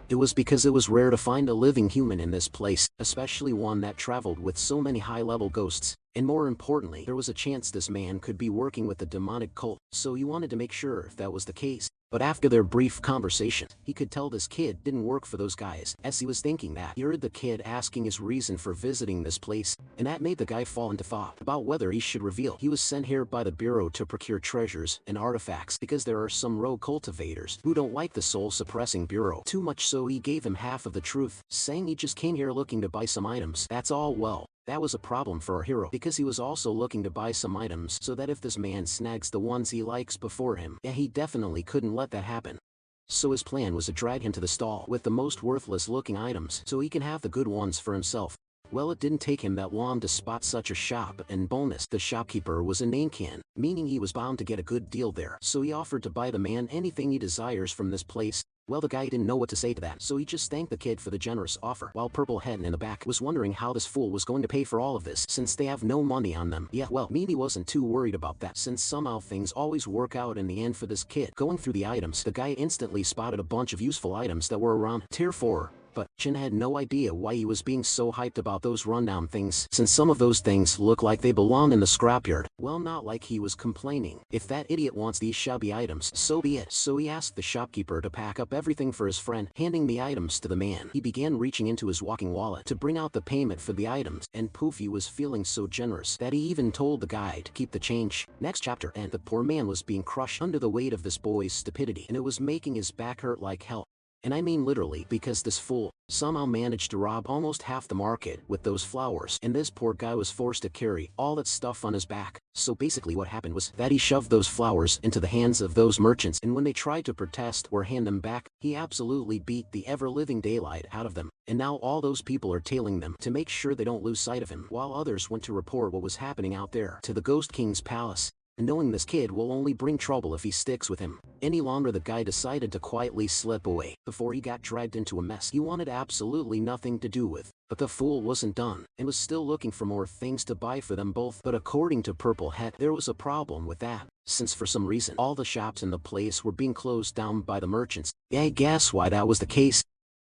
It was because it was rare to find a living human in this place, especially one that traveled with so many high-level ghosts. And more importantly, there was a chance this man could be working with the demonic cult, so he wanted to make sure if that was the case. But after their brief conversation, he could tell this kid didn't work for those guys. As he was thinking that, he heard the kid asking his reason for visiting this place, and that made the guy fall into thought about whether he should reveal he was sent here by the Bureau to procure treasures and artifacts because there are some rogue cultivators who don't like the soul-suppressing Bureau too much, so he gave him half of the truth, saying he just came here looking to buy some items. That's all. Well, that was a problem for our hero because he was also looking to buy some items so that if this man snags the ones he likes before him, yeah, he definitely couldn't let that happen. So his plan was to drag him to the stall with the most worthless looking items so he can have the good ones for himself. Well, it didn't take him that long to spot such a shop, and bonus, the shopkeeper was a Nankan, meaning he was bound to get a good deal there. So he offered to buy the man anything he desires from this place. Well, the guy didn't know what to say to that, so he just thanked the kid for the generous offer, while Purple Hen in the back was wondering how this fool was going to pay for all of this since they have no money on them. Yeah, well, Meanie wasn't too worried about that since somehow things always work out in the end for this kid. Going through the items, the guy instantly spotted a bunch of useful items that were around Tier 4. But Chin had no idea why he was being so hyped about those rundown things, since some of those things look like they belong in the scrapyard. Well, not like he was complaining. If that idiot wants these shabby items, so be it. So he asked the shopkeeper to pack up everything for his friend, handing the items to the man. He began reaching into his walking wallet to bring out the payment for the items, and Poofy was feeling so generous that he even told the guy to keep the change. Next chapter, and the poor man was being crushed under the weight of this boy's stupidity, and it was making his back hurt like hell. And I mean literally, because this fool somehow managed to rob almost half the market with those flowers, and this poor guy was forced to carry all that stuff on his back. So basically what happened was that he shoved those flowers into the hands of those merchants, and when they tried to protest or hand them back, he absolutely beat the ever-living daylight out of them. And now all those people are tailing them to make sure they don't lose sight of him, while others went to report what was happening out there to the Ghost King's palace. Knowing this kid will only bring trouble if he sticks with him any longer, the guy decided to quietly slip away before he got dragged into a mess he wanted absolutely nothing to do with. But the fool wasn't done and was still looking for more things to buy for them both. But according to Purple Hat, there was a problem with that, since for some reason all the shops in the place were being closed down by the merchants. Yeah, guess why that was the case?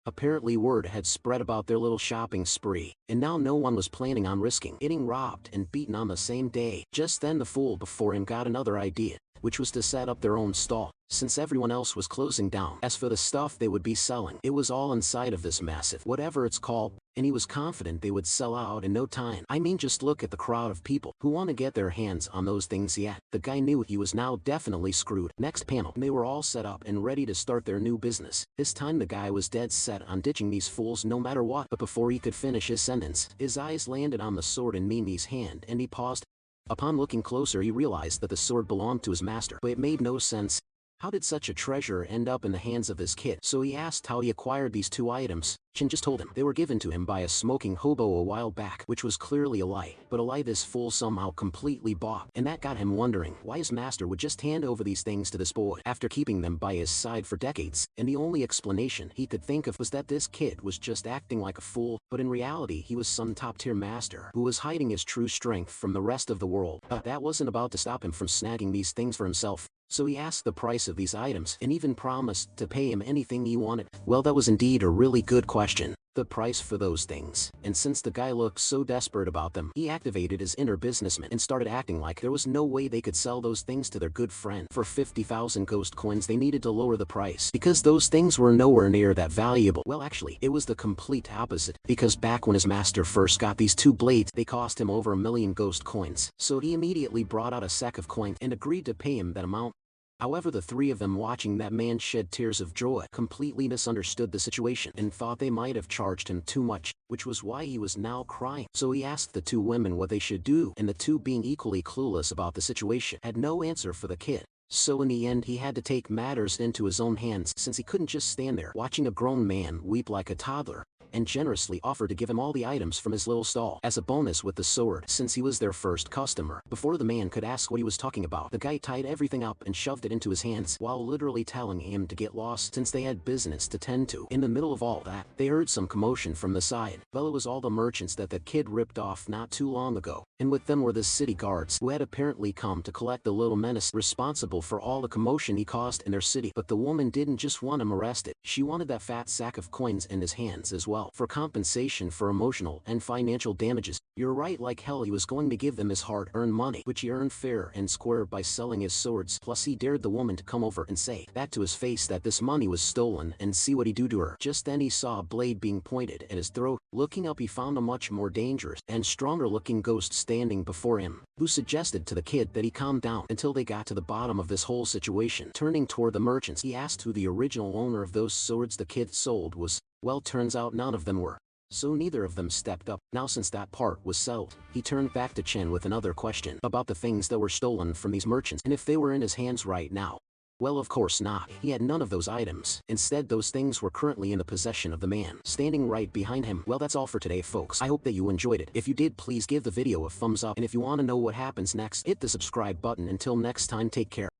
Apparently word had spread about their little shopping spree, and now no one was planning on risking getting robbed and beaten on the same day. Just then the fool before him got another idea, which was to set up their own stall, since everyone else was closing down. As for the stuff they would be selling, it was all inside of this massive, whatever it's called, and he was confident they would sell out in no time. I mean, just look at the crowd of people who want to get their hands on those things. Yet the guy knew he was now definitely screwed. Next panel, they were all set up and ready to start their new business. This time the guy was dead set on ditching these fools no matter what. But before he could finish his sentence, his eyes landed on the sword in Mimi's hand, and he paused. Upon looking closer, he realized that the sword belonged to his master, but it made no sense. How did such a treasure end up in the hands of this kid? So he asked how he acquired these two items. Chin just told him they were given to him by a smoking hobo a while back, which was clearly a lie, but a lie this fool somehow completely bought, and that got him wondering why his master would just hand over these things to this boy after keeping them by his side for decades. And the only explanation he could think of was that this kid was just acting like a fool, but in reality he was some top-tier master who was hiding his true strength from the rest of the world. But that wasn't about to stop him from snagging these things for himself. So he asked the price of these items and even promised to pay him anything he wanted. Well, that was indeed a really good question. The price for those things. And since the guy looked so desperate about them, he activated his inner businessman and started acting like there was no way they could sell those things to their good friend. For 50,000 ghost coins they needed to lower the price because those things were nowhere near that valuable. Well, actually, it was the complete opposite, because back when his master first got these two blades, they cost him over 1,000,000 ghost coins. So he immediately brought out a sack of coins and agreed to pay him that amount. However, the three of them watching that man shed tears of joy completely misunderstood the situation and thought they might have charged him too much, which was why he was now crying. So he asked the two women what they should do, and the two, being equally clueless about the situation, had no answer for the kid. So in the end he had to take matters into his own hands, since he couldn't just stand there watching a grown man weep like a toddler. and generously offered to give him all the items from his little stall as a bonus with the sword since he was their first customer. Before the man could ask what he was talking about, the guy tied everything up and shoved it into his hands while literally telling him to get lost since they had business to tend to. In the middle of all that, they heard some commotion from the side. Well, it was all the merchants that the kid ripped off not too long ago, and with them were the city guards who had apparently come to collect the little menace responsible for all the commotion he caused in their city. But the woman didn't just want him arrested, she wanted that fat sack of coins in his hands as well for compensation for emotional and financial damages. You're right, like hell he was going to give them his hard-earned money, which he earned fair and square by selling his swords. Plus he dared the woman to come over and say that to his face that this money was stolen and see what he'd do to her. Just then he saw a blade being pointed at his throat. Looking up he found a much more dangerous and stronger looking ghost standing before him, who suggested to the kid that he calm down until they got to the bottom of this whole situation. Turning toward the merchants, he asked who the original owner of those swords the kid sold was. Well, turns out none of them were. So neither of them stepped up. Now since that part was settled, he turned back to Chen with another question about the things that were stolen from these merchants and if they were in his hands right now. Well, of course not. He had none of those items. Instead, those things were currently in the possession of the man standing right behind him. Well, that's all for today, folks. I hope that you enjoyed it. If you did, please give the video a thumbs up, and if you want to know what happens next, hit the subscribe button. Until next time, take care.